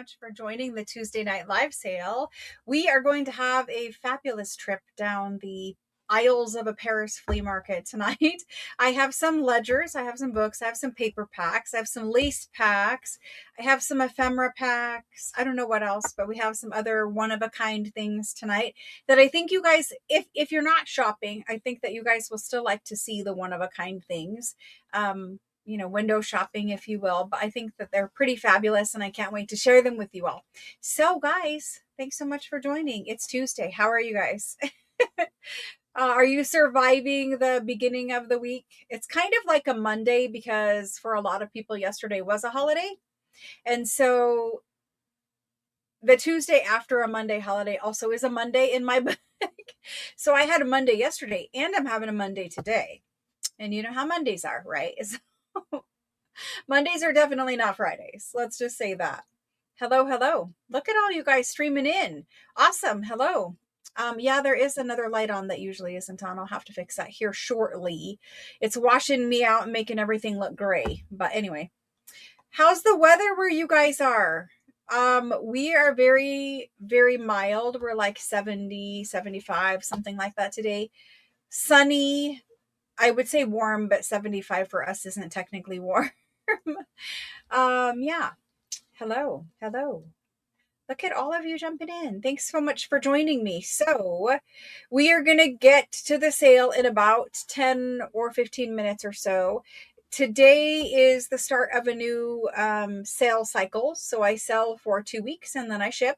much for joining the Tuesday night live sale. We are going to have a fabulous trip down the aisles of a Paris flea market tonight. I have some ledgers, I have some books, I have some paper packs, I have some lace packs, I have some ephemera packs. I don't know what else, but we have some other one of a kind things tonight that I think you guys, if you're not shopping, I think that you guys will still like to see the one of a kind things. Window shopping, if you will. But I think that they're pretty fabulous and I can't wait to share them with you all. So, guys, thanks so much for joining. It's Tuesday. How are you guys? Are you surviving the beginning of the week? It's kind of like a Monday because for a lot of people, yesterday was a holiday. And so the Tuesday after a Monday holiday also is a Monday in my book. So I had a Monday yesterday and I'm having a Monday today. And you know how Mondays are, right? Mondays are definitely not Fridays. Let's just say that. Hello, hello. Look at all you guys streaming in. Awesome. Hello. Yeah, there is another light on that usually isn't on. I'll have to fix that here shortly. It's washing me out and making everything look gray. But anyway, how's the weather where you guys are? We are very, very mild. We're like 70, 75, something like that today. Sunny. I would say warm, but 75 for us isn't technically warm. Yeah. Hello. Hello. Look at all of you jumping in. Thanks so much for joining me. So we are going to get to the sale in about 10 or 15 minutes or so. Today is the start of a new sale cycle. So I sell for 2 weeks and then I ship.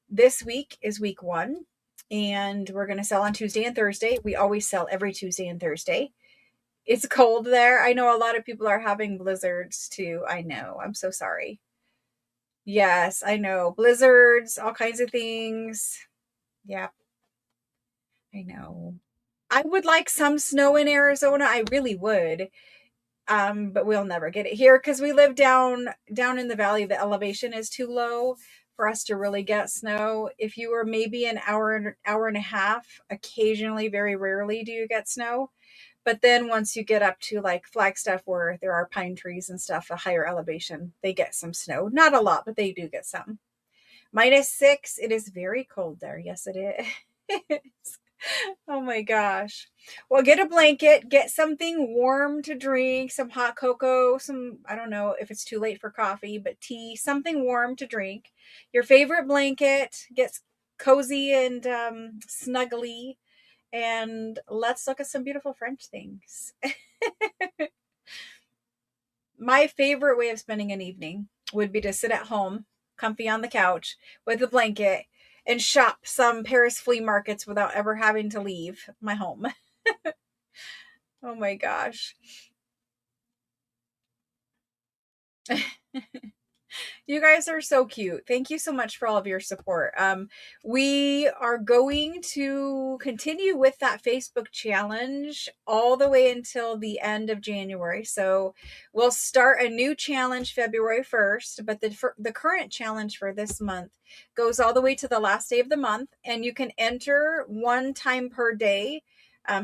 This week is week 1 and we're going to sell on Tuesday and Thursday. We always sell every Tuesday and Thursday. It's cold there. I know a lot of people are having blizzards too. I know. I'm so sorry. Yes, I know. Blizzards, all kinds of things. Yeah, I know. I would like some snow in Arizona. I really would. But we'll never get it here because we live down in the valley. The elevation is too low for us to really get snow. If you were maybe an hour and a half, occasionally, very rarely do you get snow. But then once you get up to like Flagstaff where there are pine trees and stuff, a higher elevation, they get some snow. Not a lot, but they do get some. -6, it is very cold there. Yes, it is. Oh my gosh. Well, get a blanket, get something warm to drink, some hot cocoa, I don't know if it's too late for coffee, but tea, something warm to drink. Your favorite blanket, get cozy and snuggly. And let's look at some beautiful French things. My favorite way of spending an evening would be to sit at home, comfy on the couch with a blanket and shop some Paris flea markets without ever having to leave my home. Oh my gosh. You guys are so cute. Thank you so much for all of your support. We are going to continue with that Facebook challenge all the way until the end of January. So we'll start a new challenge February 1st, but the current challenge for this month goes all the way to the last day of the month, and you can enter 1 time per day.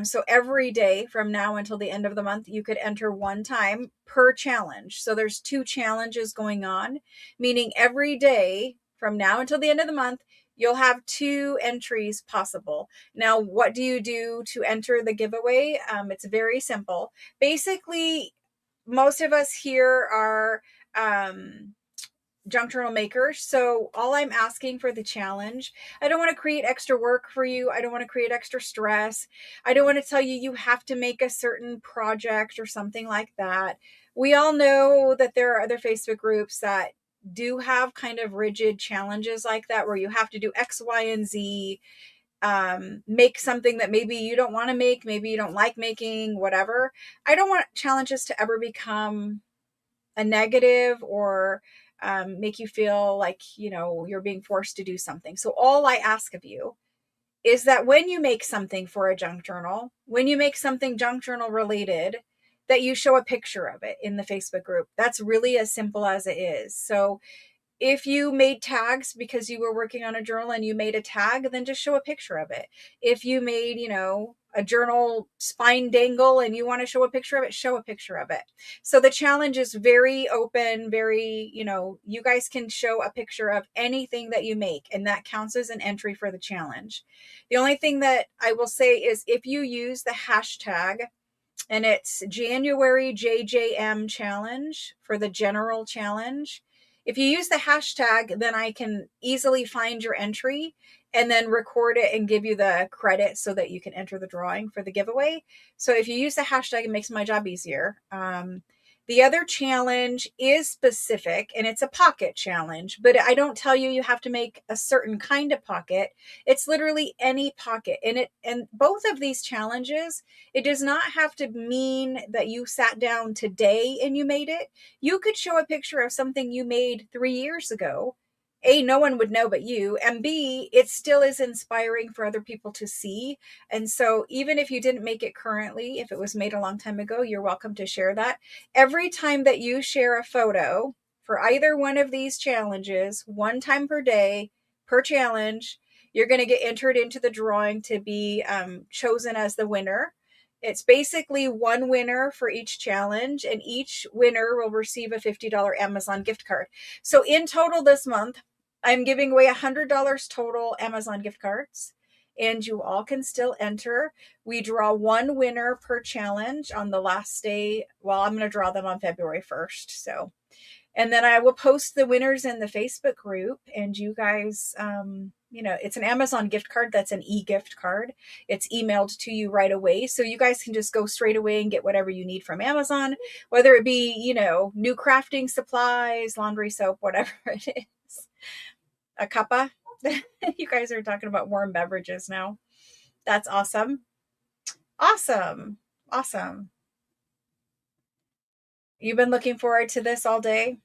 So every day from now until the end of the month, you could enter 1 time per challenge. So there's 2 challenges going on, meaning every day from now until the end of the month, you'll have 2 entries possible. Now, what do you do to enter the giveaway? It's very simple. Basically, most of us here are junk journal makers. So all I'm asking for the challenge, I don't want to create extra work for you. I don't want to create extra stress. I don't want to tell you have to make a certain project or something like that. We all know that there are other Facebook groups that do have kind of rigid challenges like that, where you have to do X, Y, and Z, make something that maybe you don't want to make, maybe you don't like making, whatever. I don't want challenges to ever become a negative or make you feel like, you're being forced to do something. So all I ask of you is that when you make something for a junk journal, when you make something junk journal related, that you show a picture of it in the Facebook group. That's really as simple as it is. So if you made tags because you were working on a journal and you made a tag, then just show a picture of it. If you made, a journal spine dangle and you want to show a picture of it, show a picture of it. So the challenge is very open, very, you guys can show a picture of anything that you make, and that counts as an entry for the challenge. The only thing that I will say is if you use the hashtag, and it's January JJM challenge for the general challenge. If you use the hashtag, then I can easily find your entry and then record it and give you the credit so that you can enter the drawing for the giveaway. So if you use the hashtag, it makes my job easier. The other challenge is specific, and it's a pocket challenge, but I don't tell you have to make a certain kind of pocket. It's literally any pocket. And both of these challenges, it does not have to mean that you sat down today and you made it. You could show a picture of something you made 3 years ago. A, no one would know but you, and B, it still is inspiring for other people to see. And so even if you didn't make it currently, if it was made a long time ago, you're welcome to share that. Every time that you share a photo for either one of these challenges, one time per day, per challenge, you're going to get entered into the drawing to be chosen as the winner. It's basically one winner for each challenge, and each winner will receive a $50 Amazon gift card. So in total this month, I'm giving away $100 total Amazon gift cards, and you all can still enter. We draw one winner per challenge on the last day. Well, I'm going to draw them on February 1st. So, and then I will post the winners in the Facebook group, and you guys, it's an Amazon gift card. That's an e-gift card. It's emailed to you right away. So you guys can just go straight away and get whatever you need from Amazon, whether it be, new crafting supplies, laundry soap, whatever it is. A cuppa. You guys are talking about warm beverages now. That's awesome. Awesome. Awesome. You've been looking forward to this all day?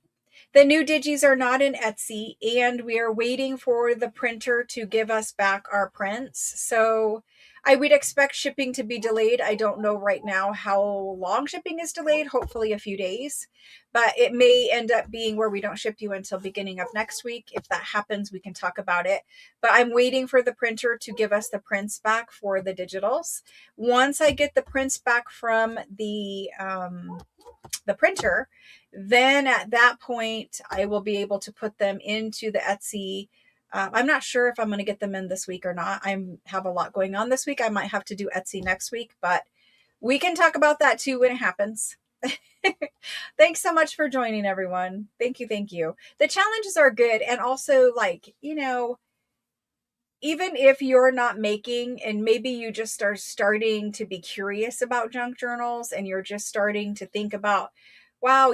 The new digis are not in Etsy, and we are waiting for the printer to give us back our prints. So I would expect shipping to be delayed. I don't know right now how long shipping is delayed, hopefully a few days, but it may end up being where we don't ship you until beginning of next week. If that happens, we can talk about it, but I'm waiting for the printer to give us the prints back for the digitals. Once I get the prints back from the printer, then at that point I will be able to put them into the Etsy. I'm not sure if I'm going to get them in this week or not. I have a lot going on this week. I might have to do Etsy next week, but we can talk about that too when it happens. Thanks so much for joining, everyone. Thank you. Thank you. The challenges are good. And also, even if you're not making, and maybe you just are starting to be curious about junk journals, and you're just starting to think about, wow,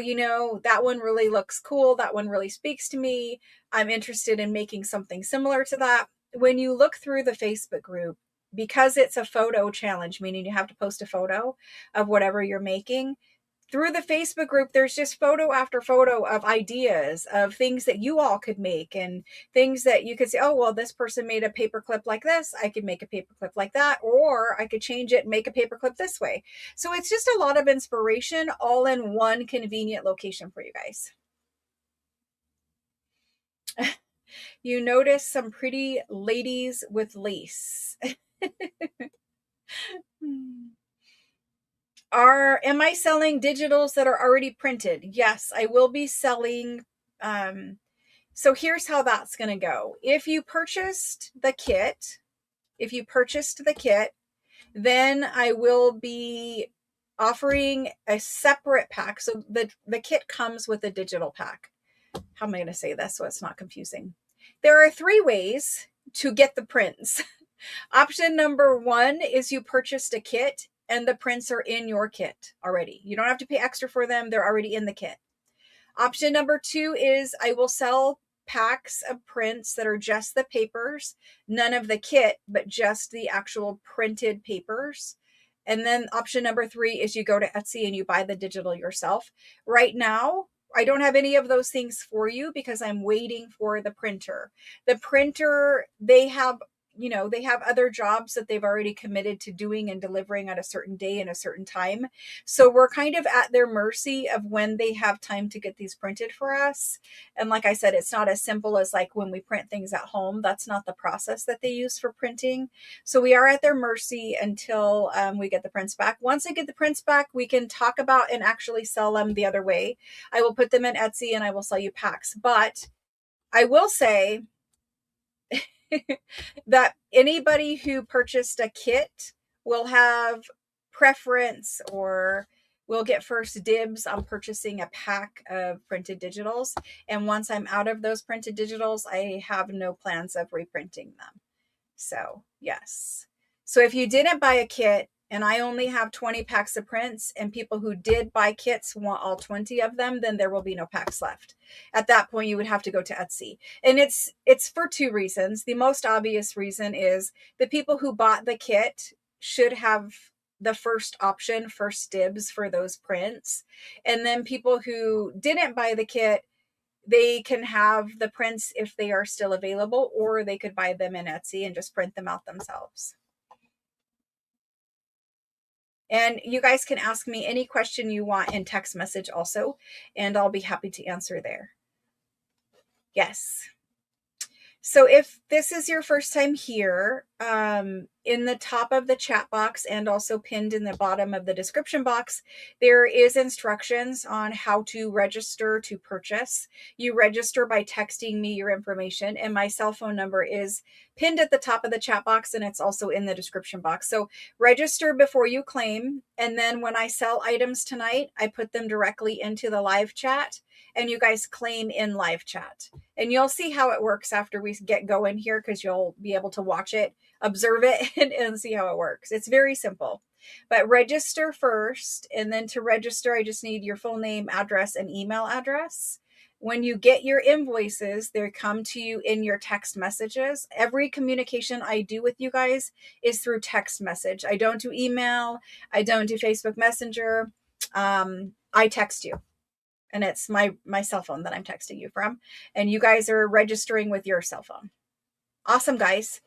that one really looks cool. That one really speaks to me. I'm interested in making something similar to that. When you look through the Facebook group, because it's a photo challenge, meaning you have to post a photo of whatever you're making, through the Facebook group, there's just photo after photo of ideas of things that you all could make, and things that you could say, oh, well, this person made a paperclip like this. I could make a paperclip like that, or I could change it and make a paperclip this way. So it's just a lot of inspiration all in one convenient location for you guys. You notice some pretty ladies with lace. Am I selling digitals that are already printed? Yes, I will be selling. So here's how that's going to go. If you purchased the kit, then I will be offering a separate pack. So the kit comes with a digital pack. How am I going to say this so it's not confusing? There are 3 ways to get the prints. Option number 1 is you purchased a kit and the prints are in your kit already. You don't have to pay extra for them. They're already in the kit. Option number 2 is I will sell packs of prints that are just the papers, none of the kit, but just the actual printed papers. And then option number 3 is you go to Etsy and you buy the digital yourself. Right now, I don't have any of those things for you because I'm waiting for the printer. The printer, they have, they have other jobs that they've already committed to doing and delivering at a certain day and a certain time. So we're kind of at their mercy of when they have time to get these printed for us. And like I said, it's not as simple as like when we print things at home. That's not the process that they use for printing. So we are at their mercy until we get the prints back. Once I get the prints back, we can talk about and actually sell them the other way. I will put them in Etsy and I will sell you packs. But I will say that anybody who purchased a kit will have preference or will get first dibs on purchasing a pack of printed digitals. And once I'm out of those printed digitals, I have no plans of reprinting them. So, yes. So if you didn't buy a kit and I only have 20 packs of prints and people who did buy kits want all 20 of them, then there will be no packs left. At that point, you would have to go to Etsy. And it's for two reasons. The most obvious reason is the people who bought the kit should have the first option, first dibs for those prints. And then people who didn't buy the kit, they can have the prints if they are still available, or they could buy them in Etsy and just print them out themselves. And you guys can ask me any question you want in text message also, and I'll be happy to answer there. Yes. So if this is your first time here, in the top of the chat box and also pinned in the bottom of the description box, there is instructions on how to register to purchase. You register by texting me your information, and my cell phone number is pinned at the top of the chat box, and it's also in the description box. So register before you claim, and then when I sell items tonight, I put them directly into the live chat, and you guys claim in live chat. And you'll see how it works after we get going here, because you'll be able to watch it, observe it, and see how it works. It's very simple. But register first, and then to register, I just need your full name, address, and email address. When you get your invoices, they come to you in your text messages. Every communication I do with you guys is through text message. I don't do email. I don't do Facebook Messenger. I text you. And it's my cell phone that I'm texting you from. And you guys are registering with your cell phone. Awesome, guys.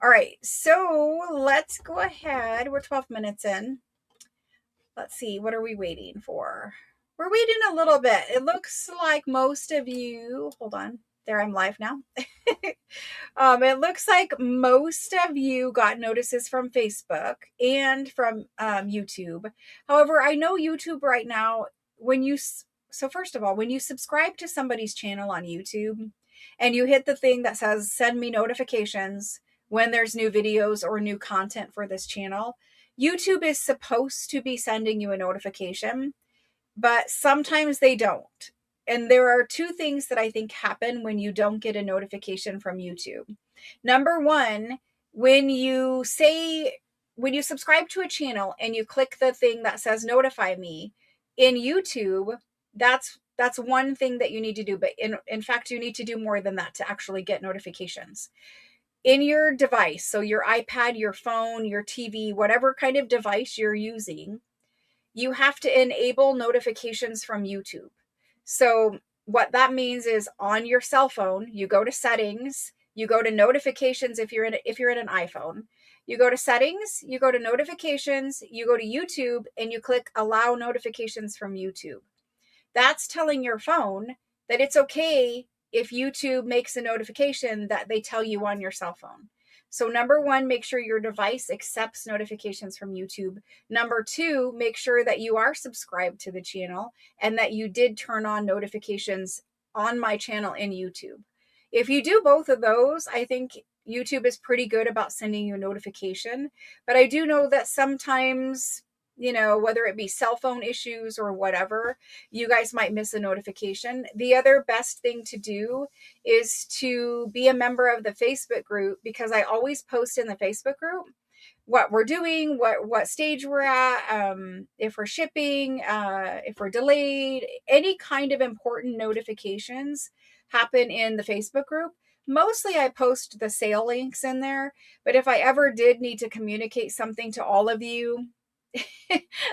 All right, so let's go ahead. We're 12 minutes in. Let's see, what are we waiting for? We're waiting a little bit. It looks like most of you, hold on, there, I'm live now. It looks like most of you got notices from Facebook and from YouTube. However, I know YouTube right now, so first of all, when you subscribe to somebody's channel on YouTube and you hit the thing that says send me notifications when there's new videos or new content for this channel, YouTube is supposed to be sending you a notification, but sometimes they don't. And there are two things that I think happen when you don't get a notification from YouTube. Number one, when you subscribe to a channel and you click the thing that says notify me in YouTube, that's one thing that you need to do. But in fact, you need to do more than that to actually get notifications. In your device, so your iPad, your phone, your TV, whatever kind of device you're using, you have to enable notifications from YouTube. So what that means is on your cell phone, you go to settings, you go to notifications if you're in an iPhone. You go to settings, you go to notifications, you go to YouTube, and you click allow notifications from YouTube. That's telling your phone that it's okay if YouTube makes a notification that they tell you on your cell phone. So number one, make sure your device accepts notifications from YouTube. Number two, make sure that you are subscribed to the channel and that you did turn on notifications on my channel in YouTube. If you do both of those, I think YouTube is pretty good about sending you a notification. But I do know that sometimes, whether it be cell phone issues or whatever, you guys might miss a notification. The other best thing to do is to be a member of the Facebook group, because I always post in the Facebook group what we're doing, what stage we're at, if we're shipping, if we're delayed, any kind of important notifications happen in the Facebook group. Mostly I post the sale links in there, but if I ever did need to communicate something to all of you,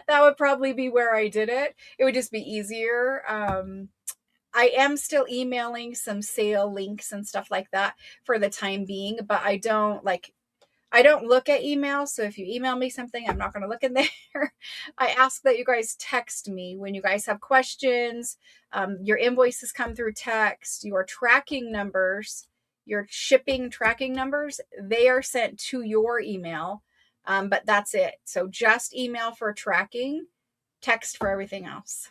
that would probably be where I did it. It would just be easier. I am still emailing some sale links and stuff like that for the time being, but I don't I don't look at email, so if you email me something, I'm not going to look in there. I ask that you guys text me when you guys have questions. Your invoices come through text. Your tracking numbers, your shipping tracking numbers, they are sent to your email, but that's it. So just email for tracking, text for everything else.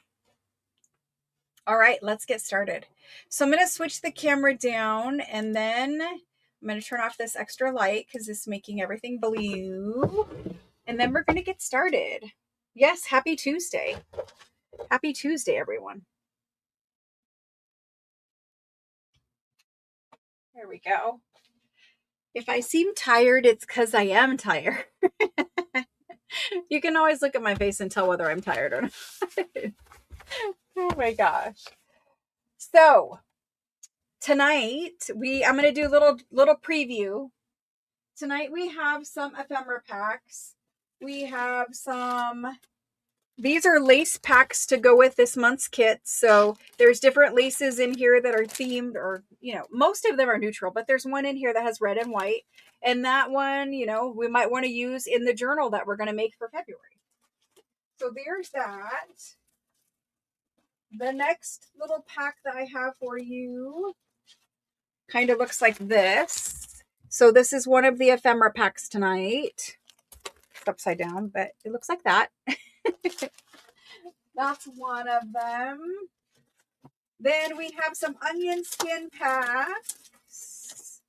All right, let's get started. So I'm going to switch the camera down, and then I'm going to turn off this extra light because it's making everything blue. And then we're going to get started. Yes, happy Tuesday. Happy Tuesday, everyone. There we go. If I seem tired, it's because I am tired. You can always look at my face and tell whether I'm tired or not. Oh my gosh. So tonight I'm going to do a little preview. Tonight we have some ephemera packs. We have these are lace packs to go with this month's kit. So there's different laces in here that are themed, or, most of them are neutral, but there's one in here that has red and white. And that one, we might want to use in the journal that we're going to make for February. So there's that. The next little pack that I have for you kind of looks like this. So this is one of the ephemera packs tonight. It's upside down, but it looks like that. That's one of them. Then we have some onion skin packs.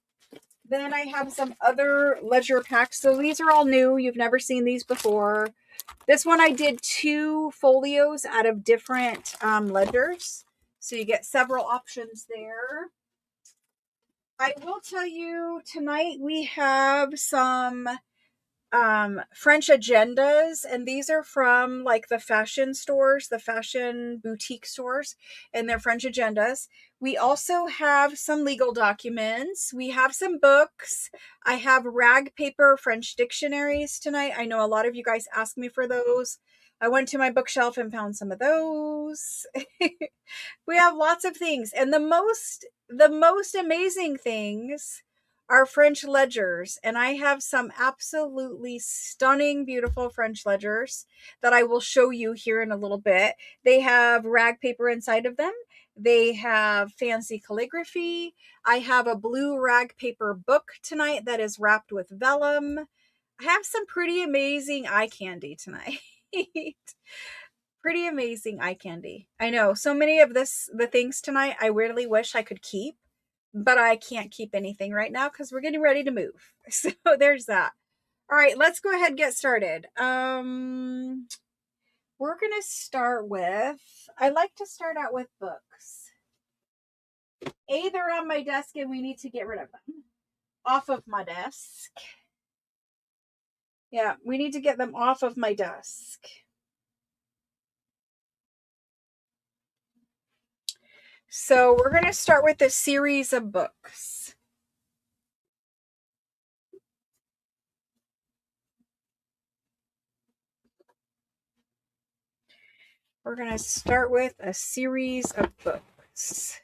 Then I have some other ledger packs. So these are all new. You've never seen these before. This one I did 2 folios out of different ledgers. So you get several options there. I will tell you, tonight we have some French agendas, and these are from like the fashion stores, the fashion boutique stores, and they're French agendas. We also have some legal documents. We have some books. I have rag paper French dictionaries tonight. I know a lot of you guys asked me for those. I went to my bookshelf and found some of those. We have lots of things, and the most amazing things are French ledgers, and I have some absolutely stunning, beautiful French ledgers that I will show you here in a little bit. They have rag paper inside of them. They have fancy calligraphy. I have a blue rag paper book tonight that is wrapped with vellum. I have some pretty amazing eye candy tonight. Pretty amazing eye candy. I know so many of the things tonight I really wish I could keep, but I can't keep anything right now because we're getting ready to move. So there's that. All right, let's go ahead and get started. We're going to start with, I like to start out with books. They're on my desk and we need to get rid of them off of my desk. Yeah, we need to get them off of my desk. So we're going to start with a series of books. We're going to start with a series of books.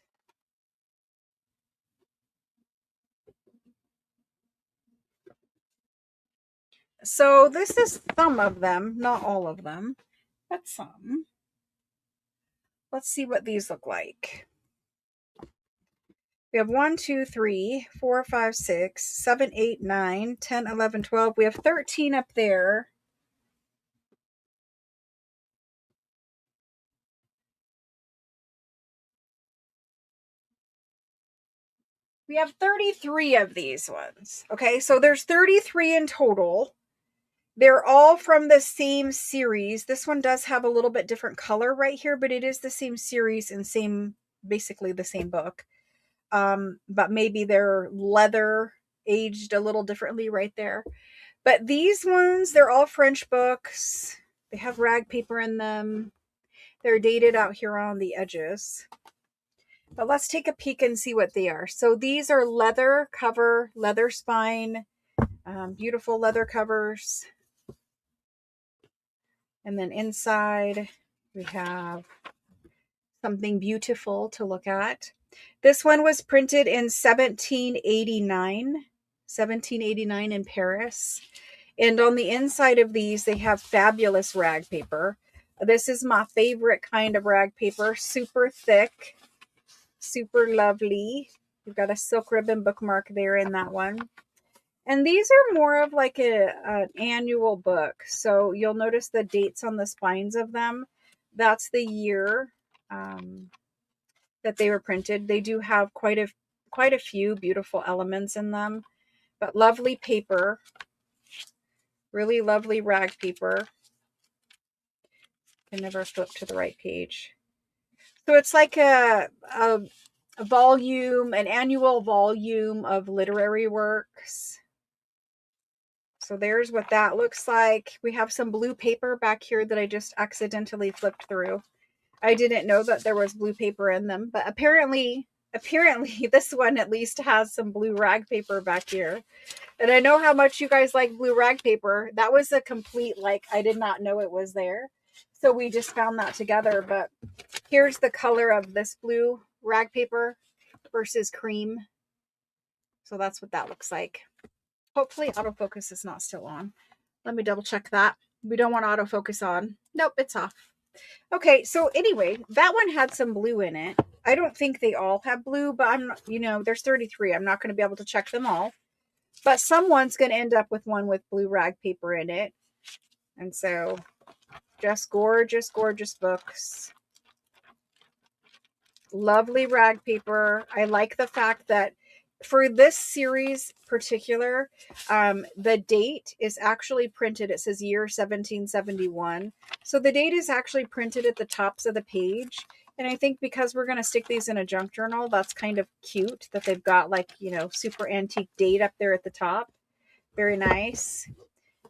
So this is some of them, not all of them, but some. Let's see what these look like. We have 1, 2, 3, 4, 5, 6, 7, 8, 9, 10, 11, 12. We have 13 up there. We have 33 of these ones. Okay, so there's 33 in total. They're all from the same series. This one does have a little bit different color right here, but it is the same series and basically the same book. But maybe they're leather aged a little differently right there. But these ones, they're all French books. They have rag paper in them. They're dated out here on the edges. But let's take a peek and see what they are. So these are leather cover, leather spine, beautiful leather covers. And then inside we have something beautiful to look at. This one was printed in 1789. 1789 in Paris. And on the inside of these, they have fabulous rag paper. This is my favorite kind of rag paper. Super thick, super lovely. We've got a silk ribbon bookmark there in that one. And these are more of like an annual book. So you'll notice the dates on the spines of them. That's the year that they were printed. They do have quite a few beautiful elements in them, but lovely paper, really lovely rag paper. I never flip to the right page. So it's like a volume, an annual volume of literary works. So there's what that looks like. We have some blue paper back here that I just accidentally flipped through. I didn't know that there was blue paper in them, but apparently this one at least has some blue rag paper back here. And I know how much you guys like blue rag paper. That was a complete, like, I did not know it was there. So we just found that together. But here's the color of this blue rag paper versus cream. So that's what that looks like. Hopefully autofocus is not still on. Let me double check that. We don't want autofocus on. Nope, it's off. Okay, so anyway, that one had some blue in it. I don't think they all have blue, but I'm not, there's 33. I'm not going to be able to check them all. But someone's going to end up with one with blue rag paper in it. And so, just gorgeous, gorgeous books. Lovely rag paper. I like the fact that for this series particular, the date is actually printed. It says year 1771. So the date is actually printed at the tops of the page. And I think because we're going to stick these in a junk journal, that's kind of cute that they've got like, super antique date up there at the top. Very nice.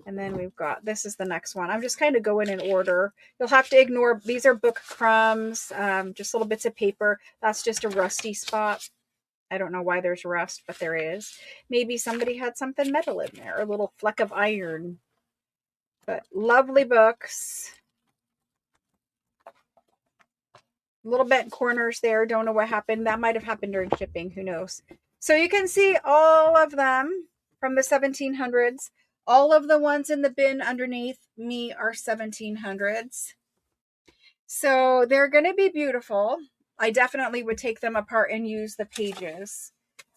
And then we've got, this is the next one. I'm just kind of going in order. You'll have to ignore, these are book crumbs, just little bits of paper. That's just a rusty spot. I don't know why there's rust, but there is. Maybe somebody had something metal in there, a little fleck of iron. But lovely books. Little bent corners there. Don't know what happened. That might have happened during shipping. Who knows? So you can see all of them from the 1700s. All of the ones in the bin underneath me are 1700s. So they're going to be beautiful. I definitely would take them apart and use the pages.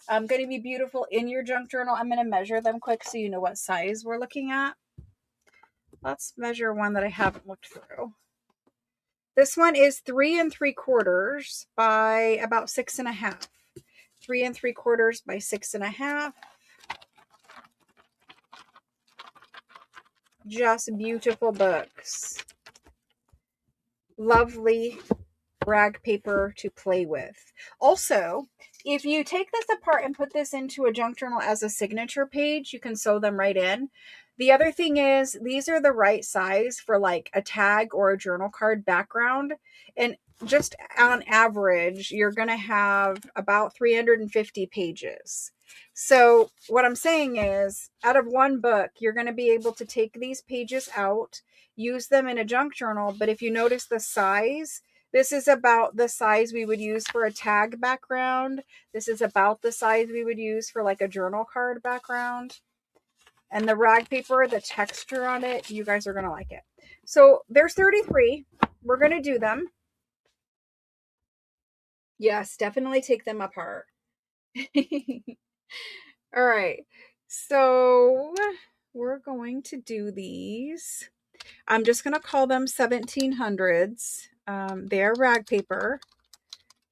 Going to be beautiful in your junk journal. I'm going to measure them quick so you know what size we're looking at. Let's measure one that I haven't looked through. This one is 3 3/4 by about 6.5. 3 3/4 by 6.5. Just beautiful books. Lovely rag paper to play with. Also, if you take this apart and put this into a junk journal as a signature page, you can sew them right in. The other thing is these are the right size for like a tag or a journal card background. And just on average, you're going to have about 350 pages. So what I'm saying is out of one book, you're going to be able to take these pages out, use them in a junk journal. But if you notice the size, this is about the size we would use for a tag background. This is about the size we would use for like a journal card background. And the rag paper, the texture on it, you guys are going to like it. So there's 33. We're going to do them. Yes, definitely take them apart. All right. So we're going to do these. I'm just going to call them 1700s. They're rag paper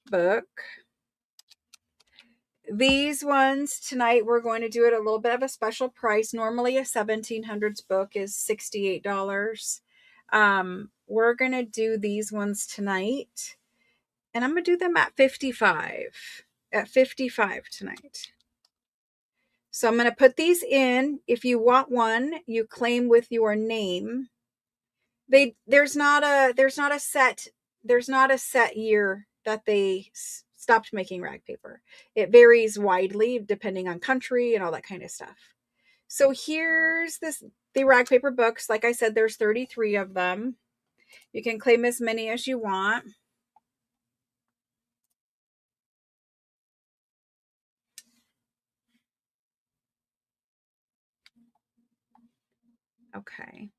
book. These ones tonight, we're going to do it a little bit of a special price. Normally a 1700s book is $68. We're going to do these ones tonight. And I'm going to do them at 55. At 55 tonight. So I'm going to put these in. If you want one, you claim with your name. There's not a set year that they stopped making rag paper. It varies widely depending on country and all that kind of stuff. So here's the rag paper books. Like I said, there's 33 of them. You can claim as many as you want. Okay.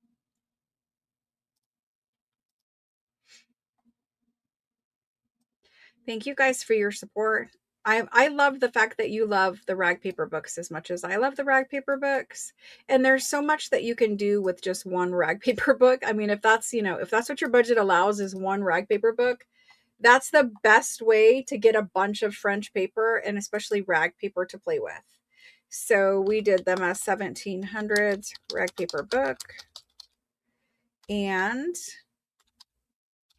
Thank you guys for your support. I love the fact that you love the rag paper books as much as I love the rag paper books. And there's so much that you can do with just one rag paper book. I mean, if that's, if that's what your budget allows is one rag paper book, that's the best way to get a bunch of French paper and especially rag paper to play with. So we did them as 1700s rag paper book. And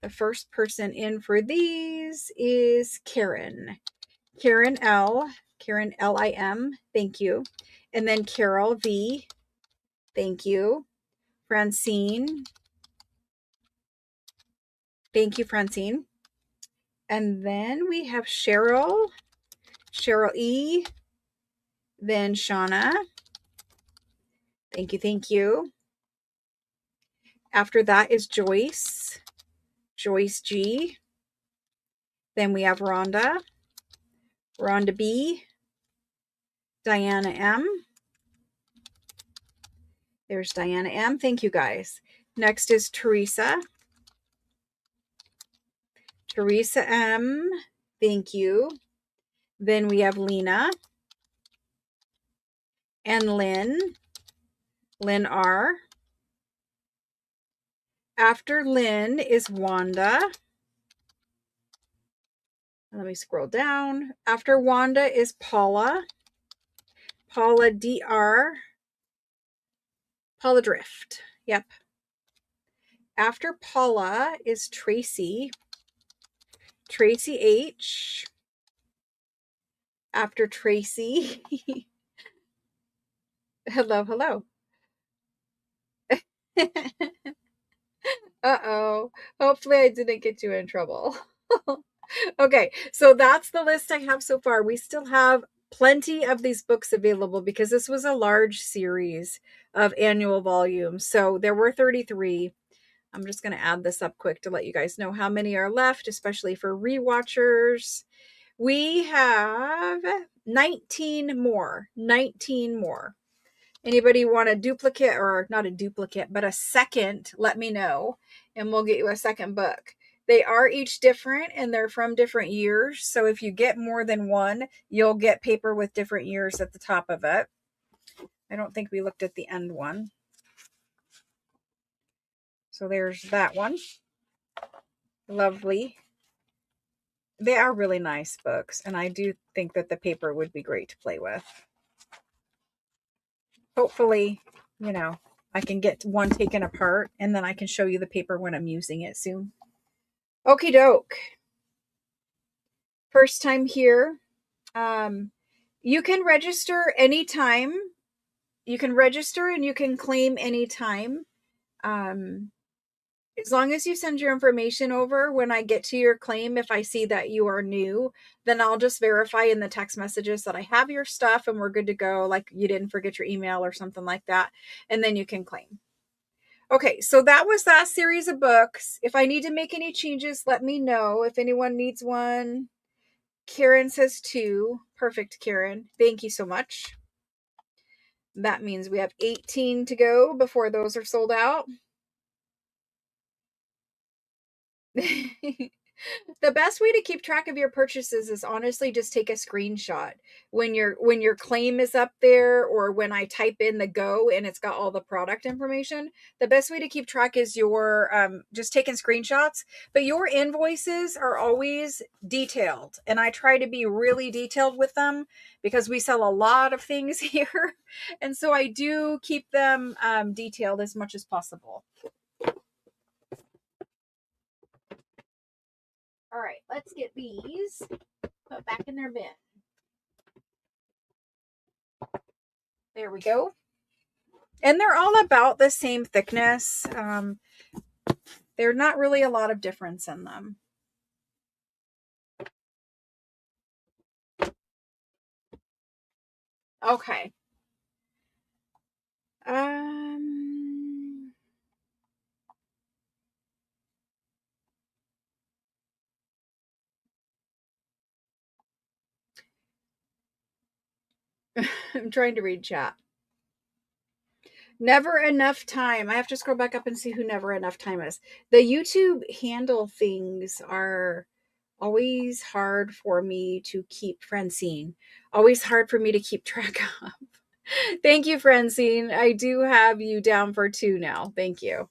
the first person in for these is Karen. Karen L. Karen Lim. Thank you. And then Carol V. Thank you. Francine. Thank you, Francine. And then we have Cheryl. Cheryl E. Then Shauna. Thank you. Thank you. After that is Joyce. Joyce G. Then we have Rhonda. Rhonda B. Diana M. There's Diana M. Thank you, guys. Next is Teresa. Teresa M. Thank you. Then we have Lena and Lynn. Lynn R. After Lynn is Wanda. Let me scroll down. After Wanda is Paula. Paula DR. Paula Drift. Yep. After Paula is Tracy. Tracy H. After Tracy. Hello, hello. Uh-oh. Hopefully I didn't get you in trouble. Okay, so that's the list I have so far. We still have plenty of these books available because this was a large series of annual volumes. So there were 33. I'm just going to add this up quick to let you guys know how many are left, especially for rewatchers. We have 19 more. 19 more. Anybody want a duplicate, or not a duplicate, but a second, let me know, and we'll get you a second book. They are each different and they're from different years. So if you get more than one, you'll get paper with different years at the top of it. I don't think we looked at the end one. So there's that one. Lovely. They are really nice books, and I do think that the paper would be great to play with. Hopefully, I can get one taken apart and then I can show you the paper when I'm using it soon. Okie doke. First time here. You can register anytime. You can register and you can claim anytime. As long as you send your information over, when I get to your claim, if I see that you are new, then I'll just verify in the text messages that I have your stuff and we're good to go, like you didn't forget your email or something like that, and then you can claim. Okay, so that was that series of books. If I need to make any changes, let me know. If anyone needs one. Karen says 2. Perfect, Karen. Thank you so much. That means we have 18 to go before those are sold out. The best way to keep track of your purchases is honestly just take a screenshot when your claim is up there, or when I type in the go and it's got all the product information. The best way to keep track is your just taking screenshots, but your invoices are always detailed, and I try to be really detailed with them because we sell a lot of things here, and so I do keep them detailed as much as possible. All right, let's get these put back in their bin. There we go. And they're all about the same thickness. There's not really a lot of difference in them. Okay. I'm trying to read chat. Never enough time. I have to scroll back up and see who Never Enough Time is. The YouTube handle things are always hard for me to keep, Francine. Always hard for me to keep track of. Thank you, Francine. I do have you down for 2 now. Thank you.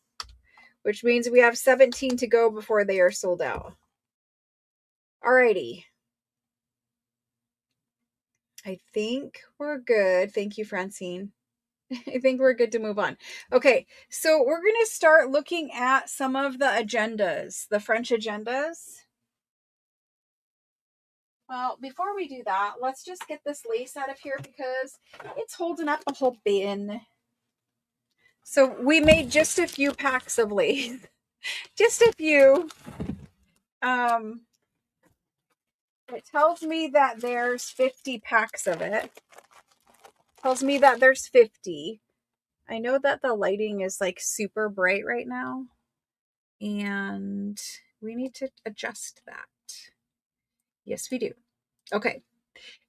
Which means we have 17 to go before they are sold out. Alrighty. I think we're good. Thank you, Francine. I think we're good to move on. Okay, so we're going to start looking at some of the agendas, the French agendas. Well, before we do that, let's just get this lace out of here because it's holding up a whole bin. So we made just a few packs of lace. Just a few. It tells me that there's 50 packs of it. Tells me that there's 50. I know that the lighting is like super bright right now, and we need to adjust that. Yes, we do. Okay.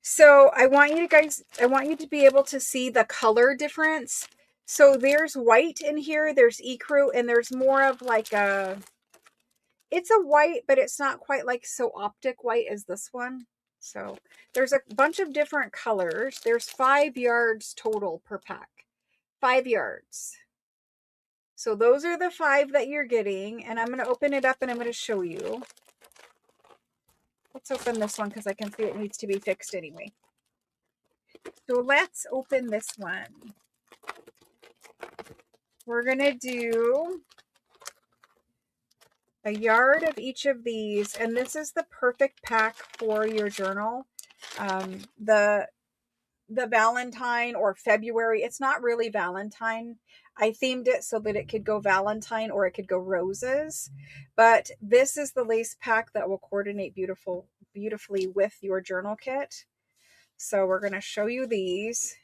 So I want you to be able to see the color difference. So there's white in here, there's ecru, and there's more of like it's a white, but it's not quite like so optic white as this one. So there's a bunch of different colors. There's 5 yards total per pack. 5 yards. So those are the 5 that you're getting, and I'm going to open it up and I'm going to show you. Let's open this one because I can see it needs to be fixed anyway. So let's open this one. We're going to do a yard of each of these, and this is the perfect pack for your journal. The Valentine or February, it's not really Valentine. I themed it so that it could go Valentine or it could go roses, but this is the lace pack that will coordinate beautifully with your journal kit. So we're going to show you these.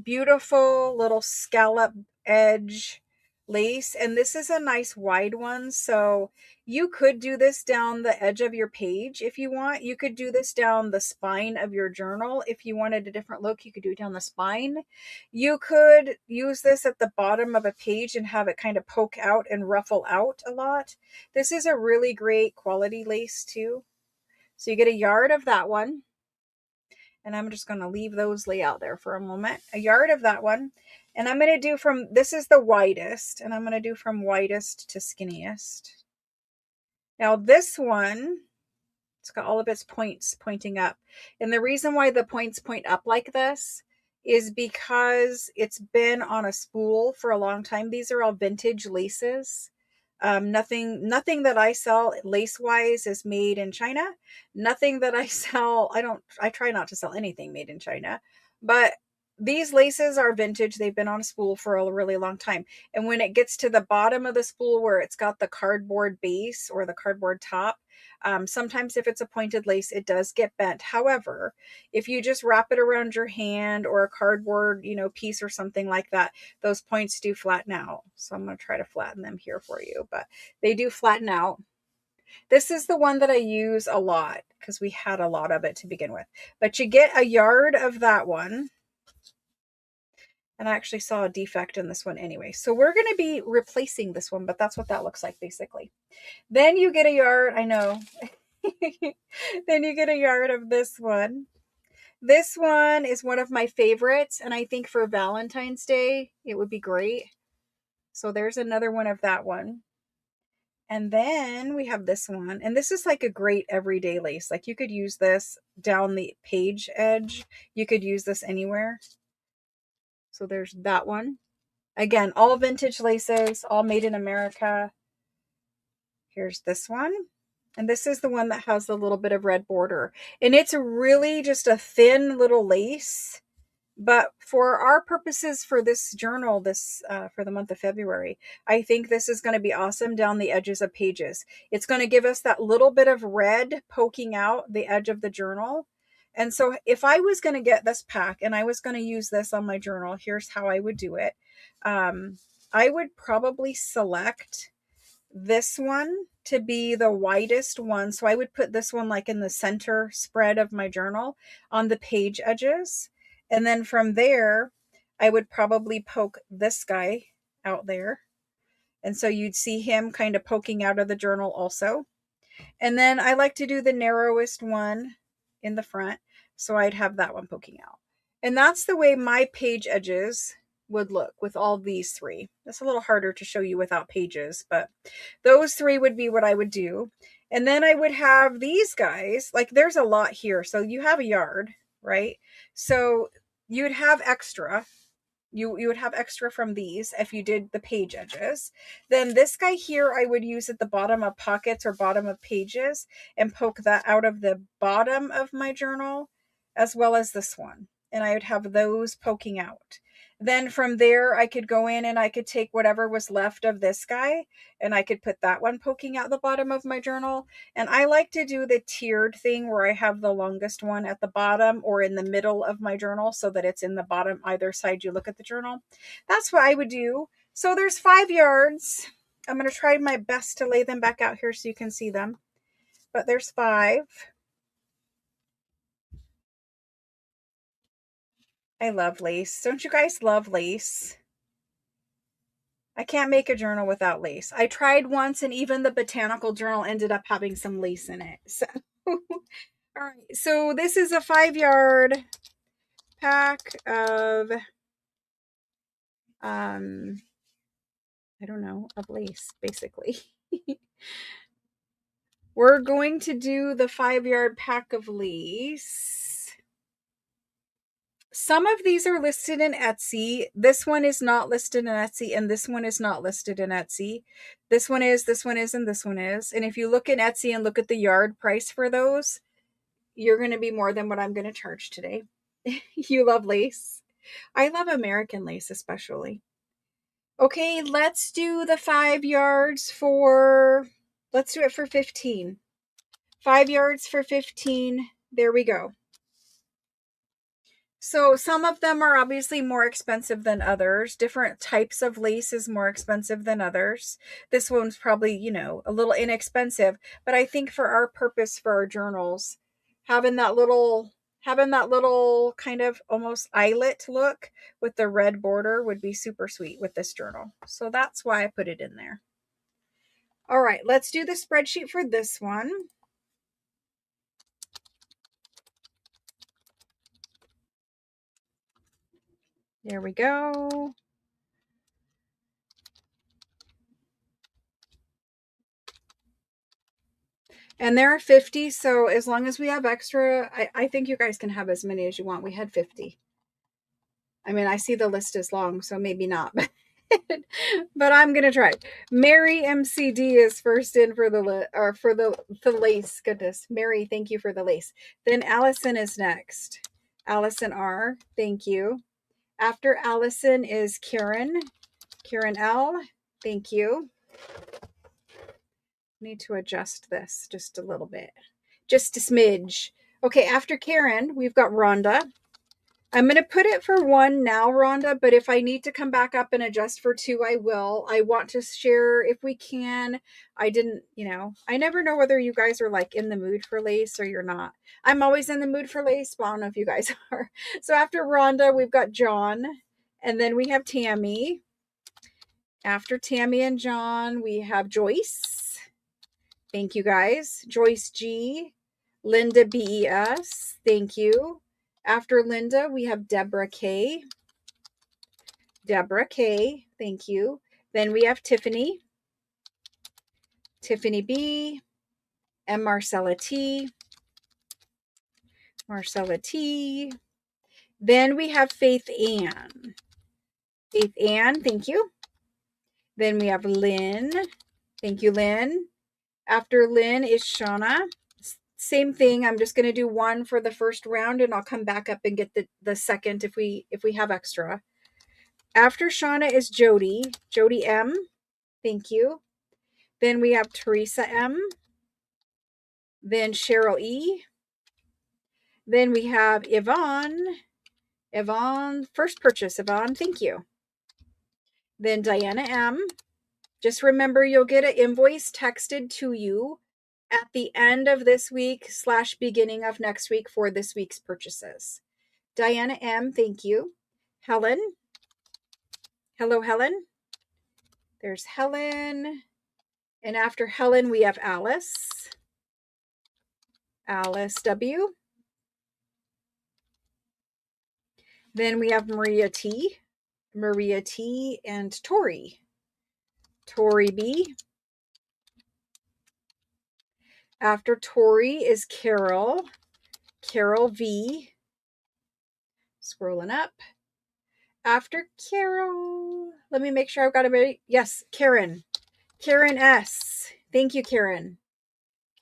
Beautiful little scallop edge lace, and this is a nice wide one, so you could do this down the edge of your page if you want. You could do this down the spine of your journal if you wanted a different look. You could do it down the spine. You could use this at the bottom of a page and have it kind of poke out and ruffle out a lot. This is a really great quality lace too. So you get a yard of that one. And I'm just going to leave those lay out there for a moment. A yard of that one. And I'm going to do from, this is the widest, and I'm going to do from widest to skinniest. Now this one, it's got all of its points pointing up. And the reason why the points point up like this is because it's been on a spool for a long time. These are all vintage laces. Nothing that I sell lace wise is made in China. Nothing that I sell, I try not to sell anything made in China, but these laces are vintage. They've been on a spool for a really long time. And when it gets to the bottom of the spool where it's got the cardboard base or the cardboard top, sometimes if it's a pointed lace, it does get bent. However, if you just wrap it around your hand or a cardboard, piece or something like that, those points do flatten out. So I'm going to try to flatten them here for you, but they do flatten out. This is the one that I use a lot because we had a lot of it to begin with. But you get a yard of that one. And I actually saw a defect in this one anyway. So we're going to be replacing this one, but that's what that looks like basically. Then you get a yard, I know. Then you get a yard of this one. This one is one of my favorites, and I think for Valentine's Day, it would be great. So there's another one of that one. And then we have this one, and this is like a great everyday lace. Like you could use this down the page edge. You could use this anywhere. So there's that one. Again, all vintage laces, all made in America. Here's this one. And this is the one that has the little bit of red border. And it's really just a thin little lace. But for our purposes for this journal, for the month of February, I think this is going to be awesome down the edges of pages. It's going to give us that little bit of red poking out the edge of the journal. And so if I was going to get this pack and I was going to use this on my journal, here's how I would do it. I would probably select this one to be the widest one. So I would put this one like in the center spread of my journal on the page edges. And then from there, I would probably poke this guy out there. And so you'd see him kind of poking out of the journal also. And then I like to do the narrowest one in the front. So I'd have that one poking out. And that's the way my page edges would look with all these three. That's a little harder to show you without pages, but those three would be what I would do. And then I would have these guys, like there's a lot here. So you have a yard, right? So you'd have extra. You would have extra from these if you did the page edges. Then this guy here I would use at the bottom of pockets or bottom of pages and poke that out of the bottom of my journal, as well as this one. And I would have those poking out. Then from there I could go in and I could take whatever was left of this guy and I could put that one poking out the bottom of my journal. And I like to do the tiered thing where I have the longest one at the bottom or in the middle of my journal so that it's in the bottom either side you look at the journal. That's what I would do. So there's 5 yards. I'm going to try my best to lay them back out here so you can see them. But there's 5. I love lace. Don't you guys love lace? I can't make a journal without lace. I tried once and even the botanical journal ended up having some lace in it. So, all right. So this is a 5-yard pack of, I don't know, of lace, basically. We're going to do the 5-yard pack of lace. Some of these are listed in Etsy. This one is not listed in Etsy, and this one is not listed in Etsy. This one is, and this one is. And if you look in Etsy and look at the yard price for those, you're going to be more than what I'm going to charge today. You love lace. I love American lace especially. Okay, let's do the 5 yards for, let's do it for 15. 5 yards for 15. There we go. So some of them are obviously more expensive than others. Different types of lace is more expensive than others. This one's probably, you know, a little inexpensive, but I think for our purpose for our journals, having that little kind of almost eyelet look with the red border would be super sweet with this journal. So that's why I put it in there. All right, let's do the spreadsheet for this one. There we go. And there are 50, so as long as we have extra, I think you guys can have as many as you want. We had 50. I mean, I see the list is long, so maybe not, but I'm gonna try. Mary MCD is first in for the lace. Goodness, Mary, thank you for the lace. Then Allison is next. Allison R, thank you. After Allison is Karen. Karen L, thank you. Need to adjust this just a little bit, just a smidge. Okay, after Karen, we've got Rhonda. I'm going to put it for 1 now, Rhonda, but if I need to come back up and adjust for 2, I will. I want to share if we can. I didn't, I never know whether you guys are like in the mood for lace or you're not. I'm always in the mood for lace, but I don't know if you guys are. So after Rhonda, we've got John, and then we have Tammy. After Tammy and John, we have Joyce. Thank you, guys. Joyce G. Linda BES. Thank you. After Linda, we have Deborah K. Deborah K. Thank you. Then we have Tiffany. Tiffany B. And Marcella T. Marcella T. Then we have Faith Ann. Faith Ann, thank you. Then we have Lynn. Thank you, Lynn. After Lynn is Shauna. Same thing. I'm just going to do 1 for the first round and I'll come back up and get the second if we have extra. After Shauna is Jody. Jody M. Thank you. Then we have Teresa M. Then Cheryl E. Then we have Yvonne. Yvonne, first purchase, Yvonne, thank you. Then Diana M. Just remember you'll get an invoice texted to you at the end of this week / beginning of next week for this week's purchases. Diana M, thank you. Helen, Hello, Helen. There's Helen. And after Helen, we have Alice. Alice W. Then we have Maria T. Maria T. and Tori. Tori B. After Tori is Carol. Carol V. Scrolling up. After Carol, let me make sure I've got it ready. Yes, Karen. Karen S. Thank you, Karen.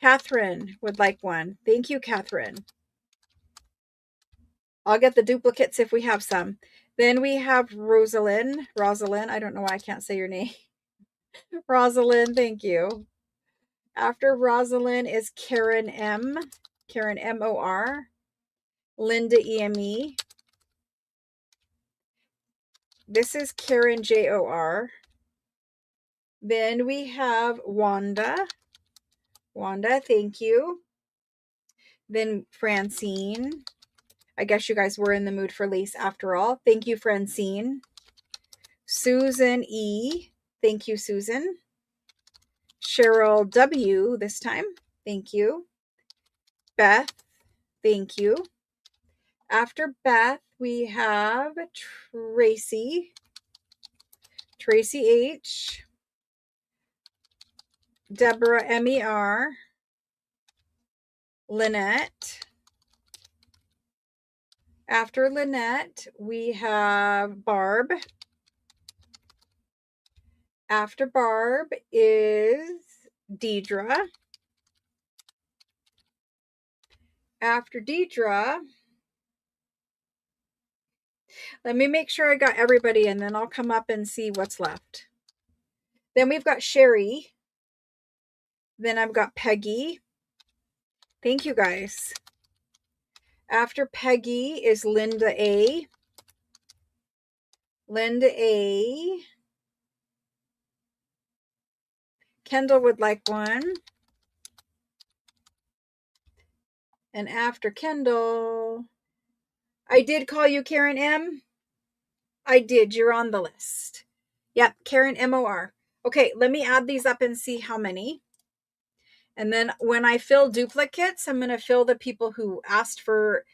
Catherine would like one. Thank you, Catherine. I'll get the duplicates if we have some. Then we have Rosalind. Rosalind, I don't know why I can't say your name. Rosalind, thank you. After Rosalind is Karen M. Karen M-O-R. Linda E-M-E. This is Karen J-O-R. Then we have Wanda. Wanda, thank you. Then Francine. I guess you guys were in the mood for lace after all. Thank you, Francine. Susan E. Thank you, Susan. Cheryl W. this time. Thank you. Beth. Thank you. After Beth, we have Tracy. Tracy H. Deborah M-E-R. Lynette. After Lynette, we have Barb. After Barb is Deidre. After Deidre, let me make sure I got everybody and then I'll come up and see what's left. Then we've got Sherry. Then I've got Peggy. Thank you, guys. After Peggy is Linda A. Linda A. Kendall would like one. And after Kendall, I did call you Karen M. I did. You're on the list. Yep, Karen M-O-R. Okay, let me add these up and see how many. And then when I fill duplicates, I'm going to fill the people who asked for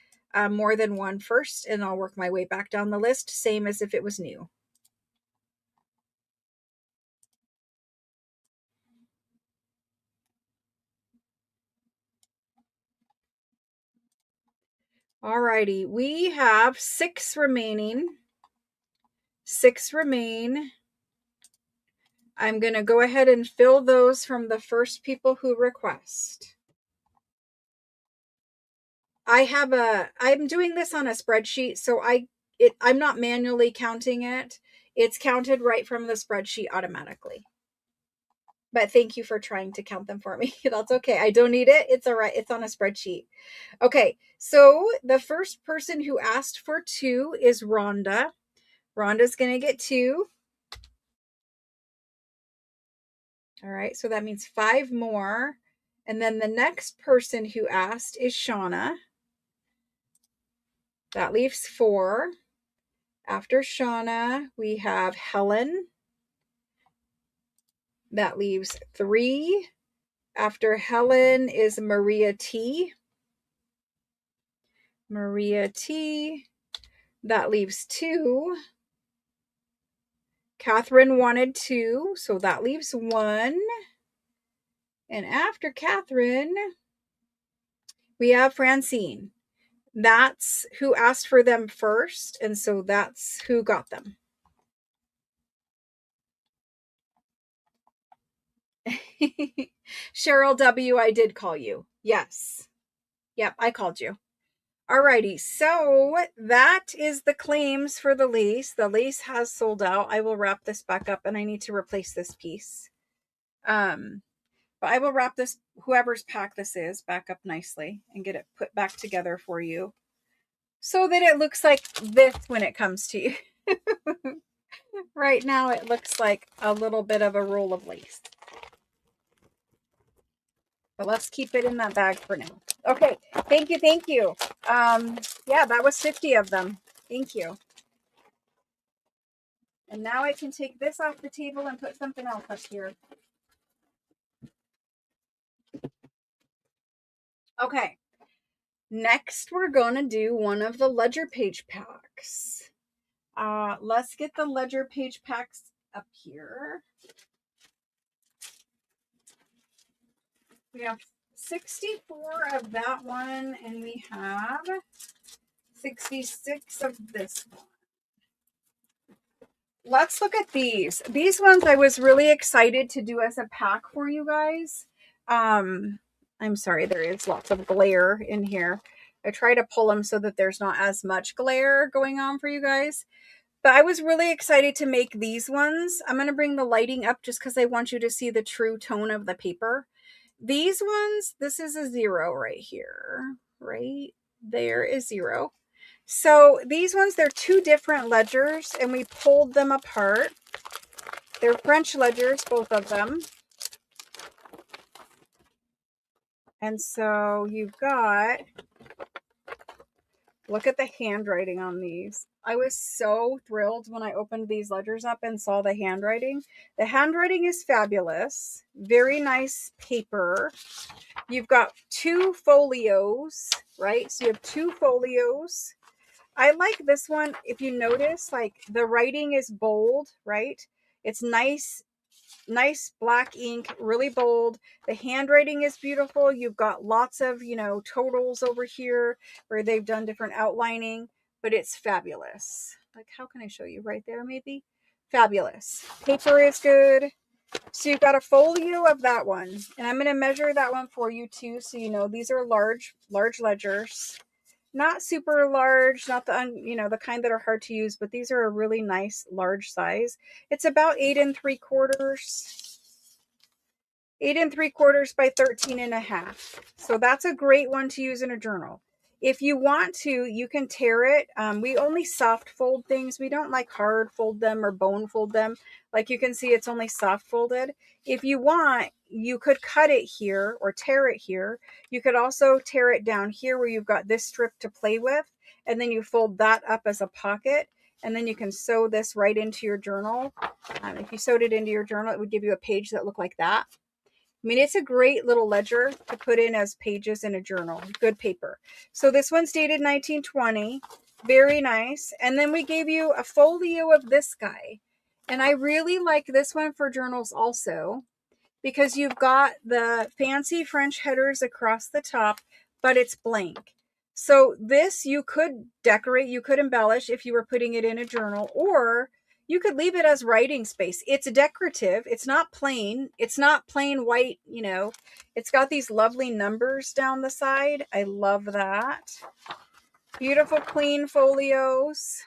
more than one first, and I'll work my way back down the list, same as if it was new. Alrighty, we have 6 remaining. 6 remain. I'm going to go ahead and fill those from the first people who request. I'm doing this on a spreadsheet, so I'm not manually counting it. It's counted right from the spreadsheet automatically. But thank you for trying to count them for me. That's okay. I don't need it. It's all right. It's on a spreadsheet. Okay, so the first person who asked for 2 is Rhonda. Rhonda's going to get 2. All right, so that means 5 more. And then the next person who asked is Shauna. That leaves 4. After Shauna, we have Helen. That leaves 3. After Helen is Maria T. Maria T. That leaves 2. Catherine wanted 2, so that leaves 1. And after Catherine, we have Francine. That's who asked for them first, and so that's who got them. Cheryl W., I did call you. Yes. Yep, I called you. Alrighty, so that is the claims for the lace. The lace has sold out. I will wrap this back up, and I need to replace this piece. But I will wrap this, whoever's pack this is, back up nicely and get it put back together for you so that it looks like this when it comes to you. Right now, it looks like a little bit of a roll of lace. But let's keep it in that bag for now. Okay, thank you, thank you. Yeah, that was 50 of them. Thank you. And now I can take this off the table and put something else up here. Okay. Next, we're going to do one of the ledger page packs. Let's get the ledger page packs up here. We have 64 of that one, and we have 66 of this one. Let's look at these. These ones I was really excited to do as a pack for you guys. I'm sorry, there is lots of glare in here. I try to pull them so that there's not as much glare going on for you guys. But I was really excited to make these ones. I'm going to bring the lighting up just because I want you to see the true tone of the paper. These ones, this is a 0 right here. Right there is 0. So these ones, they're two different ledgers, and we pulled them apart. They're French ledgers, both of them. And so you've got, look at the handwriting on these. I was so thrilled when I opened these ledgers up and saw the handwriting. The handwriting is fabulous. Very nice paper. You've got 2 folios, right? So you have 2 folios. I like this one. If you notice, like the writing is bold, right? It's nice black ink, really bold. The handwriting is beautiful. You've got lots of, totals over here where they've done different outlining, but it's fabulous. Like, how can I show you? Right there, maybe? Fabulous. Paper is good. So you've got a folio of that one, and I'm going to measure that one for you too. So, these are large ledgers. Not super large, not the kind that are hard to use, but these are a really nice large size. It's about 8 3/4. 8 3/4 by 13.5. So that's a great one to use in a journal. If you want to, you can tear it. We only soft fold things. We don't like hard fold them or bone fold them. Like you can see, it's only soft folded. If you want, you could cut it here or tear it here. You could also tear it down here where you've got this strip to play with. And then you fold that up as a pocket. And then you can sew this right into your journal. If you sewed it into your journal, it would give you a page that looked like that. I mean, it's a great little ledger to put in as pages in a journal. Good paper. So this one's dated 1920. Very nice. And then we gave you a folio of this guy. And I really like this one for journals also, because you've got the fancy French headers across the top, but it's blank. So this you could decorate, you could embellish if you were putting it in a journal, or you could leave it as writing space. It's decorative. It's not plain. It's not plain white, It's got these lovely numbers down the side. I love that. Beautiful clean folios.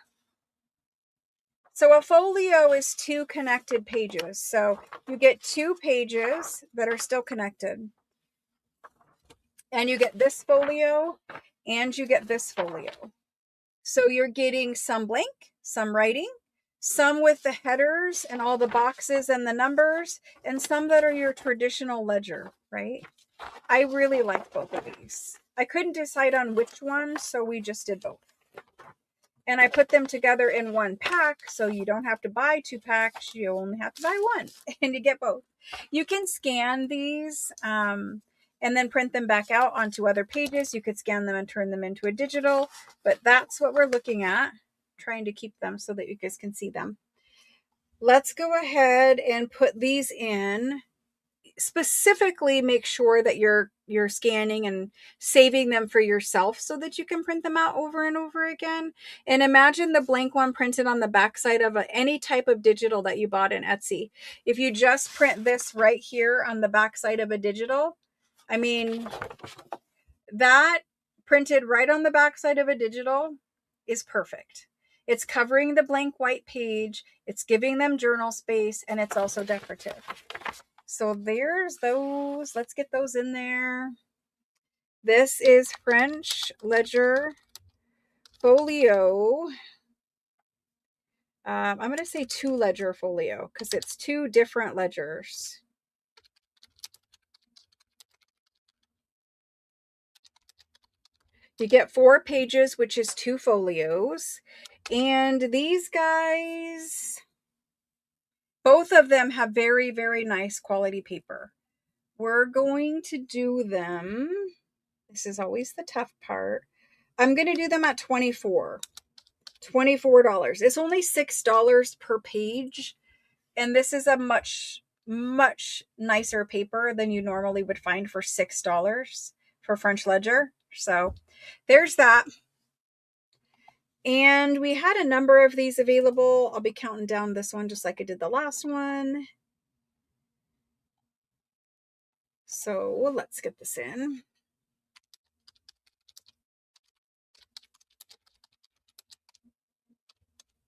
So a folio is 2 connected pages. So you get 2 pages that are still connected. And you get this folio and you get this folio. So you're getting some blank, some writing, some with the headers and all the boxes and the numbers, and some that are your traditional ledger, right? I really like both of these. I couldn't decide on which one, so we just did both. And I put them together in one pack, so you don't have to buy 2 packs. You only have to buy one, and you get both. You can scan these and then print them back out onto other pages. You could scan them and turn them into a digital, but that's what we're looking at, trying to keep them so that you guys can see them. Let's go ahead and put these in. Specifically, make sure that you're scanning and saving them for yourself so that you can print them out over and over again. And imagine the blank one printed on the backside of any type of digital that you bought in Etsy. If you just print this right here on the backside of a digital, I mean, that printed right on the backside of a digital is perfect. It's covering the blank white page, it's giving them journal space, and it's also decorative. So there's those. Let's get those in there. This is French ledger folio. I'm going to say 2 ledger folio because it's 2 different ledgers. You get 4 pages, which is 2 folios. And these guys, Both of them have very, very nice quality paper. We're going to do them. This is always the tough part. I'm going to do them at $24. It's only $6 per page. And this is a much, much nicer paper than you normally would find for $6 for French Ledger. So there's that. And we had a number of these available. I'll be counting down this one just like I did the last one. So let's get this in.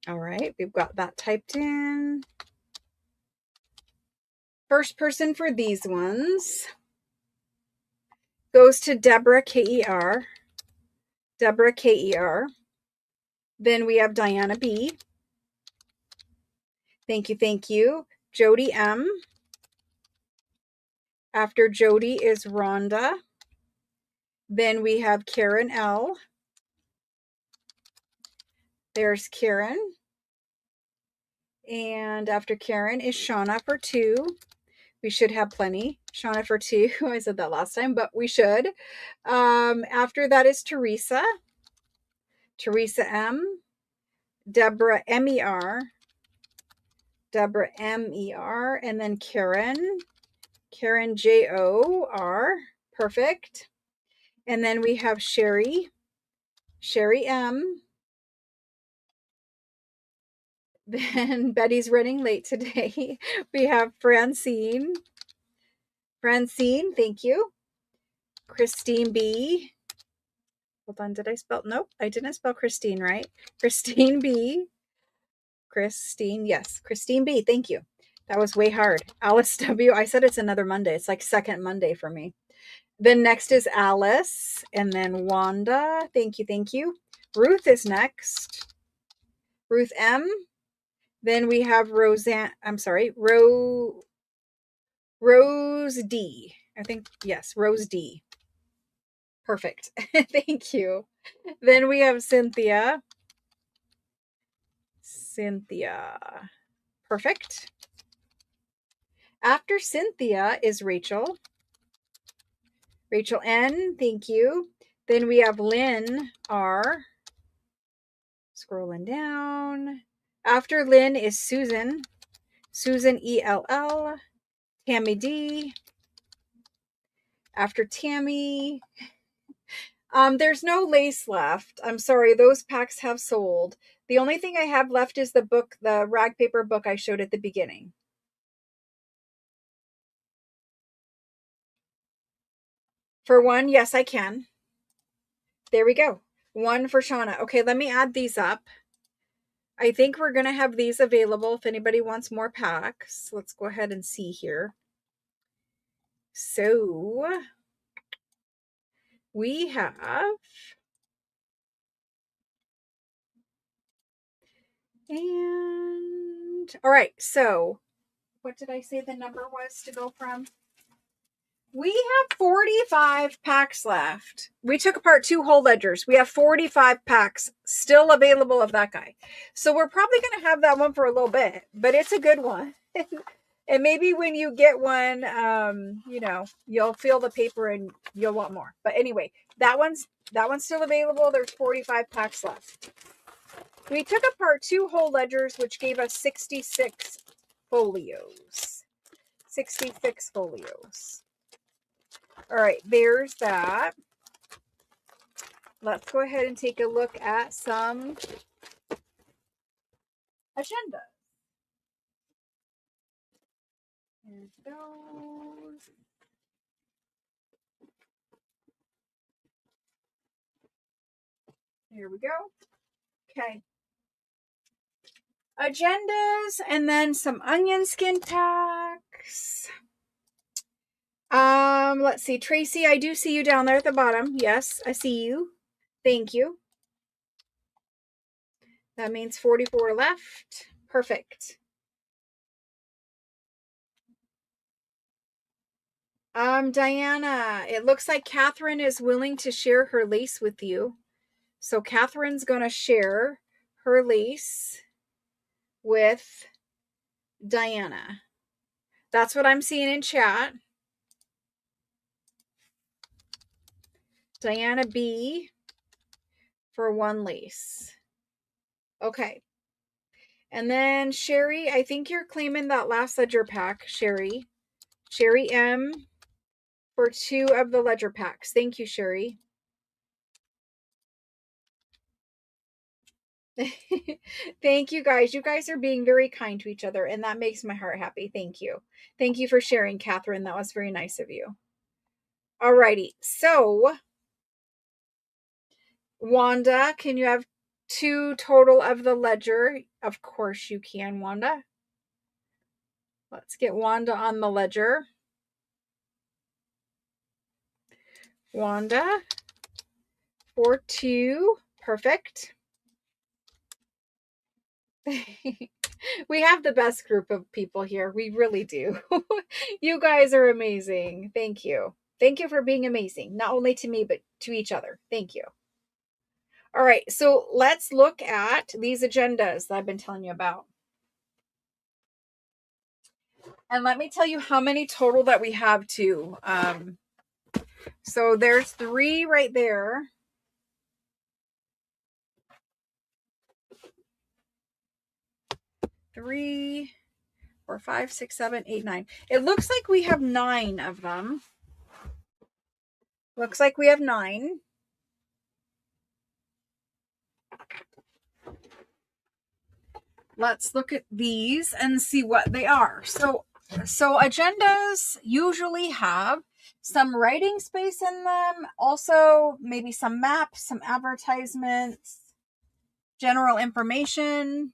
All right, we've got that typed in. First person for these ones goes to Deborah, K-E-R. Deborah, K-E-R. Then we have Diana B. Thank you, thank you. Jody M. After Jody is Rhonda. Then we have Karen L. There's Karen. And after Karen is Shauna for 2. We should have plenty. Shauna for 2. I said that last time, but we should. After that is Teresa. Teresa M. Deborah M-E-R. Deborah M-E-R. And then Karen. Karen J-O-R. Perfect. And then we have Sherry. Sherry M. Then Betty's running late today. We have Francine. Francine, thank you. Christine B. Hold on, did I spell? Nope, I didn't spell Christine right. Christine B. Christine, yes. Christine B, thank you. That was way hard. Alice W. I said it's another Monday. It's like second Monday for me. Then next is Alice. And then Wanda. Thank you, thank you. Ruth is next. Ruth M. Then we have Roseanne. I'm sorry. Rose D. I think, yes, Rose D. Perfect. Thank you. Then we have Cynthia. Cynthia. Perfect. After Cynthia is Rachel. Rachel N. Thank you. Then we have Lynn R. Scrolling down. After Lynn is Susan. Susan E-L-L. Tammy D. After Tammy, there's no lace left. I'm sorry, those packs have sold. The only thing I have left is the book, the rag paper book I showed at the beginning. For one, yes, I can. There we go. One for Shauna. Okay, let me add these up. I think we're going to have these available if anybody wants more packs. Let's go ahead and see here. So we have all right, so what did I say the number was to go from? We have 45 packs left. We took apart 2 whole ledgers. We have 45 packs still available of that guy. So we're probably going to have that one for a little bit, but it's a good one. And maybe when you get one, you'll feel the paper and you'll want more. But anyway, that one's still available. There's 45 packs left. We took apart 2 whole ledgers, which gave us 66 folios. 66 folios. All right, there's that. Let's go ahead and take a look at some agenda. There's those. Here we go. Okay. Agendas and then some onion skin packs. Let's see. Tracy, I do see you down there at the bottom. Yes, I see you. Thank you. That means 44 left. Perfect. Diana, it looks like Catherine is willing to share her lace with you. So Catherine's going to share her lace with Diana. That's what I'm seeing in chat. Diana B for one lace. Okay. And then Sherry, I think you're claiming that last ledger pack, Sherry. Sherry M for 2 of the ledger packs. Thank you, Sherry. Thank you guys. You guys are being very kind to each other, and that makes my heart happy. Thank you. Thank you for sharing, Catherine. That was very nice of you. Alrighty. So, Wanda, can you have 2 total of the ledger? Of course you can, Wanda. Let's get Wanda on the ledger. Wanda for 2. Perfect. We have the best group of people here. We really do. You guys are amazing. Thank you. Thank you for being amazing. Not only to me, but to each other. Thank you. All right. So let's look at these agendas that I've been telling you about. And let me tell you how many total that we have too. So there's 3 right there. 3, 4, 5, 6, 7, 8, 9. It looks like we have 9 of them. Looks like we have 9. Let's look at these and see what they are. So agendas usually have some writing space in them. Also, maybe some maps, some advertisements, general information.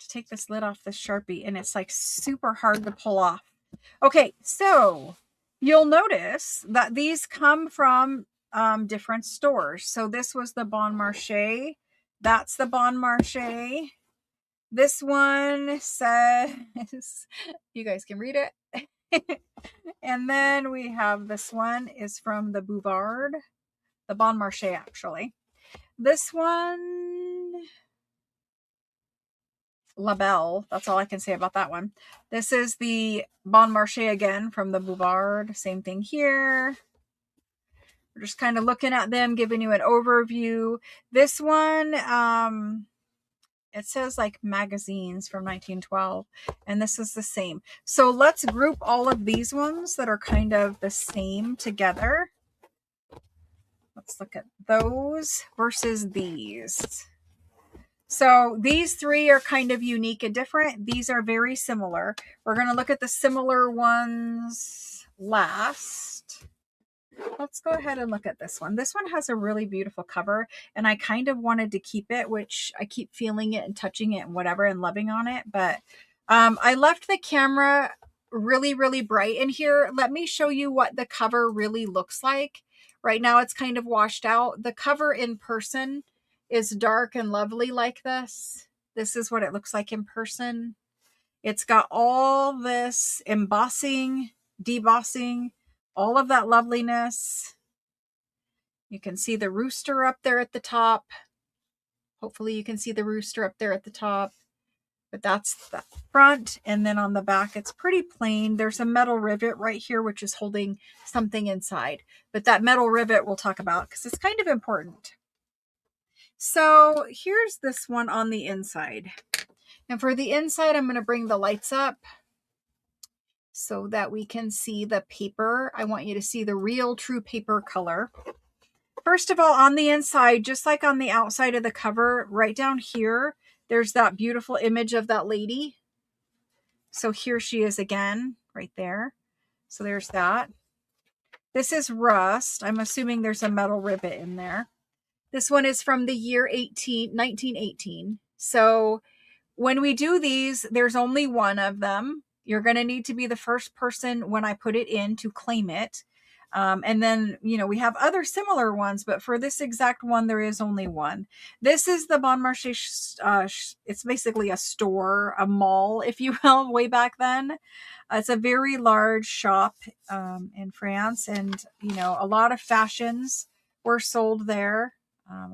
To take this lid off this Sharpie, and it's like super hard to pull off. Okay, so you'll notice that these come from different stores. So this was the Bon Marché. That's the Bon Marché. This one says, you guys can read it. And then we have this one is from the Bouvard, the Bon Marché actually. This one, La Belle, that's all I can say about that one. This is the Bon Marché again from the Bouvard. Same thing here. We're just kind of looking at them, giving you an overview. This one, it says like magazines from 1912, and this is the same. So let's group all of these ones that are kind of the same together. Let's look at those versus these. So these 3 are kind of unique and different. These are very similar. We're going to look at the similar ones last. Let's go ahead and look at this one. This one has a really beautiful cover, and I kind of wanted to keep it, which I keep feeling it and touching it and whatever and loving on it. But I left the camera really, really bright in here. Let me show you what the cover really looks like. Right now it's kind of washed out. The cover in person is dark and lovely like this. This is what it looks like in person. It's got all this embossing, debossing, all of that loveliness. You can see the rooster up there at the top. Hopefully you can see the rooster up there at the top. But that's the front. And then on the back, it's pretty plain. There's a metal rivet right here, which is holding something inside. But that metal rivet we'll talk about because it's kind of important. So here's this one on the inside. And for the inside, I'm going to bring the lights up so that we can see the paper. I want you to see the real true paper color. First of all, on the inside, just like on the outside of the cover, right down here, there's that beautiful image of that lady. So here she is again, right there. So there's that. This is rust. I'm assuming there's a metal rivet in there. This one is from the year 1918. So when we do these, there's only one of them. You're going to need to be the first person when I put it in to claim it. And then, we have other similar ones, but for this exact one, there is only one. This is the Bon Marché. It's basically a store, a mall, if you will, way back then. It's a very large shop in France, and a lot of fashions were sold there.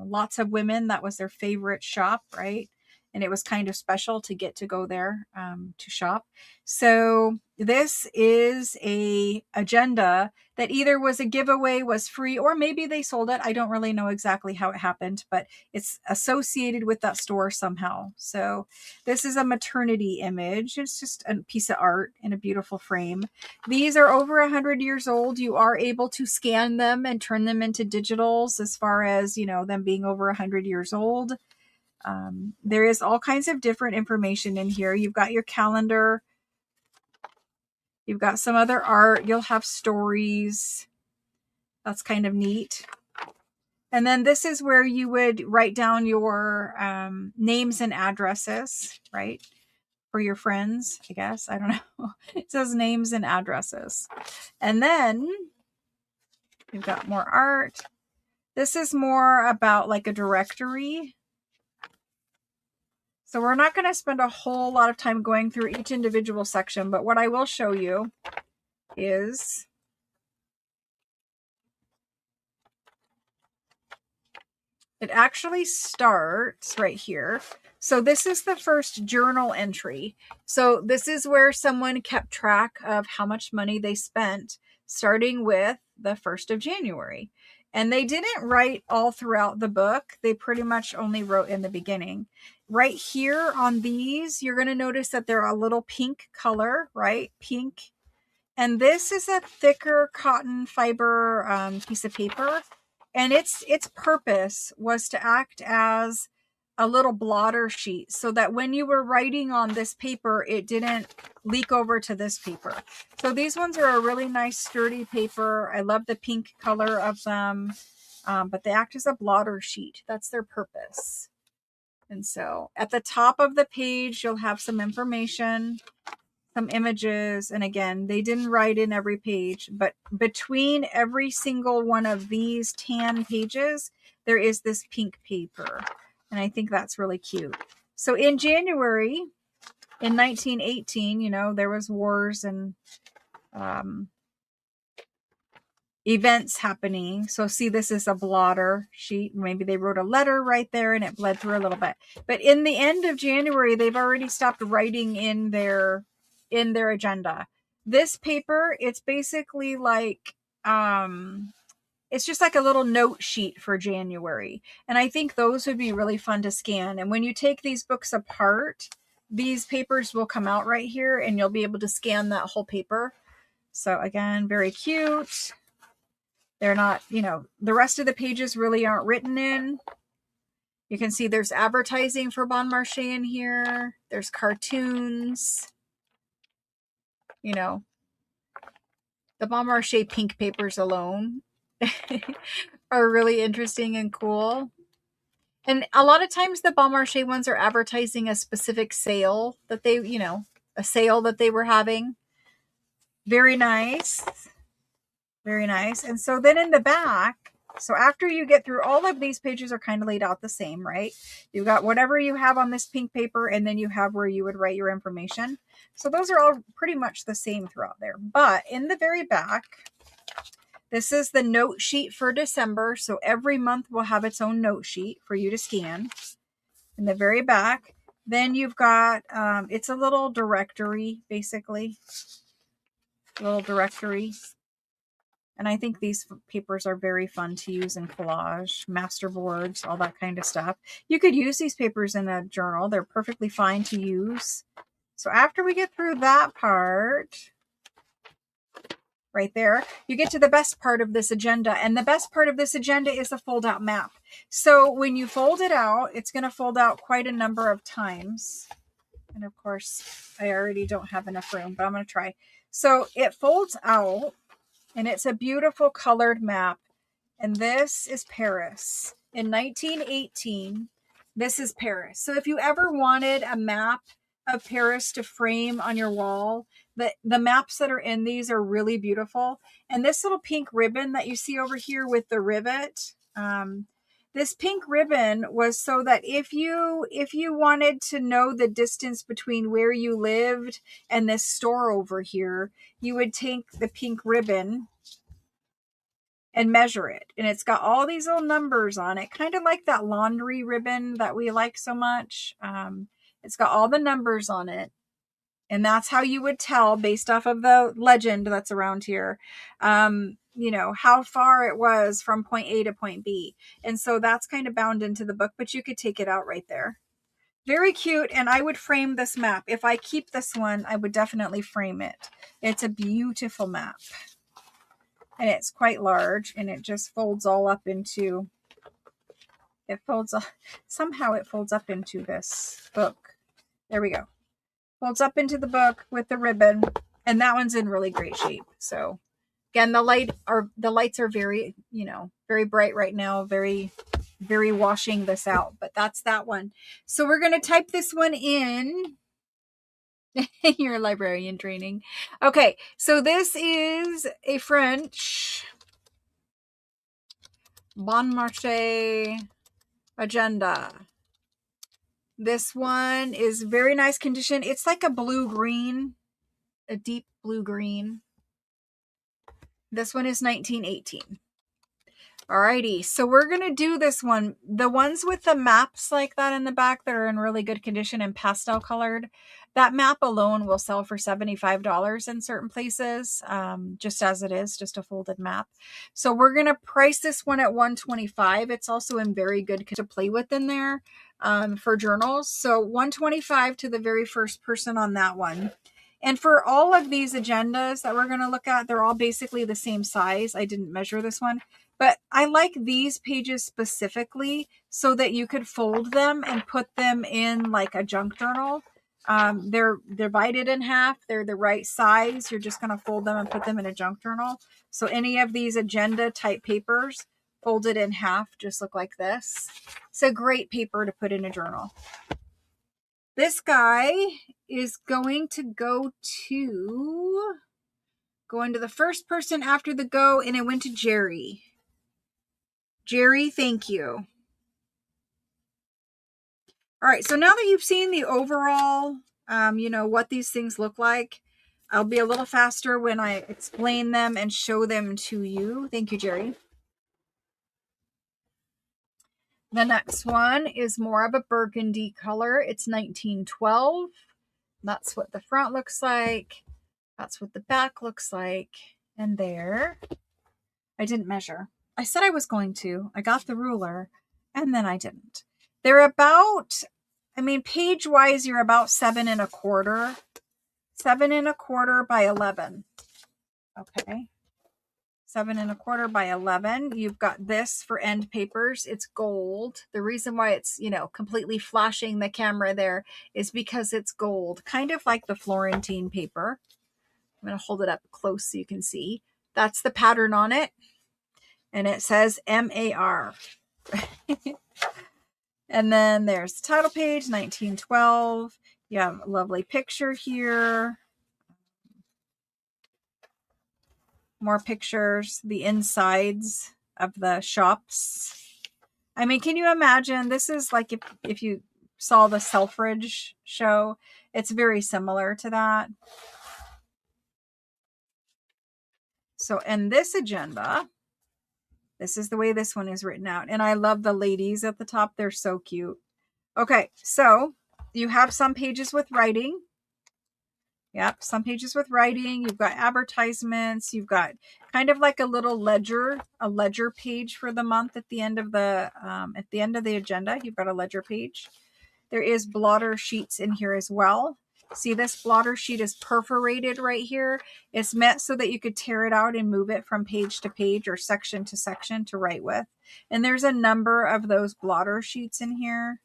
Lots of women, that was their favorite shop, right? And it was kind of special to get to go there to shop. So this is a agenda that either was a giveaway, was free, or maybe they sold it. I don't really know exactly how it happened, but it's associated with that store somehow. So this is a maternity image. It's just a piece of art in a beautiful frame. These are over 100 years old. You are able to scan them and turn them into digitals as far as, them being over 100 years old. There is all kinds of different information in here. You've got your calendar. You've got some other art. You'll have stories. That's kind of neat. And then this is where you would write down your names and addresses, right? For your friends, I guess. I don't know. It says names and addresses. And then you've got more art. This is more about like a directory. So we're not going to spend a whole lot of time going through each individual section, but what I will show you is it actually starts right here. So this is the first journal entry. So this is where someone kept track of how much money they spent, starting with the 1st of January. And they didn't write all throughout the book. They pretty much only wrote in the beginning. Right here on these, you're going to notice that they're a little pink color, right? Pink. And this is a thicker cotton fiber piece of paper. And its purpose was to act as a little blotter sheet so that when you were writing on this paper, it didn't leak over to this paper. So these ones are a really nice sturdy paper. I love the pink color of them, but they act as a blotter sheet. That's their purpose. And so at the top of the page, you'll have some information, some images. And again, they didn't write in every page, but between every single one of these tan pages, there is this pink paper. And I think that's really cute. So in January, in 1918, there was wars and events happening. So see, this is a blotter sheet. Maybe they wrote a letter right there and it bled through a little bit. But in the end of January, they've already stopped writing in their agenda. This paper, it's basically like it's just like a little note sheet for January. And I think those would be really fun to scan. And when you take these books apart, these papers will come out right here and you'll be able to scan that whole paper. So again, very cute. They're not, the rest of the pages really aren't written in. You can see there's advertising for Bon Marché in here. There's cartoons. The Bon Marché pink papers alone are really interesting and cool. And a lot of times the Bon Marché ones are advertising a specific sale that they, a sale that they were having. Very nice. Very nice. And so then in the back, so after you get through all of these pages are kind of laid out the same, right? You've got whatever you have on this pink paper, and then you have where you would write your information. So those are all pretty much the same throughout there. But in the very back, this is the note sheet for December. So every month will have its own note sheet for you to scan. In the very back, then you've got, it's a little directory, basically. A little directory. And I think these papers are very fun to use in collage, master boards, all that kind of stuff. You could use these papers in a journal. They're perfectly fine to use. So after we get through that part, right there, you get to the best part of this agenda. And the best part of this agenda is a fold-out map. So when you fold it out, it's going to fold out quite a number of times. And of course, I already don't have enough room, but I'm going to try. So it folds out. And it's a beautiful colored map. And this is Paris. In 1918, this is Paris. So if you ever wanted a map of Paris to frame on your wall. The maps that are in these are really beautiful. And this little pink ribbon that you see over here with the rivet, this pink ribbon was so that if you wanted to know the distance between where you lived and this store over here, you would take the pink ribbon and measure it. And it's got all these little numbers on it, kind of like that laundry ribbon that we like so much. It's got all the numbers on it. And that's how you would tell, based off of the legend that's around here, you know, how far it was from point A to point B. And so that's kind of bound into the book, but you could take it out right there. Very cute. And I would frame this map. If I keep this one, I would definitely frame it. It's a beautiful map. And it's quite large, and it just folds all up into, somehow it folds up into this book. There we go. Folds up into the book with the ribbon, and that one's in really great shape. So again, the lights are very, you know, very bright right now, very, very washing this out, but that's that one. So we're going to type this one in. Your librarian training. Okay, so this is a French Bon Marché agenda. This one is very nice condition. It's like a blue-green, a deep blue-green. This one is 1918. Alrighty, so we're going to do this one. The ones with the maps like that in the back that are in really good condition and pastel colored, that map alone will sell for $75 in certain places, just as it is, just a folded map. So we're going to price this one at $125. It's also in very good to play with in there for journals. So $125 to the very first person on that one. And for all of these agendas that we're going to look at, they're all basically the same size. I didn't measure this one. But I like these pages specifically so that you could fold them and put them in like a junk journal. They're divided in half. They're the right size. You're just going to fold them and put them in a junk journal. So any of these agenda type papers folded in half just look like this. It's a great paper to put in a journal. This guy is going to go into the first person after the go, and it went to Jerry. Jerry, thank you. All right, so now that you've seen the overall, you know, what these things look like, I'll be a little faster when I explain them and show them to you. Thank you, Jerry. The next one is more of a burgundy color. It's 1912. That's what the front looks like. That's what the back looks like. And there, I didn't measure. I said I was going to. I got the ruler, and then I didn't. They're about, I mean, page-wise, you're about 7 1/4. 7 1/4 by 11. Okay. 7 1/4 by 11. You've got this for end papers. It's gold. The reason why it's, you know, completely flashing the camera there is because it's gold, kind of like the Florentine paper. I'm going to hold it up close so you can see. That's the pattern on it. And it says MAR. And then there's the title page, 1912. You have a lovely picture here. More pictures, the insides of the shops. I mean, can you imagine? This is like if you saw the Selfridge show, it's very similar to that. So in this agenda, this is the way this one is written out. And I love the ladies at the top. They're so cute. Okay, so you have some pages with writing. Yep, some pages with writing. You've got advertisements. You've got kind of like a little ledger, a ledger page for the month at the end of the agenda. You've got a ledger page. There is blotter sheets in here as well. See, this blotter sheet is perforated right here. It's meant so that you could tear it out and move it from page to page or section to section to write with. And there's a number of those blotter sheets in here.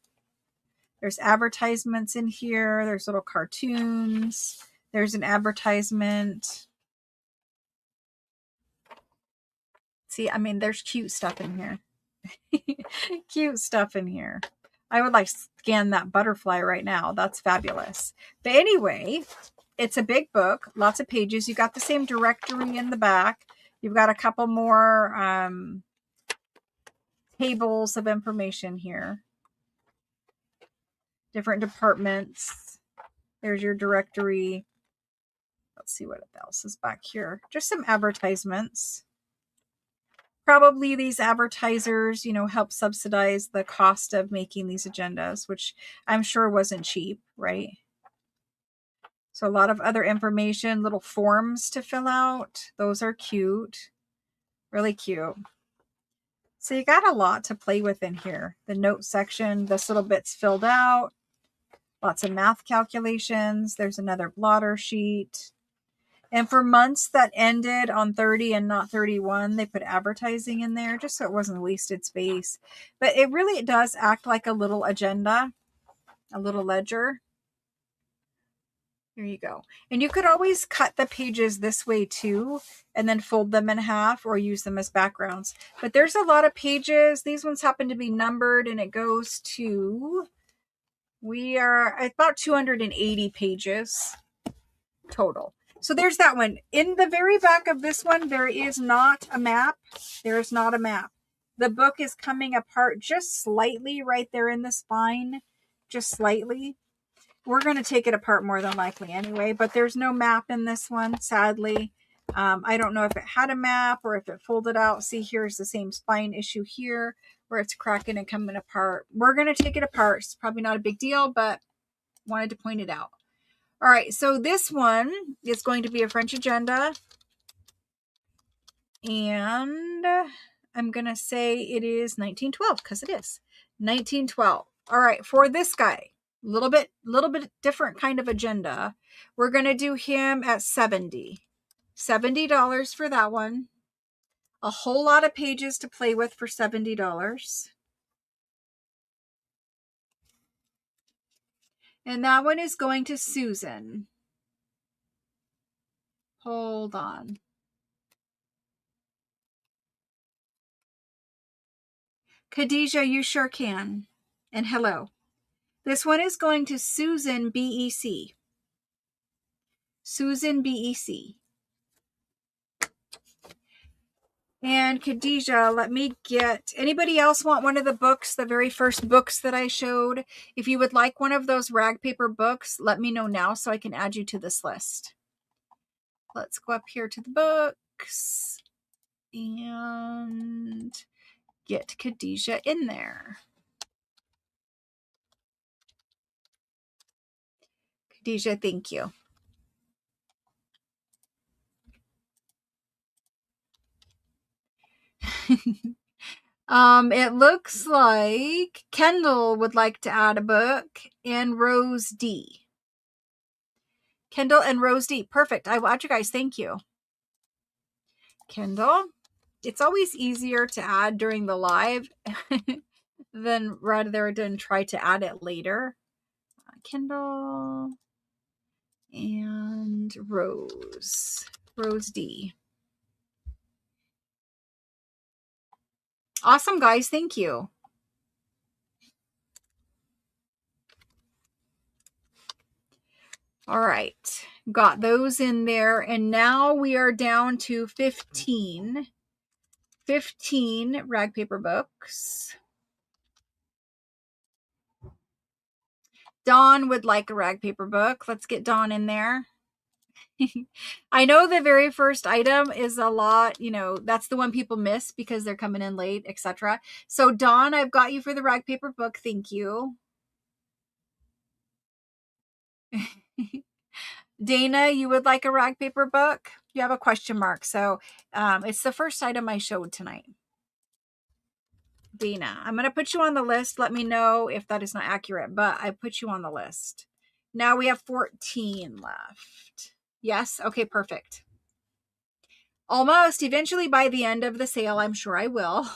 There's advertisements in here. There's little cartoons. There's an advertisement. See, I mean, there's cute stuff in here. Cute stuff in here. I would like scan that butterfly right now. That's fabulous. But anyway, it's a big book, lots of pages. You got the same directory in the back. You've got a couple more tables of information here. Different departments. There's your directory. Let's see what else is back here. Just some advertisements. Probably these advertisers, you know, help subsidize the cost of making these agendas, which I'm sure wasn't cheap, right? So a lot of other information, little forms to fill out. Those are cute. Really cute. So you got a lot to play with in here. The note section, this little bit's filled out. Lots of math calculations. There's another blotter sheet. And for months that ended on 30 and not 31, they put advertising in there just so it wasn't wasted space. But it really does act like a little agenda, a little ledger. Here you go. And you could always cut the pages this way too, and then fold them in half or use them as backgrounds. But there's a lot of pages. These ones happen to be numbered, and it goes to, we are at about 280 pages total. So there's that one. In the very back of this one, there is not a map. There is not a map. The book is coming apart just slightly right there in the spine, just slightly. We're going to take it apart more than likely anyway, but there's no map in this one, sadly. I don't know if it had a map or if it folded out. See, here's the same spine issue here where it's cracking and coming apart. We're going to take it apart. It's probably not a big deal, but wanted to point it out. All right, so this one is going to be a French agenda. And I'm going to say it is 1912 because it is 1912. All right, for this guy, little bit different kind of agenda. We're going to do him at $70 for that one. A whole lot of pages to play with for $70. And that one is going to Susan. Hold on. Khadijah, you sure can. And hello. This one is going to Susan BEC. Susan BEC. And Khadijah, let me get, anybody else want one of the books, the very first books that I showed? If you would like one of those rag paper books, let me know now so I can add you to this list. Let's go up here to the books and get Khadijah in there. Khadijah, thank you. It looks like Kendall would like to add a book and Rose D. Kendall and Rose D. Perfect. I will add you guys. Thank you. Kendall. It's always easier to add during the live than rather than try to add it later. Kendall and Rose D. Awesome, guys. Thank you. All right. Got those in there. And now we are down to 15 rag paper books. Dawn would like a rag paper book. Let's get Dawn in there. I know the very first item is a lot, you know, that's the one people miss because they're coming in late, etc. So Dawn, I've got you for the rag paper book. Thank you. Dana, you would like a rag paper book? You have a question mark. So it's the first item I showed tonight. Dana, I'm going to put you on the list. Let me know if that is not accurate, but I put you on the list. Now we have 14 left. Yes? Okay, perfect. Almost. Eventually by the end of the sale, I'm sure I will.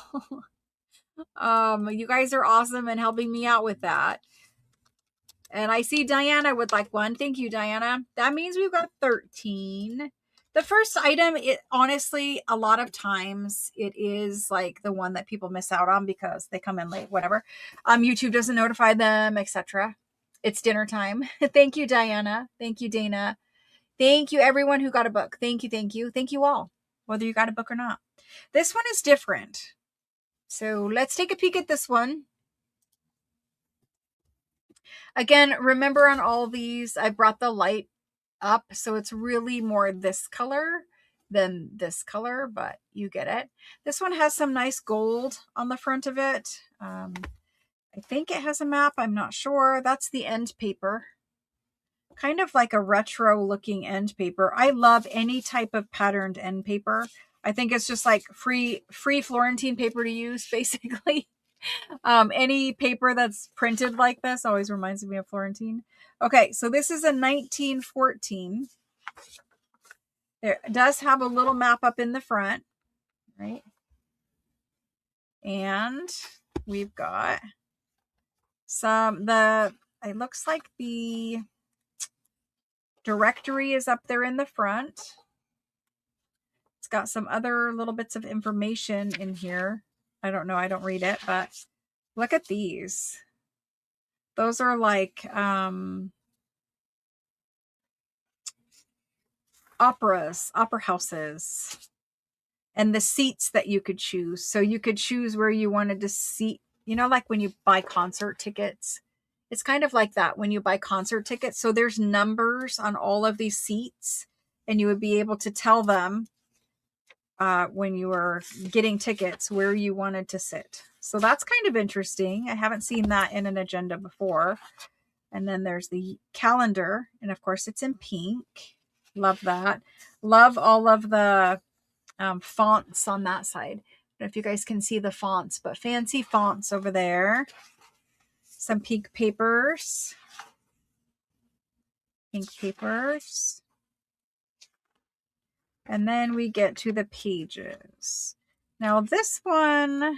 You guys are awesome and helping me out with that. And I see Diana would like one. Thank you, Diana. That means we've got 13. The first item, it honestly, a lot of times it is like the one that people miss out on because they come in late, whatever. YouTube doesn't notify them, etc. It's dinner time. Thank you, Diana. Thank you, Dana. Thank you, everyone who got a book. Thank you, thank you. Thank you all, whether you got a book or not. This one is different. So let's take a peek at this one. Again, remember on all these, I brought the light up, so it's really more this color than this color, but you get it. This one has some nice gold on the front of it. I think it has a map. I'm not sure. That's the end paper. Kind of like a retro looking end paper. I love any type of patterned end paper. I think it's just like free Florentine paper to use, basically. Any paper that's printed like this always reminds me of Florentine. Okay, so this is a 1914. There does have a little map up in the front, right? And we've got it looks like the directory is up there in the front. It's got some other little bits of information in here. I don't know, I don't read it, but look at these. Those are like opera houses, and the seats that you could choose. So you could choose where you wanted to seat, like when you buy concert tickets. It's kind of like that when you buy concert tickets. So there's numbers on all of these seats, and you would be able to tell them when you were getting tickets where you wanted to sit. So that's kind of interesting. I haven't seen that in an agenda before. And then there's the calendar, and of course it's in pink. Love that. Love all of the fonts on that side. I don't know if you guys can see the fonts, but fancy fonts over there. Some pink papers. Pink papers. And then we get to the pages. Now this one,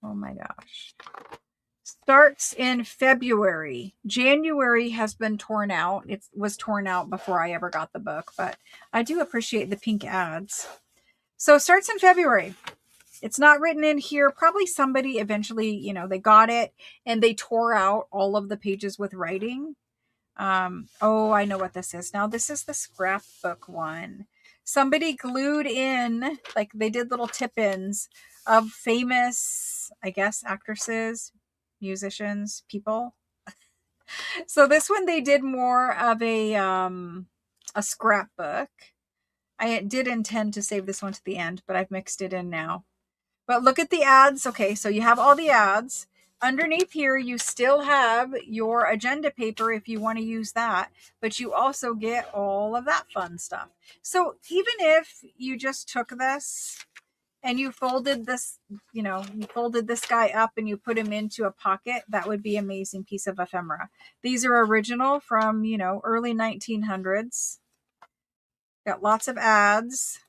oh my gosh, starts in February. January has been torn out. It was torn out before I ever got the book, but I do appreciate the pink ads. So it starts in February. It's not written in here. Probably somebody eventually, they got it and they tore out all of the pages with writing. Oh, I know what this is. Now this is the scrapbook one. Somebody glued in, like they did little tip-ins of famous, I guess, actresses, musicians, people. So this one they did more of a scrapbook. I did intend to save this one to the end, but I've mixed it in now. But look at the ads. Okay, so you have all the ads. Underneath here, you still have your agenda paper if you want to use that, but you also get all of that fun stuff. So even if you just took this and you folded this, you folded this guy up and you put him into a pocket, that would be an amazing piece of ephemera. These are original from, early 1900s. Got lots of ads.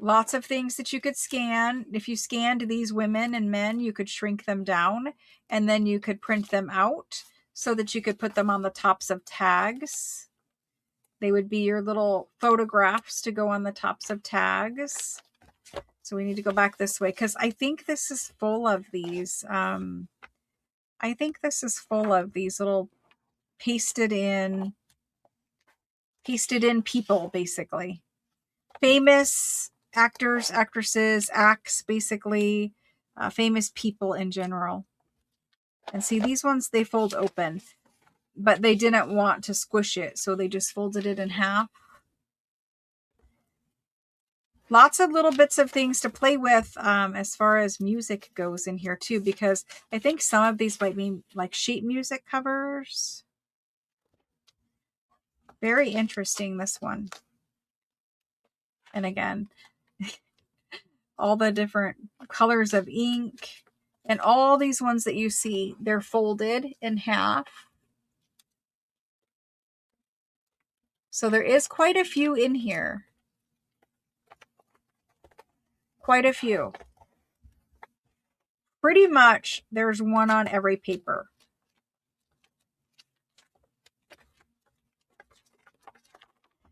Lots of things that you could scan. If you scanned these women and men, you could shrink them down and then you could print them out so that you could put them on the tops of tags. They would be your little photographs to go on the tops of tags. So we need to go back this way because I think this is full of these. I think this is full of these little pasted in people, basically. Famous actors, actresses, acts, basically, famous people in general. And see, these ones, they fold open, but they didn't want to squish it, so they just folded it in half. Lots of little bits of things to play with as far as music goes in here too, because I think some of these might be like sheet music covers. Very interesting, this one. And again, all the different colors of ink. And all these ones that you see, they're folded in half. So there is quite a few in here. Quite a few. Pretty much there's one on every paper.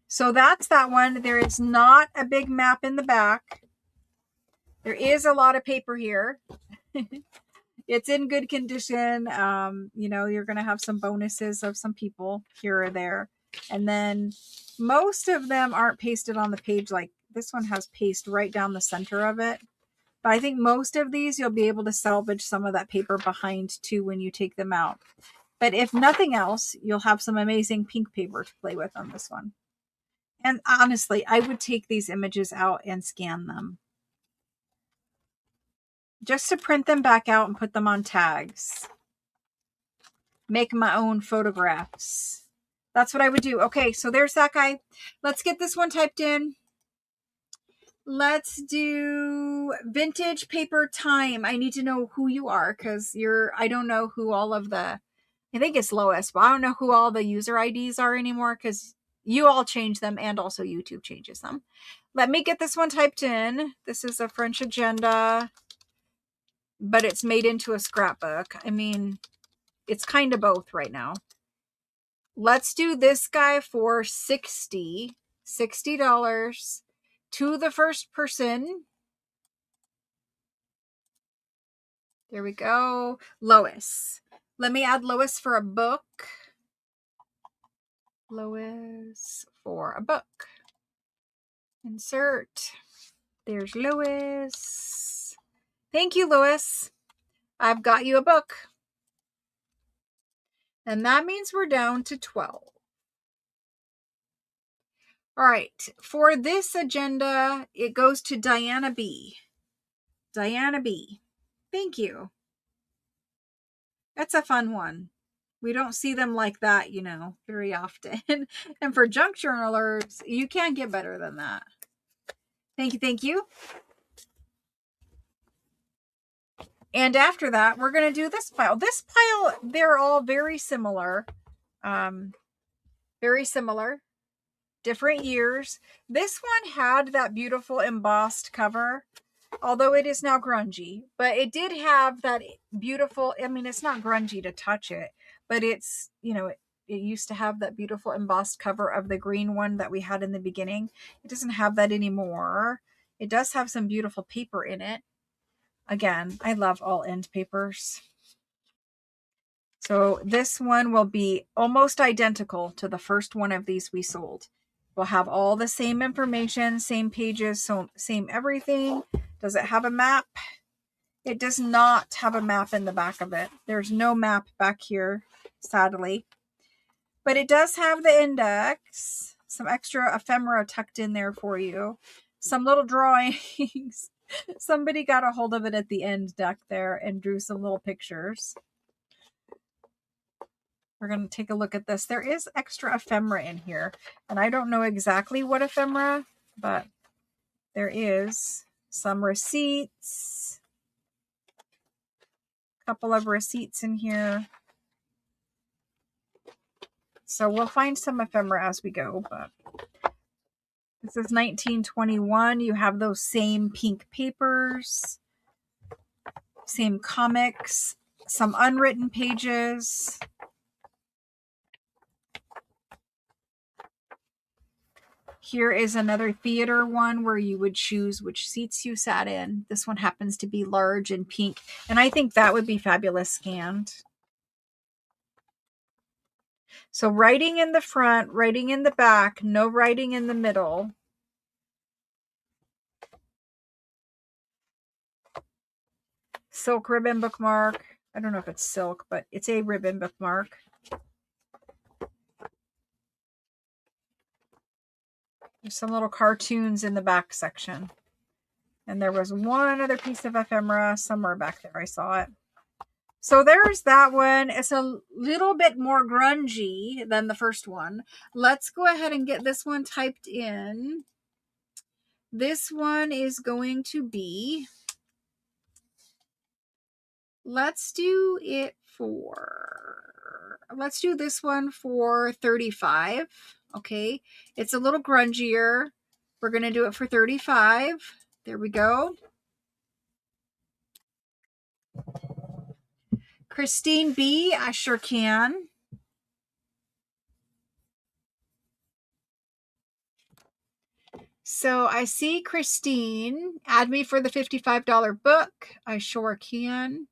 So that's that one. There is not a big map in the back. There is a lot of paper here. It's in good condition. You're going to have some bonuses of some people here or there. And then most of them aren't pasted on the page. Like this one has paste right down the center of it. But I think most of these you'll be able to salvage some of that paper behind too when you take them out. But if nothing else, you'll have some amazing pink paper to play with on this one. And honestly, I would take these images out and scan them, just to print them back out and put them on tags. Make my own photographs. That's what I would do. Okay, so there's that guy. Let's get this one typed in. Let's do vintage paper time. I need to know who you are because I don't know who all of the, I think it's Lois, but I don't know who all the user IDs are anymore because you all change them and also YouTube changes them. Let me get this one typed in. This is a French agenda, but it's made into a scrapbook. I mean, it's kind of both right now. Let's do this guy for $60 to the first person. There we go. Lois. Let me add Lois for a book. Lois for a book. Insert. There's Lois. Thank you, Lois. I've got you a book. And that means we're down to 12. All right. For this agenda, it goes to Diana B. Diana B. Thank you. That's a fun one. We don't see them like that, very often. And for junk journalers, you can't get better than that. Thank you. Thank you. And after that, we're going to do this pile. This pile, they're all very similar. Very similar. Different years. This one had that beautiful embossed cover, although it is now grungy. But it did have that beautiful, I mean, it's not grungy to touch it, but it's, it used to have that beautiful embossed cover of the green one that we had in the beginning. It doesn't have that anymore. It does have some beautiful paper in it. Again, I love all end papers. So this one will be almost identical to the first one of these we sold. We'll have all the same information, same pages, so same everything. Does it have a map? It does not have a map in the back of it. There's no map back here, sadly. But it does have the index, some extra ephemera tucked in there for you, some little drawings. Somebody got a hold of it at the end deck there and drew some little pictures. We're going to take a look at this. There is extra ephemera in here, and I don't know exactly what ephemera, but there is some receipts, a couple of receipts in here. So we'll find some ephemera as we go, but this is 1921. You have those same pink papers, same comics, some unwritten pages. Here is another theater one where you would choose which seats you sat in. This one happens to be large and pink, and I think that would be fabulous scanned. So writing in the front, writing in the back, no writing in the middle. Silk ribbon bookmark. I don't know if it's silk, but it's a ribbon bookmark. There's some little cartoons in the back section. And there was one other piece of ephemera somewhere back there. I saw it. So there's that one. It's a little bit more grungy than the first one. Let's go ahead and get this one typed in. This one is going to be, let's do this one for 35. Okay. It's a little grungier. We're going to do it for 35. There we go. Christine B, I sure can. So I see Christine. Add me for the $55 book. I sure can.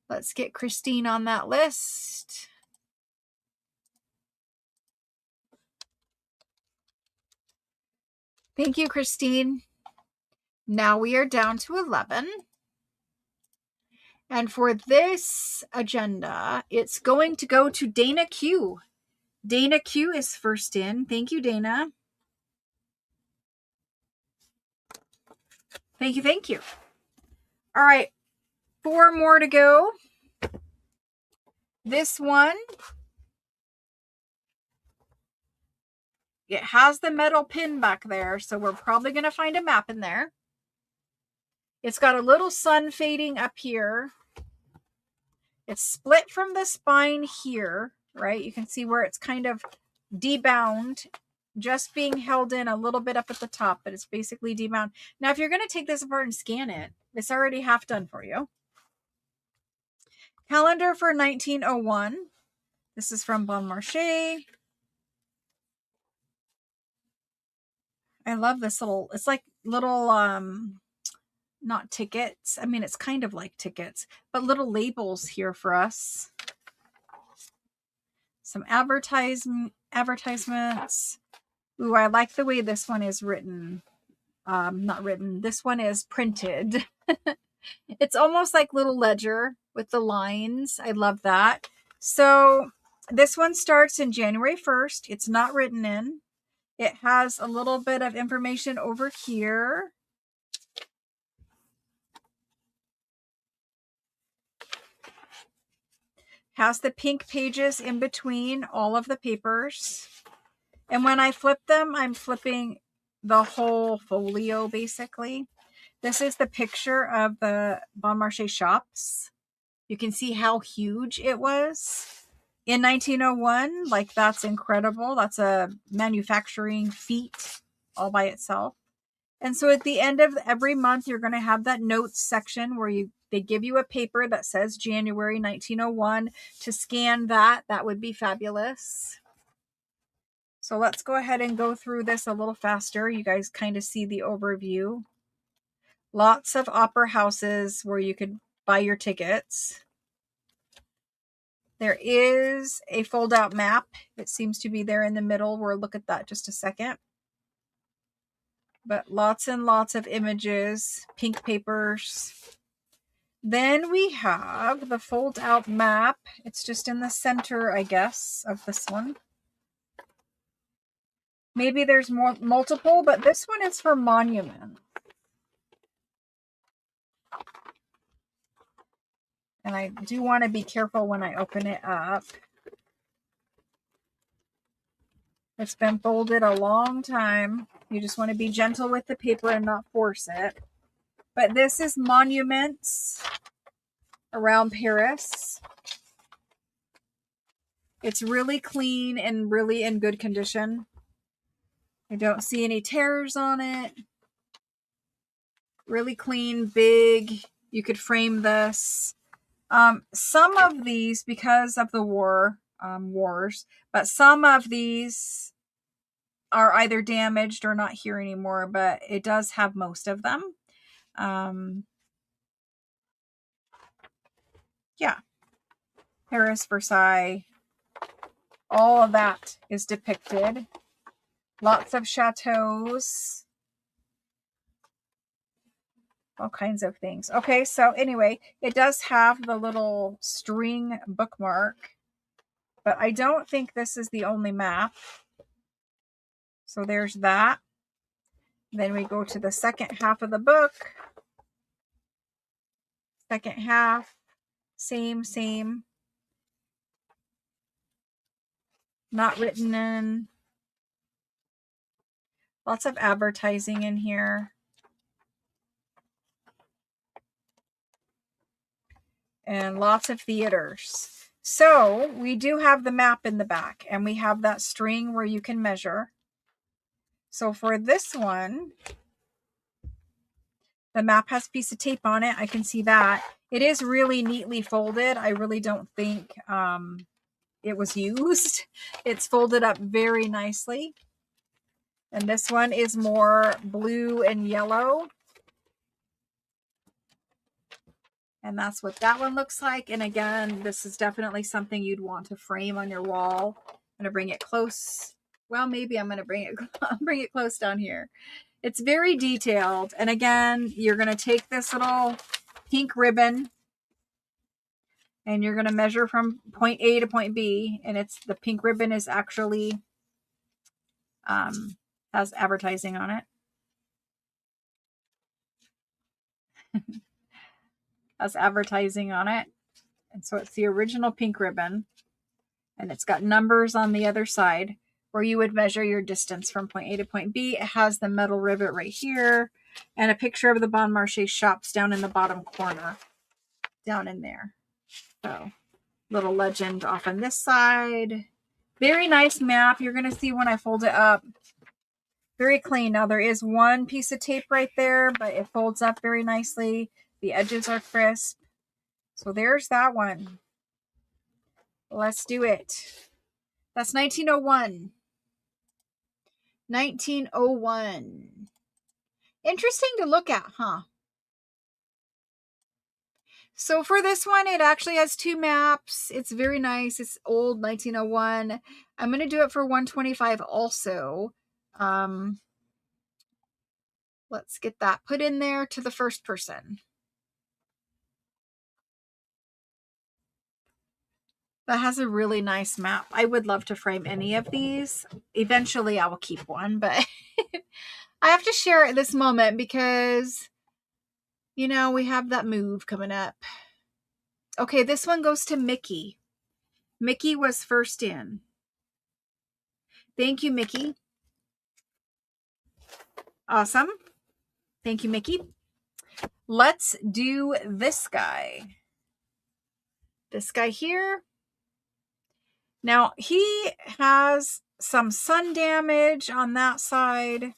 Let's get Christine on that list. Thank you, Christine. Now we are down to 11. And for this agenda, it's going to go to Dana Q. Dana Q is first in. Thank you, Dana. Thank you, thank you. All right, 4 more to go. This one, it has the metal pin back there, so we're probably going to find a map in there. It's got a little sun fading up here. It's split from the spine here, right? You can see where it's kind of debound, just being held in a little bit up at the top, but it's basically debound. Now, if you're going to take this apart and scan it, it's already half done for you. Calendar for 1901. This is from Bon Marché. I love this little, it's like little, not tickets. I mean, it's kind of like tickets, but little labels here for us. Some advertisements. Ooh, I like the way this one is written. Not written. This one is printed. It's almost like little ledger with the lines. I love that. So this one starts in January 1st. It's not written in. It has a little bit of information over here. Has the pink pages in between all of the papers. And when I flip them, I'm flipping the whole folio, basically. This is the picture of the Bon Marché shops. You can see how huge it was in 1901. Like, that's incredible. That's a manufacturing feat all by itself. And so at the end of every month, you're going to have that notes section where they give you a paper that says January 1901 to scan that. That would be fabulous. So let's go ahead and go through this a little faster. You guys kind of see the overview. Lots of opera houses where you could buy your tickets. There is a fold-out map. It seems to be there in the middle. We'll look at that just a second. But lots and lots of images, pink papers. Then we have the fold-out map. It's just in the center, I guess, of this one. Maybe there's multiple, but this one is for monument. And I do want to be careful when I open it up. It's been folded a long time. You just want to be gentle with the paper and not force it. But this is monuments around Paris. It's really clean and really in good condition. I don't see any tears on it. Really clean, big. You could frame this. Some of these, because of the wars, but some of these are either damaged or not here anymore, but it does have most of them. Yeah. Paris, Versailles, all of that is depicted. Lots of chateaus. All kinds of things. Okay, so anyway, it does have the little string bookmark, but I don't think this is the only map. So there's that. Then we go to the second half of the book. Second half, same. Not written in. Lots of advertising in here. And lots of theaters. So we do have the map in the back, and we have that string where you can measure. So for this one, the map has a piece of tape on it. I can see that. It is really neatly folded. I really don't think it was used. It's folded up very nicely. And this one is more blue and yellow. And that's what that one looks like. And again, this is definitely something you'd want to frame on your wall. I'm going to bring it close. Well, maybe I'm going to bring it close down here. It's very detailed. And again, you're going to take this little pink ribbon and you're going to measure from point A to point B. And the pink ribbon is actually, has advertising on it. Has advertising on it. And so it's the original pink ribbon. And it's got numbers on the other side where you would measure your distance from point A to point B. It has the metal rivet right here and a picture of the Bon Marché shops down in the bottom corner, down in there. So little legend off on this side. Very nice map. You're going to see when I fold it up. Very clean. Now there is one piece of tape right there, but it folds up very nicely. The edges are crisp. So there's that one. Let's do it. That's 1901. 1901. Interesting to look at, huh? So for this one, it actually has two maps. It's very nice. It's old 1901. I'm going to do it for 125 also. Let's get that put in there to the first person. That has a really nice map. I would love to frame any of these. Eventually I will keep one, but I have to share at this moment because, you know, we have that move coming up. Okay, this one goes to Mickey. Mickey was first in. Thank you, Mickey. Awesome. Thank you, Mickey. Let's do this guy. This guy here. Now, he has some sun damage on that side.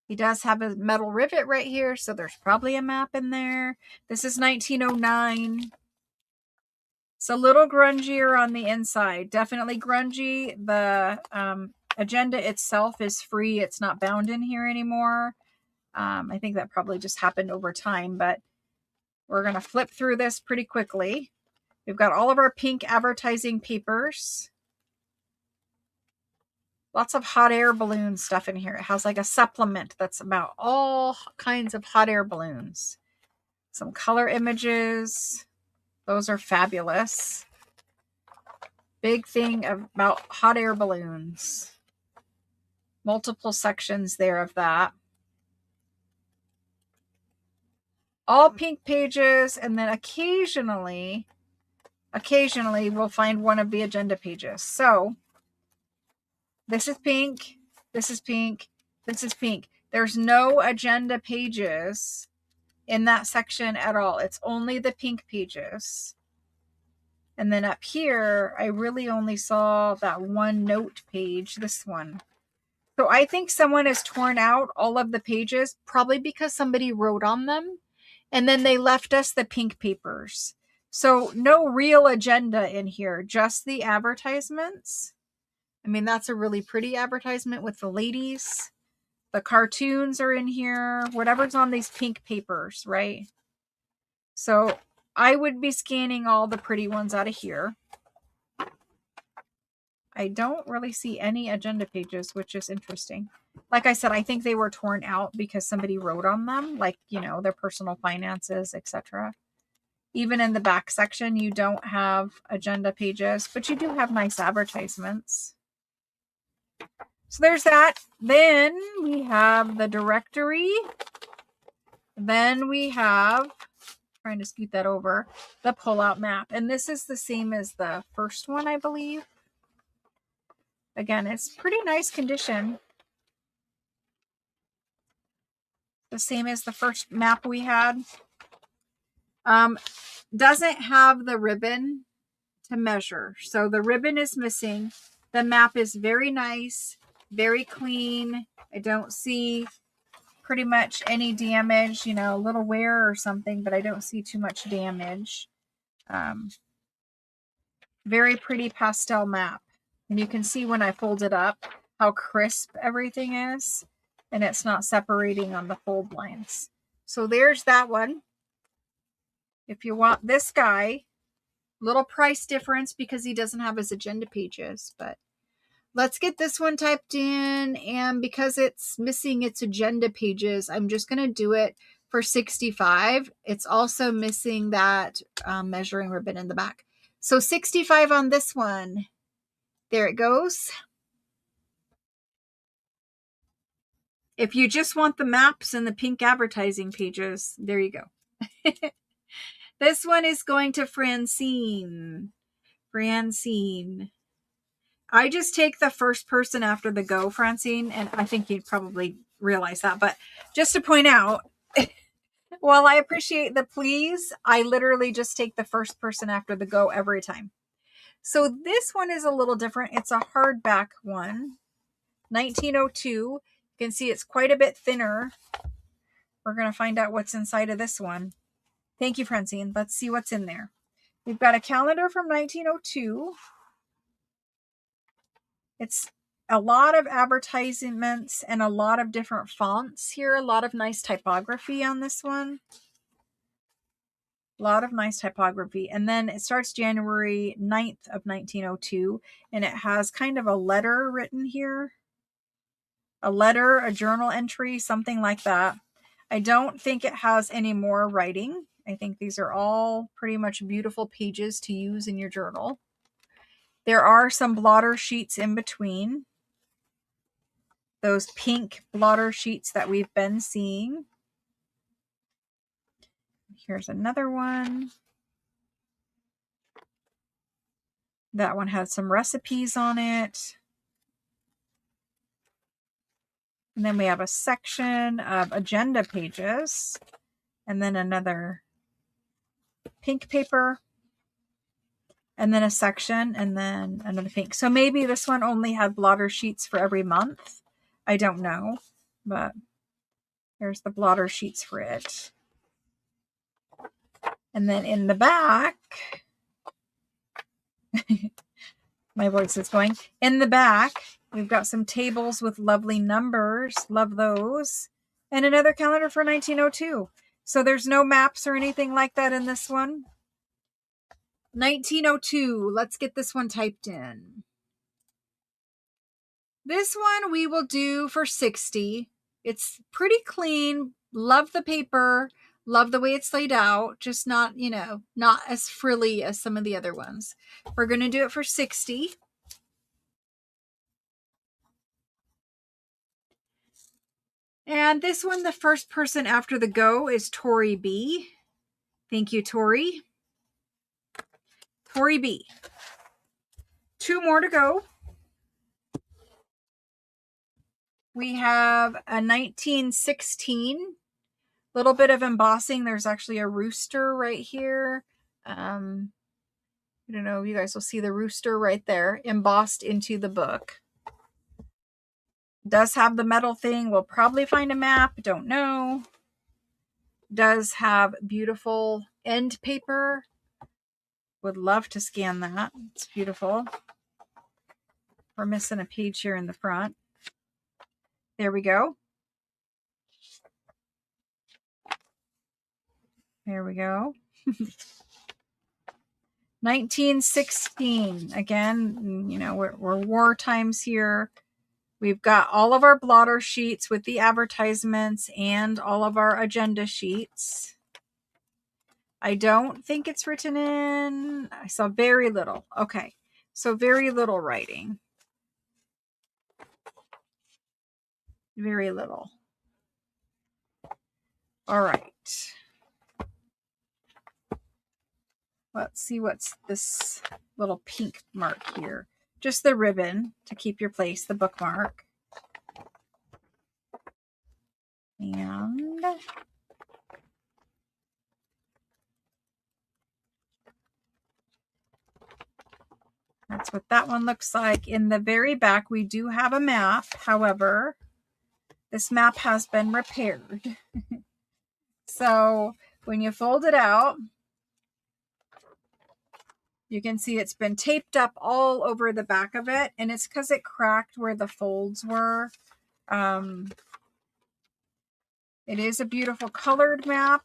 He does have a metal rivet right here, so there's probably a map in there. This is 1909. It's a little grungier on the inside. Definitely grungy. The agenda itself is free. It's not bound in here anymore. I think that probably just happened over time, but we're going to flip through this pretty quickly. We've got all of our pink advertising papers. Lots of hot air balloon stuff in here. It has like a supplement that's about all kinds of hot air balloons. Some color images. Those are fabulous. Big thing about hot air balloons. Multiple sections there of that. All pink pages, and then occasionally we'll find one of the agenda pages. So this is pink, this is pink, this is pink. There's no agenda pages in that section at all. It's only the pink pages. And then up here, I really only saw that one note page, this one. So I think someone has torn out all of the pages, probably because somebody wrote on them. And then they left us the pink papers. So no real agenda in here, just the advertisements. I mean, that's a really pretty advertisement with the ladies. The cartoons are in here, whatever's on these pink papers, right? So I would be scanning all the pretty ones out of here. I don't really see any agenda pages, which is interesting. Like I said, I think they were torn out because somebody wrote on them, like, you know, their personal finances, etc. Even in the back section, you don't have agenda pages, but you do have nice advertisements. So there's that. Then we have the directory. Then we have, trying to scoot that over, the pull-out map. And this is the same as the first one, I believe. Again, it's pretty nice condition. The same as the first map we had. Doesn't have the ribbon to measure. So the ribbon is missing. The map is very nice, very clean. I don't see pretty much any damage, you know, a little wear or something, but I don't see too much damage. Very pretty pastel map. And you can see when I fold it up, how crisp everything is, and it's not separating on the fold lines. So there's that one. If you want this guy, little price difference because he doesn't have his agenda pages, but let's get this one typed in. And because it's missing its agenda pages, I'm just going to do it for $65. It's also missing that measuring ribbon in the back. So $65 on this one. There it goes. If you just want the maps and the pink advertising pages, there you go. This one is going to Francine. Francine. I just take the first person after the go, Francine, and I think you'd probably realize that. But just to point out, while I appreciate the please, I literally just take the first person after the go every time. So this one is a little different. It's a hardback one, 1902. You can see it's quite a bit thinner. We're going to find out what's inside of this one. Thank you, Francine. Let's see what's in there. We've got a calendar from 1902. It's a lot of advertisements and a lot of different fonts here. A lot of nice typography on this one. A lot of nice typography. And then it starts January 9th of 1902. And it has kind of a letter written here. A letter, a journal entry, something like that. I don't think it has any more writing. I think these are all pretty much beautiful pages to use in your journal. There are some blotter sheets in between. Those pink blotter sheets that we've been seeing. Here's another one. That one had some recipes on it. And then we have a section of agenda pages. And then another pink paper. And then a section, and then another pink. So maybe this one only had blotter sheets for every month. I don't know. But there's the blotter sheets for it. And then in the back, my voice is going. In the back, we've got some tables with lovely numbers. Love those. And another calendar for 1902. So there's no maps or anything like that in this one. 1902. Let's get this one typed in. This one we will do for $60. It's pretty clean. Love the paper. Love the way it's laid out. Just not, not as frilly as some of the other ones. We're going to do it for $60. And this one, the first person after the go is Tori B. Thank you, Tori. Tori B. 2 more to go. We have a 1916. Little bit of embossing. There's actually a rooster right here. I don't know if you guys will see the rooster right there embossed into the book. Does have the metal thing. We'll probably find a map. Don't know. Does have beautiful end paper. Would love to scan that. It's beautiful. We're missing a page here in the front. There we go. There we go. 1916. Again, we're war times here. We've got all of our blotter sheets with the advertisements and all of our agenda sheets. I don't think it's written in. I saw very little. Okay. So very little writing. Very little. All right. Let's see what's this little pink mark here. Just the ribbon to keep your place, the bookmark. And that's what that one looks like. In the very back, we do have a map. However, this map has been repaired. So when you fold it out, You can see it's been taped up all over the back of it, and it's because it cracked where the folds were. It is a beautiful colored map.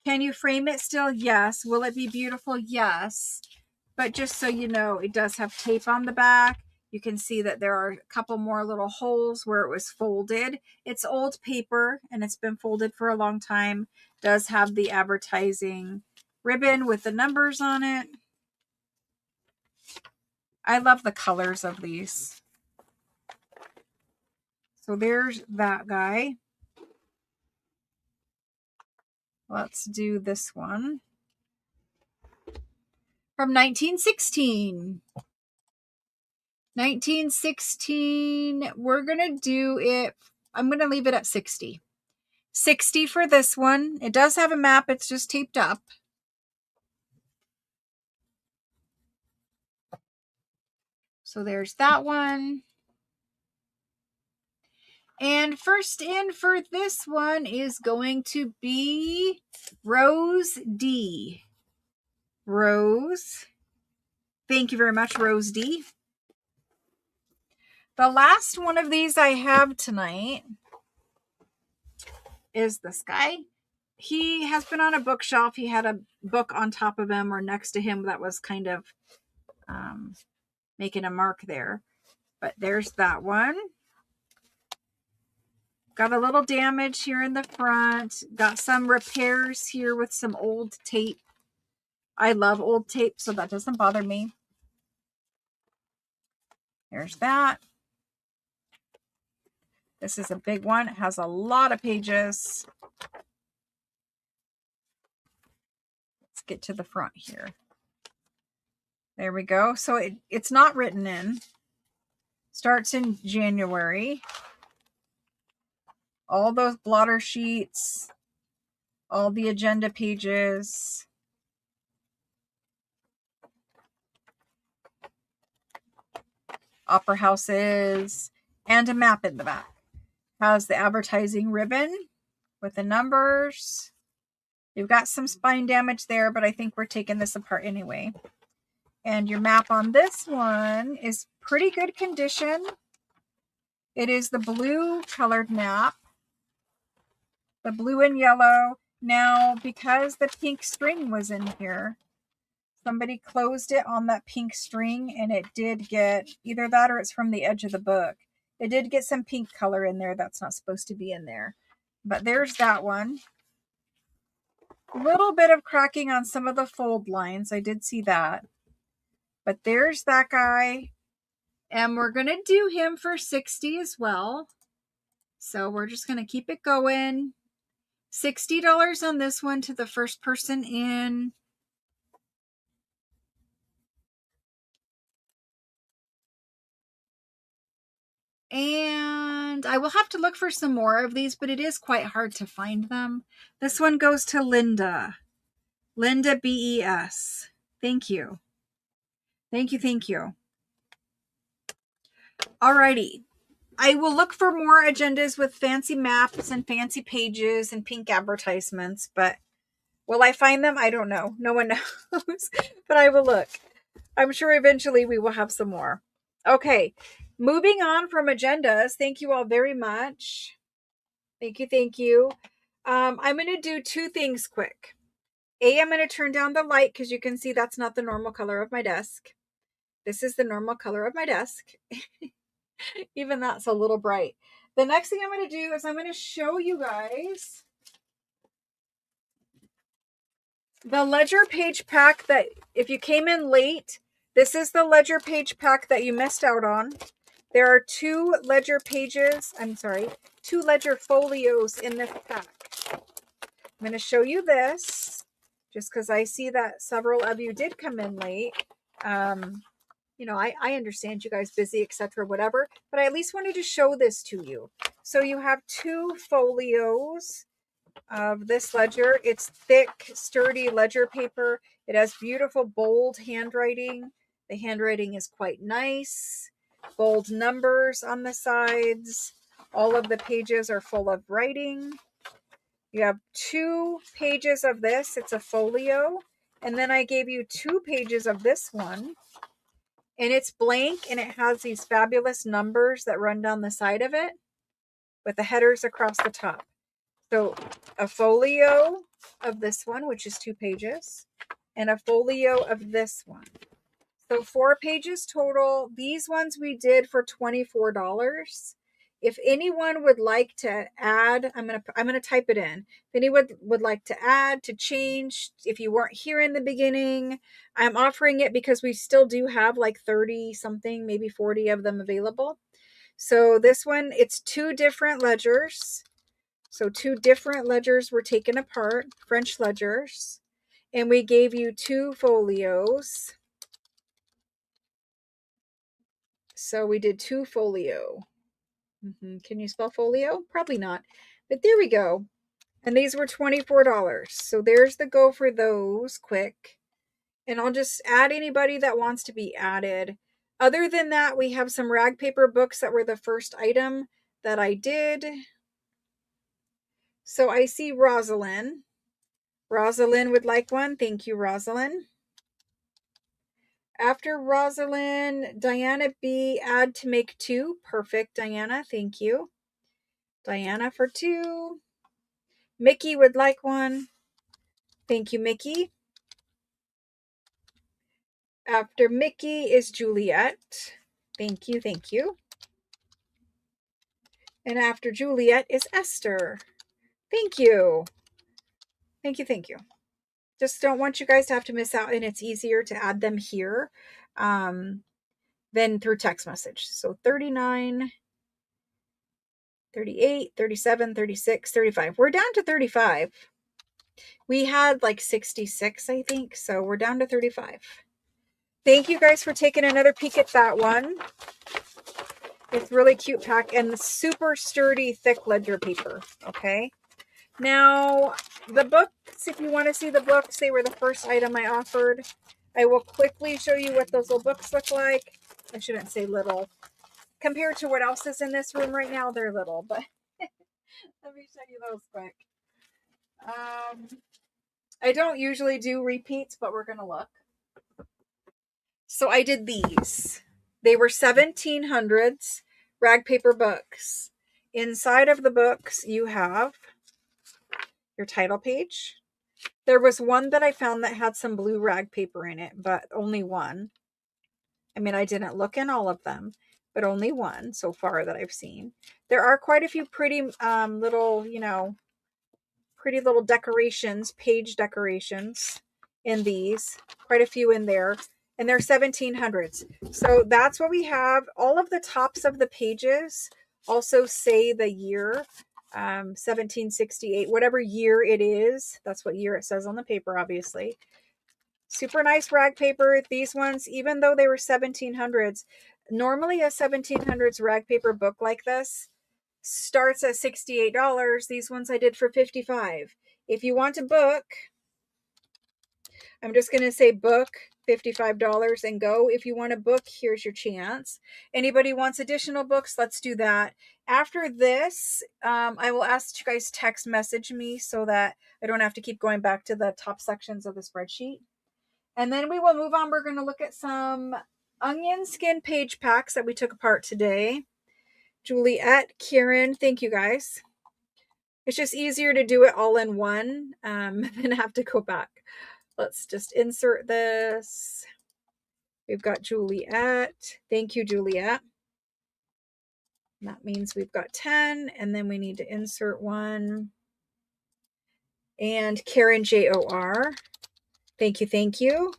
Can you frame it still? Yes. Will it be beautiful? Yes. But just so you know, it does have tape on the back. You can see that there are a couple more little holes where it was folded. It's old paper and it's been folded for a long time. It does have the advertising ribbon with the numbers on it. I love the colors of these. So there's that guy. Let's do this one. From 1916. 1916, we're going to do it, I'm going to leave it at 60. 60 for this one. It does have a map, it's just taped up. So there's that one. And first in for this one is going to be Rose D. Rose. Thank you very much, Rose D. The last one of these I have tonight is this guy. He has been on a bookshelf. He had a book on top of him or next to him that was kind of making a mark there. But there's that one. Got a little damage here in the front. Got some repairs here with some old tape. I love old tape, so that doesn't bother me. There's that. This is a big one. It has a lot of pages. Let's get to the front here. There we go. So it's not written in. Starts in January. All those blotter sheets. All the agenda pages. Opera houses. And a map in the back. Has the advertising ribbon with the numbers. You've got some spine damage there, but I think we're taking this apart anyway. And your map on this one is pretty good condition. It is the blue colored map. The blue and yellow. Now, because the pink string was in here, somebody closed it on that pink string and it did get, either that or it's from the edge of the book. It did get some pink color in there that's not supposed to be in there. But there's that one. A little bit of cracking on some of the fold lines. I did see that. But there's that guy. And we're going to do him for 60 as well. So we're just going to keep it going. $60 on this one to the first person in. And I will have to look for some more of these, but it is quite hard to find them. This one goes to Linda. Linda BES. Thank you. Thank you, thank you. Alrighty. I will look for more agendas with fancy maps and fancy pages and pink advertisements, but will I find them? I don't know. No one knows, but I will look. I'm sure eventually we will have some more. Okay, moving on from agendas. Thank you all very much. Thank you, thank you. I'm going to do two things quick. I'm going to turn down the light because you can see that's not the normal color of my desk. This is the normal color of my desk. Even that's a little bright. The next thing I'm going to do is I'm going to show you guys the ledger page pack that if you came in late, this is the ledger page pack that you missed out on. There are two ledger folios in this pack. I'm going to show you this just because I see that several of you did come in late. You know, I understand you guys busy, etc., whatever, but I at least wanted to show this to you. So you have two folios of this ledger. It's thick, sturdy ledger paper. It has beautiful bold handwriting. The handwriting is quite nice. Bold numbers on the sides. All of the pages are full of writing. You have 2 pages of this. It's a folio. And then I gave you 2 pages of this one. And it's blank and it has these fabulous numbers that run down the side of it with the headers across the top. So a folio of this one, which is 2 pages, and a folio of this one. So 4 pages total. These ones we did for $24. If anyone would like to add, I'm gonna type it in. If anyone would like to add, to change, if you weren't here in the beginning, I'm offering it because we still do have like 30 something, maybe 40 of them available. So this one, it's 2 different ledgers. So 2 different ledgers were taken apart, French ledgers, and we gave you 2 folios. So we did 2 folio. Can you spell folio? Probably not. But there we go. And these were $24. So there's the go for those quick. And I'll just add anybody that wants to be added. Other than that, we have some rag paper books that were the first item that I did. So I see Rosalind. Rosalind would like one. Thank you, Rosalind. After Rosalind, Diana B, add to make 2. Perfect, Diana. Thank you. Diana for 2. Mickey would like one. Thank you, Mickey. After Mickey is Juliet. Thank you, thank you. And after Juliet is Esther. Thank you. Thank you, thank you. Just don't want you guys to have to miss out, and it's easier to add them here than through text message. So 39, 38, 37, 36, 35. We're down to 35. We had like 66, I think. So we're down to 35. Thank you guys for taking another peek at that one. It's really cute pack and super sturdy, thick ledger paper. Okay. Now, the books, if you want to see the books, they were the first item I offered. I will quickly show you what those little books look like. I shouldn't say little. Compared to what else is in this room right now, they're little, but let me show you those quick. I don't usually do repeats, but we're going to look. So I did these. They were 1700s rag paper books. Inside of the books, you have your title page. There was one that I found that had some blue rag paper in it, but only one. I mean, I didn't look in all of them, but only one so far that I've seen. There are quite a few pretty little, pretty little decorations, page decorations in these. Quite a few in there. And they're 1700s. So that's what we have. All of the tops of the pages also say the year, 1768, whatever year it is. That's what year it says on the paper, obviously. Super nice rag paper. These ones, even though they were 1700s, normally a 1700s rag paper book like this starts at $68. These ones I did for $55. If you want a book, I'm just going to say book, $55 and go. If you want a book, here's your chance. Anybody wants additional books, let's do that. After this, I will ask you guys text message me so that I don't have to keep going back to the top sections of the spreadsheet. And then we will move on. We're going to look at some onion skin page packs that we took apart today. Juliet, Karen, thank you guys. It's just easier to do it all in one than have to go back. Let's just insert this. We've got Juliet. Thank you, Juliet. That means we've got 10, and then we need to insert one. And Karen J-O-R. Thank you, thank you.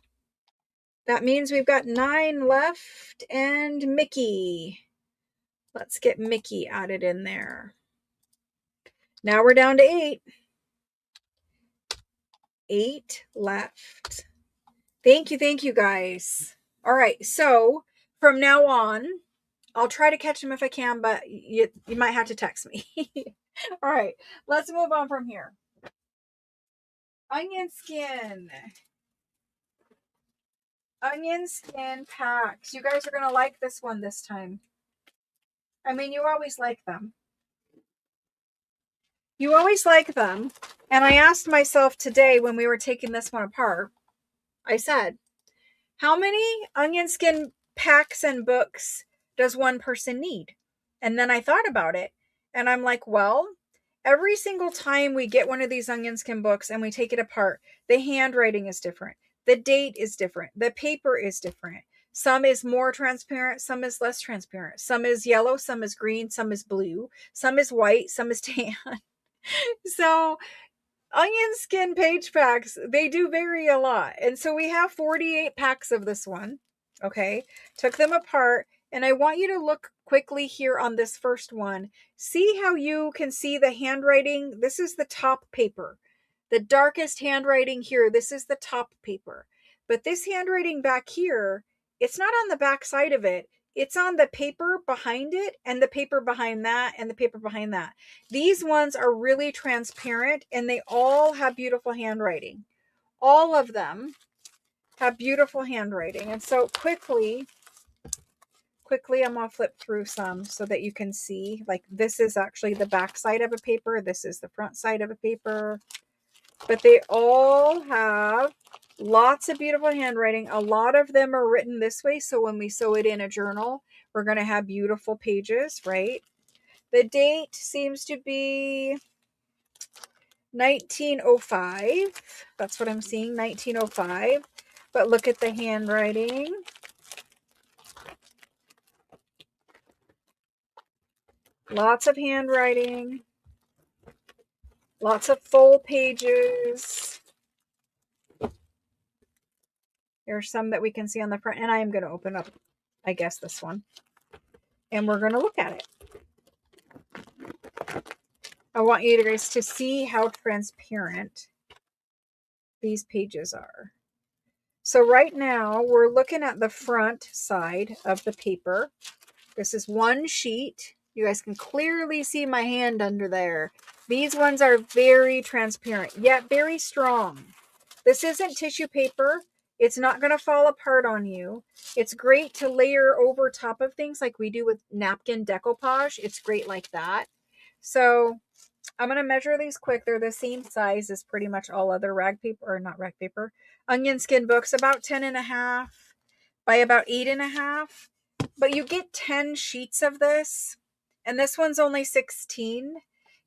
That means we've got 9 left, and Mickey. Let's get Mickey added in there. Now we're down to 8. 8 left. Thank you guys. All right, so from now on, I'll try to catch them if I can, but you might have to text me. All right, let's move on from here. Onion skin. Onion skin packs. You guys are going to like this one this time. I mean, you always like them. You always like them. And I asked myself today when we were taking this one apart, I said, how many onion skin packs and books does one person need? And then I thought about it and I'm like, well, every single time we get one of these onion skin books and we take it apart, the handwriting is different. The date is different. The paper is different. Some is more transparent, some is less transparent. Some is yellow, some is green, some is blue, some is white, some is tan. So onion skin page packs, they do vary a lot. And so we have 48 packs of this one. Okay. Took them apart. And I want you to look quickly here on this first one. See how you can see the handwriting. This is the top paper. The darkest handwriting here. This is the top paper. But this handwriting back here, it's not on the back side of it. It's on the paper behind it and the paper behind that and the paper behind that. These ones are really transparent and they all have beautiful handwriting. All of them have beautiful handwriting. And so quickly, I'm going to flip through some so that you can see, like, this is actually the back side of a paper. This is the front side of a paper. But they all have lots of beautiful handwriting. A lot of them are written this way. So when we sew it in a journal, we're going to have beautiful pages, right? The date seems to be 1905. That's what I'm seeing, 1905. But look at the handwriting. Lots of handwriting. Lots of full pages. There's some that we can see on the front. And I am going to open up, I guess, this one. And we're going to look at it. I want you guys to see how transparent these pages are. So right now we're looking at the front side of the paper. This is one sheet. You guys can clearly see my hand under there. These ones are very transparent, yet very strong. This isn't tissue paper. It's not going to fall apart on you. It's great to layer over top of things like we do with napkin decoupage. It's great like that. So I'm going to measure these quick. They're the same size as pretty much all other rag paper, or not rag paper, onion skin books, about 10.5 by about 8.5. But you get 10 sheets of this, and this one's only 16.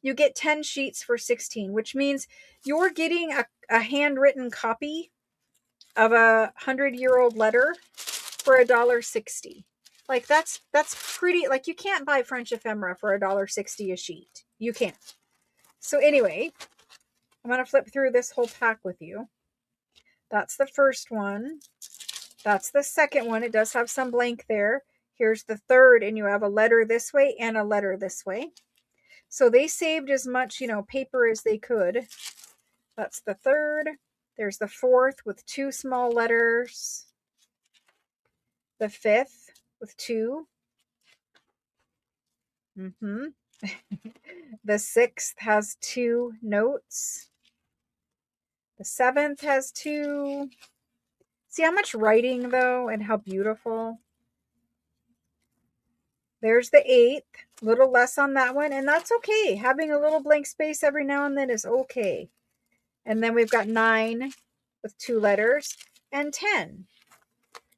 You get 10 sheets for 16, which means you're getting a handwritten copy of a 100-year-old letter for $1.60. Like that's pretty, like you can't buy French ephemera for $1.60 a sheet. You can't. So anyway, I'm going to flip through this whole pack with you. That's the first one. That's the second one. It does have some blank there. Here's the third, and you have a letter this way and a letter this way. So they saved as much, paper as they could. That's the third. There's the fourth with 2 small letters. The fifth with 2. The sixth has 2 notes. The seventh has 2. See how much writing, though, and how beautiful. There's the 8th, a little less on that one, and that's okay. Having a little blank space every now and then is okay. And then we've got 9 with 2 letters and 10.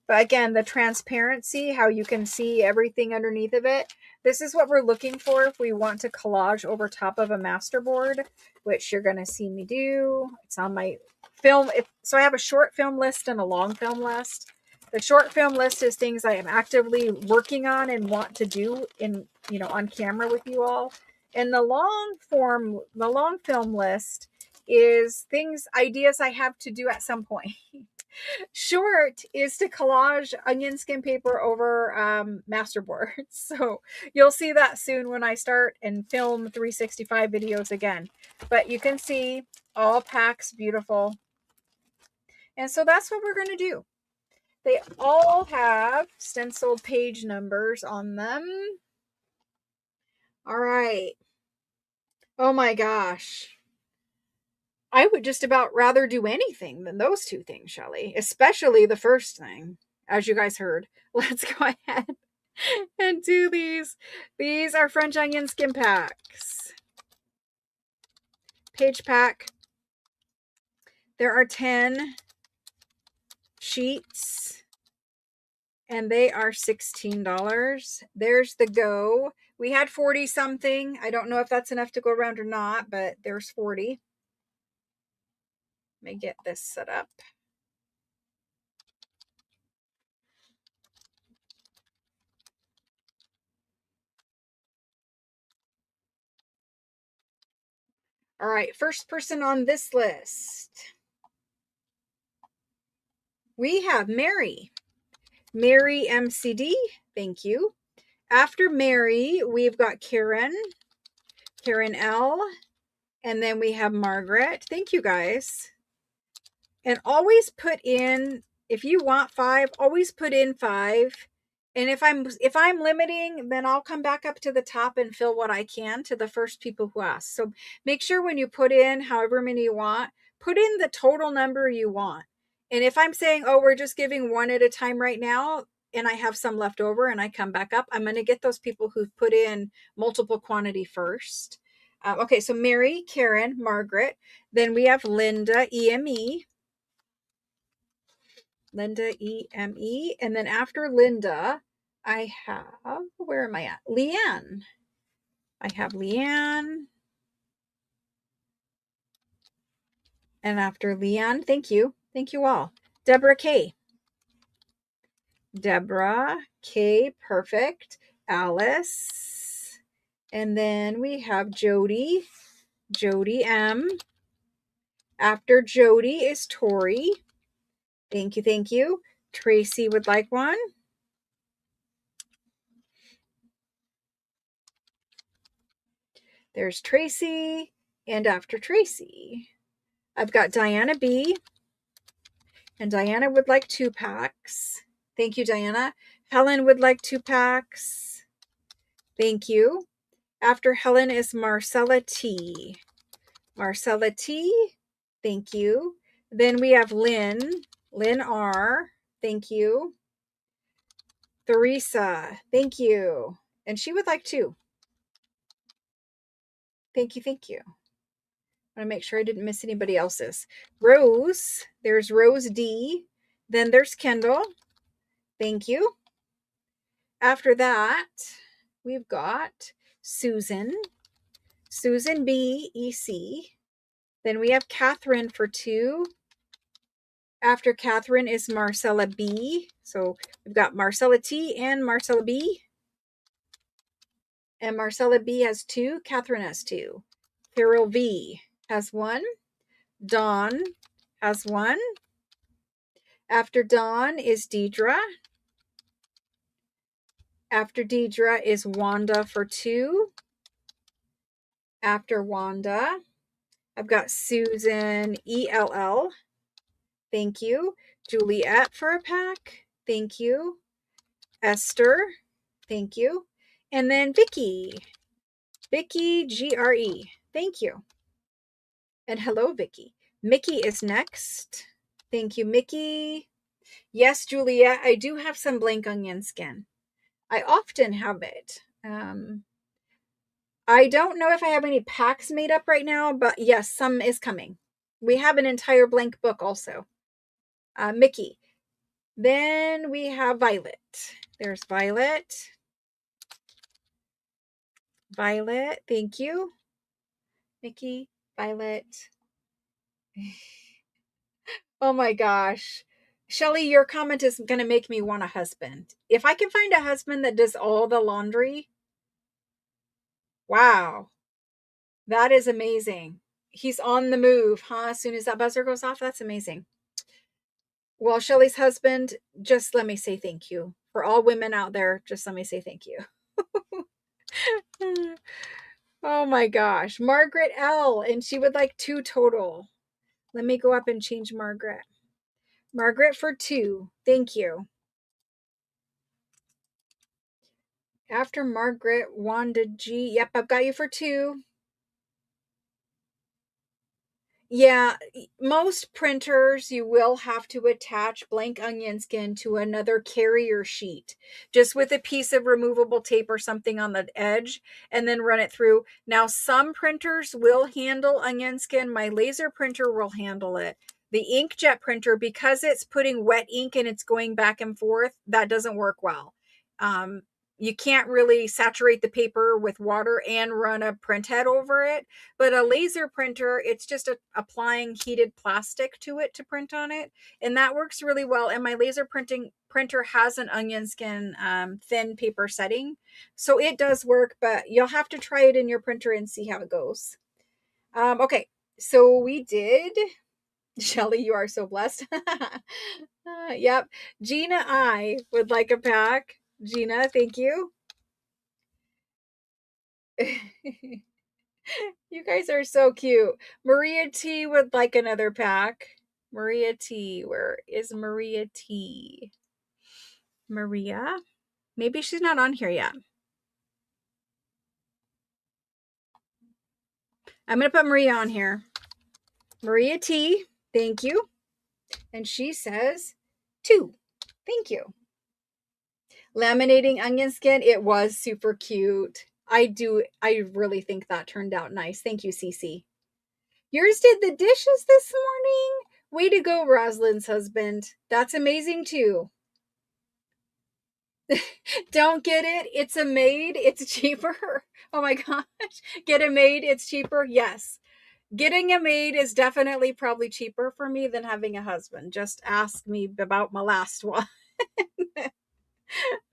But again, the transparency, how you can see everything underneath of it. This is what we're looking for if we want to collage over top of a masterboard, which you're going to see me do. It's on my film. So I have a short film list and a long film list. The short film list is things I am actively working on and want to do in, on camera with you all. And the long film list is ideas I have to do at some point. Short is to collage onion skin paper over masterboard. So you'll see that soon when I start and film 365 videos again. But you can see all packs beautiful. And so that's what we're going to do. They all have stenciled page numbers on them. All right. Oh my gosh. I would just about rather do anything than those 2 things, Shelly. Especially the first thing, as you guys heard. Let's go ahead and do these. These are French onion skin packs. page pack. There are 10 sheets and they are $16. There's the go. We had 40 something. I don't know if that's enough to go around or not, but there's 40. Let me get this set up. All right, first person on this list. We have Mary. Mary MCD, thank you. After Mary, we've got Karen, Karen L, and then we have Margaret. Thank you guys. And always put in, if you want 5, always put in 5. And if I'm limiting, then I'll come back up to the top and fill what I can to the first people who ask. So make sure when you put in however many you want, put in the total number you want. And if I'm saying, oh, we're just giving 1 at a time right now, and I have some left over and I come back up, I'm going to get those people who put in multiple quantity first. Okay, so Mary, Karen, Margaret. Then we have Linda, EME. Linda, EME. And then after Linda, I have, where am I at? Leanne. I have Leanne. And after Leanne, thank you. Thank you all. Deborah K. Deborah K. Perfect. Alice. And then we have Jody. Jody M. After Jody is Tori. Thank you. Thank you. Tracy would like one. There's Tracy. And after Tracy, I've got Diana B. And Diana would like 2 packs. Thank you, Diana. Helen would like 2 packs. Thank you. After Helen is Marcella T. Marcella T. Thank you. Then we have Lynn. Lynn R. Thank you. Theresa. Thank you. And she would like 2. Thank you. Thank you. I want to make sure I didn't miss anybody else's. Rose. There's Rose D. Then there's Kendall. Thank you. After that, we've got Susan. Susan B. EC. Then we have Catherine for 2. After Catherine is Marcella B. So we've got Marcella T and Marcella B. And Marcella B has 2. Catherine has 2. Carol V has 1. Dawn has 1. After Dawn is Deidre. After Deidre is Wanda for 2. After Wanda, I've got Susan ELL. Thank you. Juliet for a pack. Thank you. Esther. Thank you. And then Vicky. Vicky GRE. Thank you. And hello, Vicky. Mickey is next. Thank you, Mickey. Yes, Juliet, I do have some blank onion skin. I often have it. I don't know if I have any packs made up right now, but yes, some is coming. We have an entire blank book also. Mickey. Then we have Violet. There's Violet. Violet, thank you. Mickey, Violet. Oh my gosh. Shelly, your comment is going to make me want a husband. If I can find a husband that does all the laundry, wow. That is amazing. He's on the move, huh? As soon as that buzzer goes off, that's amazing. Well, Shelly's husband, just let me say thank you. For all women out there, just let me say thank you. Oh my gosh. Margaret L. And she would like 2 total. Let me go up and change Margaret. Margaret for 2. Thank you. After Margaret, Wanda G. Yep, I've got you for 2. Yeah, most printers you will have to attach blank onion skin to another carrier sheet, just with a piece of removable tape or something on the edge, and then run it through. Now, some printers will handle onion skin. My laser printer will handle it. The inkjet printer, because it's putting wet ink and it's going back and forth, that doesn't work well. Um, you can't really saturate the paper with water and run a print head over it. But a laser printer, it's just applying heated plastic to it to print on it, and that works really well. And my laser printing printer has an onion skin thin paper setting, so it does work. But you'll have to try it in your printer and see how it goes. Okay, so we did. Shelly, you are so blessed. Yep. Gina, I would like a pack. Gina, thank you. You guys are so cute. Maria T would like another pack. Maria T, where is Maria T? Maria? Maybe she's not on here yet. I'm going to put Maria on here. Maria T, thank you. And she says 2. Thank you. Laminating onion skin, it was super cute. I really think that turned out nice. Thank you, Cece. Yours did the dishes this morning? Way to go, Rosalind's husband. That's amazing too. Don't get it. It's a maid. It's cheaper. Oh my gosh. Get a maid. It's cheaper. Yes. Getting a maid is definitely probably cheaper for me than having a husband. Just ask me about my last one.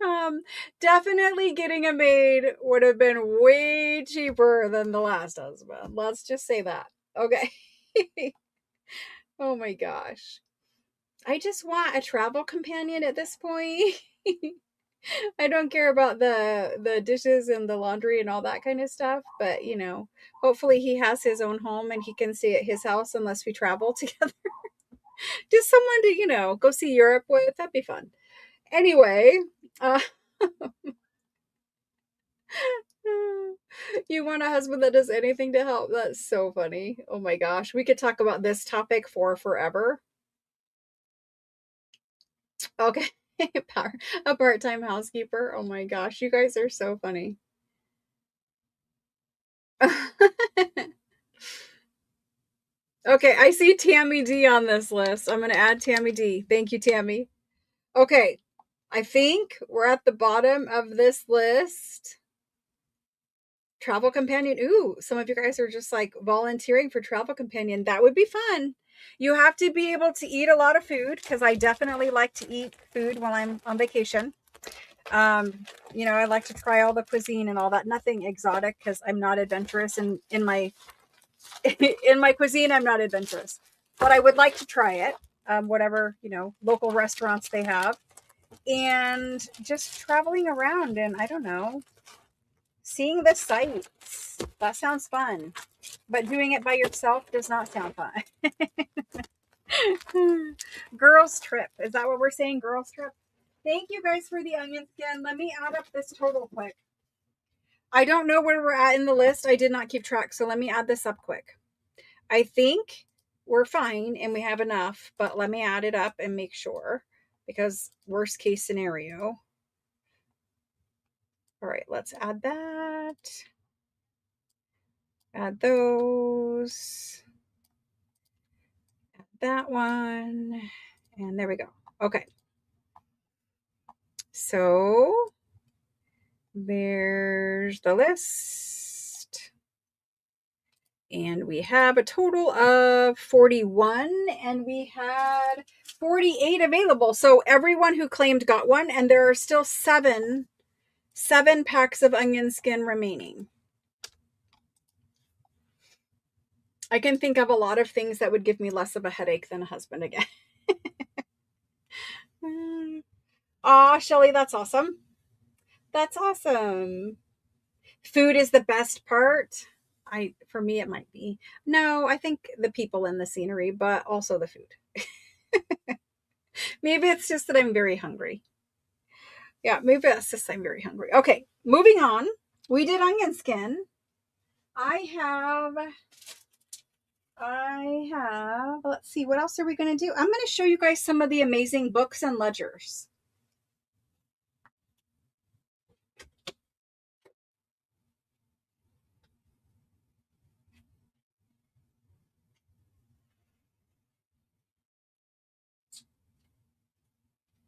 um, Definitely getting a maid would have been way cheaper than the last husband. Let's just say that. Okay. Oh my gosh. I just want a travel companion at this point. I don't care about the dishes and the laundry and all that kind of stuff, but hopefully he has his own home and he can stay at his house unless we travel together. Just someone to, go see Europe with. That'd be fun. Anyway, uh you want a husband that does anything to help? That's so funny. Oh my gosh. We could talk about this topic for forever. Okay. A part-time housekeeper. Oh my gosh, you guys are so funny. Okay, I see Tammy D on this list. I'm going to add Tammy D. Thank you, Tammy. Okay, I think we're at the bottom of this list. Travel companion. Ooh, some of you guys are just like volunteering for travel companion. That would be fun. You have to be able to eat a lot of food because I definitely like to eat food while I'm on vacation. I like to try all the cuisine and all that. Nothing exotic because I'm not adventurous in my in my cuisine. I'm not adventurous, but I would like to try it. Whatever local restaurants they have, and just traveling around and I don't know, seeing the sights. That sounds fun, but doing it by yourself does not sound fun. Girls trip. Is that what we're saying? Girls trip. Thank you guys for the onion skin. Let me add up this total quick. I don't know where we're at in the list. I did not keep track, so let me add this up quick. I think we're fine and we have enough, but let me add it up and make sure because worst case scenario. All right, let's add that. Add those. Add that one. And there we go. Okay. So there's the list. And we have a total of 41 and we had 48 available. So everyone who claimed got one, and there are still seven packs of onion skin remaining. I can think of a lot of things that would give me less of a headache than a husband again. Aw, Shelly, that's awesome. That's awesome. Food is the best part. For me, it might be. No, I think the people and the scenery, but also the food. Maybe it's just that I'm very hungry. Yeah, maybe that's just I'm very hungry. Okay, moving on. We did onion skin. I have I have, let's see, what else are we going to do? I'm going to show you guys some of the amazing books and ledgers.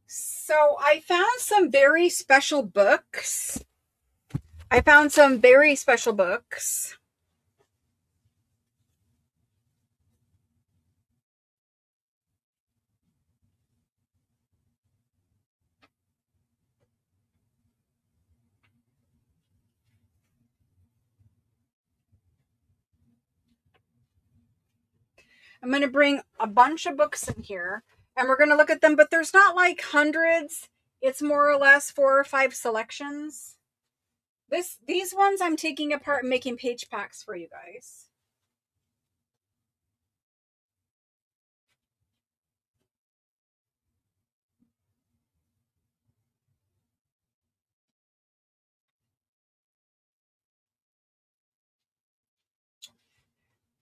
So I found some very special books. I found some very special books. I'm going to bring a bunch of books in here and we're going to look at them, but there's not like hundreds. It's more or less 4 or 5 selections. These ones I'm taking apart and making page packs for you guys.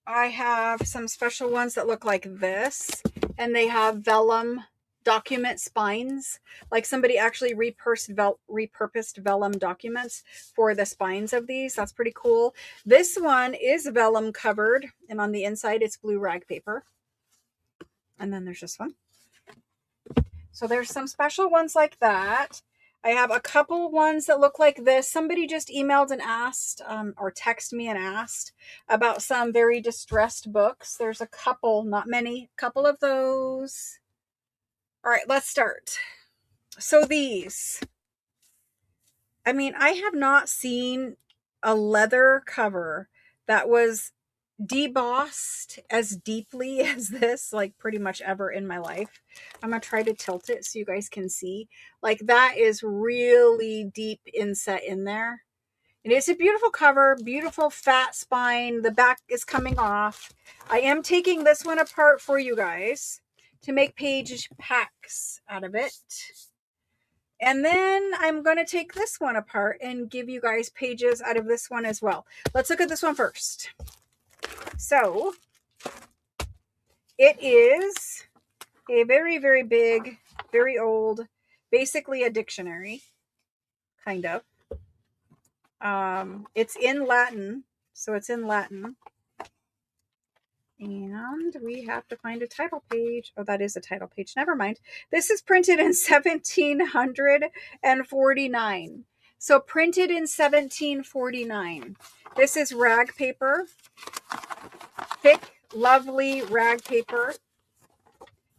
I have some special ones that look like this, and they have vellum document spines. Like somebody actually repurposed vellum documents for the spines of these. That's pretty cool. This one is vellum covered, and on the inside it's blue rag paper. And then there's this one. So there's some special ones like that. I have a couple ones that look like this. Somebody just emailed and asked, or texted me and asked about some very distressed books. There's a couple, not many, couple of those. All right, let's start. So these, I mean, I have not seen a leather cover that was debossed as deeply as this, like pretty much ever in my life. I'm gonna try to tilt it so you guys can see. Like that is really deep inset in there. It is a beautiful cover, beautiful fat spine. The back is coming off. I am taking this one apart for you guys to make page packs out of it. And then I'm going to take this one apart and give you guys pages out of this one as well. Let's look at this one first. So it is a very, very big, very old, basically a dictionary, kind of. It's in Latin, so it's in Latin. And we have to find a title page. Oh, that is a title page. Never mind. This is printed in 1749. So printed in 1749. This is rag paper. Thick, lovely rag paper.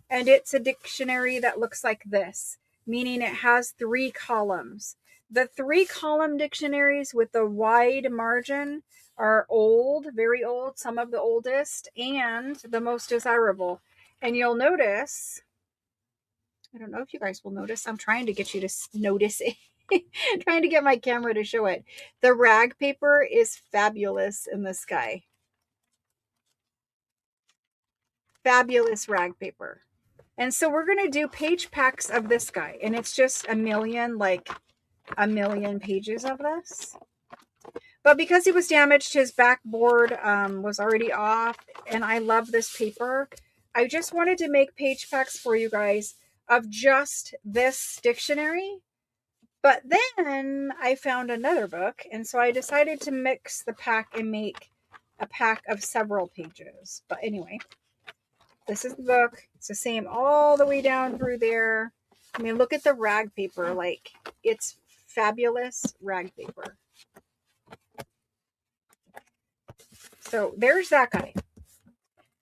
And it's a dictionary that looks like this, meaning it has 3 columns. The 3-column dictionaries with the wide margin are old, very old, some of the oldest, and the most desirable. And you'll notice, I don't know if you guys will notice, I'm trying to get you to notice it. Trying to get my camera to show it. The rag paper is fabulous in this guy. Fabulous rag paper. And so we're going to do page packs of this guy. And it's just a million pages of this. But because he was damaged, his backboard was already off. And I love this paper. I just wanted to make page packs for you guys of just this dictionary. But then I found another book. And so I decided to mix the pack and make a pack of several pages. But anyway. This is the book. It's the same all the way down through there. I mean, look at the rag paper. Like, it's fabulous rag paper. So there's that guy.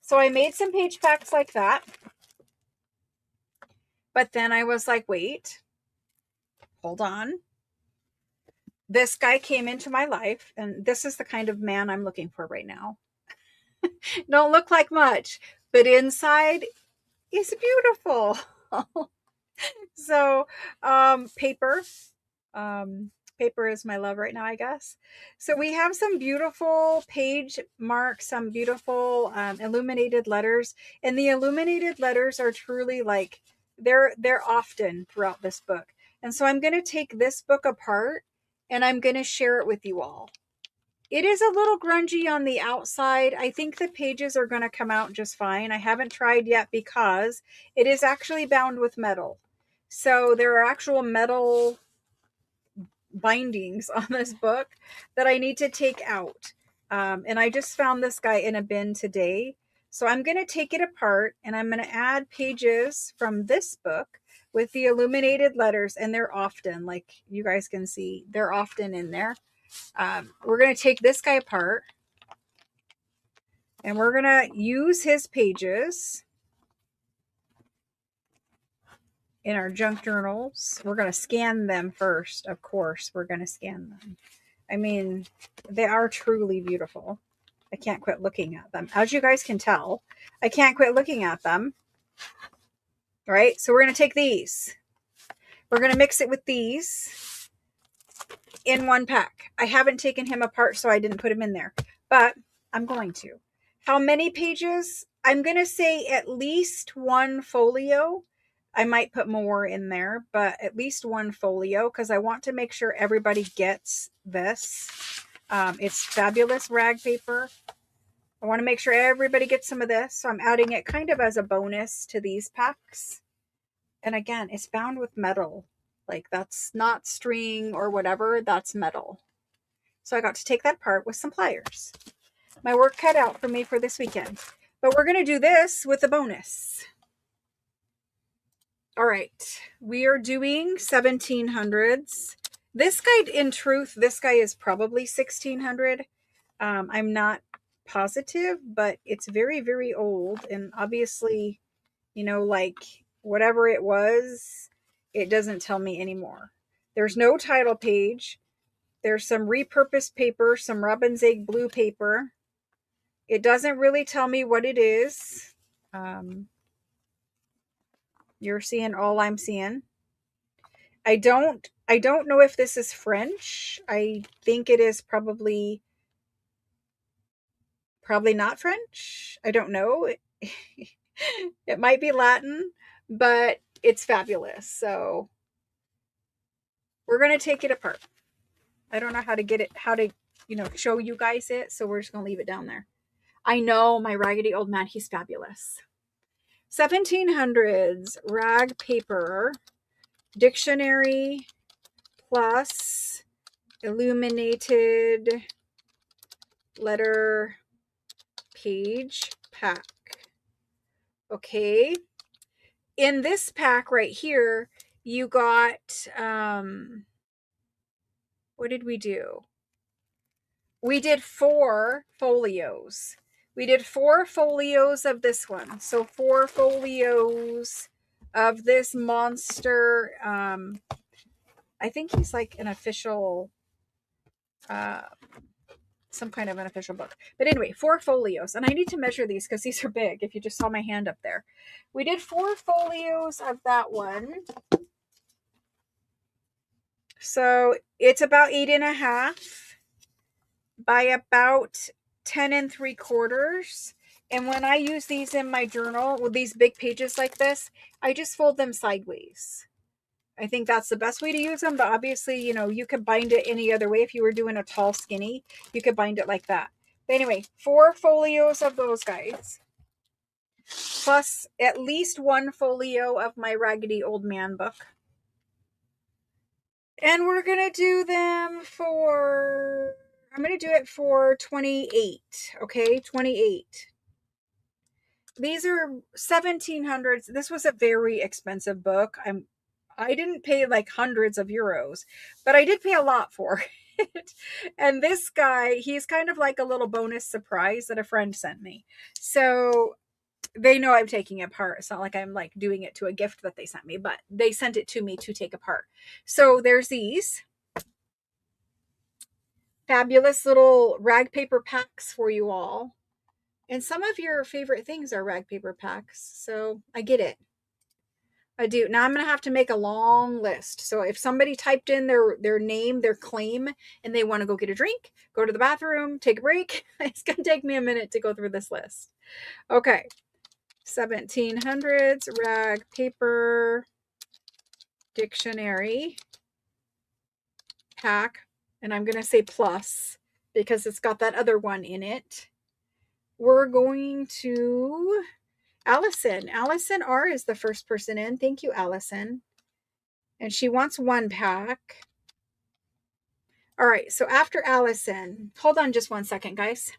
So I made some page packs like that. But then I was like, wait, hold on. This guy came into my life, and this is the kind of man I'm looking for right now. Don't look like much, but inside is beautiful. So, paper. Paper is my love right now, I guess. So we have some beautiful page marks, some beautiful illuminated letters. And the illuminated letters are truly like, they're often throughout this book. And so I'm going to take this book apart and I'm going to share it with you all. It is a little grungy on the outside. I think the pages are going to come out just fine. I haven't tried yet because it is actually bound with metal. So there are actual metal bindings on this book that I need to take out. And I just found this guy in a bin today. So I'm going to take it apart and I'm going to add pages from this book with the illuminated letters. And they're often, like you guys can see, they're often in there. We're going to take this guy apart and we're going to use his pages in our junk journals. We're going to scan them first. Of course, we're going to scan them. I mean, they are truly beautiful. I can't quit looking at them. As you guys can tell, I can't quit looking at them. Right? So we're going to take these. We're going to mix it with these in one pack. I haven't taken him apart, so I didn't put him in there. But I'm going to. How many pages? I'm going to say at least one folio. I might put more in there, but at least one folio because I want to make sure everybody gets this. It's fabulous rag paper. I want to make sure everybody gets some of this. So I'm adding it kind of as a bonus to these packs. And again, it's bound with metal. Like that's not string or whatever, that's metal. So I got to take that apart with some pliers. My work cut out for me for this weekend. But we're going to do this with a bonus. All right. We are doing 1700s. This guy, in truth, this guy is probably 1600. I'm not positive, but it's very, very old. And obviously, you know, like whatever it was, it doesn't tell me anymore. There's no title page. There's some repurposed paper, some robin's egg blue paper. It doesn't really tell me what it is. You're seeing all I'm seeing. I don't know if this is French. I think it is probably not French. I don't know. It might be Latin, but it's fabulous. So we're going to take it apart. I don't know how to get it, show you guys it. So we're just going to leave it down there. I know my raggedy old man, he's fabulous. 1700s rag paper, dictionary plus illuminated letter page pack. Okay. In this pack right here, you got, what did we do? We did 4 folios. We did 4 folios of this one. So 4 folios of this monster. I think he's like an official, some kind of an official book. But anyway, 4 folios. And I need to measure these because these are big. If you just saw my hand up there. We did 4 folios of that one. So it's about 8.5 by about 10 3/4. And when I use these in my journal with these big pages like this, I just fold them sideways. I think that's the best way to use them. But obviously, you know, you could bind it any other way. If you were doing a tall skinny, you could bind it like that. But anyway, 4 folios of those guys. Plus at least 1 folio of my raggedy old man book. And we're going to do them for, I'm going to do it for 28. Okay, 28. These are 1700s. This was a very expensive book. I didn't pay like hundreds of euros, but I did pay a lot for it. And this guy, he's kind of like a little bonus surprise that a friend sent me. So they know I'm taking it apart. It's not like I'm like doing it to a gift that they sent me, but they sent it to me to take apart. So there's these fabulous little rag paper packs for you all. And some of your favorite things are rag paper packs. So I get it. I do. Now I'm going to have to make a long list. So if somebody typed in their name, their claim, and they want to go get a drink, go to the bathroom, take a break, it's going to take me a minute to go through this list. Okay. 1700s rag paper dictionary pack. And I'm going to say plus because it's got that other one in it. We're going to Allison. Allison R is the first person in. Thank you, Allison. And she wants 1 pack. All right, so after Allison, hold on just 1 second, guys.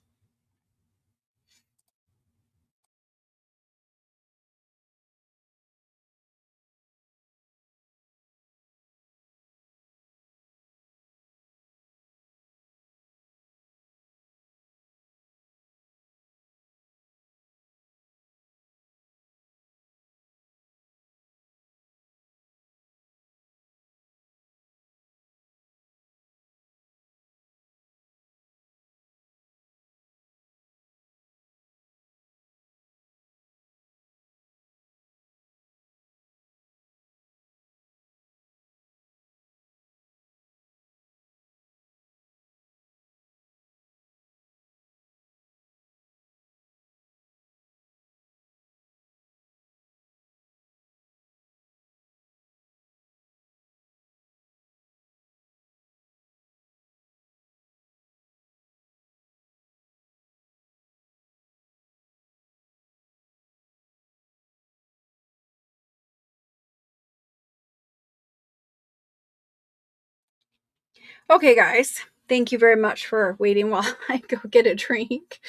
Okay, guys, thank you very much for waiting while I go get a drink.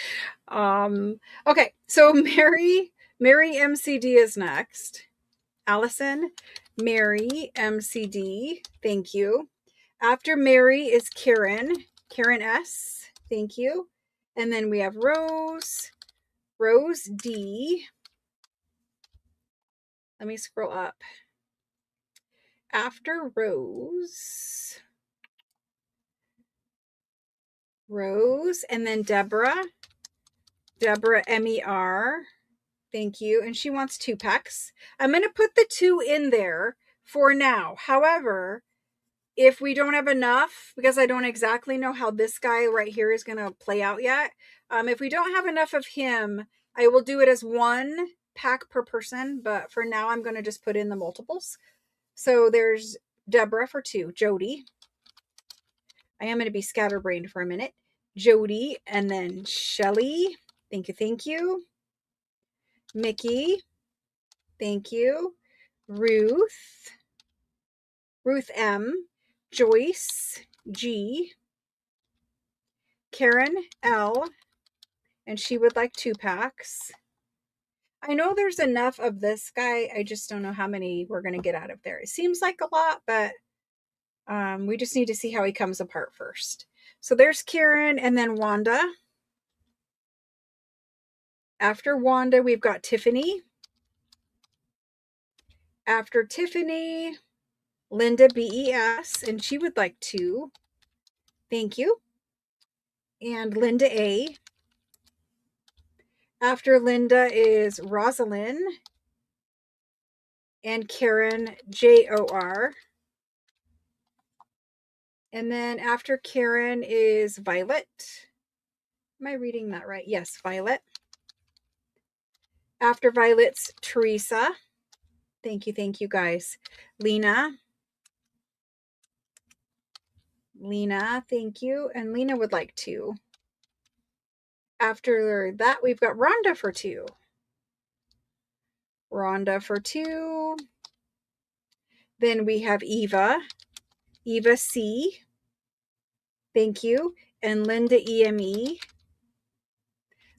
Okay, so Mary MCD is next. Allison, Mary MCD, thank you. After Mary is Karen S, thank you. And then we have Rose D. Let me scroll up. After Rose, and then Deborah MER, thank you. And she wants 2 packs. I'm going to put the 2 in there for now. However, if we don't have enough, because I don't exactly know how this guy right here is going to play out yet, if we don't have enough of him, I will do it as 1 pack per person. But for now, I'm going to just put in the multiples. So there's Deborah for 2, Jody. I am going to be scatterbrained for a minute. Jody, and then Shelly. Thank you, thank you. Mickey, thank you. Ruth M. Joyce G. Karen L. And she would like 2 packs. I know there's enough of this guy. I just don't know how many we're going to get out of there. It seems like a lot, but we just need to see how he comes apart first. So there's Karen and then Wanda. After Wanda, we've got Tiffany. After Tiffany, Linda BES, and she would like 2. Thank you. And Linda A. After Linda is Rosalind and Karen JOR. And then after Karen is Violet. Am I reading that right? Yes, Violet. After Violet's Teresa. Thank you guys. Lena, thank you. And Lena would like 2. After that, we've got Rhonda for 2. Rhonda for 2. Then we have Eva C. Thank you. And Linda EME.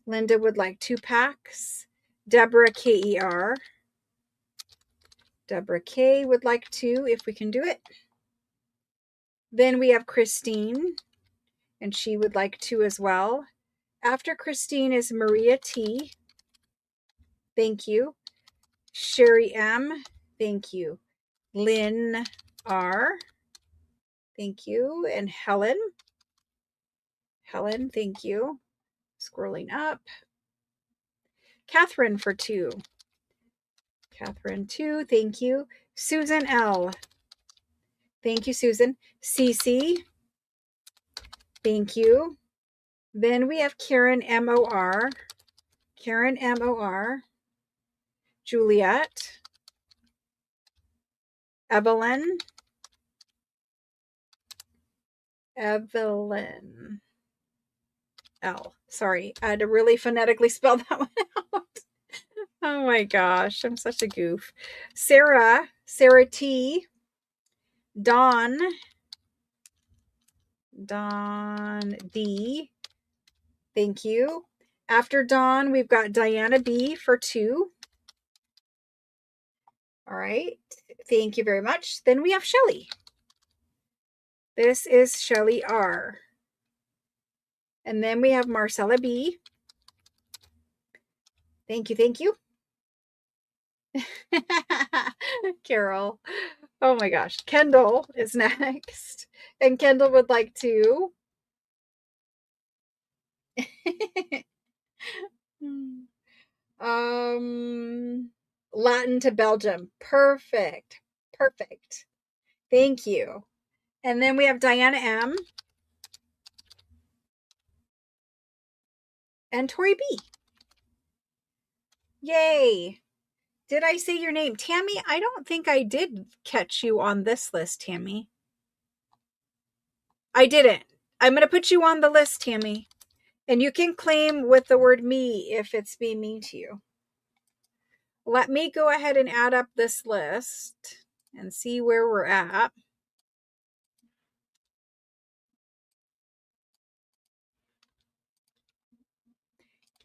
Linda would like 2 packs. Deborah KER. Deborah K would like 2 if we can do it. Then we have Christine, and she would like 2 as well. After Christine is Maria T. Thank you. Sherry M. Thank you. Lynn R. Thank you. And Helen, thank you. Scrolling up. Catherine for 2. Catherine 2, thank you. Susan L. Thank you, Susan. Cece, thank you. Then we have Karen MOR. Juliet. Evelyn. L. Sorry, I had to really phonetically spell that one out. Oh my gosh, I'm such a goof. Sarah T. Dawn D. Thank you. After Dawn, we've got Diana B for 2. All right. Thank you very much. Then we have Shelly. This is Shelly R. And then we have Marcella B. Thank you. Thank you. Carol. Oh my gosh. Kendall is next. And Kendall would like to. Latin to Belgium. Perfect. Perfect. Thank you. And then we have Diana M. And Tori B. Yay. Did I say your name? Tammy, I don't think I did catch you on this list, Tammy. I didn't. I'm going to put you on the list, Tammy. And you can claim with the word me if it's being mean to you. Let me go ahead and add up this list and see where we're at.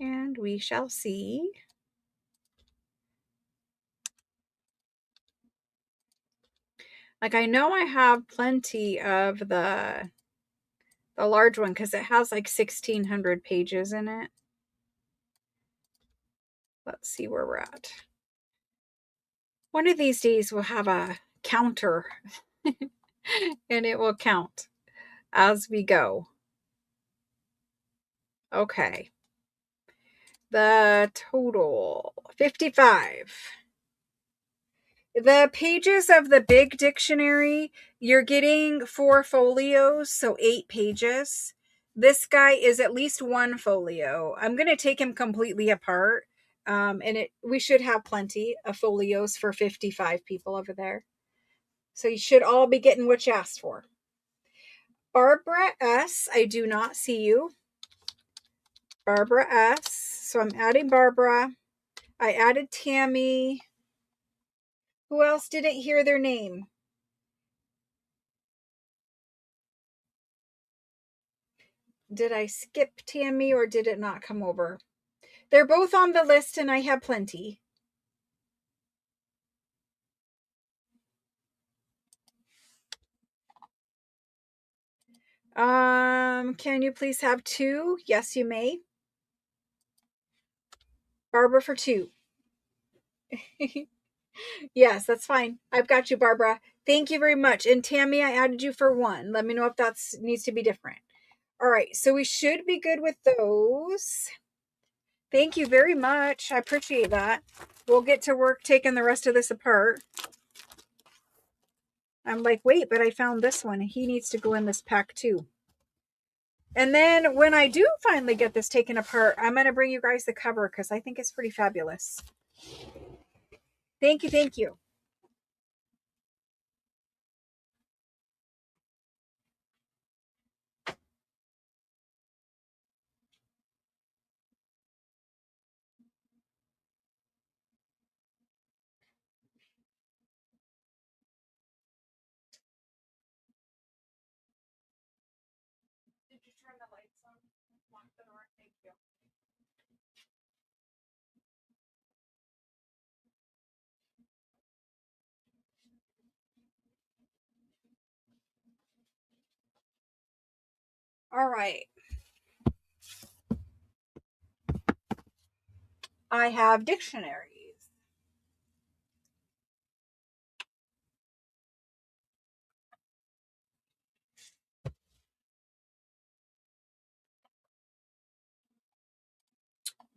And we shall see. Like, I know I have plenty of the large one because it has like 1,600 pages in it. Let's see where we're at. One of these days we'll have a counter and it will count as we go. Okay. The total 55. The pages of the big dictionary, you're getting 4 folios, so 8 pages. This guy is at least 1 folio. I'm going to take him completely apart. And we should have plenty of folios for 55 people over there. So you should all be getting what you asked for. Barbara S. I do not see you. Barbara S. So I'm adding Barbara. I added Tammy. Who else didn't hear their name? Did I skip Tammy or did it not come over? They're both on the list and I have plenty. Can you please have 2? Yes, you may. Barbara for 2. Yes, that's fine. I've got you, Barbara. Thank you very much. And Tammy, I added you for 1. Let me know if that needs to be different. All right, so we should be good with those. Thank you very much. I appreciate that. We'll get to work taking the rest of this apart. I'm like, wait, but I found this one. He needs to go in this pack too. And then when I do finally get this taken apart, I'm going to bring you guys the cover because I think it's pretty fabulous. Thank you. Thank you. Did you turn the lights on? Lock the door. Thank you. All right. I have dictionaries.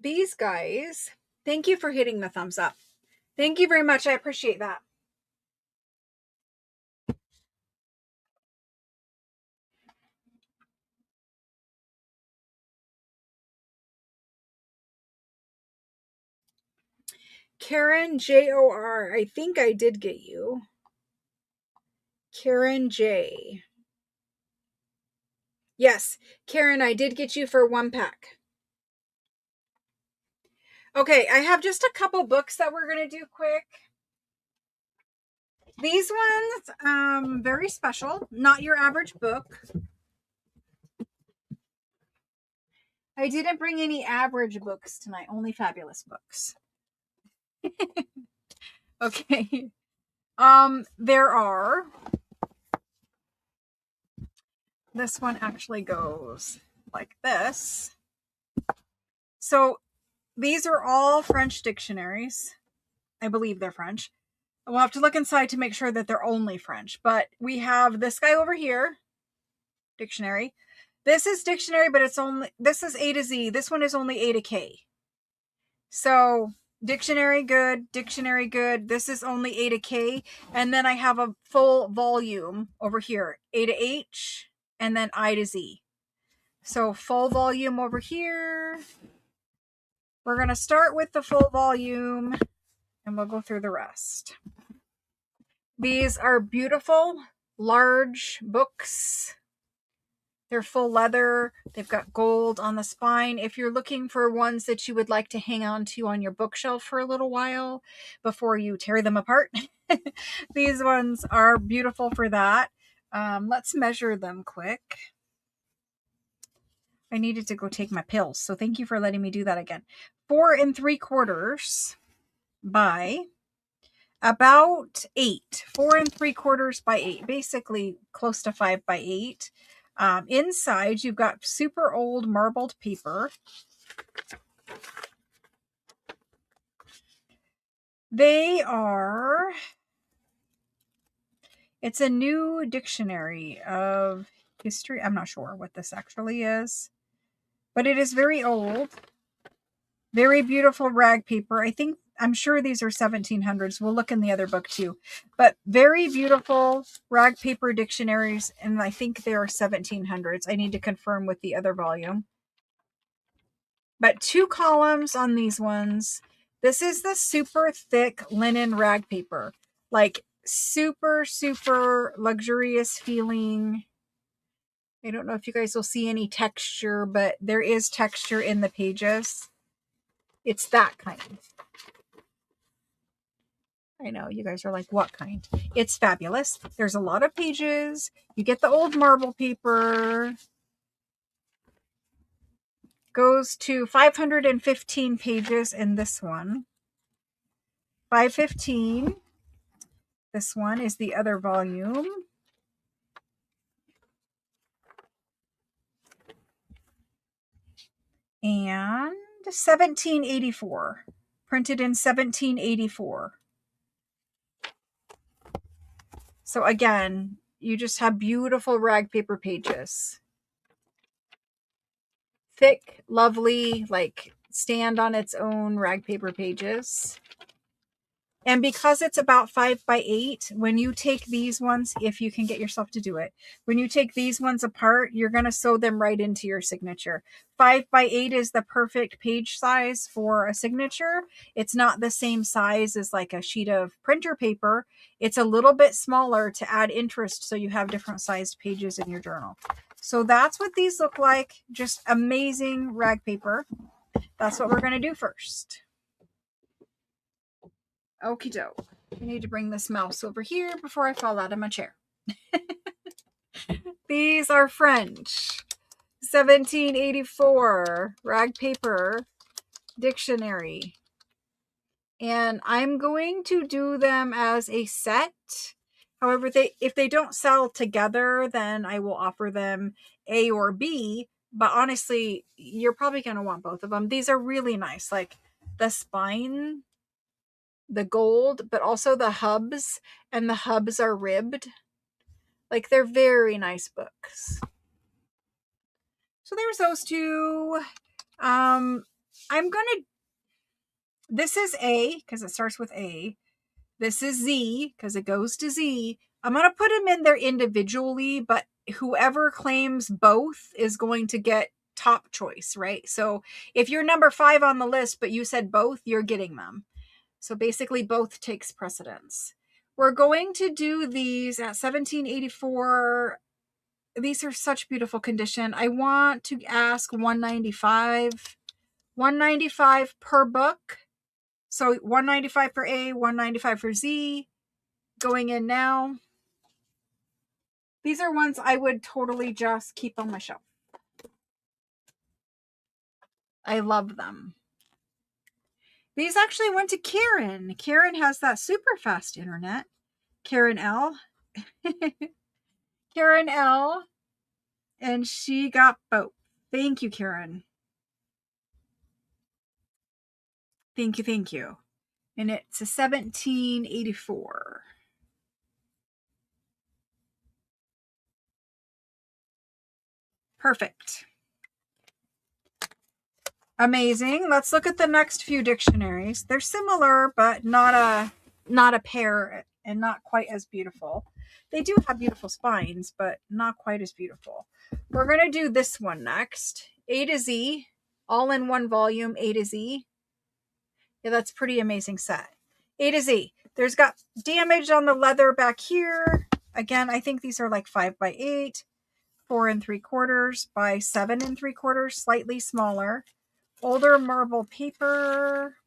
These guys, thank you for hitting the thumbs up. Thank you very much. I appreciate that. Karen J-O-R. I think I did get you. Karen J. Yes, Karen, I did get you for 1 pack. Okay, I have just a couple books that we're going to do quick. These ones, very special, not your average book. I didn't bring any average books tonight, only fabulous books. Okay. There are, this one actually goes like this. So these are all French dictionaries. I believe they're French. We'll have to look inside to make sure that they're only French. But we have this guy over here, dictionary. This is dictionary, but this is A to Z. This one is only A to K. So dictionary good, dictionary good. This is only A to K. And then I have a full volume over here, A to H, and then I to Z. So full volume over here. We're going to start with the full volume and we'll go through the rest. These are beautiful, large books. They're full leather. They've got gold on the spine. If you're looking for ones that you would like to hang on to on your bookshelf for a little while before you tear them apart, these ones are beautiful for that. Let's measure them quick. I needed to go take my pills, so thank you for letting me do that again. 4 3/4 by about 8. 4 3/4 by 8, basically close to 5 by 8. Inside, you've got super old marbled paper. They are, it's a new dictionary of history. I'm not sure what this actually is, but it is very old. Very beautiful rag paper. I'm sure these are 1700s. We'll look in the other book too. But very beautiful rag paper dictionaries, and I think they are 1700s. I need to confirm with the other volume. But 2 columns on these ones. This is the super thick linen rag paper. Like super, super luxurious feeling. I don't know if you guys will see any texture, but there is texture in the pages. It's that kind. I know you guys are like, what kind? It's fabulous. There's a lot of pages. You get the old marble paper. Goes to 515 pages in this one. 515. This one is the other volume. And 1784. Printed in 1784. So again, you just have beautiful rag paper pages. Thick, lovely, like stand on its own rag paper pages. And because it's about 5 by 8, when you take these ones, if you can get yourself to do it, when you take these ones apart, you're going to sew them right into your signature. 5 by 8 is the perfect page size for a signature. It's not the same size as like a sheet of printer paper. It's a little bit smaller to add interest so you have different sized pages in your journal. So that's what these look like. Just amazing rag paper. That's what we're going to do first. Okie doke. I need to bring this mouse over here before I fall out of my chair. These are French. 1784 rag paper dictionary. And I'm going to do them as a set. However, if they don't sell together, then I will offer them A or B. But honestly, you're probably going to want both of them. These are really nice. Like the spine, the gold, but also the hubs, and the hubs are ribbed. Like they're very nice books. So there's those 2. This is A because it starts with A. This is Z because it goes to Z. I'm going to put them in there individually, but whoever claims both is going to get top choice, right? So if you're number 5 on the list, but you said both, you're getting them. So basically both takes precedence. We're going to do these at 1784 these are such beautiful condition. I want to ask $195 per book. So $195 for A, $195 for Z. Going in now. These are ones I would totally just keep on my shelf. I love them. These actually went to Karen. Karen has that super fast internet. Karen L. Karen L. And she got both. Thank you, Karen. Thank you, thank you. And it's a 1784. Perfect. Amazing. Let's look at the next few dictionaries. They're similar, but not a pair and not quite as beautiful. They do have beautiful spines, but not quite as beautiful. We're going to do this one next. A to Z, all in one volume, A to Z. Yeah, that's pretty amazing set. A to Z. There's got damage on the leather back here. Again, I think these are like 5x8, 4 3/4 by 7 3/4, slightly smaller. Older marble paper.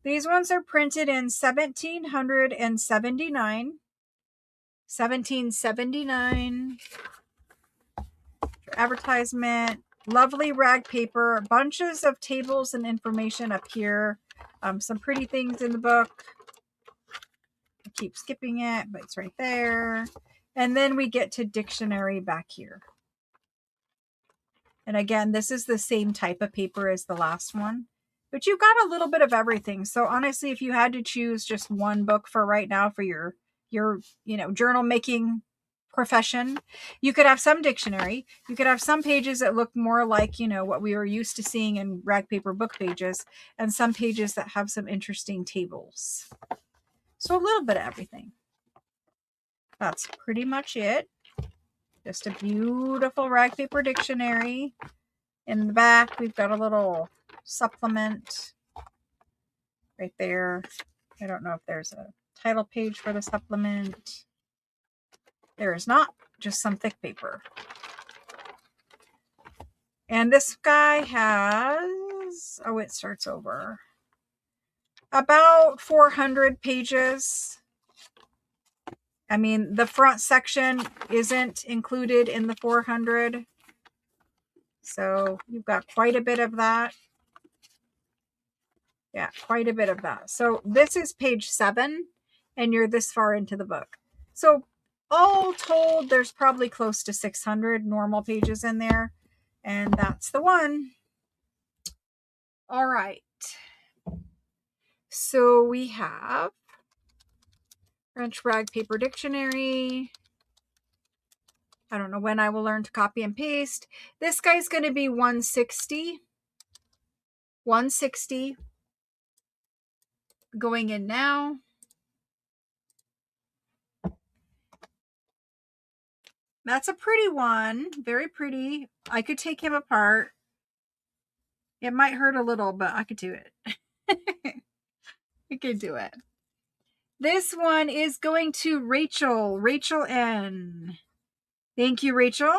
These ones are printed in 1779. 1779. Advertisement. Lovely rag paper. Bunches of tables and information up here. Some pretty things in the book. I keep skipping it, but it's right there. And then we get to dictionary back here. And again, this is the same type of paper as the last one, but you've got a little bit of everything. So honestly, if you had to choose just one book for right now for your journal making profession, you could have some dictionary. You could have some pages that look more like, what we were used to seeing in rag paper book pages, and some pages that have some interesting tables. So a little bit of everything. That's pretty much it. Just a beautiful rag paper dictionary. In the back, we've got a little supplement right there. I don't know if there's a title page for the supplement. There is not, just some thick paper. And this guy has, it starts over. About 400 pages. I mean, the front section isn't included in the 400. So you've got quite a bit of that. Yeah, quite a bit of that. So this is page 7, and you're this far into the book. So all told, there's probably close to 600 normal pages in there, and that's the one. All right. So we have French Rag Paper Dictionary. I don't know when I will learn to copy and paste. This guy's going to be 160. 160. Going in now. That's a pretty one. Very pretty. I could take him apart. It might hurt a little, but I could do it. I could do it. This one is going to Rachel. Rachel N. Thank you, Rachel.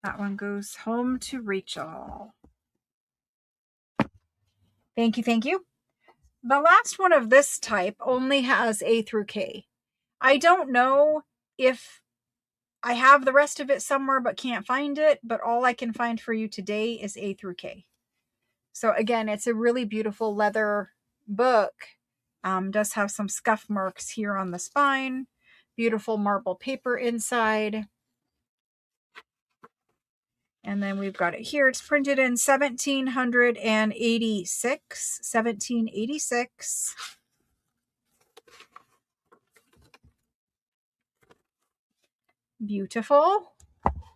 That one goes home to Rachel. Thank you, thank you. The last one of this type only has A through K. I don't know if I have the rest of it somewhere but can't find it, but all I can find for you today is A through K. So again, it's a really beautiful leather book. Does have some scuff marks here on the spine. Beautiful marble paper inside. And then we've got it here. It's printed in 1786. 1786. Beautiful.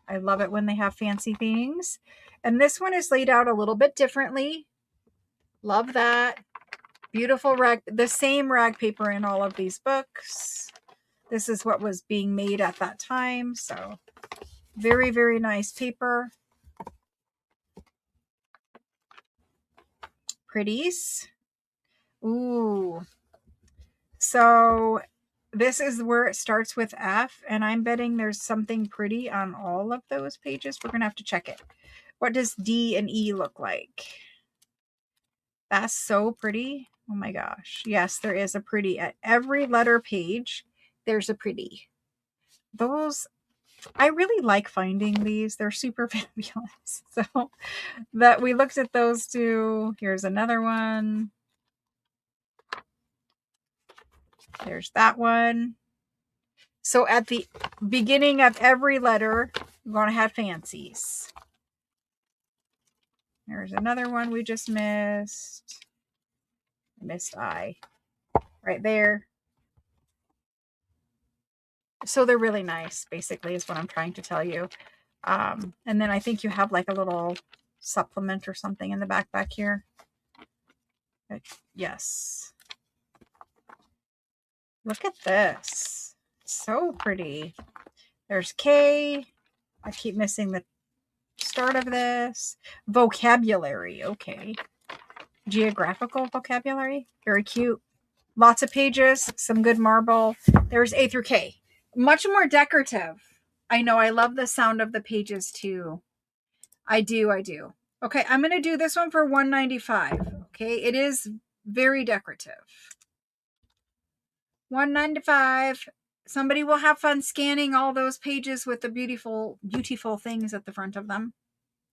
I love it when they have fancy things. And this one is laid out a little bit differently. Love that. Beautiful rag, the same rag paper in all of these books. This is what was being made at that time. So very, very nice paper. Pretties. Ooh. So This is where it starts with F, and I'm betting there's something pretty on all of those pages. We're going to have to check it. What does D and E look like? That's so pretty. Oh my gosh. Yes, there is a pretty. At every letter page, there's a pretty. Those, I really like finding these. They're super fabulous. So that we looked at those two. Here's another one. There's that one. So at the beginning of every letter, we're going to have fancies. There's another one we just missed. Missed I. Right there. So they're really nice, basically, is what I'm trying to tell you. And then I think you have like a little supplement or something in the back here. But yes. Look at this. So pretty. There's K. I keep missing the start of this. Vocabulary. Okay. Geographical vocabulary. Very cute. Lots of pages. Some good marble. There's A through K. Much more decorative. I know. I love the sound of the pages too. I do. Okay. I'm going to do this one for $1.95. Okay. It is very decorative. $1.95. Somebody will have fun scanning all those pages with the beautiful, beautiful things at the front of them.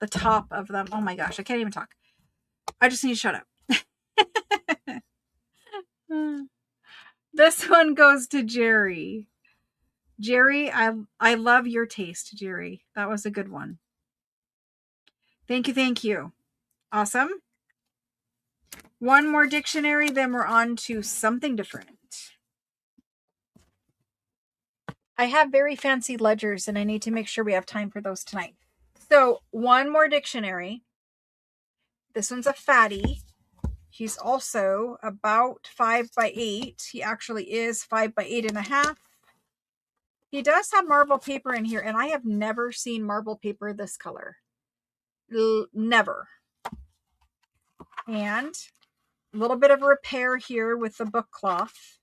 The top of them. Oh my gosh. I can't even talk. I just need to shut up. This one goes to Jerry. Jerry, I love your taste, Jerry. That was a good one. Thank you. Awesome. One more dictionary, then we're on to something different. I have very fancy ledgers, and I need to make sure we have time for those tonight. So one more dictionary. This one's a fatty. He's also about 5 by 8. He actually is 5 by 8.5. He does have marble paper in here, and I have never seen marble paper this color. Never. And a little bit of a repair here with the book cloth.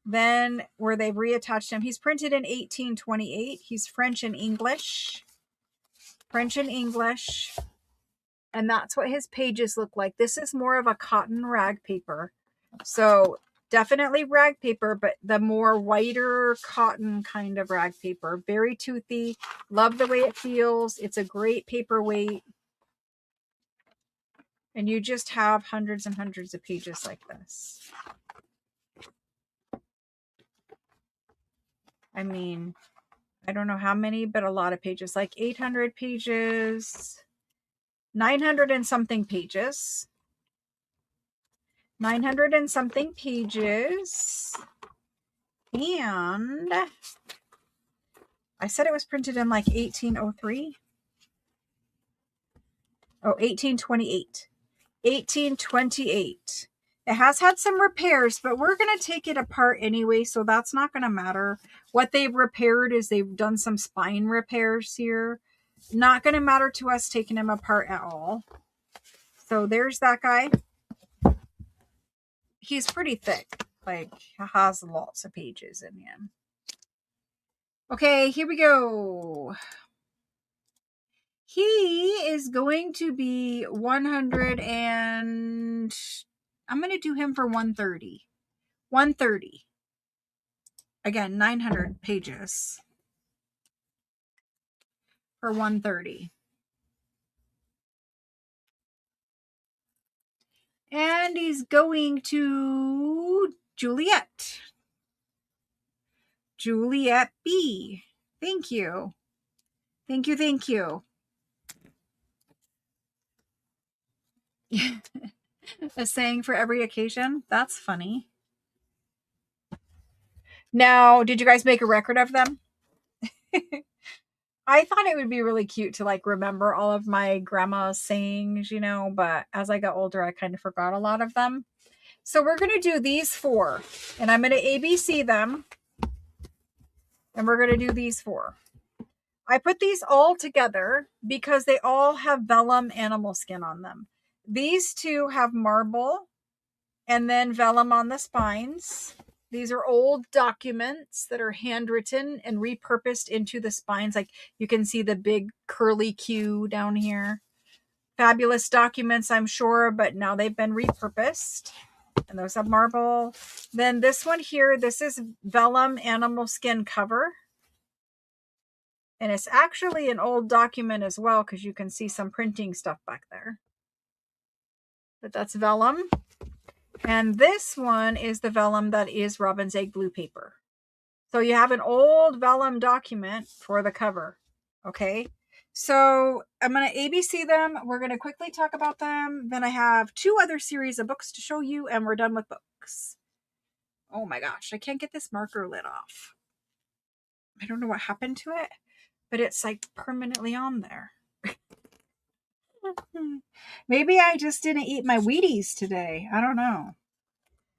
Then where they've reattached him. He's printed in 1828. He's French and English. French and English. And that's what his pages look like. This is more of a cotton rag paper. So definitely rag paper, but the more whiter cotton kind of rag paper. Very toothy. Love the way it feels. It's a great paperweight. And you just have hundreds and hundreds of pages like this. I mean, I don't know how many, but a lot of pages. Like 800 pages. 900 and something pages. 900 and something pages. And I said it was printed in like 1803. Oh, 1828. 1828. It has had some repairs, but we're going to take it apart anyway, so that's not going to matter. What they've repaired is they've done some spine repairs here. Not going to matter to us taking him apart at all. So there's that guy. He's pretty thick. Like, has lots of pages in him. Okay, here we go. He is going to be 100 and... I'm going to do him for 130. 130. Again, 900 pages. For 130. And he's going to Juliet. Juliet B. Thank you. Thank you. A saying for every occasion. That's funny. Now, did you guys make a record of them? I thought it would be really cute to like remember all of my grandma's sayings, you know, but as I got older, I kind of forgot a lot of them. So we're going to do these 4, and I'm going to ABC them, and we're going to do these 4. I put these all together because they all have vellum animal skin on them. These 2 have marble and then vellum on the spines. These are old documents that are handwritten and repurposed into the spines. Like you can see the big curly Q down here. Fabulous documents, I'm sure, but now they've been repurposed. And those have marble. Then this one here, this is vellum animal skin cover. And it's actually an old document as well, because you can see some printing stuff back there. But that's vellum. And this one is the vellum that is robin's egg blue paper. So you have an old vellum document for the cover. Okay. So I'm going to ABC them. We're going to quickly talk about them. Then I have 2 other series of books to show you, and we're done with books. Oh my gosh, I can't get this marker lid off. I don't know what happened to it, but it's like permanently on there. Maybe I just didn't eat my Wheaties today. I don't know.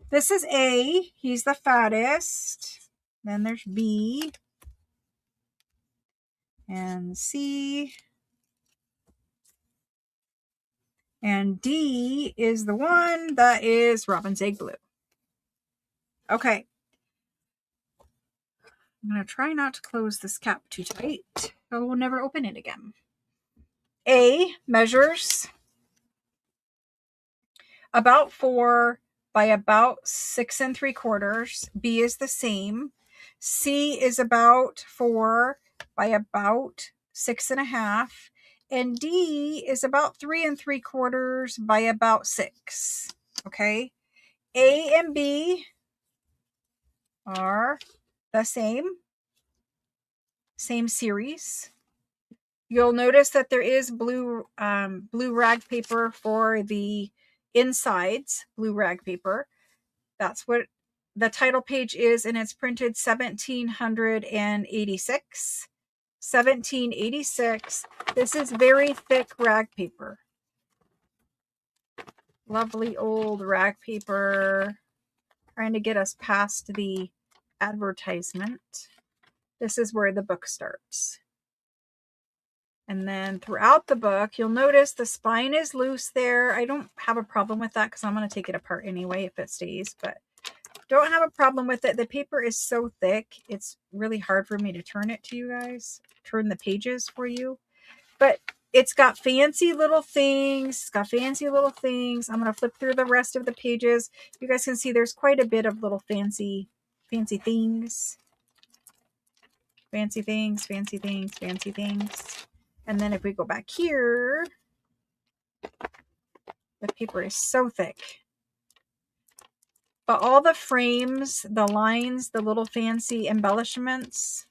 This is A. He's the fattest. Then there's B. And C. And D is the one that is robin's egg blue. Okay. I'm going to try not to close this cap too tight, or we'll never open it again. A measures about 4 by about 6 3/4. B is the same. C is about 4 by about 6 1/2. And D is about 3 3/4 by about 6. Okay. A and B are the same series. You'll notice that there is blue rag paper for the insides, blue rag paper. That's what the title page is, and it's printed 1786. 1786. This is very thick rag paper. Lovely old rag paper. Trying to get us past the advertisement. This is where the book starts. And then throughout the book, you'll notice the spine is loose there. I don't have a problem with that because I'm going to take it apart anyway if it stays, but don't have a problem with it. The paper is so thick, it's really hard for me to turn it to you guys, turn the pages for you. But it's got fancy little things. I'm going to flip through the rest of the pages. You guys can see there's quite a bit of little fancy things. Fancy things. And then if we go back here, the paper is so thick. But all the frames, the lines, the little fancy embellishments,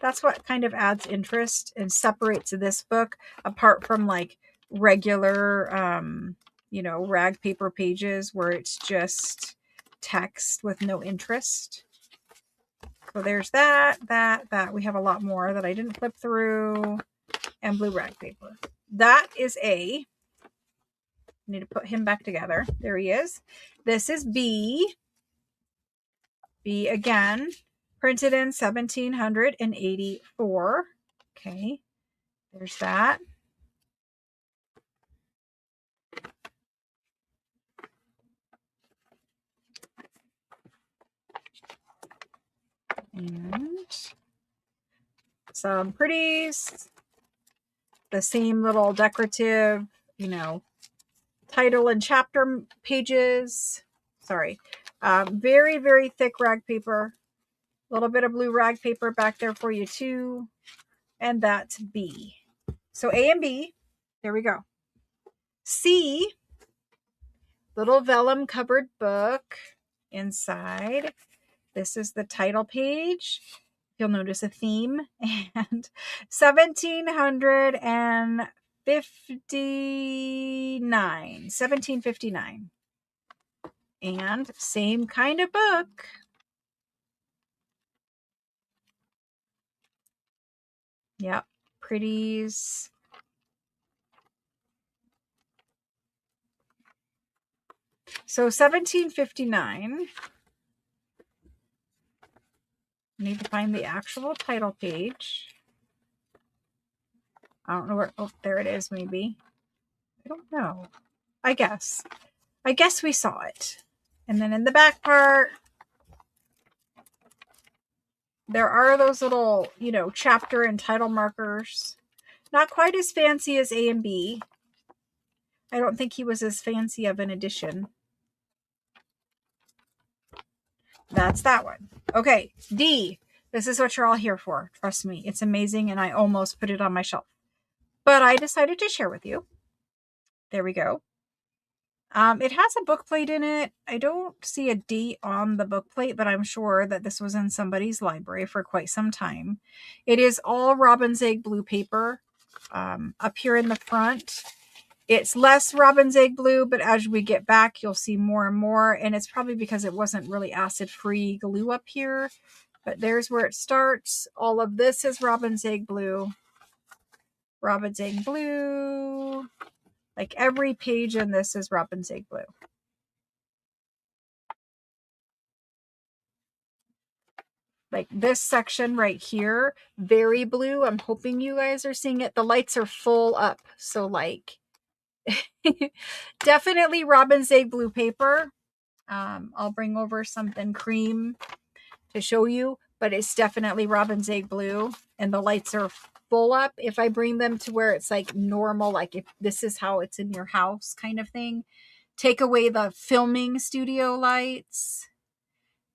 that's what kind of adds interest and separates this book apart from like regular, rag paper pages where it's just text with no interest. So there's that. We have a lot more that I didn't flip through. And blue rag paper. That is A. I need to put him back together. There he is. This is B. B again. Printed in 1784. Okay. There's that. And some pretties. The same little decorative, title and chapter pages. Sorry. Very, very thick rag paper. A little bit of blue rag paper back there for you too. And that's B. So A and B. There we go. C. Little vellum covered book inside. This is the title page. You'll notice a theme. And 1759. And same kind of book. Yep. Pretties. So 1759. I need to find the actual title page. I don't know where. Oh, there it is, maybe. I don't know. I guess we saw it. And then in the back part, There are those little, chapter and title markers. Not quite as fancy as A and B. I don't think he was as fancy of an edition. That's that one. Okay, D. This is what you're all here for. Trust me, it's amazing, and I almost put it on my shelf. But I decided to share with you. There we go. It has a book plate in it. I don't see a date on the book plate, but I'm sure that this was in somebody's library for quite some time. It is all robin's egg blue paper. Up here in the front, it's less robin's egg blue, but as we get back, you'll see more and more. And it's probably because it wasn't really acid-free glue up here. But there's where it starts. All of this is robin's egg blue. Robin's egg blue. Like every page in this is robin's egg blue. Like this section right here, very blue. I'm hoping you guys are seeing it. The lights are full up. So like definitely robin's egg blue paper. I'll bring over something cream to show you, but it's definitely robin's egg blue, and the lights are full up. If I bring them to where it's like normal, like if this is how it's in your house kind of thing, take away the filming studio lights.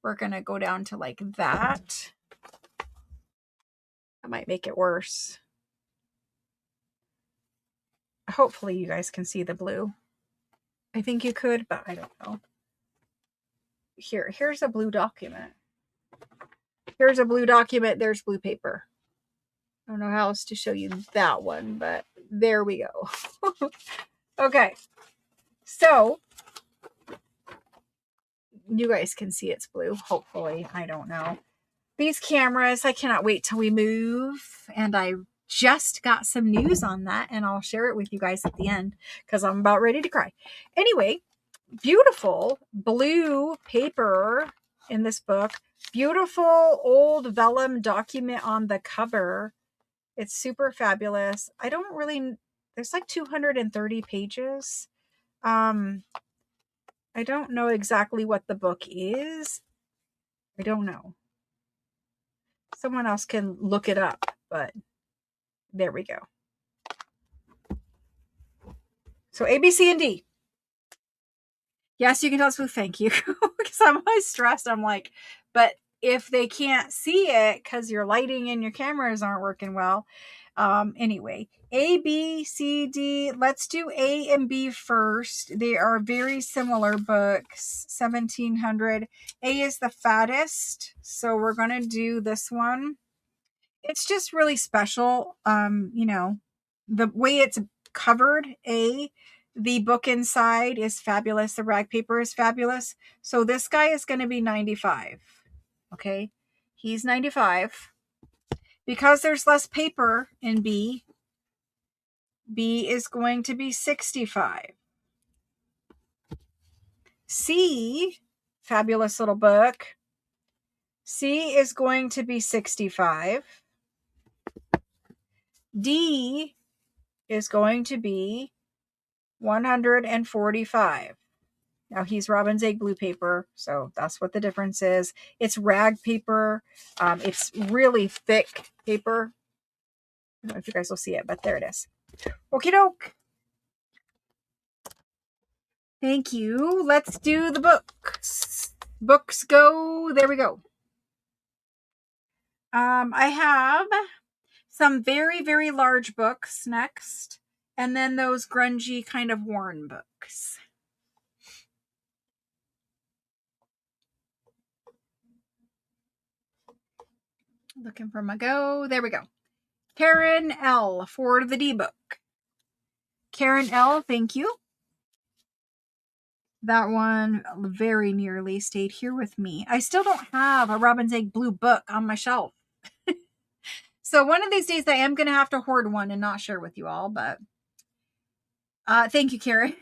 We're going to go down to like that. That might make it worse. Hopefully you guys can see the blue. I think you could, but I don't know. Here's a blue document. Here's a blue document. There's blue paper. I don't know how else to show you that one, but there we go. Okay. So you guys can see it's blue. Hopefully. I don't know. These cameras, I cannot wait till we move. And I just got some news on that, and I'll share it with you guys at the end because I'm about ready to cry. Anyway, beautiful blue paper in this book. Beautiful old vellum document on the cover. It's super fabulous. I don't really, there's like 230 pages. I don't know exactly what the book is. I don't know. Someone else can look it up, but there we go. So A, B, C, and D. Yes, you can tell us with thank you because I'm always stressed. I'm like, but if they can't see it because your lighting and your cameras aren't working well. Anyway, A, B, C, D. Let's do A and B first. They are very similar books. 1700. A is the fattest. So we're going to do this one. It's just really special. The way it's covered, the book inside is fabulous. The rag paper is fabulous. So this guy is going to be 95. Okay. He's 95. Because there's less paper in B, B is going to be 65. C, fabulous little book. C is going to be 65. D is going to be 145. Now he's robin's egg blue paper, so that's what the difference is. It's rag paper. It's really thick paper. I don't know if you guys will see it, but there it is. Okie doke. Thank you. Let's do the books. Books go. There we go. I have some very, very large books next, and then those grungy kind of worn books. Looking for my go. There we go. Karen L. for the D book. Karen L., thank you. That one very nearly stayed here with me. I still don't have a robin's egg blue book on my shelf. So one of these days I am going to have to hoard one and not share with you all, but thank you, Karen.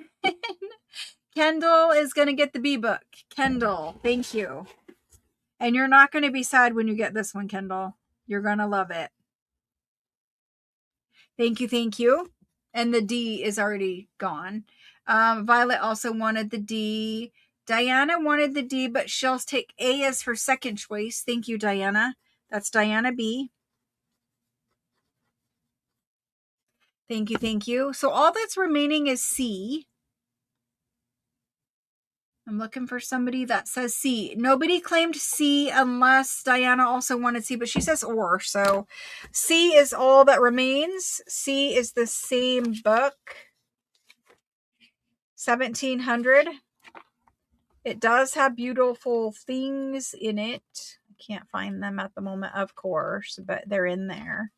Kendall is going to get the B book. Kendall, thank you. And you're not going to be sad when you get this one, Kendall. You're going to love it. Thank you, thank you. And the D is already gone. Violet also wanted the D. Diana wanted the D, but she'll take A as her second choice. Thank you, Diana. That's Diana B. Thank you, thank you. So all that's remaining is C. I'm looking for somebody that says C. Nobody claimed C unless Diana also wanted C, but she says or. So C is all that remains. C is the same book. 1700. It does have beautiful things in it. I can't find them at the moment, of course, but they're in there.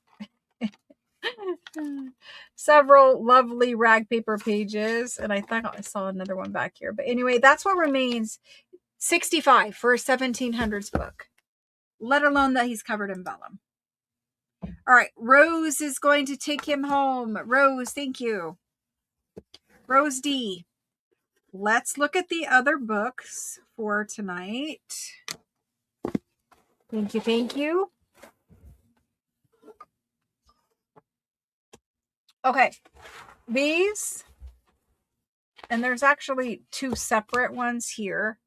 Several lovely rag paper pages, and I thought I saw another one back here. But anyway, that's what remains. 65 for a 1700s book, let alone that he's covered in vellum. All right, Rose is going to take him home. Rose, thank you. Rose D. Let's look at the other books for tonight. Thank you, thank you. Okay, these, and there's actually two separate ones here,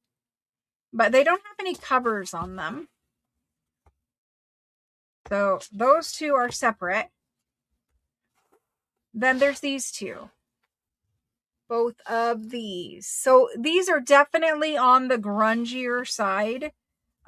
but they don't have any covers on them. So those two are separate. Then there's these two. Both of these. So these are definitely on the grungier side.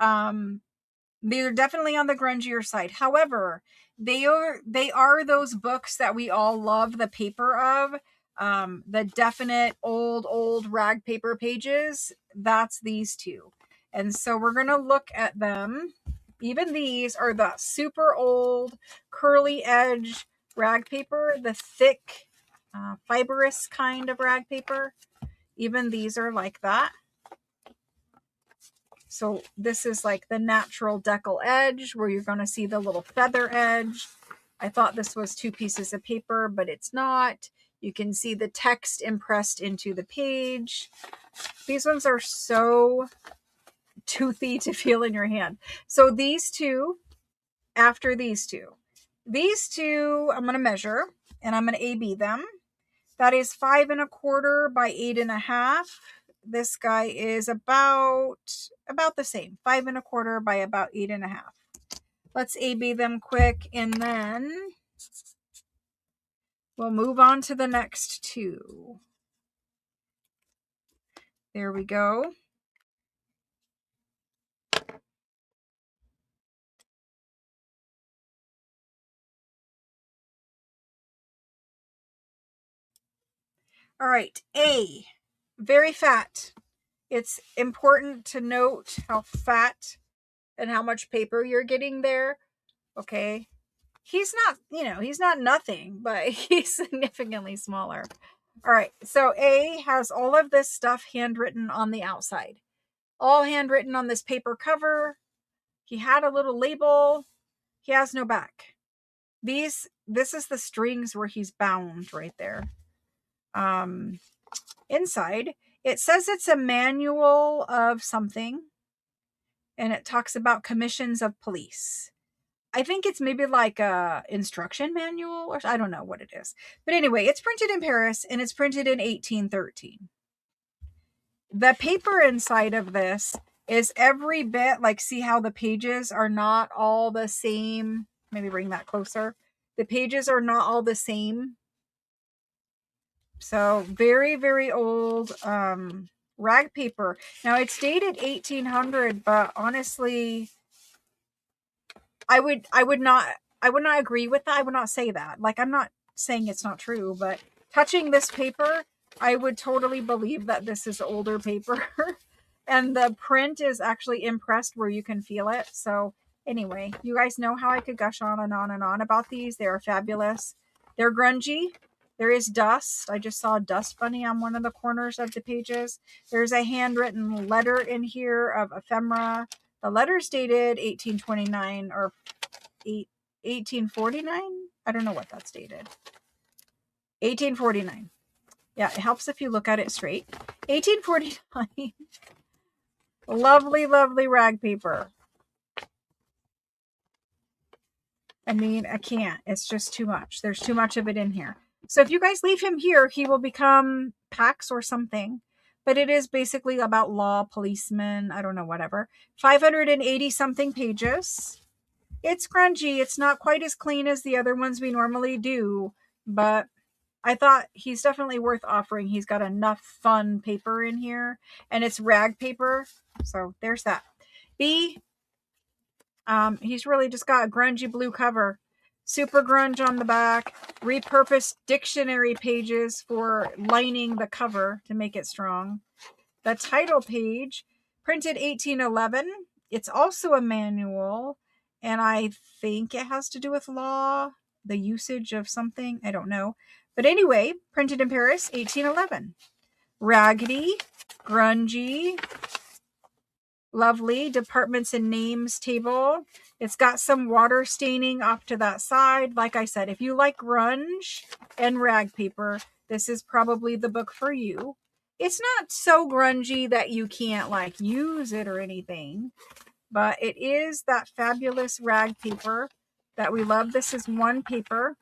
They're definitely on the grungier side. However, they are those books that we all love the paper of. The definite old rag paper pages. That's these two. And so we're going to look at them. Even these are the super old curly edge rag paper, the thick fibrous kind of rag paper. Even these are like that. So this is like the natural decal edge where you're going to see the little feather edge. I thought this was two pieces of paper, but it's not. You can see the text impressed into the page. These ones are so toothy to feel in your hand. So these two, after these two, I'm going to measure and I'm going to A-B them. That is 5 1/4 by 8 1/2. This guy is about the same. 5 1/4 by about 8 1/2. Let's A-B them quick and then we'll move on to the next two. There we go. All right, A, very fat. It's important to note how fat and how much paper you're getting there. Okay. He's not, he's not nothing, but he's significantly smaller. All right. So A has all of this stuff handwritten on the outside, all handwritten on this paper cover. He had a little label. He has no back. This is the strings where he's bound right there. Inside, it says it's a manual of something, and it talks about commissions of police. I think it's maybe like a instruction manual, or I don't know what it is. But anyway, it's printed in Paris, and it's printed in 1813. The paper inside of this is every bit, like, see how the pages are not all the same. Maybe bring that closer. The pages are not all the same. So very, very old rag paper. Now it's dated 1800, but honestly, I would not agree with that. I would not say that. Like, I'm not saying it's not true, but touching this paper, I would totally believe that this is older paper. And the print is actually impressed where you can feel it. So anyway, you guys know how I could gush on and on and on about these. They are fabulous. They're grungy. There is dust. I just saw a dust bunny on one of the corners of the pages. There's a handwritten letter in here of ephemera. The letter's dated 1829 or 1849. I don't know what that's dated. 1849. Yeah, it helps if you look at it straight. 1849. Lovely, lovely rag paper. I mean, I can't. It's just too much. There's too much of it in here. So if you guys leave him here, he will become Pax or something. But it is basically about law, policemen, I don't know, whatever. 580 something pages. It's grungy. It's not quite as clean as the other ones we normally do, but I thought he's definitely worth offering. He's got enough fun paper in here, and it's rag paper. So there's that. B, he's really just got a grungy blue cover. Super grunge on the back. Repurposed dictionary pages for lining the cover to make it strong. The title page, printed 1811. It's also a manual, and I think it has to do with law, the usage of something. I don't know. But anyway, printed in Paris, 1811. Raggedy, grungy, lovely departments and names table. It's got some water staining off to that side. Like I said, if you like grunge and rag paper, this is probably the book for you. It's not so grungy that you can't like use it or anything, but it is that fabulous rag paper that we love. This is one paper.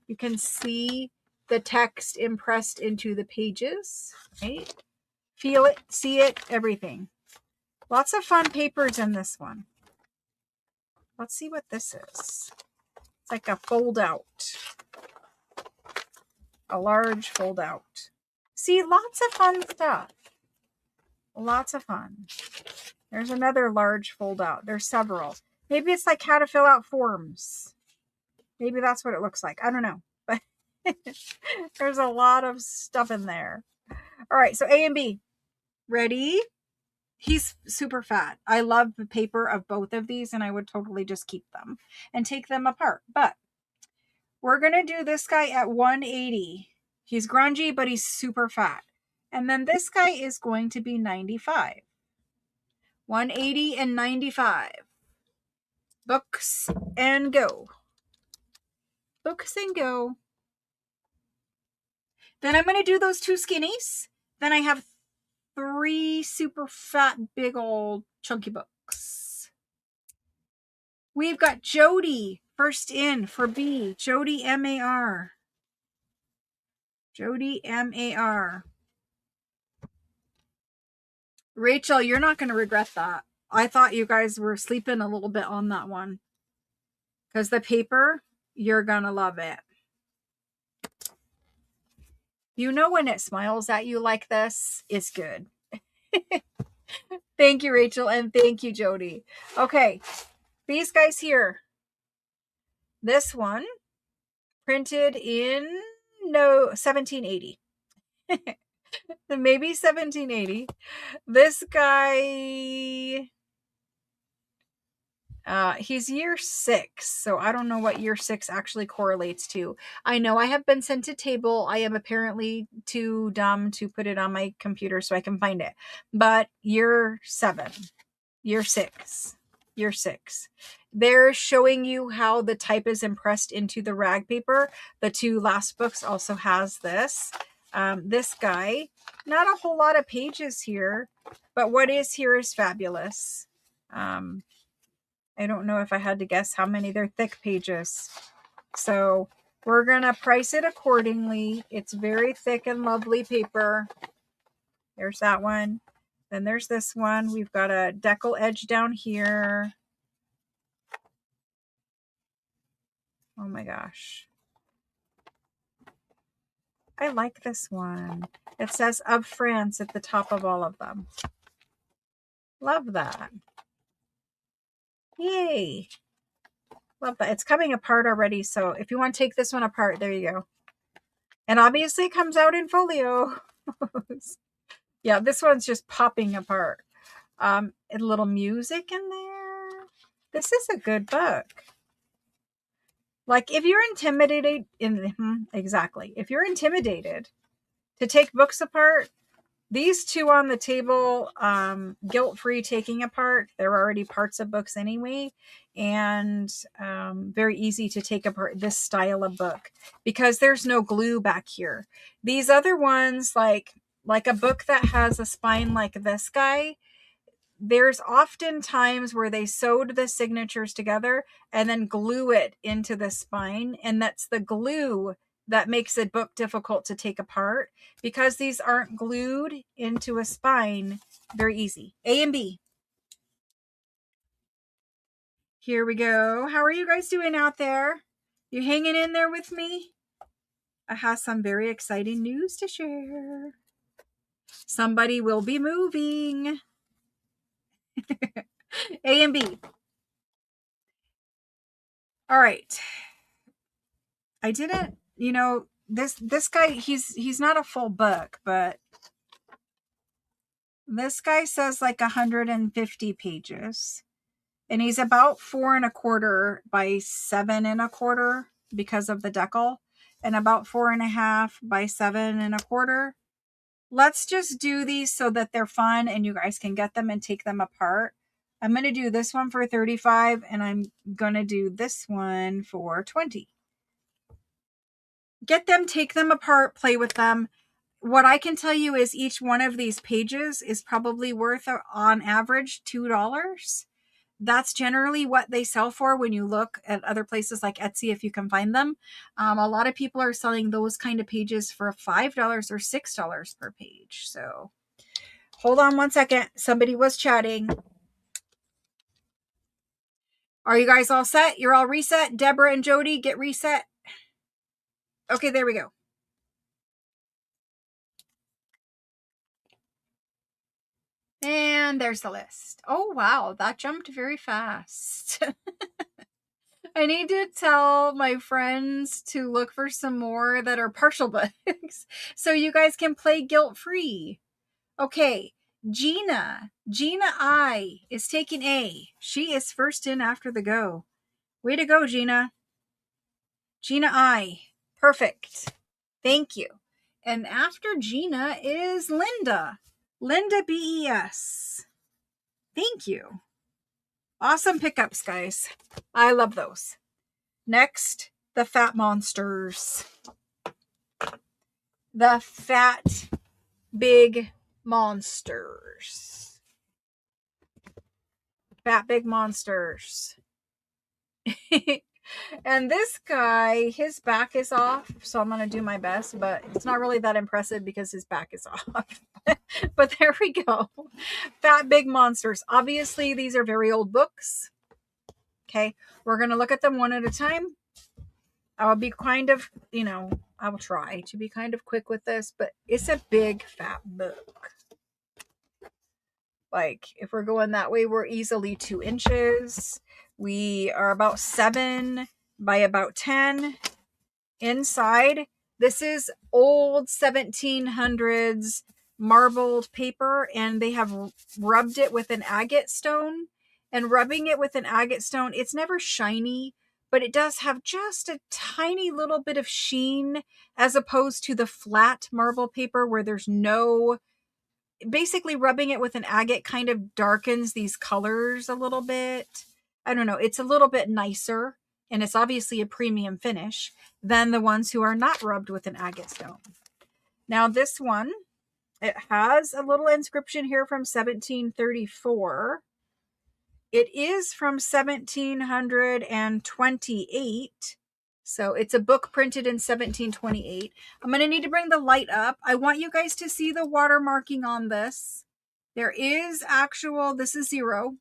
You can see the text impressed into the pages, right? Feel it, see it, everything. Lots of fun papers in this one. Let's see what this is. It's like a fold out. A large fold out. See, lots of fun stuff. Lots of fun. There's another large fold out. There's several. Maybe it's like how to fill out forms. Maybe that's what it looks like. I don't know. But there's a lot of stuff in there. All right, so A and B. Ready? He's super fat. I love the paper of both of these, and I would totally just keep them and take them apart. But we're going to do this guy at 180. He's grungy, but he's super fat. And then this guy is going to be 95. 180 and 95. Books and go. Books and go. Then I'm going to do those two skinnies. Then I have 3 super fat, big old chunky books. We've got Jody first in for B. Jody M-A-R. Jody M-A-R. Rachel, you're not going to regret that. I thought you guys were sleeping a little bit on that one. Because the paper, you're going to love it. You know when it smiles at you like this, it's good. Thank you, Rachel, and thank you, Jody. Okay, these guys here. This one, printed in 1780. Maybe 1780. This guy, he's year 6, so I don't know what year 6 actually correlates to. I know I have been sent a table. I am apparently too dumb to put it on my computer so I can find it. But year 7, year 6, year 6. They're showing you how the type is impressed into the rag paper. The 2 last books also has this. This guy, not a whole lot of pages here, but what is here is fabulous. I don't know if I had to guess how many. They're thick pages. So we're going to price it accordingly. It's very thick and lovely paper. There's that one. Then there's this one. We've got a decal edge down here. Oh my gosh. I like this one. It says of France at the top of all of them. Love that. Yay. Love that. It's coming apart already. So if you want to take this one apart, there you go. And obviously it comes out in folio. Yeah, this one's just popping apart. A little music in there. This is a good book. Like if you're intimidated exactly. If you're intimidated to take books apart, these 2 on the table, guilt-free taking apart. They're already parts of books anyway, and very easy to take apart this style of book because there's no glue back here. These other ones, like a book that has a spine like this guy, there's often times where they sewed the signatures together and then glue it into the spine, and that's the glue that makes a book difficult to take apart. Because these aren't glued into a spine, very easy. A and B. Here we go. How are you guys doing out there? You hanging in there with me? I have some very exciting news to share. Somebody will be moving. A and B. All right. I didn't, this guy, he's not a full book, but this guy says like 150 pages. And he's about 4.25 by 7.25 because of the decal, and about 4.5 by 7.25. Let's just do these so that they're fun and you guys can get them and take them apart. I'm going to do this one for 35 and I'm going to do this one for 20. Get them, take them apart, play with them. What I can tell you is each one of these pages is probably worth on average $2. That's generally what they sell for when you look at other places like Etsy, if you can find them. A lot of people are selling those kind of pages for $5 or $6 per page. So hold on one second. Somebody was chatting. Are you guys all set? You're all reset? Deborah and Jody, get reset. Okay, there we go. And there's the list. Oh, wow. That jumped very fast. I need to tell my friends to look for some more that are partial books so you guys can play guilt-free. Okay, Gina I is taking A. She is first in after the go. Way to go, Gina. Gina I. Perfect. Thank you. And after Gina is Linda. Linda BES. Thank you. Awesome pickups, guys. I love those. Next, the Fat Monsters. The Fat Big Monsters. Fat Big Monsters. And this guy, his back is off, so I'm going to do my best, but it's not really that impressive because his back is off. But there we go. Fat Big Monsters. Obviously, these are very old books. Okay, we're going to look at them one at a time. I'll be kind of, I will try to be kind of quick with this, but it's a big fat book. Like, if we're going that way, we're easily 2 inches. We are about 7 by about 10 inside. This is old 1700s marbled paper, and they have rubbed it with an agate stone. And rubbing it with an agate stone, it's never shiny, but it does have just a tiny little bit of sheen as opposed to the flat marble paper where there's no... Basically, rubbing it with an agate kind of darkens these colors a little bit. I don't know. It's a little bit nicer, and it's obviously a premium finish than the ones who are not rubbed with an agate stone. Now, this one, it has a little inscription here from 1734. It is from 1728. So it's a book printed in 1728. I'm going to need to bring the light up. I want you guys to see the watermarking on this. There is actual, this is 0.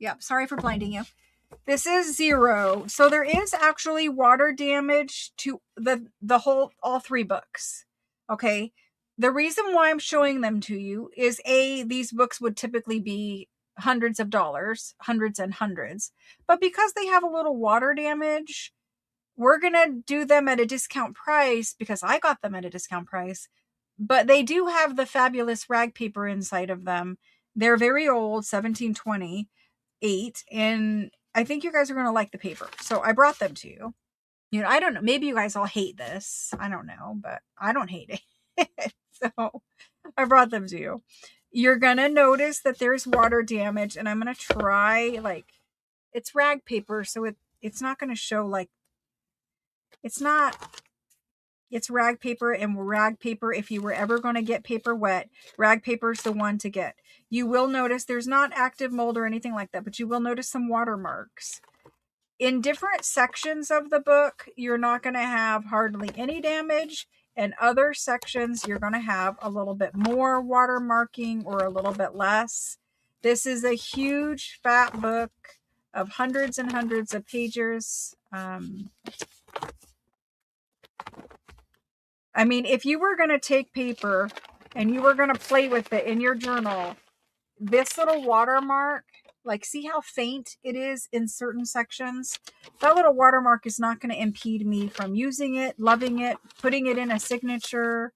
Yep, sorry for blinding you. This is 0. So there is actually water damage to all 3 books. Okay. The reason why I'm showing them to you is these books would typically be hundreds of dollars, hundreds and hundreds. But because they have a little water damage, we're going to do them at a discount price because I got them at a discount price. But they do have the fabulous rag paper inside of them. They're very old, 1728. And I think you guys are going to like the paper. So I brought them to you. I don't know. Maybe you guys all hate this. I don't know. But I don't hate it. So I brought them to you. You're going to notice that there's water damage. And I'm going to try, it's rag paper. So it's not going to show, it's rag paper, and rag paper, if you were ever going to get paper wet, rag paper is the one to get. You will notice there's not active mold or anything like that, but you will notice some watermarks. In different sections of the book, you're not going to have hardly any damage, and other sections, you're going to have a little bit more watermarking or a little bit less. This is a huge fat book. of hundreds and hundreds of pages. I mean, if you were going to take paper and you were going to play with it in your journal, this little watermark, like see how faint it is in certain sections? That little watermark is not going to impede me from using it, loving it, putting it in a signature.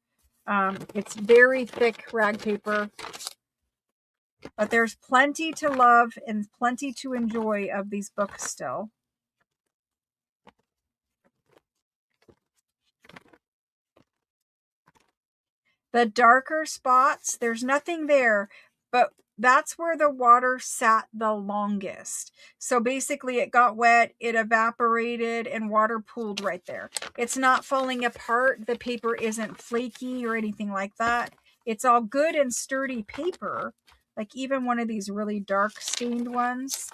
It's very thick rag paper, but there's plenty to love and plenty to enjoy of these books still. The darker spots, there's nothing there, but that's where the water sat the longest. So basically it got wet, it evaporated, and water pooled right there. It's not falling apart. The paper isn't flaky or anything like that. It's all good and sturdy paper. Like even one of these really dark stained ones,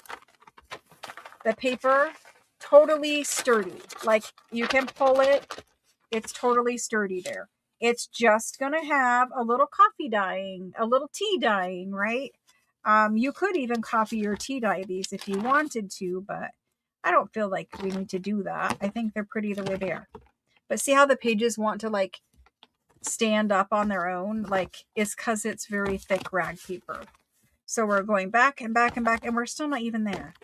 the paper, totally sturdy. Like you can pull it. It's totally sturdy there. It's just going to have a little coffee dyeing, a little tea dyeing, right? You could even coffee or tea dye these if you wanted to, but I don't feel like we need to do that. I think they're pretty the way they are. But see how the pages want to like stand up on their own? Like it's because it's very thick rag paper. So we're going back and back and back, and we're still not even there.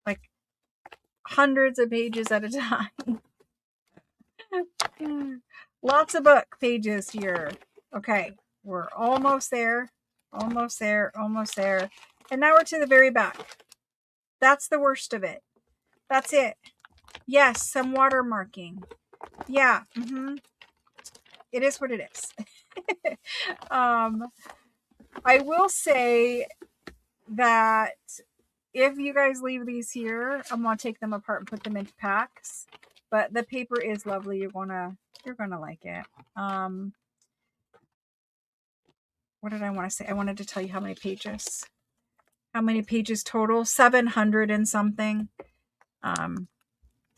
Like hundreds of pages at a time. Lots of book pages here. Okay, we're almost there, almost there, almost there. And now we're to the very back. That's the worst of it. That's it. Yes, some watermarking. Yeah, it is what it is. I will say that if you guys leave these here, I'm going to take them apart and put them into packs. But the paper is lovely. You're gonna like it. What did I want to say? I wanted to tell you how many pages. How many pages total? 700 and something.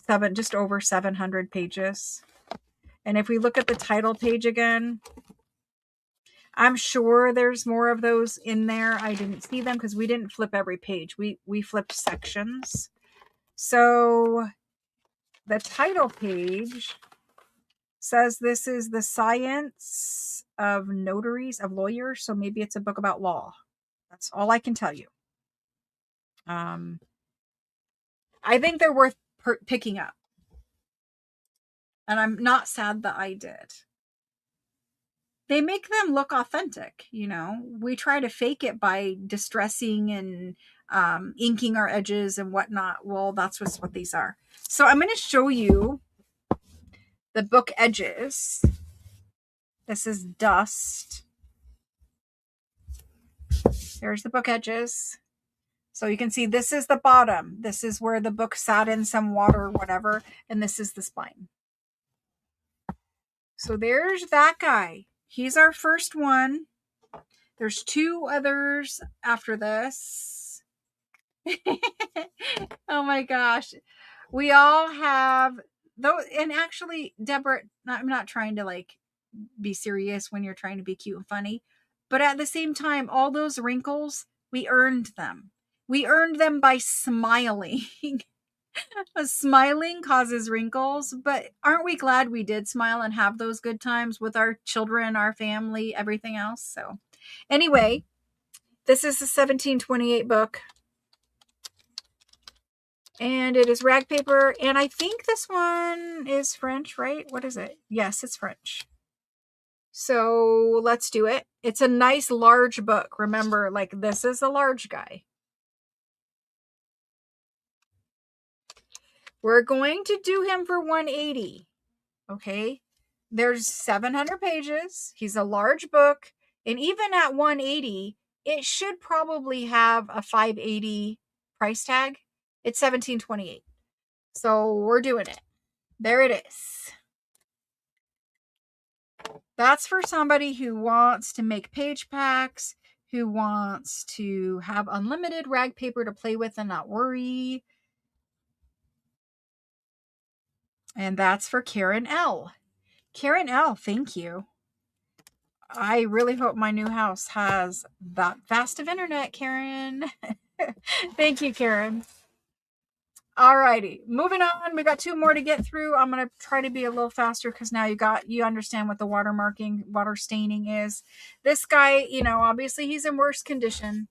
Just over 700 pages. And if we look at the title page again, I'm sure there's more of those in there. I didn't see them because we didn't flip every page. We flipped sections. So the title page says this is the science of notaries, of lawyers. So maybe it's a book about law. That's all I can tell you. I think they're worth picking up. And I'm not sad that I did. They make them look authentic, you know. We try to fake it by distressing and inking our edges and whatnot. Well, that's just what these are. So I'm going to show you the book edges. This is dust. There's the book edges. So you can see this is the bottom. This is where the book sat in some water or whatever. And this is the spine. So there's that guy. He's our first one. There's two others after this. Oh my gosh. We all have those. And actually, Deborah, I'm not trying to like be serious when you're trying to be cute and funny. But at the same time, all those wrinkles, we earned them. We earned them by smiling. Smiling causes wrinkles, but aren't we glad we did smile and have those good times with our children, our family, everything else? So anyway, this is the 1728 book. And it is rag paper. And I think this one is French, right? What is it? Yes, it's French. So let's do it. It's a nice large book. Remember, like this is a large guy. We're going to do him for 180. Okay. There's 700 pages. He's a large book. And even at 180, it should probably have a 580 price tag. It's 1728. So we're doing it. There it is. That's for somebody who wants to make page packs, who wants to have unlimited rag paper to play with and not worry. And that's for Karen L. Karen L, thank you. I really hope my new house has that fast of internet, Karen. Thank you, Karen. Alrighty, moving on. We got 2 more to get through. I'm gonna try to be a little faster because now you understand what the water staining is. This guy, obviously he's in worse condition.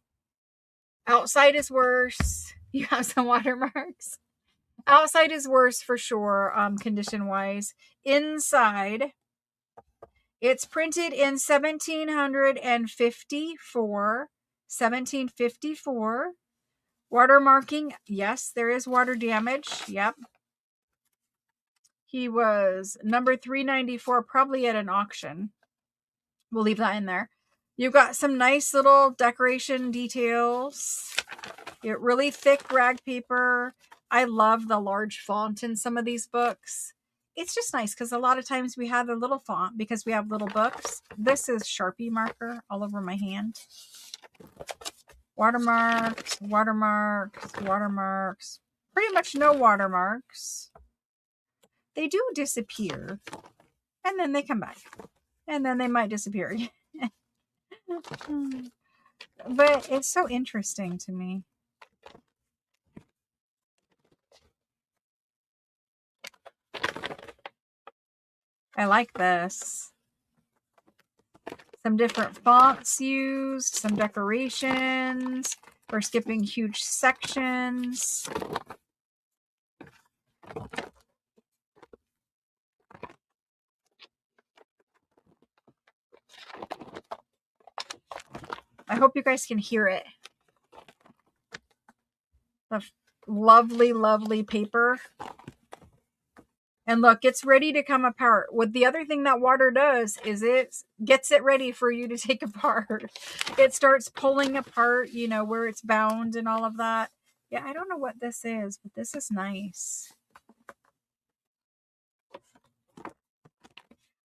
Outside is worse. You have some watermarks. Outside is worse for sure, condition wise. Inside, it's printed in 1754. 1754. Watermarking, yes, there is water damage. Yep. He was number 394, probably at an auction. We'll leave that in there. You've got some nice little decoration details. Really thick rag paper. I love the large font in some of these books. It's just nice because a lot of times we have a little font because we have little books. This is Sharpie marker all over my hand. Watermarks, watermarks, watermarks. Pretty much no watermarks. They do disappear. And then they come back. And then they might disappear again. But it's so interesting to me. I like this. Some different fonts used, some decorations. We're skipping huge sections. I hope you guys can hear it. The lovely, lovely paper. And look, it's ready to come apart. What the other thing that water does is it gets it ready for you to take apart. It starts pulling apart, where it's bound and all of that. Yeah, I don't know what this is, but this is nice.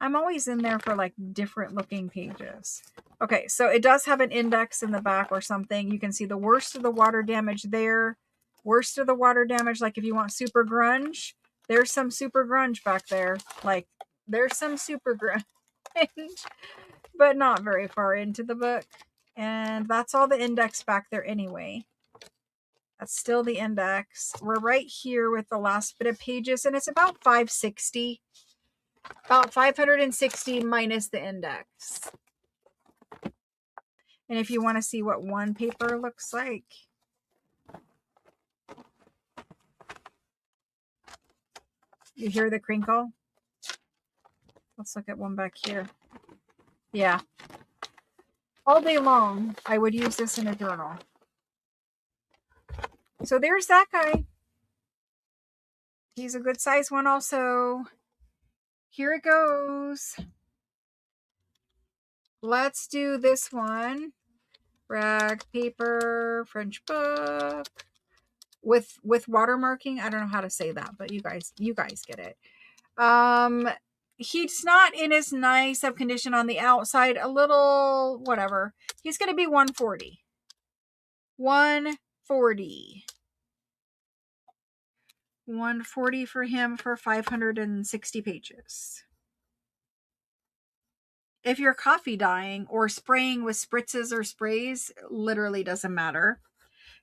I'm always in there for like different looking pages. Okay, so it does have an index in the back or something. You can see the worst of the water damage there. Worst of the water damage, like if you want super grunge, there's some super grunge back there. Like, there's some super grunge, but not very far into the book. And that's all the index back there anyway. That's still the index. We're right here with the last bit of pages, and it's about 560. About 560 minus the index. And if you want to see what one paper looks like, you hear the crinkle? Let's look at one back here. Yeah. All day long, I would use this in a journal. So there's that guy. He's a good size one also. Here it goes. Let's do this one. Rag paper, French book. With watermarking. I don't know how to say that, but you guys get it. He's not in as nice of condition on the outside. A little whatever. He's going to be 140. 140. 140 for him for 560 pages. If you're coffee dyeing or spraying with spritzes or sprays, literally doesn't matter.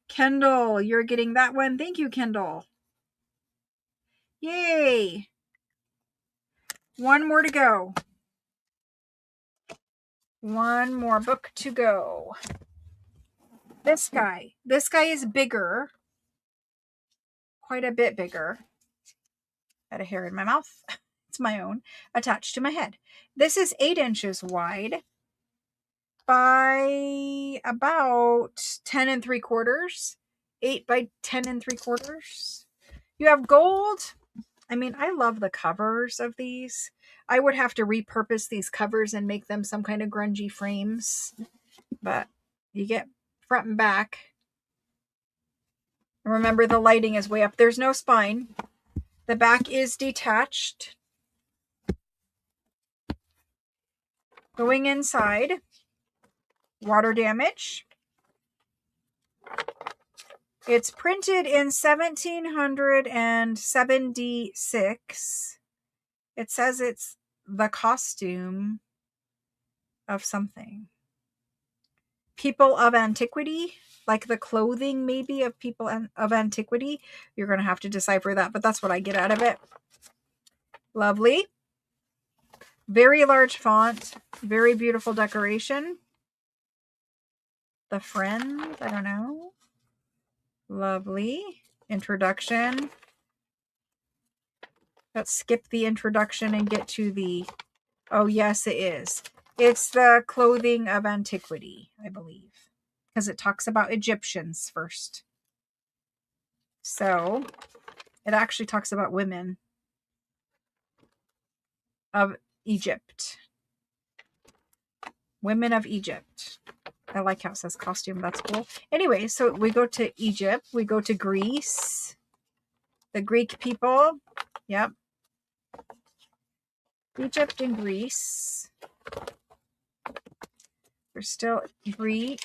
Kendall, you're getting that one. Thank you, Kendall. Yay. One more to go. One more book to go. This guy is bigger. Quite a bit bigger. Got a hair in my mouth. It's my own, attached to my head. This is 8 inches wide by about 10 3/4. 8 by 10 3/4. You have gold. I mean, I love the covers of these. I would have to repurpose these covers and make them some kind of grungy frames. But you get front and back. Remember, the lighting is way up. There's no spine. The back is detached. Going inside. Water damage. It's printed in 1776. It says it's the costume of something. People of antiquity. like the clothing maybe of people of antiquity. You're going to have to decipher that, but that's what I get out of it. Lovely. Very large font. Very beautiful decoration. The Friend, I don't know. Lovely. Introduction. Let's skip the introduction and get to the... Oh, yes, it is. It's the clothing of antiquity, I believe, because it talks about Egyptians first. So it actually talks about women of Egypt. Women of Egypt. I like how it says costume. That's cool. Anyway, so we go to Egypt. We go to Greece. The Greek people. Yep. Egypt and Greece. We're still Greek.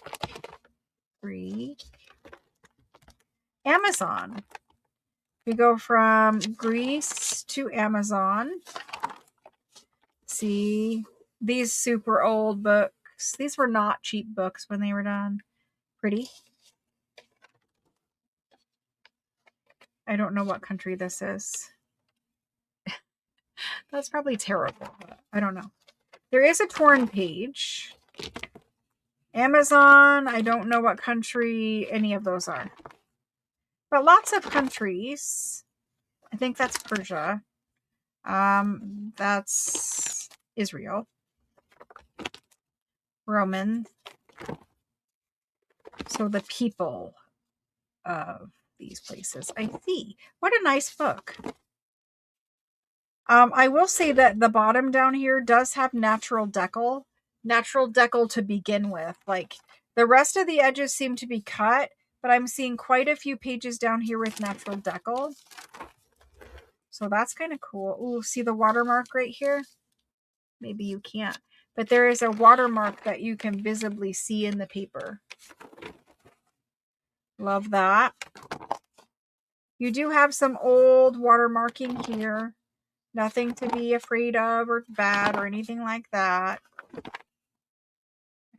Amazon. We go from Greece to Amazon. See, these super old books. These were not cheap books when they were done. Pretty. I don't know what country this is. That's probably terrible. I don't know. There is a torn page. Amazon, I don't know what country any of those are. But lots of countries. I think that's Persia. That's Israel. Roman. So the people of these places. I see. What a nice book. I will say that the bottom down here does have natural decal to begin with. Like the rest of the edges seem to be cut, but I'm seeing quite a few pages down here with natural decal. So that's kind of cool. Ooh, see the watermark right here? Maybe you can't, but there is a watermark that you can visibly see in the paper. Love that. You do have some old watermarking here. Nothing to be afraid of or bad or anything like that.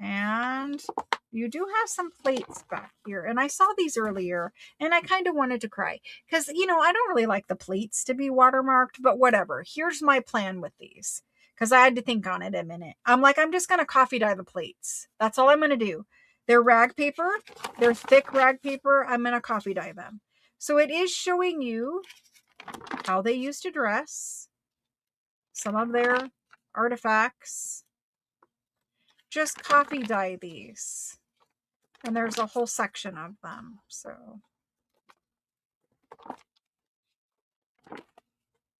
And you do have some plates back here. And I saw these earlier and I kind of wanted to cry. Because, you know, I don't really like the plates to be watermarked, but whatever. Here's my plan with these. Because I had to think on it a minute. I'm like, I'm just going to coffee dye the plates. That's all I'm going to do. They're rag paper. They're thick rag paper. I'm going to coffee dye them. So it is showing you how they used to dress. Some of their artifacts. Just coffee dye these. And there's a whole section of them. So,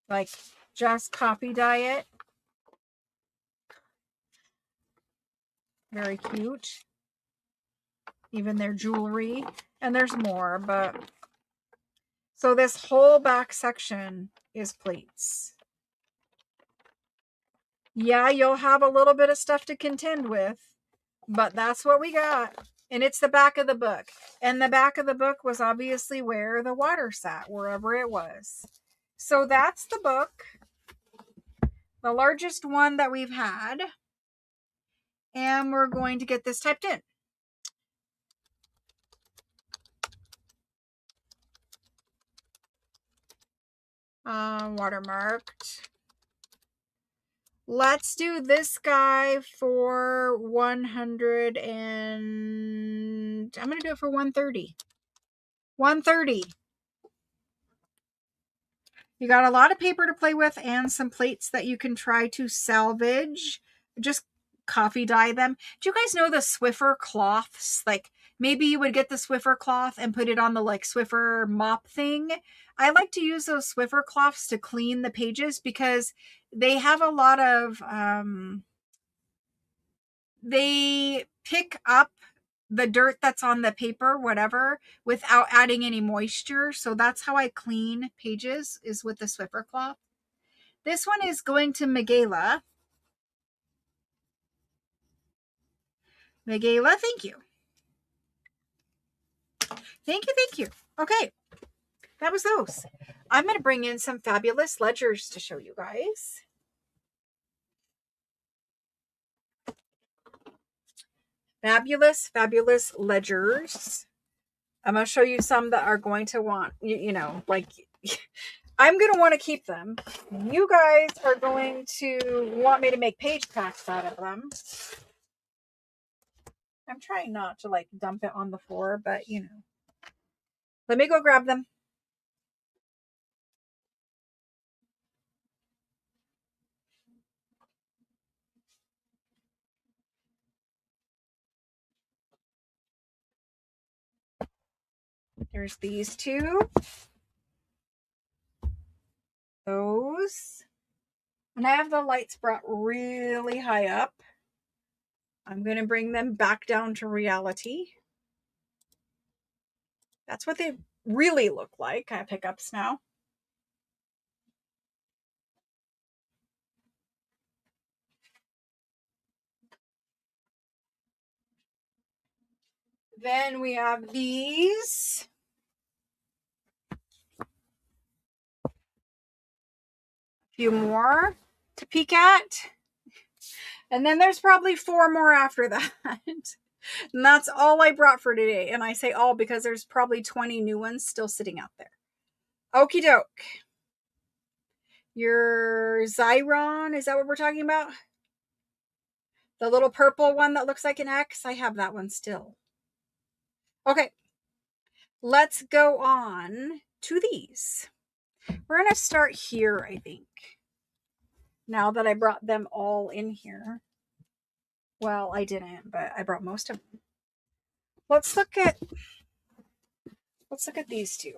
like, just coffee dye it. Very cute. Even their jewelry. And there's more, but... So this whole back section is plates. Yeah, you'll have a little bit of stuff to contend with, but that's what we got. And it's the back of the book. And the back of the book was obviously where the water sat, wherever it was. So that's the book. The largest one that we've had. And we're going to get this typed in. Watermarked. Let's do this guy for 100 and... I'm going to do it for 130. 130. You got a lot of paper to play with and some plates that you can try to salvage. Just coffee dye them. Do you guys know the Swiffer cloths? Like maybe you would get the Swiffer cloth and put it on the like Swiffer mop thing. I like to use those Swiffer cloths to clean the pages because they have a lot of, they pick up the dirt that's on the paper, whatever, without adding any moisture. So that's how I clean pages, is with the Swiffer cloth. This one is going to Michaela. Michaela, thank you. Thank you, thank you. Okay, that was those. I'm going to bring in some fabulous ledgers to show you guys. Fabulous, fabulous ledgers. I'm going to show you some that are going to want, you know, like, I'm going to want to keep them. You guys are going to want me to make page packs out of them. I'm trying not to like dump it on the floor, but you know. Let me go grab them. There's these two. Those. And I have the lights brought really high up. I'm going to bring them back down to reality. That's what they really look like. I have hiccups now. Then we have these. A few more to peek at. And then there's probably 4 more after that. And that's all I brought for today. And I say all because there's probably 20 new ones still sitting out there. Okie doke. Your Xyron, is that what we're talking about? The little purple one that looks like an X? I have that one still. Okay. Let's go on to these. We're going to start here, I think. Now that I brought them all in here. Well, I didn't, but I brought most of them. Let's look at these two.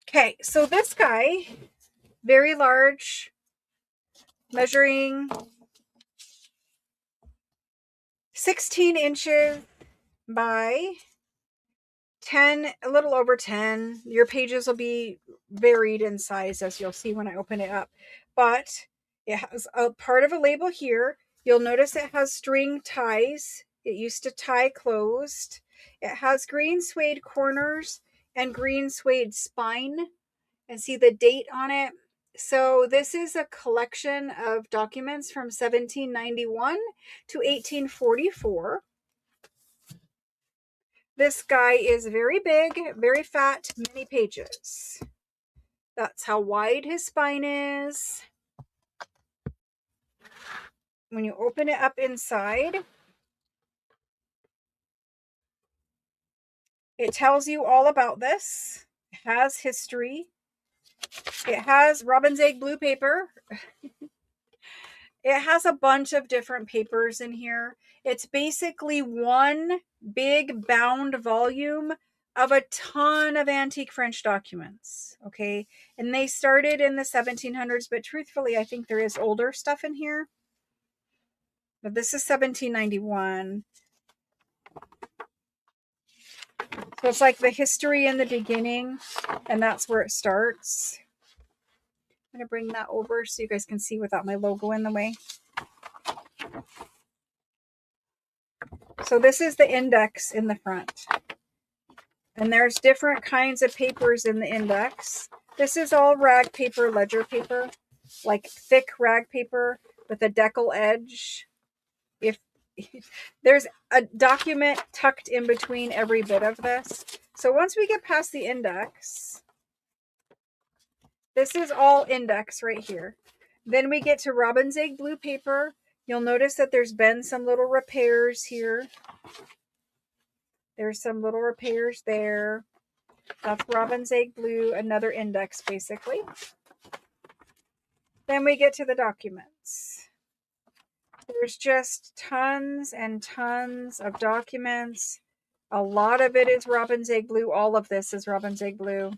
Okay, so this guy, very large, measuring 16 inches by 10, a little over 10. Your pages will be varied in size, as you'll see when I open it up. But it has a part of a label here. You'll notice it has string ties. It used to tie closed. It has green suede corners and green suede spine. And see the date on it. So this is a collection of documents from 1791 to 1844. This guy is very big, very fat, many pages. That's how wide his spine is. When you open it up inside, it tells you all about this. It has history. It has robin's egg blue paper. It has a bunch of different papers in here. It's basically one big bound volume of a ton of antique French documents. Okay. And they started in the 1700s, but truthfully, I think there is older stuff in here. But this is 1791. So it's like the history in the beginning, and that's where it starts. I'm going to bring that over so you guys can see without my logo in the way. So this is the index in the front. And there's different kinds of papers in the index. This is all rag paper, ledger paper, like thick rag paper with a decal edge. If there's a document tucked in between every bit of this. So once we get past the index, this is all index right here. Then we get to robin's egg blue paper. You'll notice that there's been some little repairs here. There's some little repairs there. That's robin's egg blue, another index basically. Then we get to the documents. There's just tons and tons of documents. A lot of it is robin's egg blue. All of this is robin's egg blue.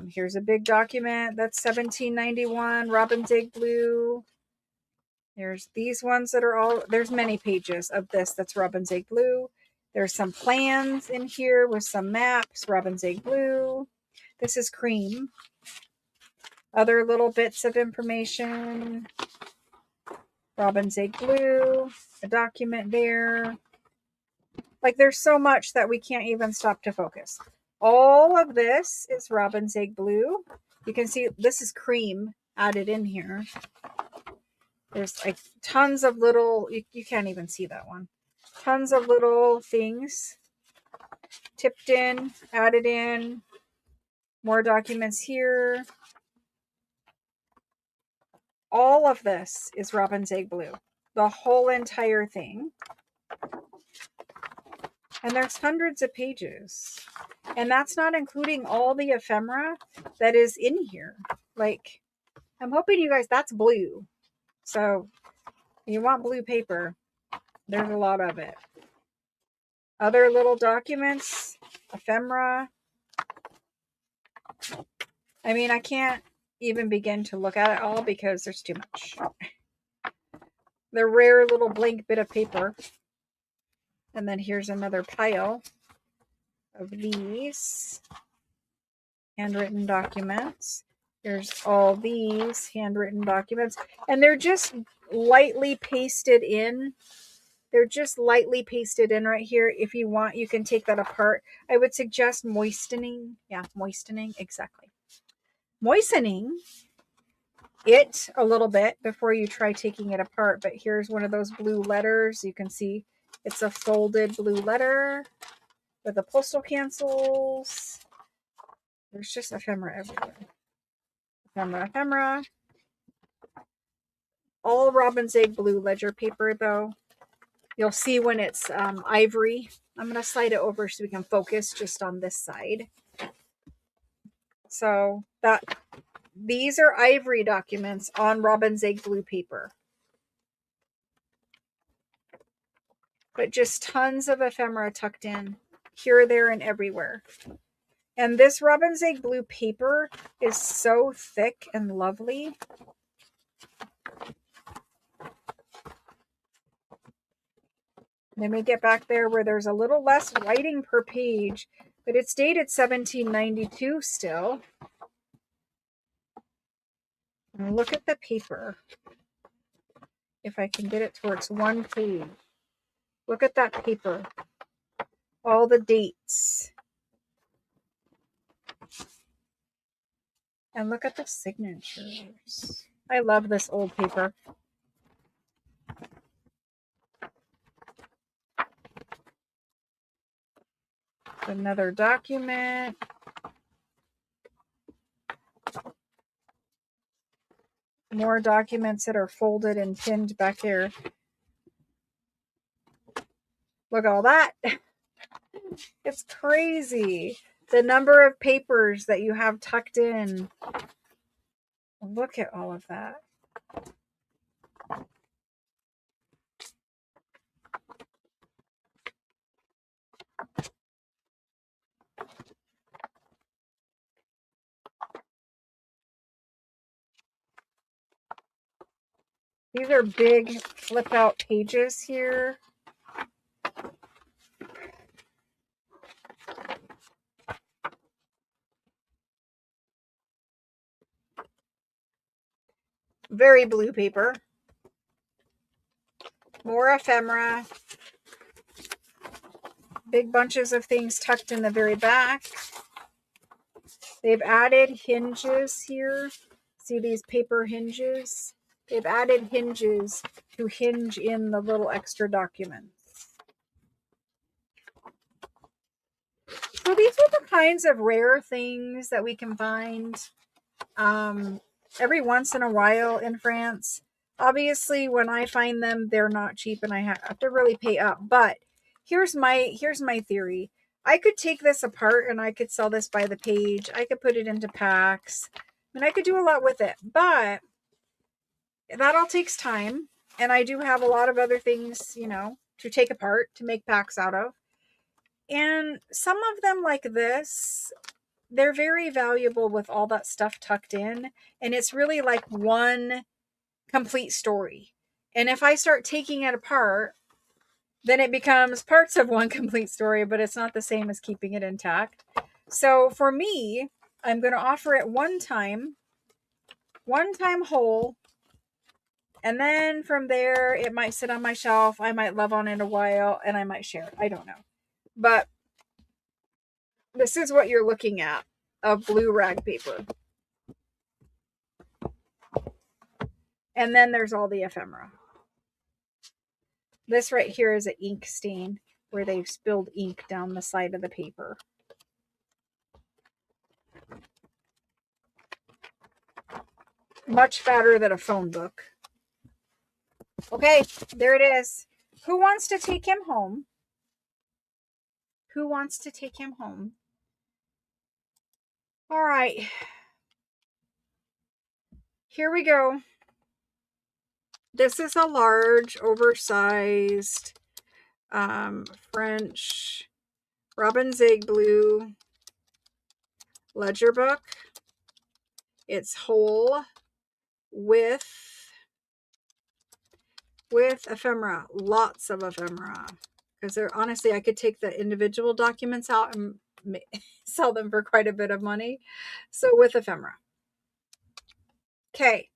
Here's a big document that's 1791, robin's egg blue. There's these ones that are all, there's many pages of this that's robin's egg blue. There's some plans in here with some maps, robin's egg blue. This is cream. Other little bits of information. Robin's egg blue. A document there. Like there's so much that we can't even stop to focus. All of this is robin's egg blue. You can see this is cream added in here. There's like tons of little, you can't even see that one. Tons of little things tipped in, added in. More documents here. All of this is Robin's Egg Blue. The whole entire thing. And there's hundreds of pages. And that's not including all the ephemera that is in here. Like, I'm hoping you guys, that's blue. So, you want blue paper. There's a lot of it. Other little documents, ephemera. I mean, I can't even begin to look at it all because there's too much. The rare little blank bit of paper. And then here's another pile of these handwritten documents. There's all these handwritten documents. And they're just lightly pasted in. They're just lightly pasted in right here. If you want, you can take that apart. I would suggest moistening. Yeah, moistening. Exactly. Moistening it a little bit before you try taking it apart. But here's one of those blue letters. You can see it's a folded blue letter with the postal cancels. There's just ephemera everywhere. Ephemera, ephemera. All Robin's Egg Blue ledger paper, though. You'll see when it's ivory. I'm going to slide it over so we can focus just on this side. So these are ivory documents on Robin's Egg Blue paper. But just tons of ephemera tucked in here, there, and everywhere. And this Robin's Egg Blue paper is so thick and lovely. Let me get back there where there's a little less writing per page, but it's dated 1792 still. And look at the paper. If I can get it towards one page. Look at that paper. All the dates. And look at the signatures. I love this old paper. Another document. More documents that are folded and pinned back here. Look at all that. It's crazy. The number of papers that you have tucked in. Look at all of that. These are big flip out pages here. Very blue paper. More ephemera. Big bunches of things tucked in the very back. They've added hinges here. See these paper hinges? They've added hinges to hinge in the little extra documents. So these are the kinds of rare things that we can find every once in a while in France. Obviously, when I find them, they're not cheap and I have to really pay up. But here's my theory. I could take this apart and I could sell this by the page. I could put it into packs. And I could do a lot with it. But that all takes time. And I do have a lot of other things, to take apart, to make packs out of. And some of them like this, they're very valuable with all that stuff tucked in. And it's really like one complete story. And if I start taking it apart, then it becomes parts of one complete story, but it's not the same as keeping it intact. So for me, I'm going to offer it one time whole. And then from there, it might sit on my shelf. I might love on it a while and I might share it. I don't know. But this is what you're looking at of blue rag paper. And then there's all the ephemera. This right here is an ink stain where they've spilled ink down the side of the paper. Much fatter than a phone book. Okay, there it is. Who wants to take him home? Who wants to take him home? All right. Here we go. This is a large, oversized French Robin Zig blue ledger book. It's whole with ephemera, lots of ephemera. Because they're honestly, I could take the individual documents out and sell them for quite a bit of money. So with ephemera. Okay.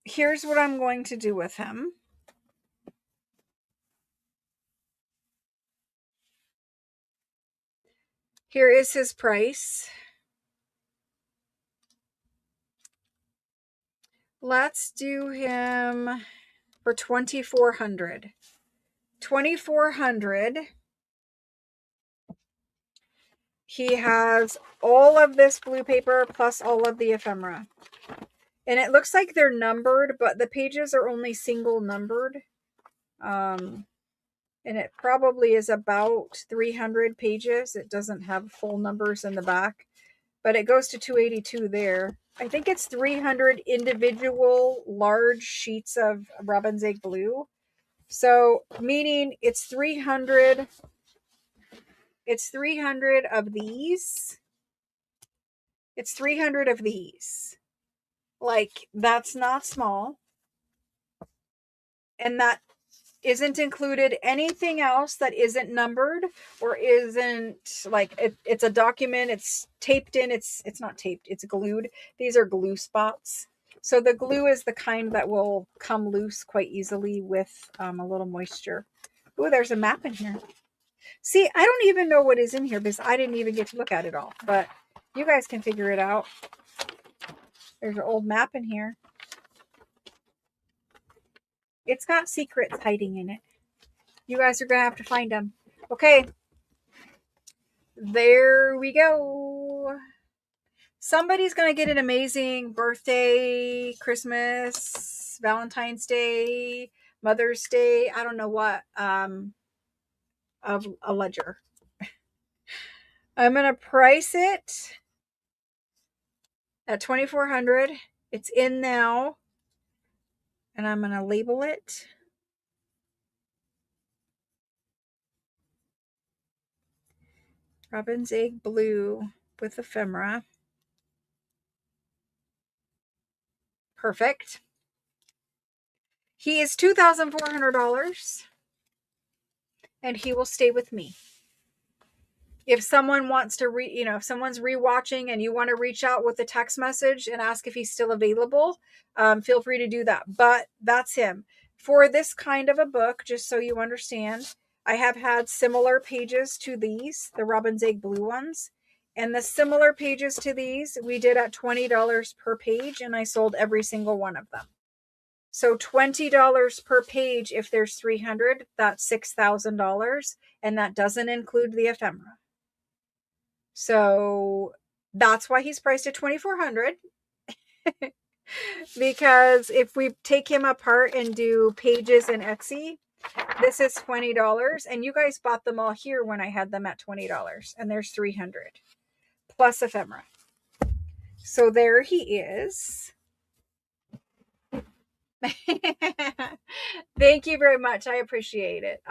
Here's what I'm going to do with him. Here is his price. Let's do him for $2,400. $2,400. He has all of this blue paper plus all of the ephemera. And it looks like they're numbered, but the pages are only single numbered. And it probably is about 300 pages. It doesn't have full numbers in the back, but it goes to 282 there. I think it's 300 individual large sheets of Robin Zig blue. So meaning it's 300 of these. It's 300 of these. Like, that's not small. And that isn't included anything else that isn't numbered or isn't like it's a document. It's taped in. It's not taped. It's glued. These are glue spots. So the glue is the kind that will come loose quite easily with a little moisture. Oh, there's a map in here. See, I don't even know what is in here because I didn't even get to look at it all, but you guys can figure it out. There's an old map in here. It's got secrets hiding in it. You guys are going to have to find them. Okay. There we go. Somebody's going to get an amazing birthday, Christmas, Valentine's Day, Mother's Day. I don't know what. Of a ledger. I'm going to price it at $2,400. It's in now. And I'm going to label it. Robin Zig blue with ephemera. Perfect. He is $2,400 and he will stay with me. If someone wants to if someone's rewatching and you want to reach out with a text message and ask if he's still available, feel free to do that. But that's him. For this kind of a book, just so you understand, I have had similar pages to these, the Robin Zig blue ones. And the similar pages to these, we did at $20 per page, and I sold every single one of them. So $20 per page, if there's 300, that's $6,000. And that doesn't include the ephemera. So that's why he's priced at $2,400. Because if we take him apart and do pages in Etsy, this is $20. And you guys bought them all here when I had them at $20. And there's 300 plus ephemera. So there he is. Thank you very much. I appreciate it.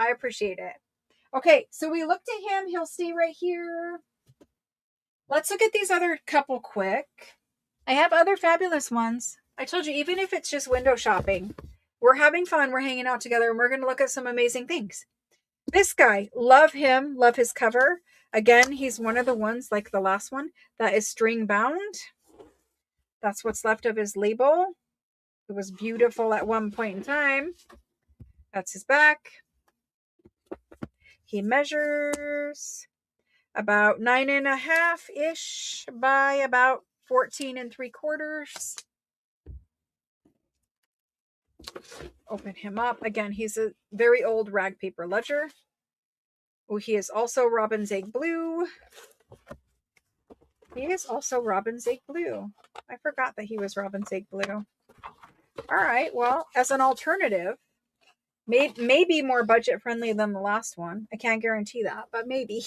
Okay, so we looked at him. He'll stay right here. Let's look at these other couple quick. I have other fabulous ones. I told you, even if it's just window shopping, we're having fun. We're hanging out together and we're going to look at some amazing things. This guy, love him. Love his cover. Again, he's one of the ones like the last one that is string bound. That's what's left of his label. It was beautiful at one point in time. That's his back. He measures about 9.5-ish by about 14 3/4. Open him up. Again, he's a very old rag paper ledger. Oh, he is also Robin's Egg Blue. He is also Robin's Egg Blue. I forgot that he was Robin's Egg Blue. All right, well, as an alternative, maybe more budget friendly than the last one. I can't guarantee that, but maybe.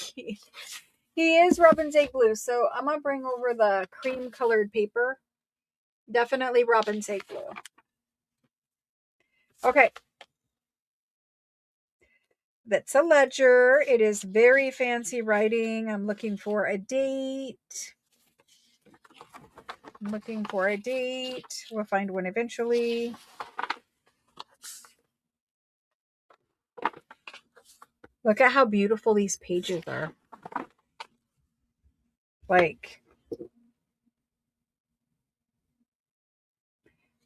He is Robin's Egg Blue, so I'm going to bring over the cream colored paper. Definitely Robin's Egg Blue. Okay. That's a ledger. It is very fancy writing. I'm looking for a date. We'll find one eventually. Look at how beautiful these pages are. Like,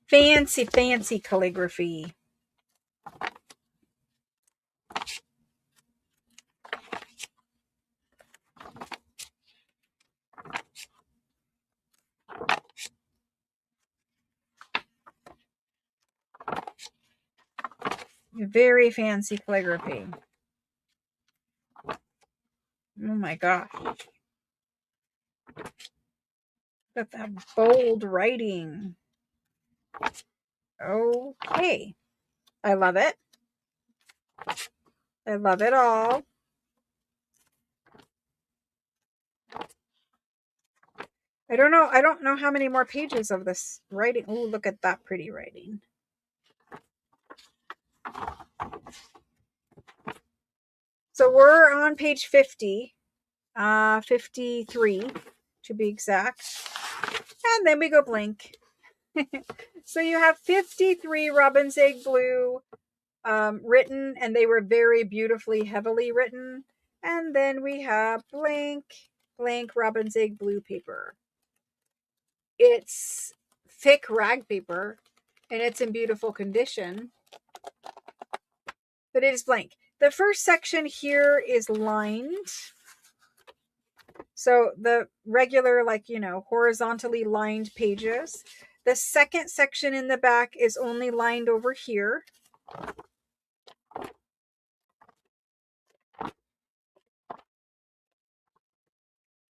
fancy, fancy calligraphy. Very fancy calligraphy. Oh my gosh. Look at that bold writing. Okay. I love it. I love it all. I don't know how many more pages of this writing. Oh, look at that pretty writing. So we're on page 50, 53 to be exact. And then we go blank. So you have 53 Robin's Egg Blue written, and they were very beautifully, heavily written. And then we have blank Robin's Egg Blue paper. It's thick rag paper, and it's in beautiful condition, but it is blank. The first section here is lined. So the regular, horizontally lined pages. The second section in the back is only lined over here.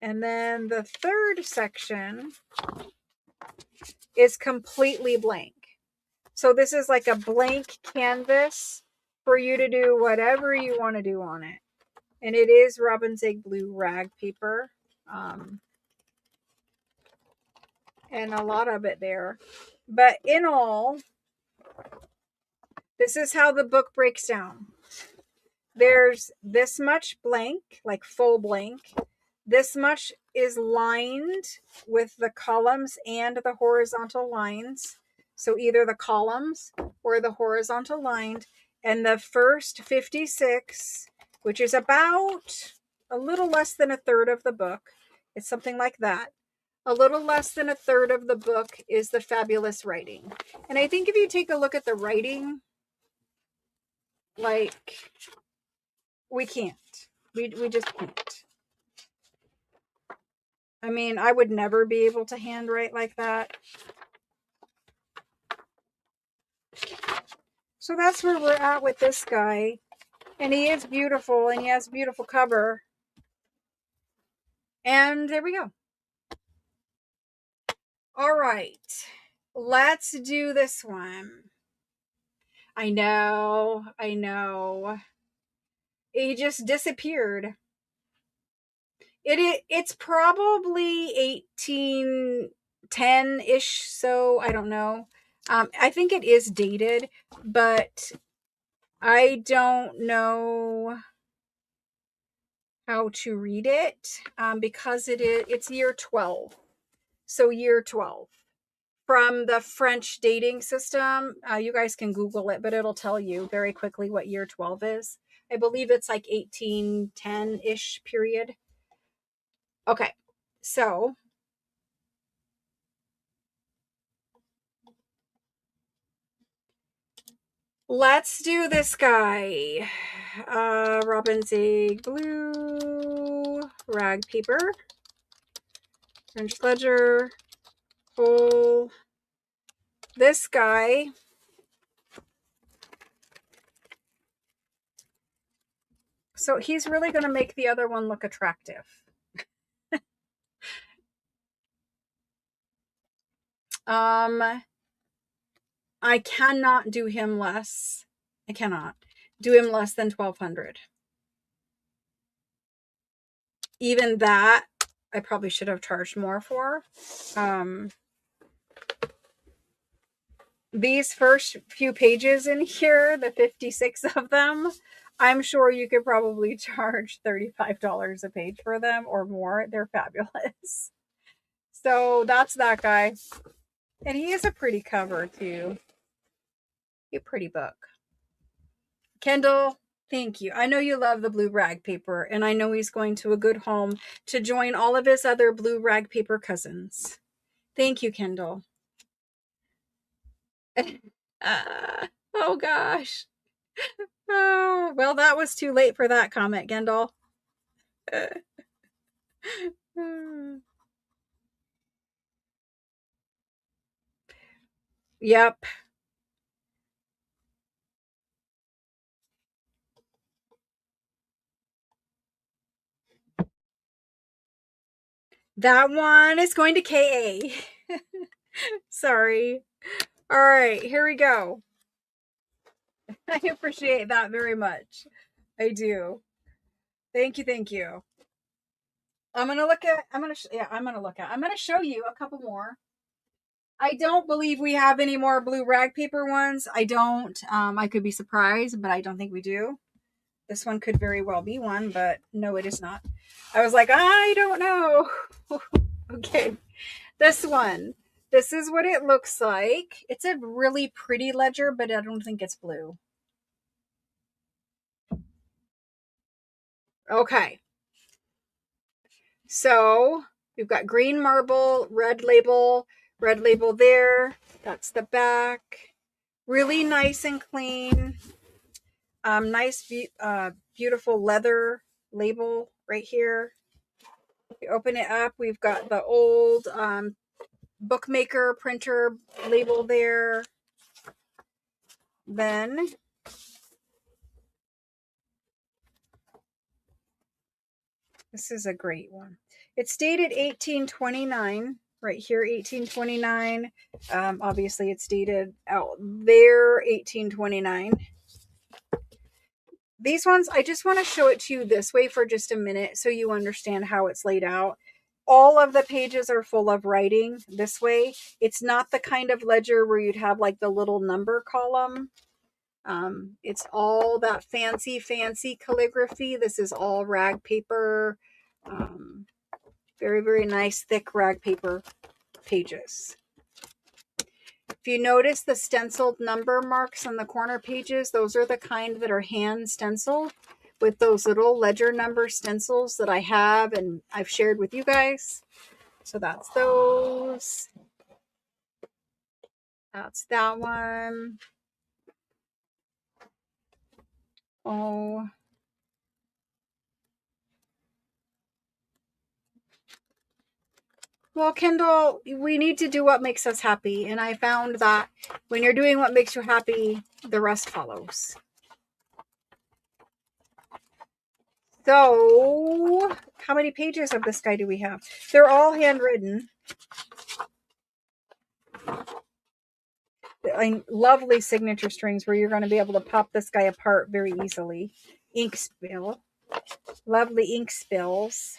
And then the third section is completely blank. So this is like a blank canvas for you to do whatever you want to do on it. And it is Robin's Egg Blue rag paper. And a lot of it there. But in all, this is how the book breaks down. There's this much blank, like full blank. This much is lined with the columns and the horizontal lines. So either the columns or the horizontal lined. And the first 56, which is about a little less than a third of the book. It's something like that. A little less than a third of the book is the fabulous writing. And I think if you take a look at the writing, like, we can't. We just can't. I mean, I would never be able to handwrite like that. So that's where we're at with this guy. And he is beautiful, and he has a beautiful cover. And there we go. All right. Let's do this one. I know. He just disappeared. It's probably 1810-ish, so I don't know. I think it is dated, but I don't know how to read it because it's year 12. So year 12 from the French dating system. You guys can Google it, but it'll tell you very quickly what year 12 is. I believe it's like 1810-ish period. Okay, so let's do this guy. Robin's Egg Blue, rag paper, French ledger, full. This guy So he's really going to make the other one look attractive. I cannot do him less. I cannot do him less than 1,200. Even that, I probably should have charged more for. These first few pages in here, the 56 of them, I'm sure you could probably charge $35 a page for them or more. They're fabulous. So that's that guy. And he is a pretty cover too. A pretty book. Kendall, thank you. I know you love the blue rag paper, and I know he's going to a good home to join all of his other blue rag paper cousins. Thank you, Kendall. Oh gosh. Oh, well, that was too late for that comment, Kendall. Yep. That one is going to KA. Sorry. All right, here we go. I appreciate that very much. I do. Thank you. Thank you. I'm going to show you a couple more. I don't believe we have any more blue rag paper ones. I don't. I could be surprised, but I don't think we do. This one could very well be one, but no, it is not. I was like, I don't know. Okay. This one. This is what it looks like. It's a really pretty ledger, but I don't think it's blue. Okay. So we've got green marble, red label there. That's the back. Really nice and clean. Nice, beautiful leather label right here. You open it up. We've got the old bookmaker printer label there. Then this is a great one. It's dated 1829. Right here, 1829. Obviously, it's dated out there, 1829. These ones, I just want to show it to you this way for just a minute so you understand how it's laid out. All of the pages are full of writing this way. It's not the kind of ledger where you'd have like the little number column. It's all that fancy calligraphy. This is all rag paper. Very, very nice, thick rag paper pages. If you notice the stenciled number marks on the corner pages, those are the kind that are hand stenciled with those little ledger number stencils that I have and I've shared with you guys. So that's those. That's that one. Oh. Well, Kendall, we need to do what makes us happy. And I found that when you're doing what makes you happy, the rest follows. So, how many pages of this guy do we have? They're all handwritten. Lovely signature strings where you're going to be able to pop this guy apart very easily. Ink spill. Lovely ink spills.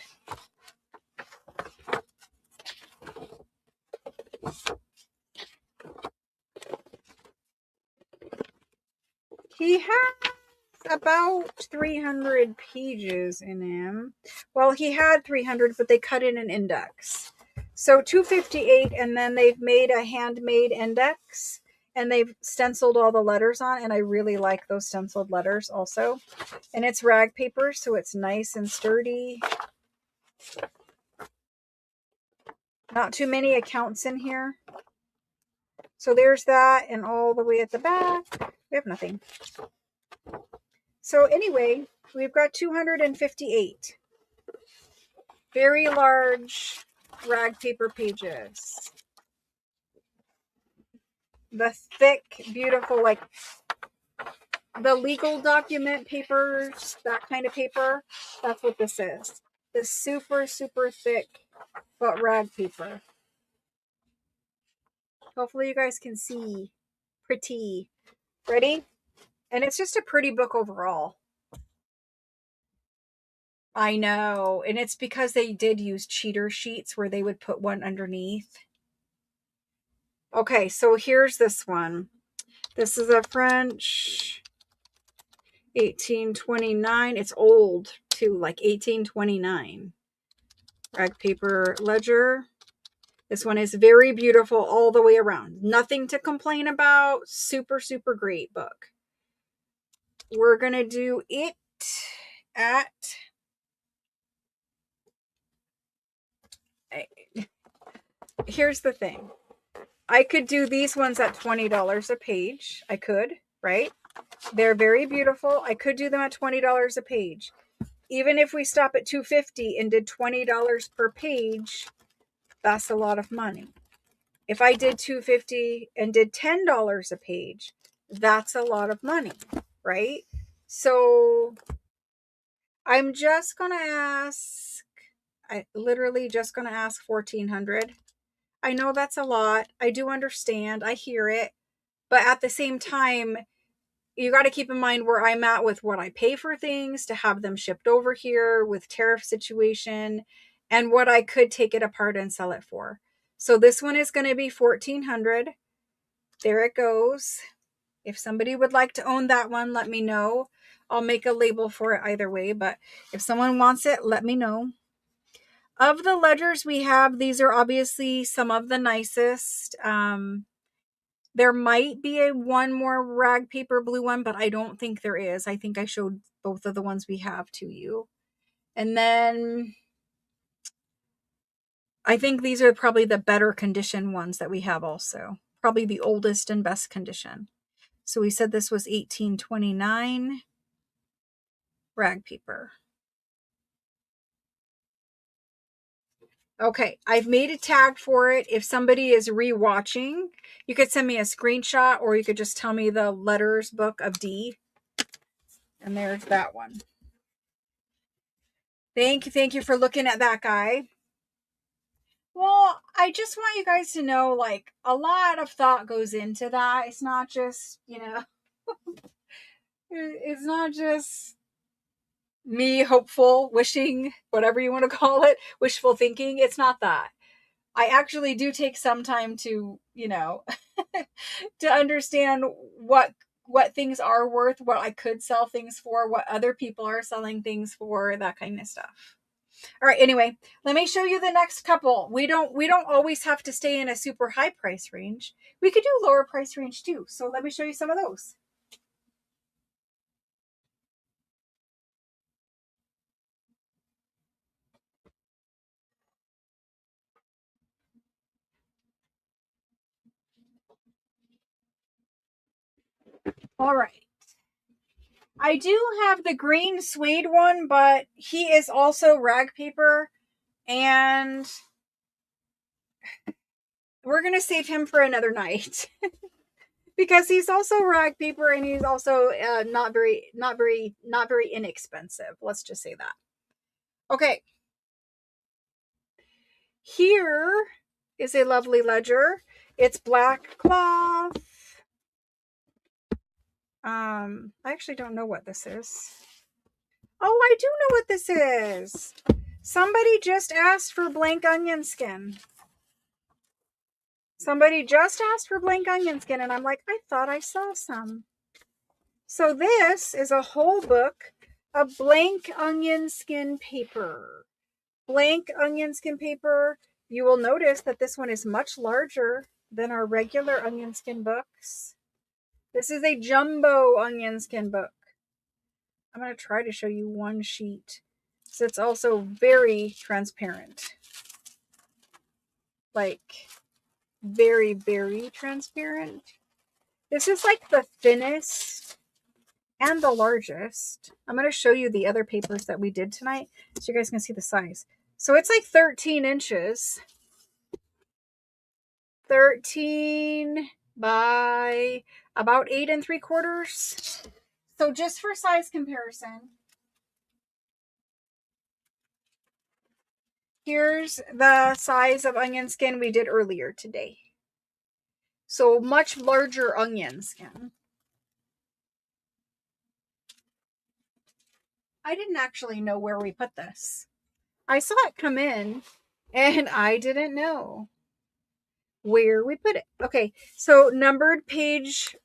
He has about 300 pages in him. Well, he had 300, but they cut in an index. So 258, and then they've made a handmade index, and they've stenciled all the letters on, and I really like those stenciled letters also. And it's rag paper, so it's nice and sturdy. Not too many accounts in here. So there's that, and all the way at the back, we have nothing. So anyway, we've got 258. Very large rag paper pages. The thick, beautiful, like the legal document papers, that kind of paper, that's what this is. This super, super thick but rag paper. Hopefully you guys can see. Pretty. Ready? And it's just a pretty book overall. I know. And it's because they did use cheater sheets where they would put one underneath. Okay, so here's this one. This is a French 1829. It's old too, like 1829. Rag paper ledger. This one is very beautiful all the way around. Nothing to complain about. Super, super great book. We're going to do it at... Here's the thing. I could do these ones at $20 a page. I could, right? They're very beautiful. I could do them at $20 a page. Even if we stop at $2.50 and did $20 per page, that's a lot of money. If I did $2.50 and did $10 a page, that's a lot of money, right? So I'm just going to ask, I literally just going to ask $1,400. I know that's a lot. I do understand. I hear it. But at the same time, you got to keep in mind where I'm at with what I pay for things to have them shipped over here with tariff situation and what I could take it apart and sell it for. So this one is going to be $1,400. There it goes. If somebody would like to own that one, let me know. I'll make a label for it either way, but if someone wants it, let me know. Of the ledgers we have, these are obviously some of the nicest. There might be one more rag paper blue one, but I don't think there is. I think I showed both of the ones we have to you. And then I think these are probably the better condition ones that we have also. Probably the oldest and best condition. So we said this was 1829 rag paper. Okay, I've made a tag for it. If somebody is rewatching, you could send me a screenshot or you could just tell me the letters book of D. And there's that one. Thank you for looking at that guy. Well, I just want you guys to know, like, a lot of thought goes into that. It's not just, it's not just me hopeful, wishing, whatever you want to call it, wishful thinking. It's not that. I actually do take some time to, to understand what things are worth, what I could sell things for, what other people are selling things for, that kind of stuff. All right, anyway, let me show you the next couple. We don't always have to stay in a super high price range. We could do lower price range too. So let me show you some of those. All right. I do have the green suede one, but he is also rag paper, and we're going to save him for another night. Because he's also rag paper and he's also not very inexpensive. Let's just say that. Okay. Here is a lovely ledger. It's black cloth. I actually don't know what this is. Oh, I do know what this is. Somebody just asked for blank onion skin. Somebody just asked for blank onion skin, and I'm like, I thought I saw some. So this is a whole book of blank onion skin paper. Blank onion skin paper. You will notice that this one is much larger than our regular onion skin books. This is a jumbo onion skin book. I'm going to try to show you one sheet. So it's also very transparent. Like, very, very transparent. This is like the thinnest and the largest. I'm going to show you the other papers that we did tonight so you guys can see the size. So it's like 13 inches. 13 by about 8 3/4. So just for size comparison, here's the size of onion skin we did earlier today. So much larger onion skin. I didn't actually know where we put this. I saw it come in and I didn't know where we put it. Okay, so numbered page,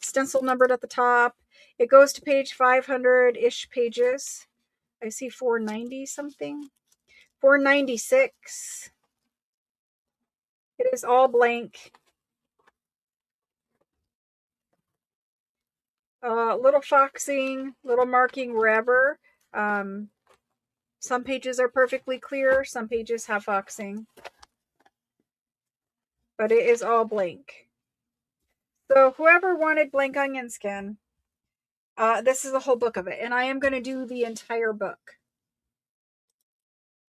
stencil numbered at the top. It goes to page 500-ish pages. I see 490 something. 496. It is all blank. Little foxing, little marking wherever. Some pages are perfectly clear. Some pages have foxing. But it is all blank. So whoever wanted blank onion skin, this is a whole book of it. And I am going to do the entire book.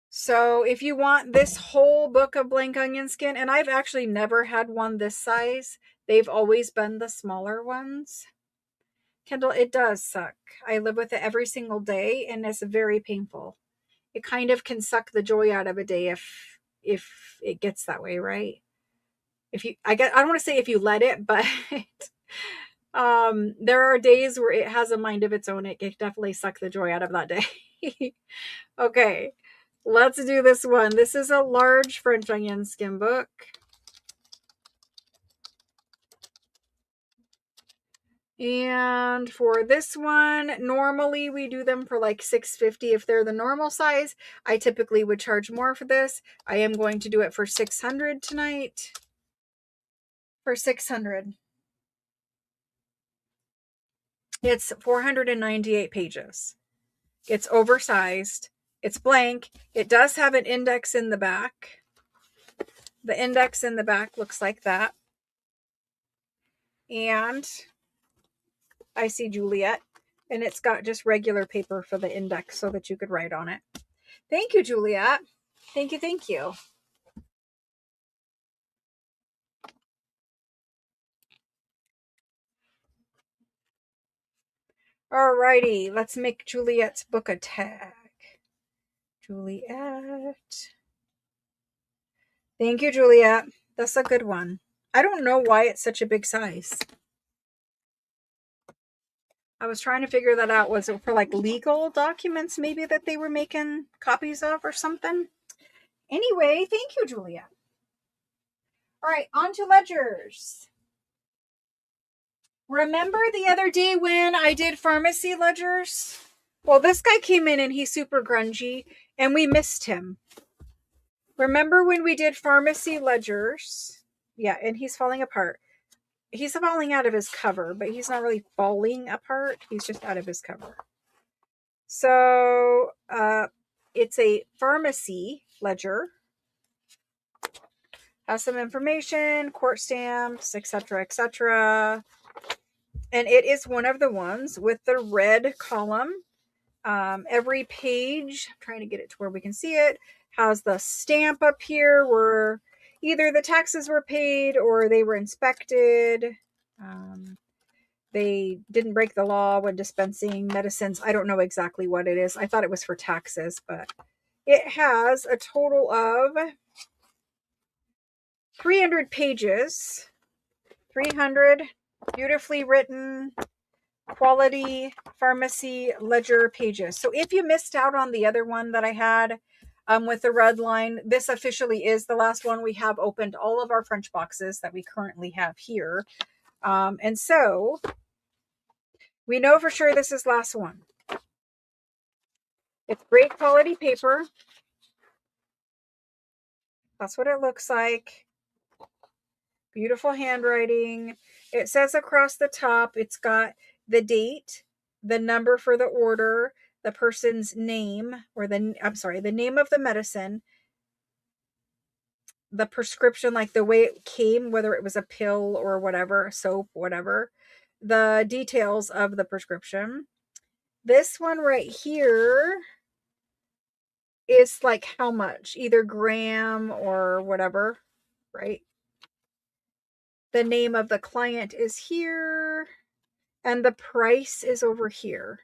So if you want this whole book of blank onion skin, and I've actually never had one this size. They've always been the smaller ones. Kendall, it does suck. I live with it every single day and it's very painful. It kind of can suck the joy out of a day if it gets that way, right? If you I don't want to say if you let it, but there are days where it has a mind of its own. It can definitely suck the joy out of that day. Okay. Let's do this one. This is a large French onion skin book. And for this one, normally we do them for like $6.50 if they're the normal size. I typically would charge more for this. I am going to do it for $600 tonight. For $600. It's 498 pages. It's oversized. It's blank. It does have an index in the back. The index in the back looks like that. And I see Juliet. And it's got just regular paper for the index so that you could write on it. Thank you, Juliet. Thank you, thank you. Alrighty, let's make Juliet's book a tag. Juliet. Thank you, Juliet. That's a good one. I don't know why it's such a big size. I was trying to figure that out. Was it for like legal documents maybe that they were making copies of or something? Anyway, thank you, Julia. All right, on to ledgers. Remember the other day when I did pharmacy ledgers? Well, this guy came in and he's super grungy and we missed him. Remember when we did pharmacy ledgers? Yeah, and he's falling apart. He's falling out of his cover, but he's not really falling apart. He's just out of his cover. So it's a pharmacy ledger. Has some information, court stamps, etc., etc. And it is one of the ones with the red column. Every page, I'm trying to get it to where we can see it, has the stamp up here where either the taxes were paid or they were inspected. They didn't break the law when dispensing medicines. I don't know exactly what it is. I thought it was for taxes, but it has a total of 300 pages. 300 beautifully written, quality pharmacy ledger pages. So if you missed out on the other one that I had with the red line, this officially is the last one. We have opened all of our French boxes that we currently have here. And so we know for sure this is last one. It's great quality paper. That's what it looks like. Beautiful handwriting. It says across the top, it's got the date, the number for the order, the person's name, or the name of the medicine, the prescription, like the way it came, whether it was a pill or whatever, soap, whatever, the details of the prescription. This one right here is like how much, either gram or whatever, right? The name of the client is here. And the price is over here.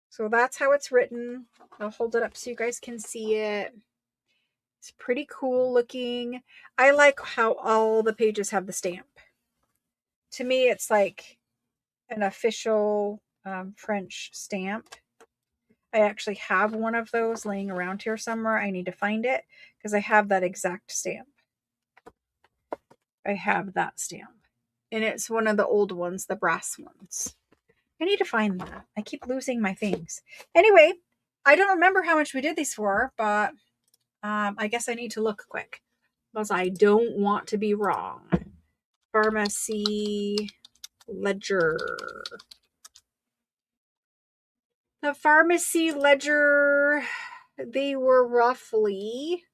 So that's how it's written. I'll hold it up so you guys can see it. It's pretty cool looking. I like how all the pages have the stamp. To me, it's like an official French stamp. I actually have one of those laying around here somewhere. I need to find it because I have that exact stamp. I have that stamp. And it's one of the old ones, the brass ones. I need to find that. I keep losing my things. Anyway, I don't remember how much we did these for, but I guess I need to look quick because I don't want to be wrong. Pharmacy ledger. The pharmacy ledger, they were roughly,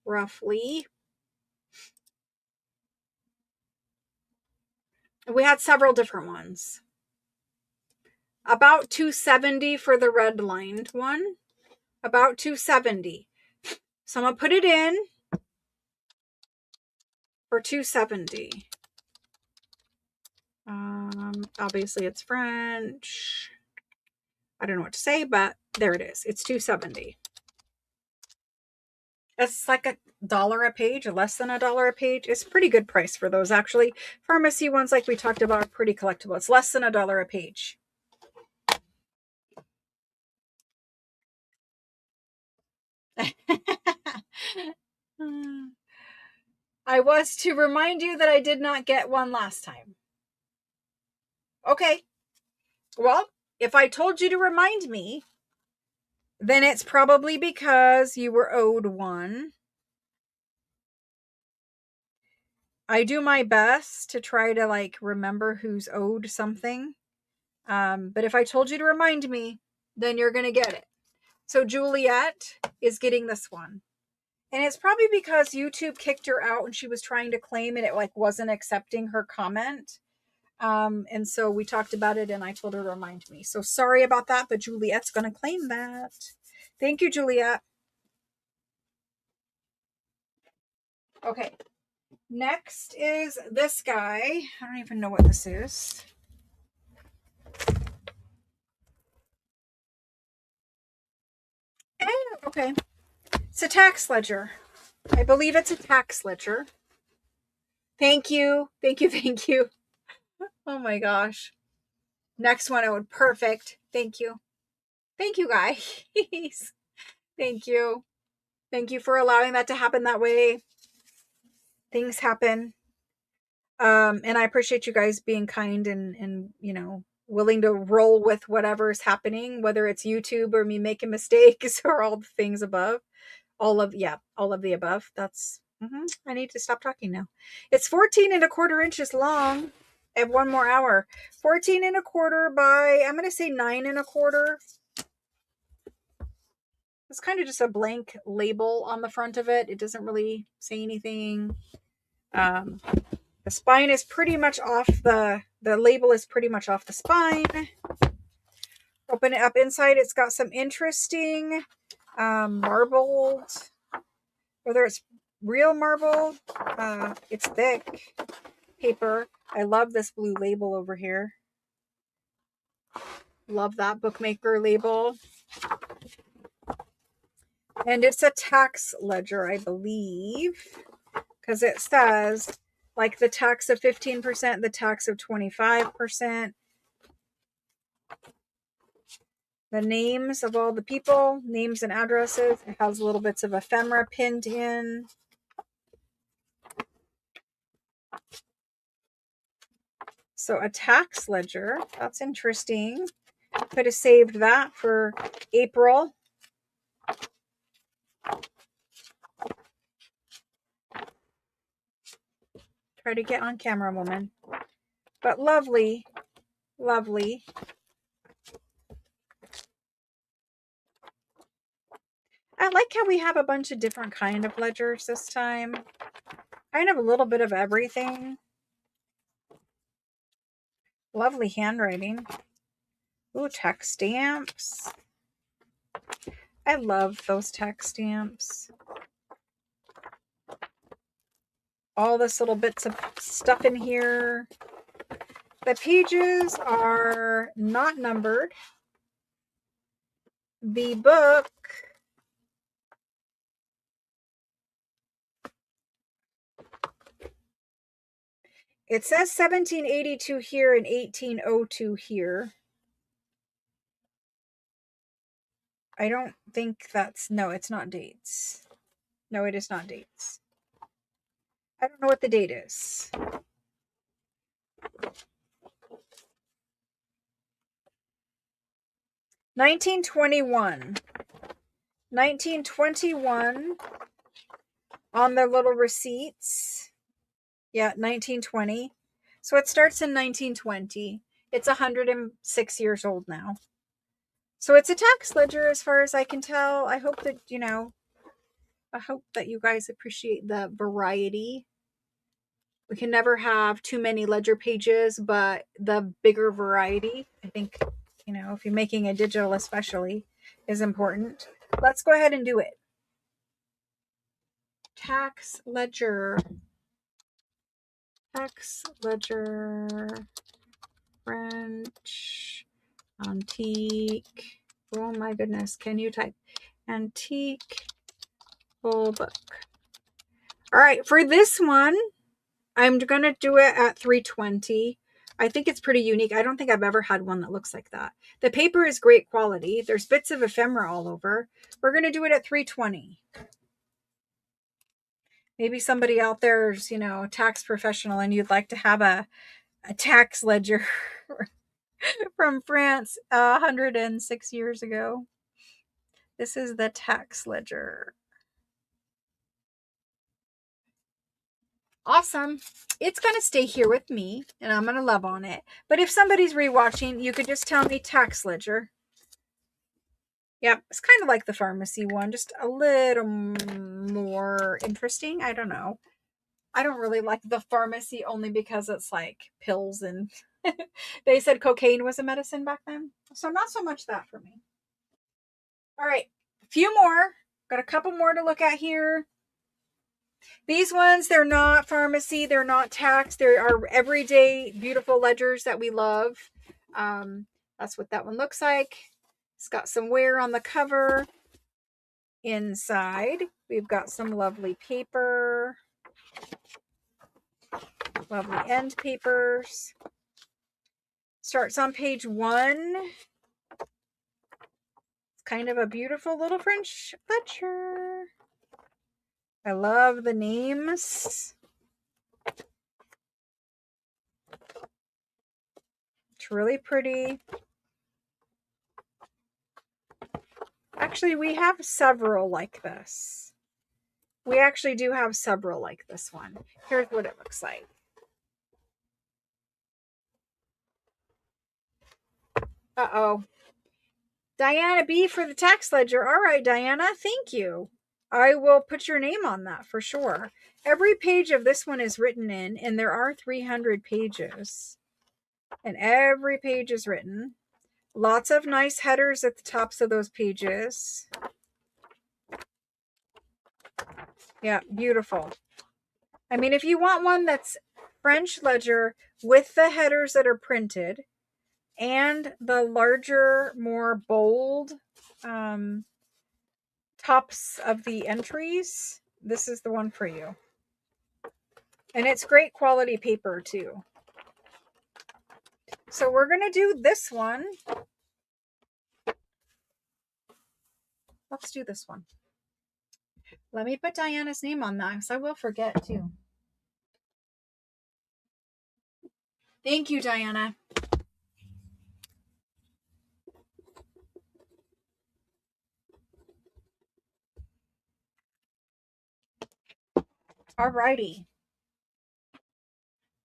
we had several different ones. About $270 for the red lined one. About $270. So I'm going to put it in for $270. Obviously it's French. I don't know what to say, but there it is. It's $270. It's like $1 a page, or less than $1 a page. It's a pretty good price for those, actually. Pharmacy ones, like we talked about, are pretty collectible. It's less than $1 a page. I was to remind you that I did not get one last time. Okay. Well, if I told you to remind me, then it's probably because you were owed one. I do my best to try to like remember who's owed something. But if I told you to remind me, then you're going to get it. So Juliet is getting this one. And it's probably because YouTube kicked her out and she was trying to claim it. It like wasn't accepting her comment. And so we talked about it and I told her to remind me. So sorry about that, but Juliet's going to claim that. Thank you, Juliet. Okay. Next is this guy. I don't even know what this is. Okay. It's a tax ledger. I believe it's a tax ledger. Thank you. Thank you. Thank you. Oh my gosh. Next one. Oh, perfect. Thank you. Thank you, guys. Thank you. Thank you for allowing that to happen that way. Things happen. And I appreciate you guys being kind and you know, willing to roll with whatever's happening, whether it's YouTube or me making mistakes or all the things above. All of the above. That's I need to stop talking now. It's 14 1/4 inches long. I have one more hour. 14 1/4 by, I'm going to say 9 1/4. It's kind of just a blank label on the front of it. It doesn't really say anything. The spine is pretty much off the label is pretty much off the spine. Open it up inside. It's got some interesting marbled, whether it's real marble, it's thick paper. I love this blue label over here. Love that bookmaker label. And it's a tax ledger, I believe, because it says like the tax of 15%, the tax of 25%. The names of all the people, names and addresses. It has little bits of ephemera pinned in. So a tax ledger, that's interesting. Could have saved that for April. Try to get on camera, woman. But lovely, lovely. I like how we have a bunch of different kind of ledgers this time. Kind of a little bit of everything. Lovely handwriting. Ooh, tax stamps. I love those tax stamps. All this little bits of stuff in here. The pages are not numbered. The book it says 1782 here and 1802 here. I don't think that's, no, it's not dates. No, it is not dates. I don't know what the date is. $1921. 1921 on their little receipts. Yeah, 1920. So it starts in 1920. It's 106 years old now. So it's a tax ledger as far as I can tell. I hope that, I hope that you guys appreciate the variety. We can never have too many ledger pages, but the bigger variety, I think, if you're making a digital especially, is important. Let's go ahead and do it. Tax ledger. Tax ledger. French. Antique. Oh my goodness. Can you type? Antique full book. All right. For this one, I'm going to do it at 320. I think it's pretty unique. I don't think I've ever had one that looks like that. The paper is great quality. There's bits of ephemera all over. We're going to do it at 320. Maybe somebody out there is, a tax professional and you'd like to have a tax ledger from France 106 years ago. This is the tax ledger. Awesome. It's going to stay here with me and I'm going to love on it. But if somebody's rewatching, you could just tell me tax ledger. Yep, it's kind of like the pharmacy one, just a little more interesting. I don't know. I don't really like the pharmacy only because it's like pills and they said cocaine was a medicine back then. So not so much that for me. All right, a few more. Got a couple more to look at here. These ones, they're not pharmacy, they're not tax, they are everyday beautiful ledgers that we love. That's what that one looks like. It's got some wear on the cover. Inside, we've got some lovely paper. Lovely end papers. Starts on page 1. It's kind of a beautiful little French ledger. I love the names. It's really pretty. Actually, we have several like this. We actually do have several like this one. Here's what it looks like. Uh-oh. Diana B for the tax ledger. All right, Diana, thank you. I will put your name on that for sure. Every page of this one is written in, and there are 300 pages. And every page is written. Lots of nice headers at the tops of those pages. Yeah, beautiful. I mean, if you want one that's French ledger with the headers that are printed and the larger, more bold tops of the entries, this is the one for you. And it's great quality paper too. So we're going to do this one. Let's do this one. Let me put Diana's name on that because I will forget too. Thank you, Diana. Alrighty.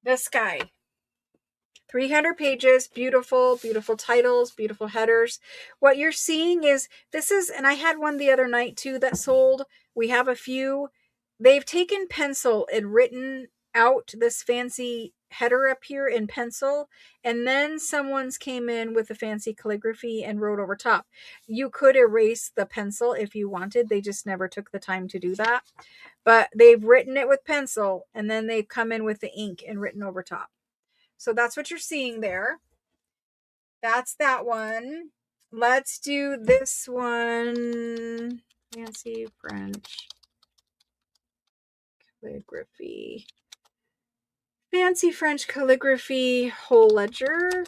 This guy. 300 pages, beautiful, beautiful titles, beautiful headers. What you're seeing is, this is, and I had one the other night too that sold. We have a few. They've taken pencil and written out this fancy header up here in pencil, and then someone's came in with a fancy calligraphy and wrote over top. You could erase the pencil if you wanted. They just never took the time to do that. But they've written it with pencil, and then they've come in with the ink and written over top. So that's what you're seeing there. That's that one. Let's do this one. Fancy French calligraphy. Fancy French calligraphy whole ledger.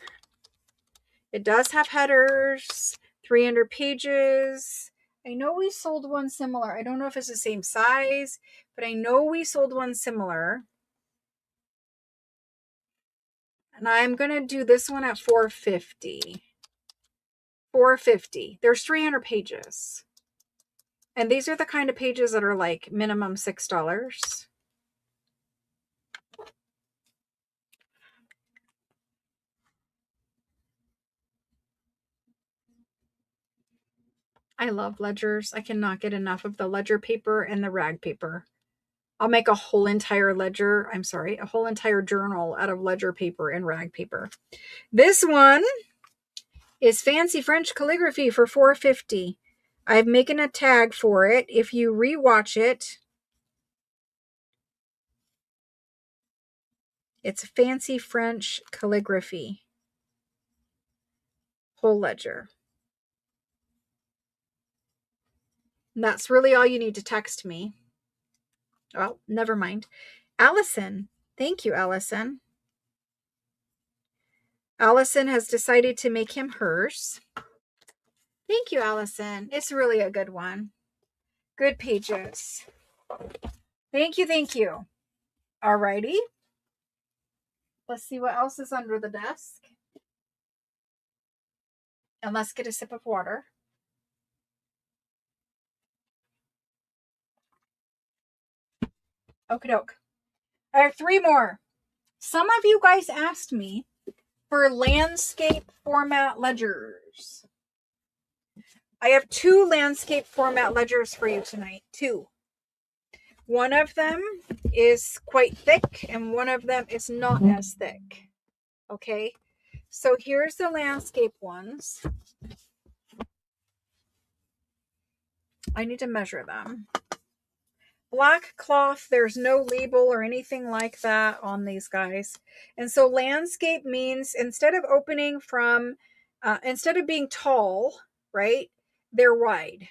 It does have headers, 300 pages. I know we sold one similar. I don't know if it's the same size, but I know we sold one similar. And I'm going to do this one at $450. $450. There's 300 pages. And these are the kind of pages that are like minimum $6. I love ledgers. I cannot get enough of the ledger paper and the rag paper. I'll make a whole entire a whole entire journal out of ledger paper and rag paper. This one is Fancy French Calligraphy for $450. I've making a tag for it. If you rewatch it, it's Fancy French Calligraphy whole ledger. And that's really all you need to text me. Oh, never mind. Allison. Thank you, Allison. Allison has decided to make him hers. Thank you, Allison. It's really a good one. Good pages. Thank you, thank you. Alrighty. Let's see what else is under the desk. And let's get a sip of water. Okie doke. I have 3 more. Some of you guys asked me for landscape format ledgers. I have 2 landscape format ledgers for you tonight. 2. One of them is quite thick and one of them is not as thick. Okay, so here's the landscape ones. I need to measure them. Black cloth, there's no label or anything like that on these guys. And so landscape means instead of opening from, instead of being tall, right, they're wide.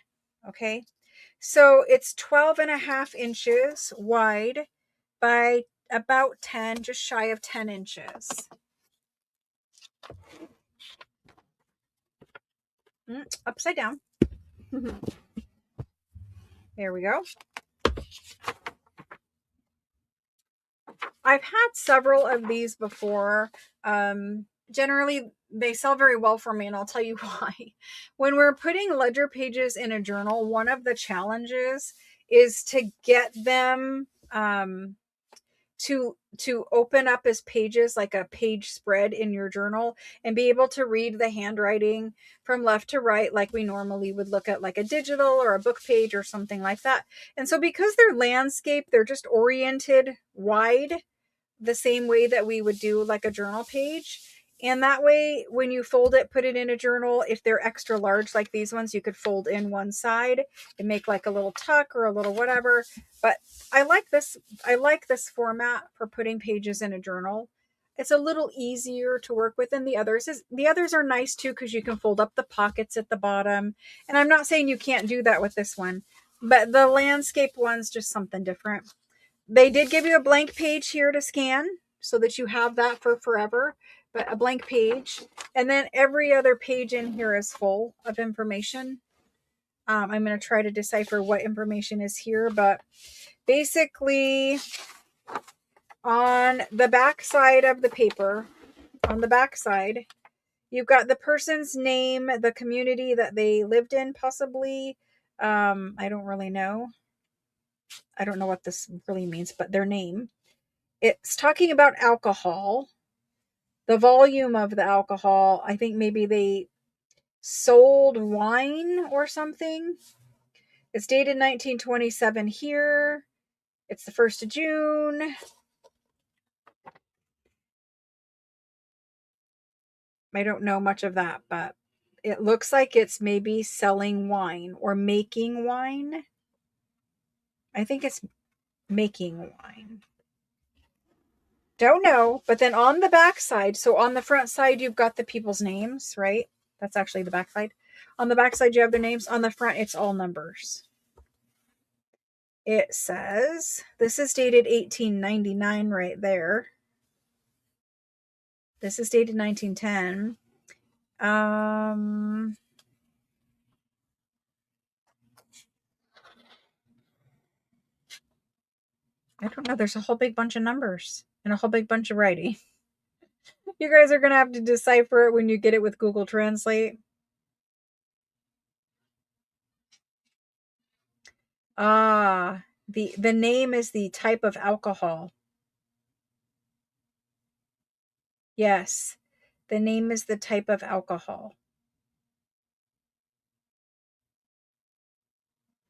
Okay, so it's 12.5 inches wide by about 10, just shy of 10 inches. Upside down. There we go. I've had several of these before. Generally, they sell very well for me, and I'll tell you why. When we're putting ledger pages in a journal, one of the challenges is to get them to open up as pages, like a page spread in your journal, and be able to read the handwriting from left to right like we normally would look at like a digital or a book page or something like that. And so because they're landscape, they're just oriented wide the same way that we would do like a journal page. And that way, when you fold it, put it in a journal, if they're extra large like these ones, you could fold in one side and make like a little tuck or a little whatever. But I like this format for putting pages in a journal. It's a little easier to work with than the others. The others are nice too because you can fold up the pockets at the bottom. And I'm not saying you can't do that with this one, but the landscape one's just something different. They did give you a blank page here to scan so that you have that for forever, but a blank page. And then every other page in here is full of information. I'm going to try to decipher what information is here, but basically on the back side of the paper, on the back side, you've got the person's name, the community that they lived in, possibly. I don't really know. I don't know what this really means, but their name. It's talking about alcohol, the volume of the alcohol. I think maybe they sold wine or something. It's dated 1927 here. It's the 1st of June. I don't know much of that, but it looks like it's maybe selling wine or making wine. I think it's making wine. Don't know. But then on the back side, so on the front side, you've got the people's names, right? That's actually the back side. On the back side, you have their names. On the front, it's all numbers. It says, this is dated 1899 right there. This is dated 1910. I don't know. There's a whole big bunch of numbers and a whole big bunch of writing. You guys are going to have to decipher it when you get it with Google Translate. The name is the type of alcohol. Yes. The name is the type of alcohol.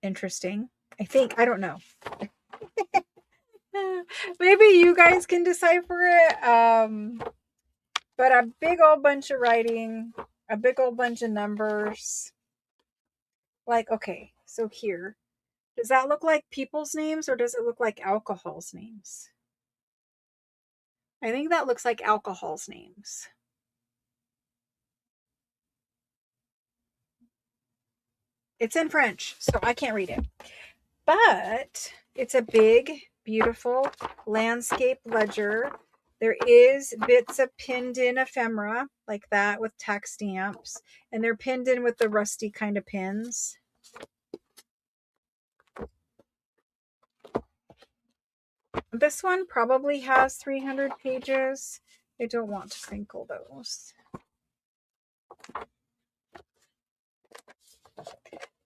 Interesting. I don't know. Maybe you guys can decipher it. But a big old bunch of writing, a big old bunch of numbers. Like, okay, so here. Does that look like people's names or does it look like alcohol's names? I think that looks like alcohol's names. It's in French, so I can't read it. But it's a big, beautiful landscape ledger. There is bits of pinned in ephemera like that with tax stamps, and they're pinned in with the rusty kind of pins. This one probably has 300 pages. I don't want to crinkle those.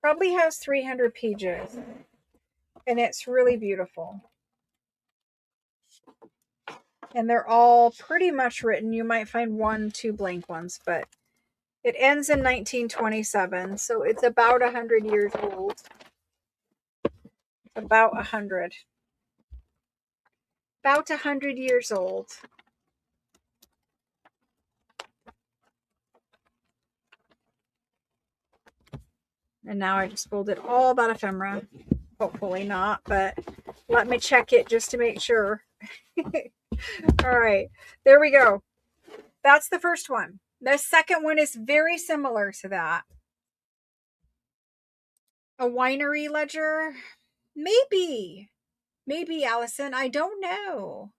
Probably has 300 pages, and it's really beautiful. And they're all pretty much written. You might find 1, 2 blank ones, but it ends in 1927, so it's about 100 years old. About 100. About 100 years old. And now I just folded all that ephemera. Hopefully not, but let me check it just to make sure. All right, there we go. That's the first one. The second one is very similar to that. A winery ledger? Maybe. Maybe, Allison. I don't know.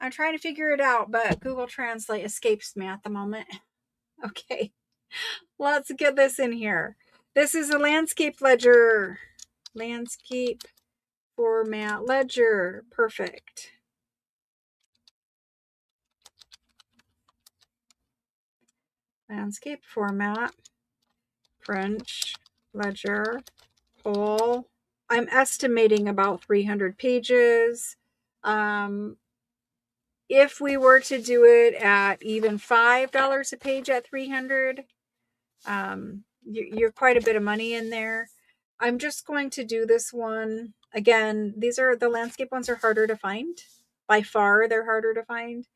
I'm trying to figure it out, but Google Translate escapes me at the moment. Okay, let's get this in here. This is a landscape ledger. Landscape format ledger. Perfect. Landscape format. French ledger. Whole. I'm estimating about 300 pages. If we were to do it at even $5 a page at 300, you're quite a bit of money in there. I'm just going to do this one. Again, the landscape ones are harder to find. By far, they're harder to find.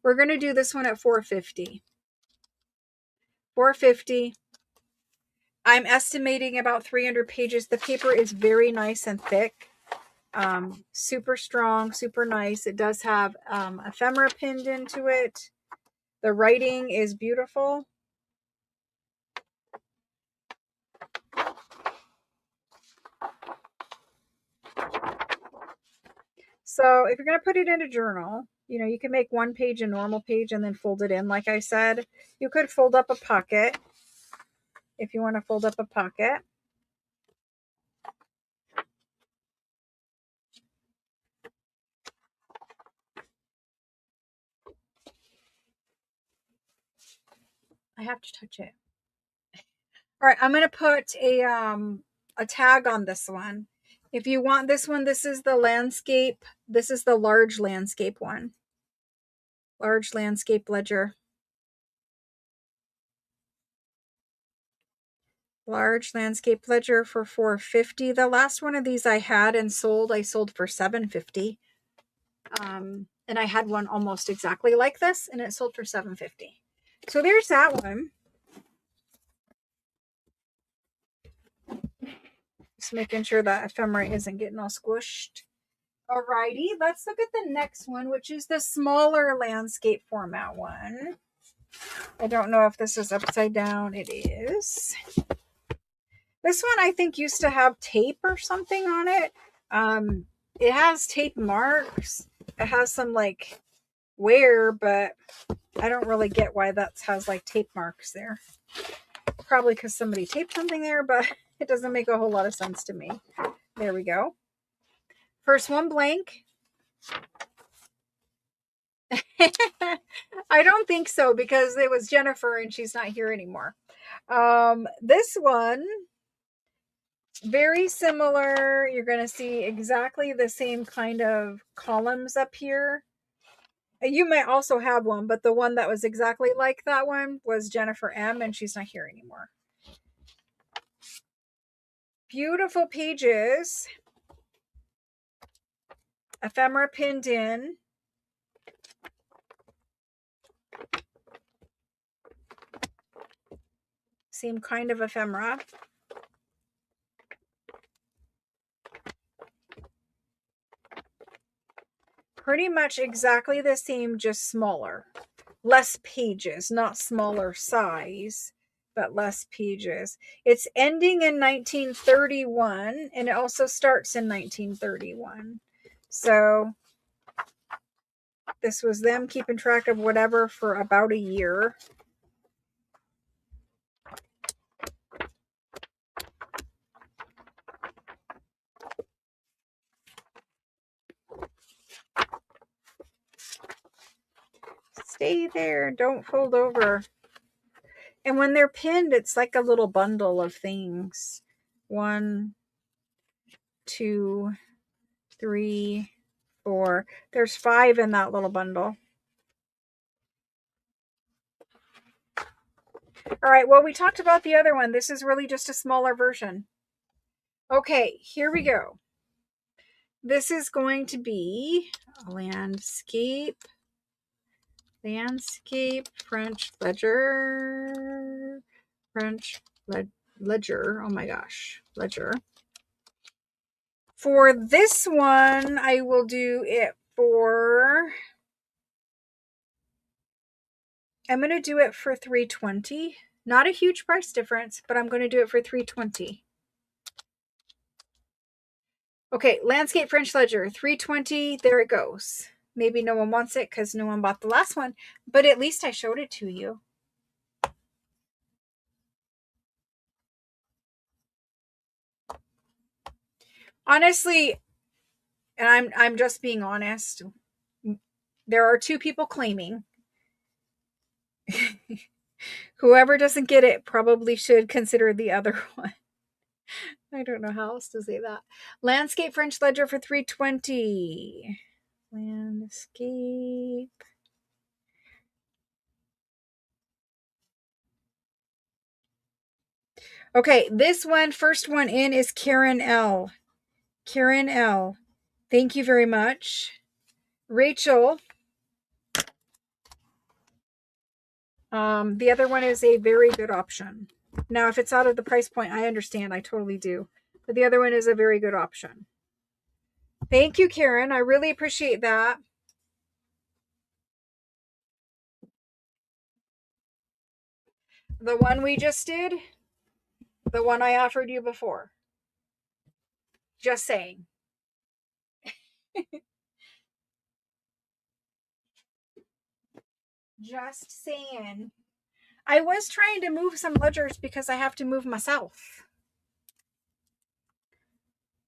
We're going to do this one at $450. $450. I'm estimating about 300 pages. The paper is very nice and thick. Super strong, super nice. It does have ephemera pinned into it. The writing is beautiful. So if you're going to put it in a journal, you can make one page a normal page and then fold it in. Like I said, you could fold up a pocket if you want to fold up a pocket. I have to touch it. All right, I'm going to put a tag on this one. If you want this one, this is the landscape. This is the large landscape one. Large landscape ledger. Large landscape ledger for $450. The last one of these I had and sold, I sold for $750. And I had one almost exactly like this, and it sold for $750. So there's that one. Just making sure that ephemera isn't getting all squished. Alrighty, let's look at the next one, which is the smaller landscape format one. I don't know if this is upside down. It is. This one I think used to have tape or something on it. It has tape marks. It has some like wear, but I don't really get why that has like tape marks there. Probably because somebody taped something there, but it doesn't make a whole lot of sense to me. There we go. First one blank. I don't think so because it was Jennifer and she's not here anymore. This one, very similar. You're going to see exactly the same kind of columns up here. You may also have one, but the one that was exactly like that one was Jennifer M, and she's not here anymore. Beautiful pages. Ephemera pinned in. Same kind of ephemera. Pretty much exactly the same, just smaller. Less pages, not smaller size, but less pages. It's ending in 1931, and it also starts in 1931. So this was them keeping track of whatever for about a year. Stay there, don't fold over. And when they're pinned, it's like a little bundle of things. 1, 2, 3, 4. There's 5 in that little bundle. All right, well, we talked about the other one. This is really just a smaller version. Okay, here we go. This is going to be a landscape French ledger, ledger. Oh my gosh, ledger. For this one, I will do it for, I'm going to do it for $320. Not a huge price difference, but I'm going to do it for $320. Okay, landscape French ledger, $320. There it goes. Maybe no one wants it because no one bought the last one, but at least I showed it to you. Honestly, and I'm just being honest, there are 2 people claiming. Whoever doesn't get it probably should consider the other one. I don't know how else to say that. Landscape French ledger for $320. Landscape. Okay, this one, first one in is Karen L. Karen L. Thank you very much. Rachel. The other one is a very good option. Now, if it's out of the price point, I understand. I totally do. But the other one is a very good option. Thank you, Karen. I really appreciate that. The one we just did, the one I offered you before. Just saying. Just saying. I was trying to move some ledgers because I have to move myself.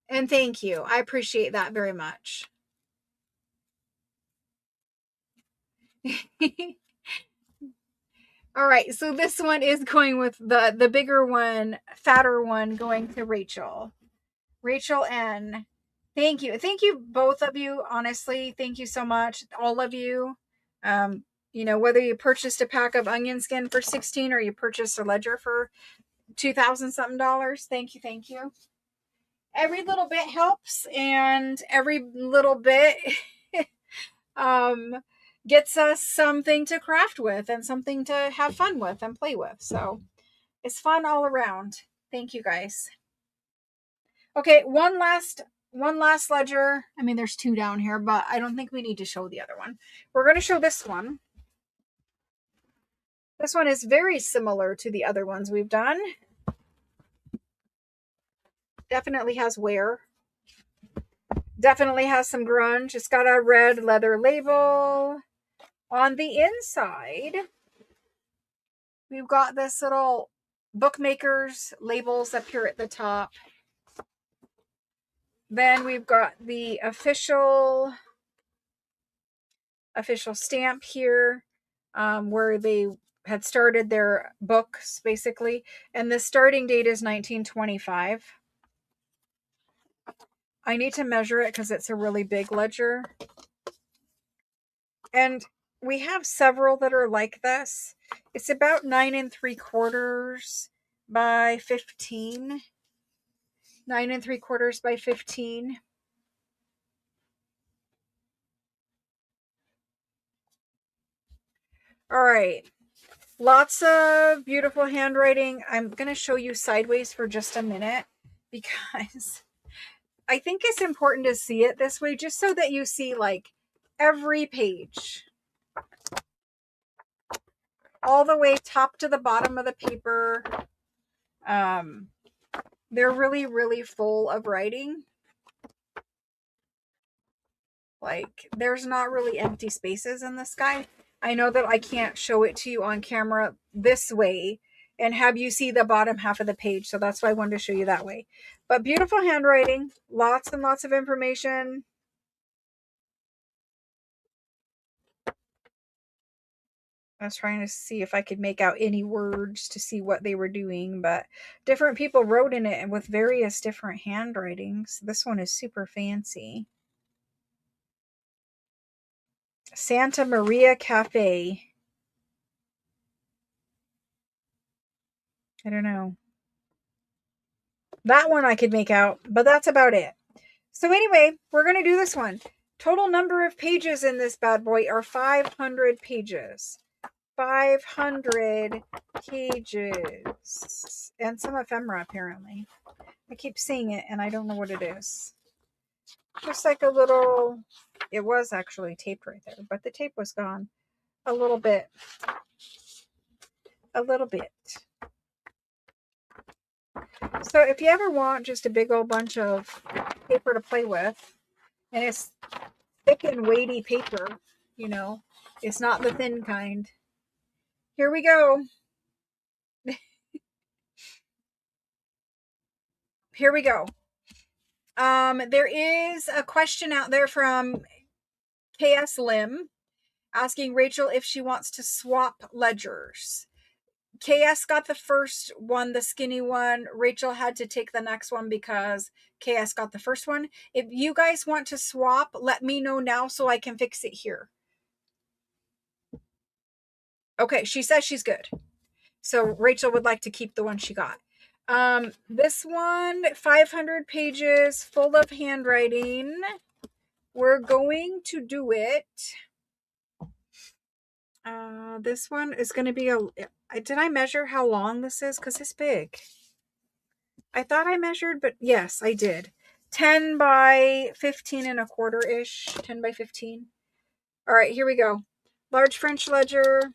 And thank you. I appreciate that very much. All right, so this one is going with the bigger one, fatter one, going to Rachel. Rachel N. Thank you. Thank you, both of you. Honestly, thank you so much. All of you. Whether you purchased a pack of onion skin for $16 or you purchased a ledger for $2,000 something dollars. Thank you. Thank you. Every little bit helps, and every little bit gets us something to craft with and something to have fun with and play with. So it's fun all around. Thank you guys. Okay, one last one last ledger. I mean, there's two down here, but I don't think we need to show the other one. We're going to show this one. This one is very similar to the other ones we've done. Definitely has wear. Definitely has some grunge. It's got a red leather label. On the inside, we've got this little bookmakers labels up here at the top. Then we've got the official stamp here, where they had started their books, basically. And the starting date is 1925. I need to measure it because it's a really big ledger. And we have several that are like this. It's about 9 3/4 by 15. 9 3/4 by 15. All right. Lots of beautiful handwriting. I'm going to show you sideways for just a minute because I think it's important to see it this way, just so that you see like every page, all the way top to the bottom of the paper. They're really, really full of writing. Like, there's not really empty spaces in this guy. I know that I can't show it to you on camera this way and have you see the bottom half of the page, so that's why I wanted to show you that way. But beautiful handwriting, lots and lots of information. I was trying to see if I could make out any words to see what they were doing, but different people wrote in it and with various different handwritings. This one is super fancy. Santa Maria Cafe. I don't know. That one I could make out, but that's about it. So anyway, we're going to do this one. Total number of pages in this bad boy are 500 pages. 500 pages. And some ephemera, apparently. I keep seeing it, and I don't know what it is. Just like a little... It was actually taped right there, but the tape was gone. A little bit. A little bit. So if you ever want just a big old bunch of paper to play with, and it's thick and weighty paper, you know, it's not the thin kind. Here we go. Here we go. There is a question out there from KS Lim asking Rachel if she wants to swap ledgers. KS got the first one, the skinny one. Rachel had to take the next one because KS got the first one. If you guys want to swap, let me know now so I can fix it here. Okay, she says she's good. So Rachel would like to keep the one she got. This one, 500 pages, full of handwriting. We're going to do it. This one is going to be did I measure how long this is? Because it's big. I thought I measured, but yes, I did. 10 by 15 and a quarter-ish. 10 by 15. All right, here we go. Large French ledger.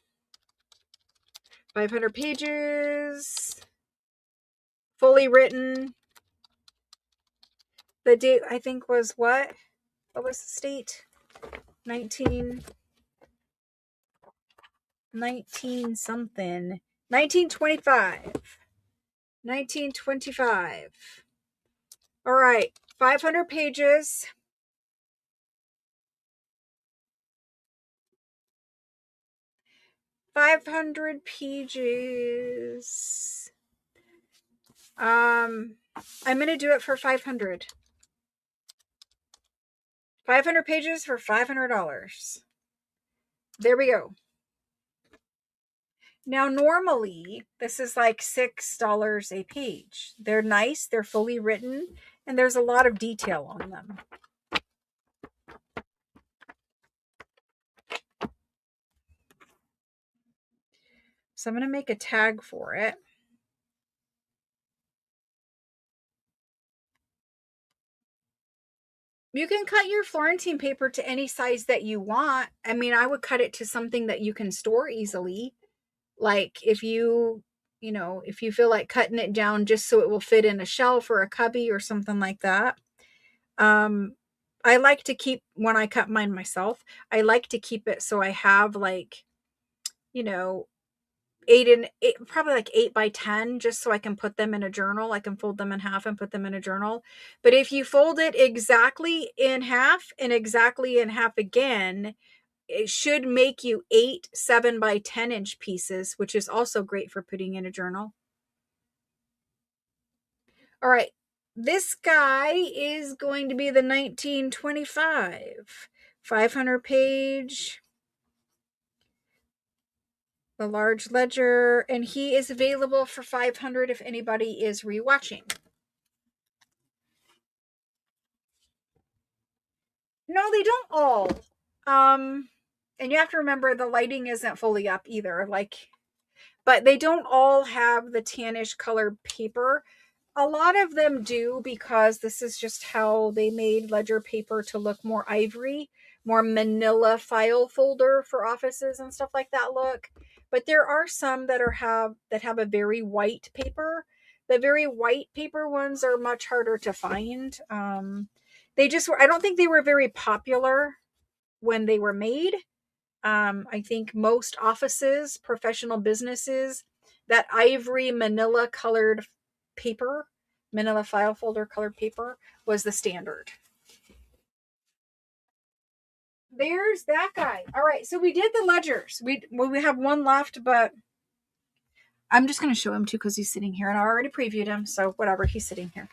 500 pages. Fully written. The date, I think, was what? What was the state? 19 something. 1925. 1925. All right, 500 pages. 500 pages. I'm going to do it for 500. 500 pages for $500. There we go. Now, normally, this is like $6 a page. They're nice, they're fully written, and there's a lot of detail on them. So I'm going to make a tag for it. You can cut your Florentine paper to any size that you want. I mean, I would cut it to something that you can store easily. Like if if you feel like cutting it down just so it will fit in a shelf or a cubby or something like that. Um, I like to keep, when I cut mine myself, I like to keep it so I have like, you know, probably like 8 by 10, just so I can put them in a journal. I can fold them in half and put them in a journal. But if you fold it exactly in half and exactly in half again, it should make you 8 7 by 10 inch pieces, which is also great for putting in a journal. All right. This guy is going to be the 1925 500 page, the large ledger, and he is available for 500 if anybody is rewatching. No, they don't all. And you have to remember the lighting isn't fully up either. But they don't all have the tannish colored paper. A lot of them do, because this is just how they made ledger paper to look more ivory, more manila file folder for offices and stuff like that look. But there are some that have a very white paper. The very white paper ones are much harder to find. They just were, I don't think they were very popular when they were made. I think most offices, professional businesses, that ivory manila colored paper, manila file folder colored paper, was the standard. There's that guy. All right, so we did the ledgers. We have one left, but I'm just going to show him too because he's sitting here, and I already previewed him, so whatever, he's sitting here.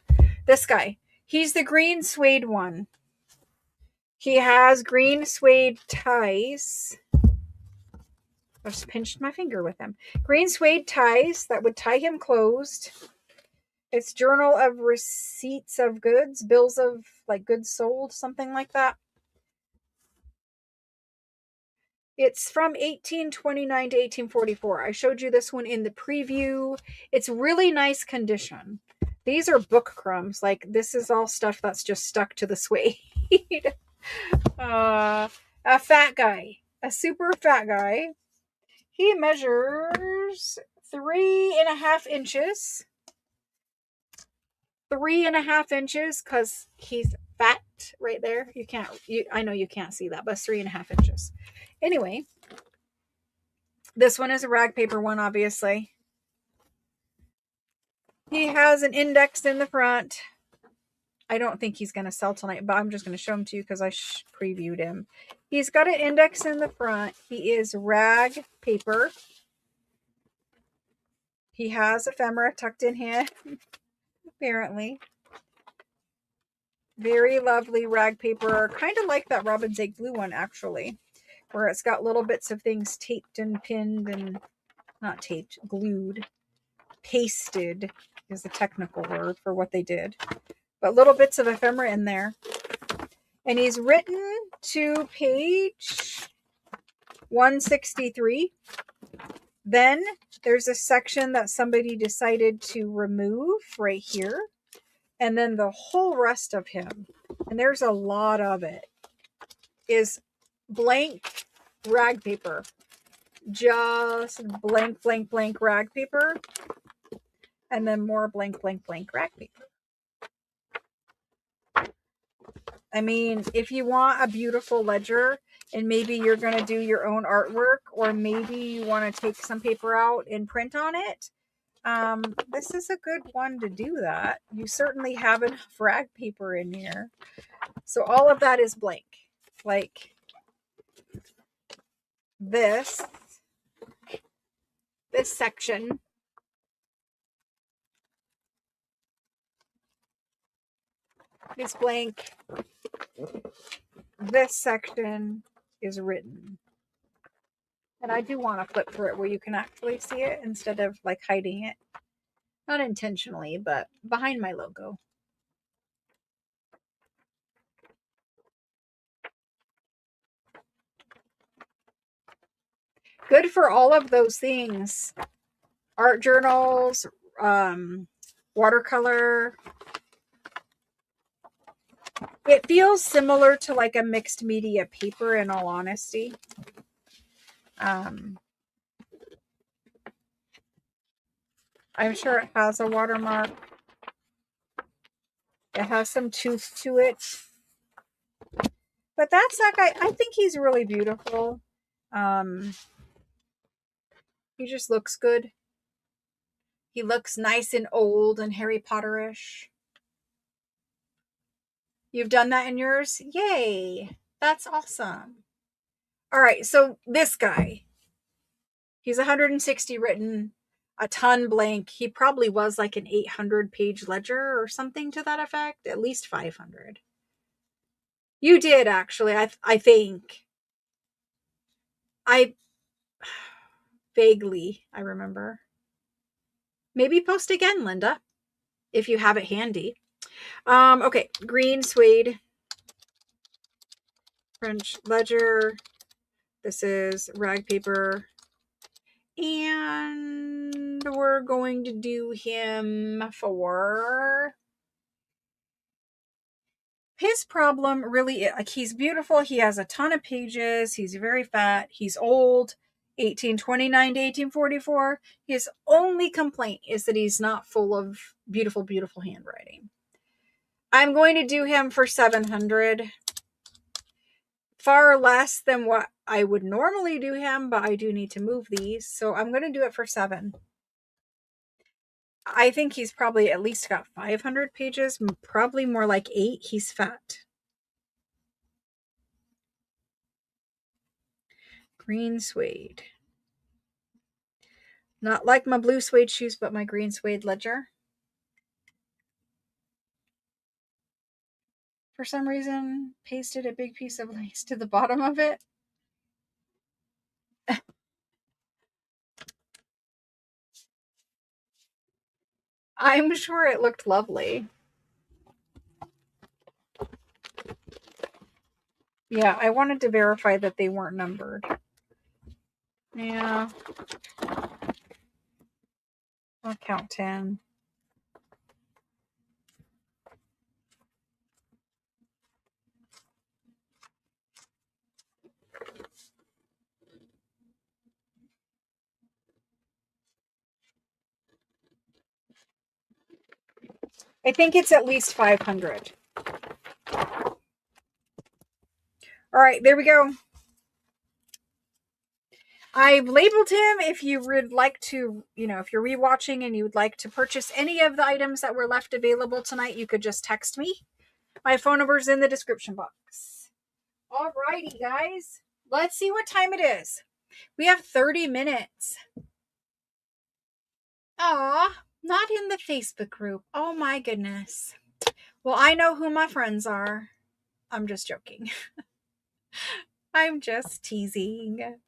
This guy, he's the green suede one. He has green suede ties. I just pinched my finger with him. Green suede ties that would tie him closed. It's journal of receipts of goods, bills of like goods sold, something like that. It's from 1829 to 1844. I showed you this one in the preview. It's really nice condition. These are book crumbs. Like, this is all stuff that's just stuck to the suede. A fat guy, a super fat guy. He measures 3.5 inches. 3.5 inches, because he's fat right there. I know you can't see that, but it's 3.5 inches. Anyway, this one is a rag paper one, obviously. He has an index in the front. I don't think he's going to sell tonight, but I'm just going to show him to you because I previewed him. He's got an index in the front. He is rag paper. He has ephemera tucked in here, apparently. Very lovely rag paper, kind of like that Robin's Egg Blue one, actually, where it's got little bits of things taped and pinned and not taped, glued. Pasted is the technical word for what they did. But little bits of ephemera in there. And he's written to page 163. Then there's a section that somebody decided to remove right here. And then the whole rest of him, and there's a lot of it, is blank rag paper. Just blank, blank, blank rag paper. And then more blank, blank, blank rag paper. I mean, if you want a beautiful ledger and maybe you're going to do your own artwork, or maybe you want to take some paper out and print on it, this is a good one to do that. You certainly have enough rag paper in here. So all of that is blank. Like this section is blank. This section is written. And I do want to flip through it where you can actually see it instead of like hiding it. Not intentionally, but behind my logo. Good for all of those things. Art journals, watercolor, It feels similar to like a mixed media paper, in all honesty. I'm sure it has a watermark. It has some tooth to it. But that's that guy. I think he's really beautiful. Um, he just looks good. He looks nice and old and Harry Potterish. You've done that in yours? Yay. That's awesome. All right, so this guy, he's 160 written, a ton blank. He probably was like an 800 page ledger or something to that effect, at least 500. You did actually, I think. I vaguely I remember. Maybe post again, Linda, if you have it handy. Okay, green suede, French ledger. This is rag paper. And we're going to do him for his problem. Really, like, he's beautiful. He has a ton of pages. He's very fat. He's old. 1829 to 1844. His only complaint is that he's not full of beautiful, beautiful handwriting. I'm going to do him for 700. Far less than what I would normally do him, but I do need to move these. So I'm going to do it for 7. I think he's probably at least got 500 pages, probably more like 8. He's fat. Green suede. Not like my blue suede shoes, but my green suede ledger. For some reason, pasted a big piece of lace to the bottom of it. I'm sure it looked lovely. Yeah, I wanted to verify that they weren't numbered. Yeah. I'll count 10. I think it's at least 500. All right, there we go. I've labeled him. If you would like to, if you're rewatching and you would like to purchase any of the items that were left available tonight, you could just text me. My phone number is in the description box. All righty, guys. Let's see what time it is. We have 30 minutes. Aw, not in the Facebook group. Oh my goodness. Well, I know who my friends are. I'm just joking. I'm just teasing.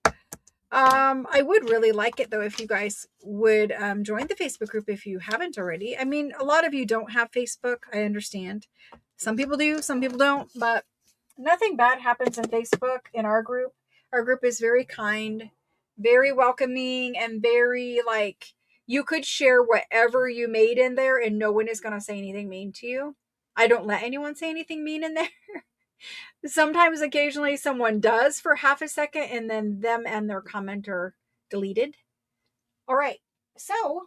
I would really like it though if you guys would join the Facebook group if you haven't already. I mean, a lot of you don't have Facebook. I understand. Some people do, some people don't, but nothing bad happens in Facebook in our group. Our group is very kind, very welcoming, and very like you could share whatever you made in there and no one is going to say anything mean to you. I don't let anyone say anything mean in there. Sometimes, occasionally, someone does for half a second, and then them and their comment are deleted. All right. So,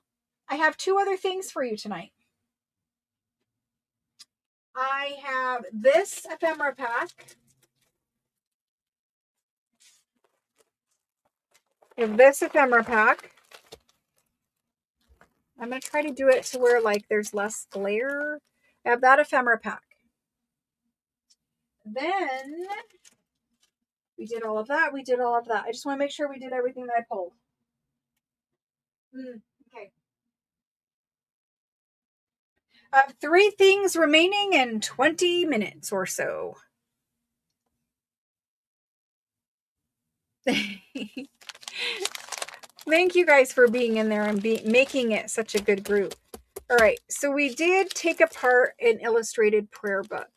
I have 2 other things for you tonight. I have this ephemera pack. I'm going to try to do it to where like there's less glare. I have that ephemera pack. Then we did all of that. I just want to make sure we did everything that I pulled. Okay. I have 3 things remaining in 20 minutes or so. Thank you guys for being in there and making it such a good group. All right, so we did take apart an illustrated prayer book.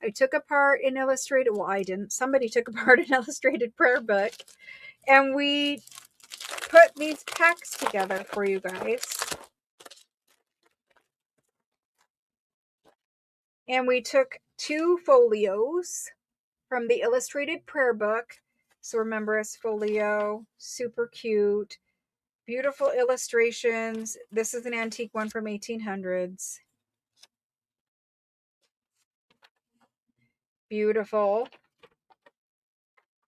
I took apart an illustrated, well, I didn't. Somebody took apart an illustrated prayer book, and we put these packs together for you guys. And we took 2 folios from the illustrated prayer book. So remember, it's folio, super cute, beautiful illustrations. This is an antique one from 1800s. Beautiful.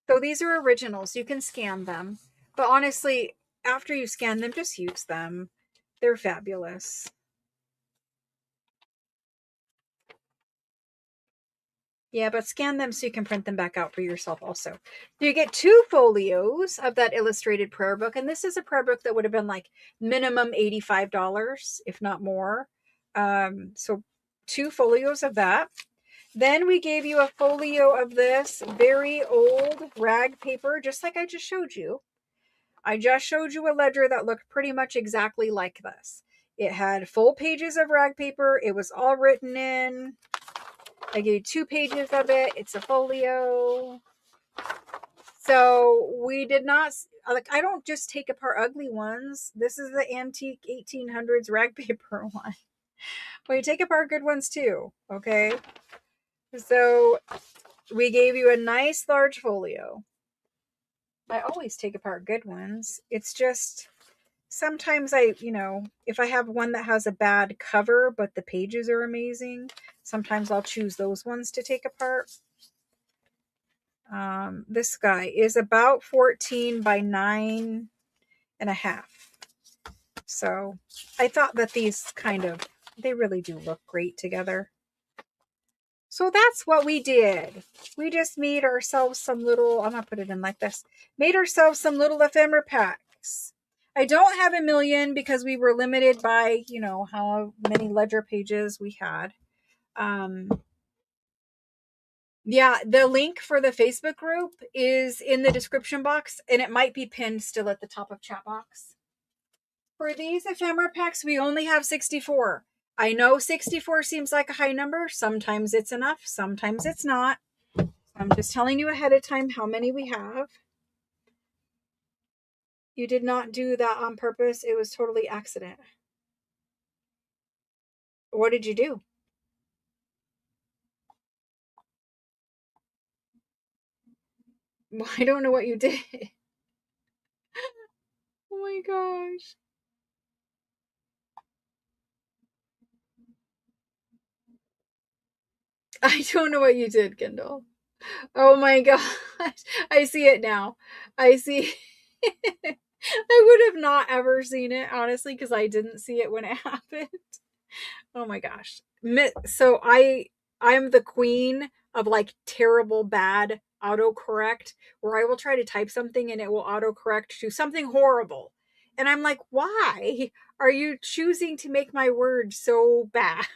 So these are originals. You can scan them. But honestly, after you scan them, just use them. They're fabulous. Yeah, but scan them so you can print them back out for yourself also. You get 2 folios of that illustrated prayer book. And this is a prayer book that would have been like minimum $85, if not more. So 2 folios of that. Then we gave you a folio of this very old rag paper, just like I just showed you. I just showed you a ledger that looked pretty much exactly like this. It had full pages of rag paper. It was all written in. I gave you 2 pages of it. It's a folio. So we did not, like, I don't just take apart ugly ones. This is the antique 1800s rag paper one. We take apart good ones too, okay? So we gave you a nice large folio. I always take apart good ones. It's just sometimes if I have one that has a bad cover, but the pages are amazing, sometimes I'll choose those ones to take apart. This guy is about 14 by 9.5. So I thought that these they really do look great together. So that's what we did. We just made ourselves some little, I'm going to put it in like this, made ourselves some little ephemera packs. I don't have a million because we were limited by, how many ledger pages we had. Yeah, the link for the Facebook group is in the description box, and it might be pinned still at the top of chat box. For these ephemera packs, we only have 64. I know 64 seems like a high number. Sometimes it's enough, sometimes it's not. I'm just telling you ahead of time how many we have. You did not do that on purpose. It was totally accident. What did you do? Well, I don't know what you did. Oh my gosh. I don't know what you did, Kendall. Oh my gosh. I see it now. I see. I would have not ever seen it, honestly, because I didn't see it when it happened. Oh my gosh. So I'm the queen of like terrible bad autocorrect, where I will try to type something and it will autocorrect to something horrible. And I'm like, why are you choosing to make my words so bad?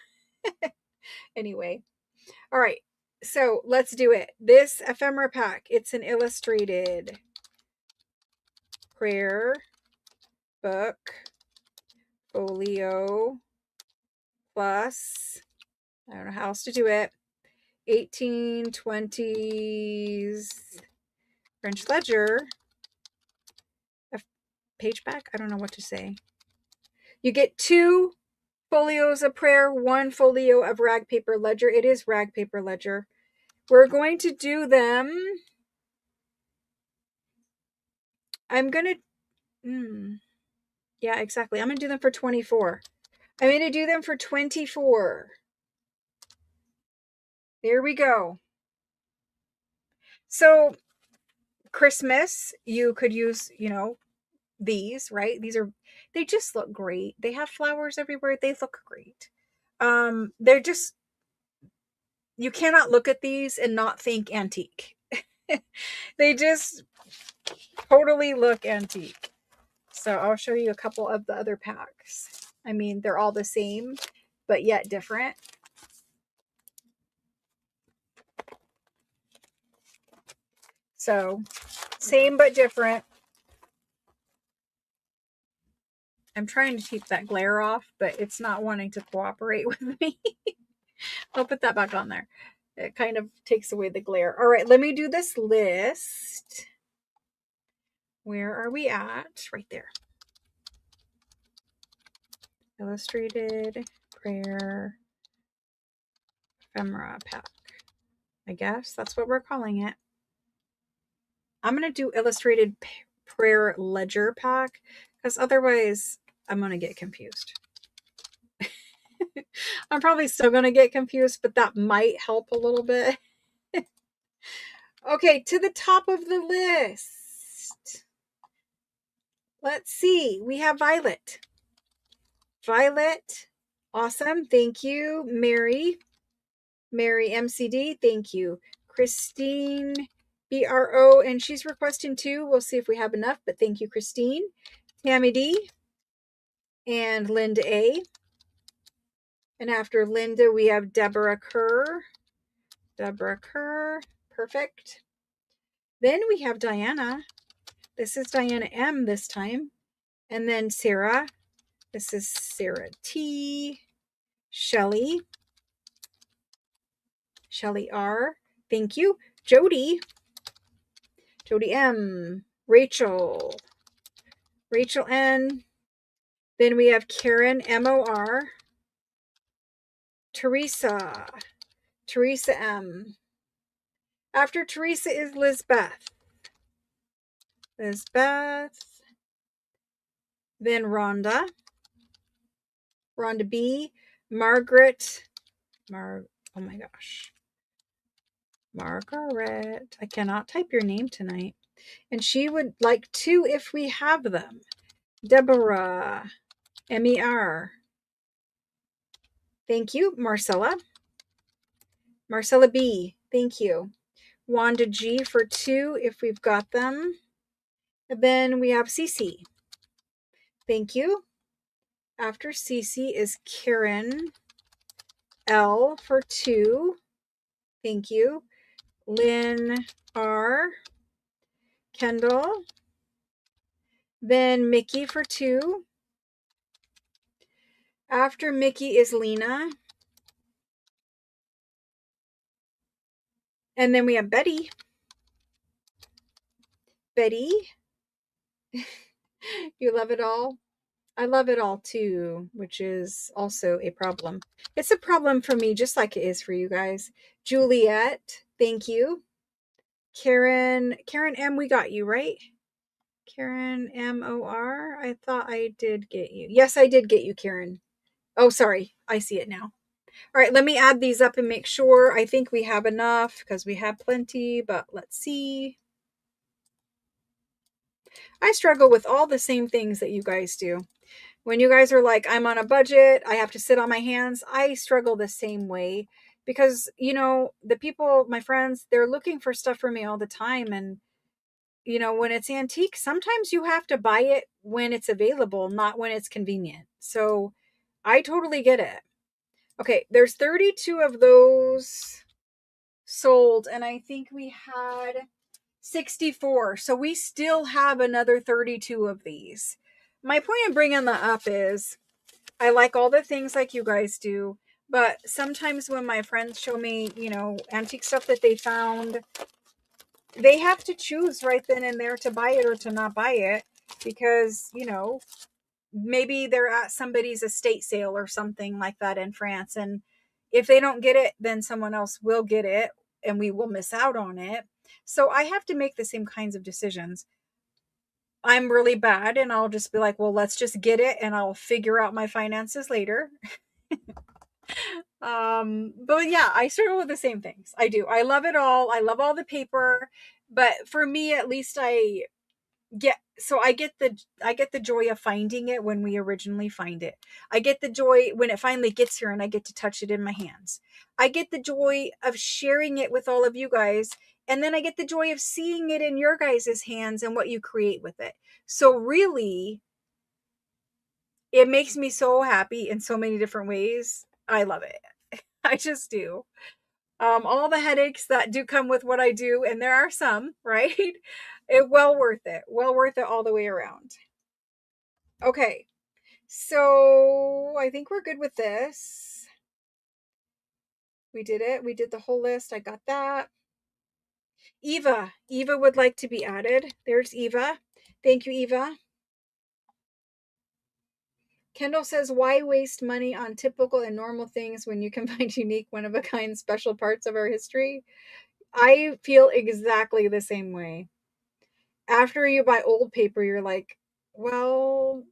Anyway, all right. So let's do it. This ephemera pack, it's an illustrated prayer book folio plus, I don't know how else to do it, 1820s French ledger, a page back. I don't know what to say. You get 2 folios of prayer, 1 folio of rag paper ledger. It is rag paper ledger. We're going to do them. I'm going to, yeah, exactly. I'm going to do them for 24. I'm going to do them for 24. There we go. So Christmas, you could use, these, right? They just look great. They have flowers everywhere. They look great. They're just, you cannot look at these and not think antique. They just totally look antique. So I'll show you a couple of the other packs. I mean, they're all the same, but yet different. So same but different. I'm trying to keep that glare off, but it's not wanting to cooperate with me. I'll put that back on there. It kind of takes away the glare. All right, let me do this list. Where are we at? Right there. Illustrated prayer ephemera pack. I guess that's what we're calling it. I'm going to do illustrated prayer ledger pack because otherwise I'm going to get confused. I'm probably still going to get confused, but that might help a little bit. Okay, to the top of the list. Let's see. We have Violet. Violet. Awesome. Thank you. Mary. Mary MCD. Thank you. Christine BRO. And she's requesting 2. We'll see if we have enough, but thank you, Christine. Tammy D. And Linda A. And after Linda, we have Deborah Kerr. Deborah Kerr. Perfect. Then we have Diana. This is Diana M this time. And then Sarah. This is Sarah T. Shelly. Shelly R. Thank you. Jody. Jody M. Rachel. Rachel N. Then we have Karen MOR. Teresa. Teresa M. After Teresa is Lizbeth. Lizbeth. Then Rhonda. Rhonda B. Margaret. Oh my gosh. Margaret. I cannot type your name tonight. And she would like 2 if we have them. Deborah. MER. Thank you. Marcella. Marcella B. Thank you. Wanda G for 2 if we've got them. And then we have Cece. Thank you. After Cece is Karen L for 2. Thank you. Lynn R. Kendall. Then Mickey for 2. After Mickey is Lena. And then we have Betty. Betty. You love it all? I love it all too, which is also a problem. It's a problem for me, just like it is for you guys. Juliet, thank you. Karen M, we got you, right? Karen MOR. I thought I did get you. Yes, I did get you, Karen. Oh, sorry. I see it now. All right, let me add these up and make sure. I think we have enough because we have plenty, but let's see. I struggle with all the same things that you guys do. When you guys are like, I'm on a budget, I have to sit on my hands, I struggle the same way because, you know, the people, my friends, they're looking for stuff for me all the time. And, you know, when it's antique, sometimes you have to buy it when it's available, not when it's convenient. So I totally get it. Okay, there's 32 of those sold, and I think we had 64. So we still have another 32 of these. My point of bringing that up is I like all the things like you guys do, but sometimes when my friends show me, you know, antique stuff that they found, they have to choose right then and there to buy it or to not buy it because, you know, maybe they're at somebody's estate sale or something like that in France. And if they don't get it, then someone else will get it and we will miss out on it. So I have to make the same kinds of decisions. I'm really bad and I'll just be like, well, let's just get it and I'll figure out my finances later. But yeah, I struggle with the same things. I do. I love it all. I love all the paper, but for me, at least I get the joy of finding it when we originally find it. I get the joy when it finally gets here and I get to touch it in my hands. I get the joy of sharing it with all of you guys. And then I get the joy of seeing it in your guys' hands and what you create with it. So really, it makes me so happy in so many different ways. I love it. I just do. All the headaches that do come with what I do, and there are some, right? Well worth it. Well worth it all the way around. Okay. So I think we're good with this. We did it. We did the whole list. I got that. Eva. Eva would like to be added. There's Eva. Thank you, Eva. Kendall says, why waste money on typical and normal things when you can find unique, one of a kind, special parts of our history? I feel exactly the same way. After you buy old paper, you're like, well,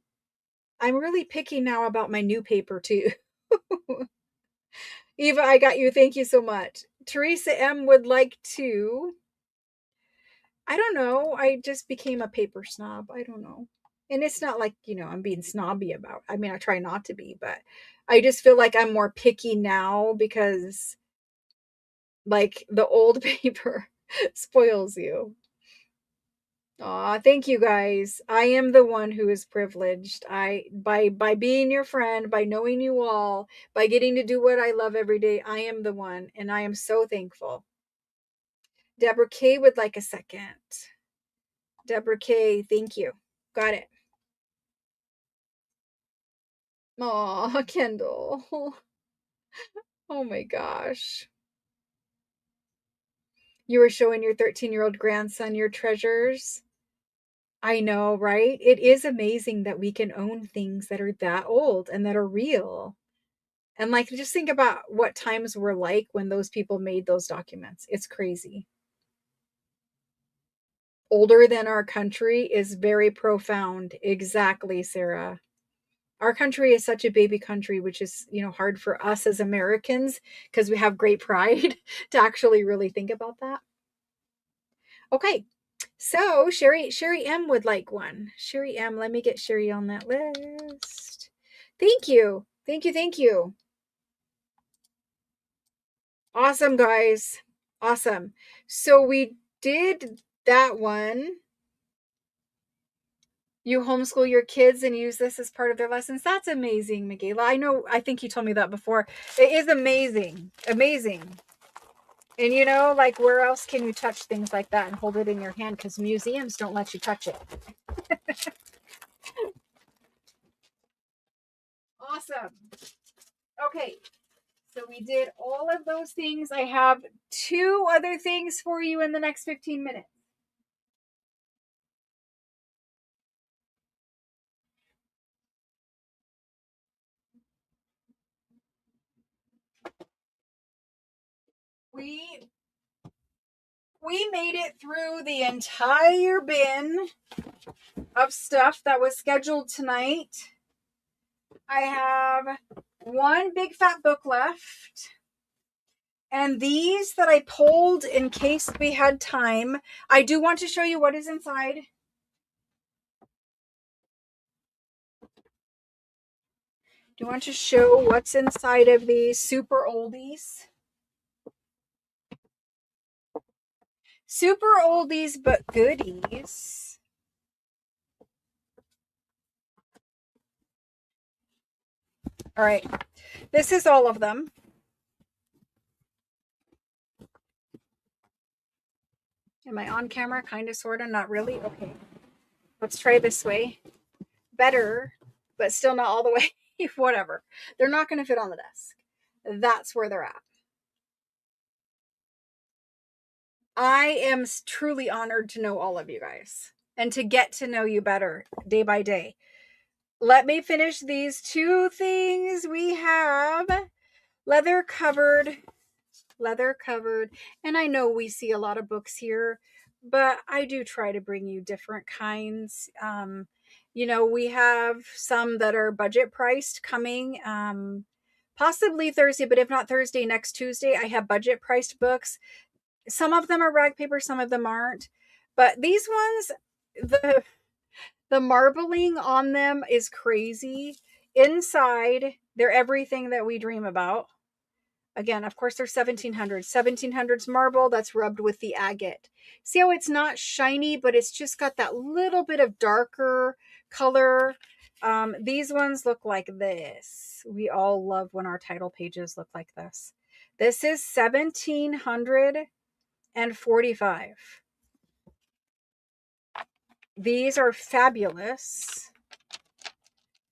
I'm really picky now about my new paper too. Eva, I got you. Thank you so much. Teresa M would like to. I don't know. I just became a paper snob. I don't know. And it's not like, I'm being snobby about. I mean, I try not to be, but I just feel like I'm more picky now because like the old paper spoils you. Aw, thank you guys. I am the one who is privileged. By being your friend, by knowing you all, by getting to do what I love every day, I am the one, and I am so thankful. Deborah K would like a second. Deborah K, thank you. Got it. Aw, Kendall. Oh my gosh. You were showing your 13-year-old grandson your treasures. I know, right? It is amazing that we can own things that are that old and that are real. And like, just think about what times were like when those people made those documents. It's crazy. Older than our country is very profound. Exactly, Sarah. Our country is such a baby country, which is, hard for us as Americans because we have great pride to actually really think about that. Okay. So Sherry M would like one. Sherry M, let me get Sherry on that list. Thank you. Thank you. Thank you. Awesome, guys. Awesome. So we did that one. You homeschool your kids and use this as part of their lessons. That's amazing, Michaela. I think you told me that before. It is amazing. Amazing. And like where else can you touch things like that and hold it in your hand? Because museums don't let you touch it. Awesome. Okay. So we did all of those things. I have 2 other things for you in the next 15 minutes. We made it through the entire bin of stuff that was scheduled tonight. I have one big fat book left. And these that I pulled in case we had time. I do want to show you what is inside. Do you want to show what's inside of these super oldies? Super oldies but goodies. All right. This is all of them. Am I on camera? Kind of, sort of, not really. Okay. Let's try this way. Better, but still not all the way. Whatever. They're not going to fit on the desk. That's where they're at. I am truly honored to know all of you guys and to get to know you better day by day. Let me finish these 2 things. We have leather covered, and I know we see a lot of books here, but I do try to bring you different kinds. We have some that are budget priced coming, possibly Thursday, but if not Thursday, next Tuesday, I have budget priced books. Some of them are rag paper, some of them aren't. But these ones, the marbling on them is crazy. Inside, they're everything that we dream about. Again, of course, they're 1700s. 1700s marble that's rubbed with the agate. See how it's not shiny, but it's just got that little bit of darker color. These ones look like this. We all love when our title pages look like this. This is 1745. These are fabulous.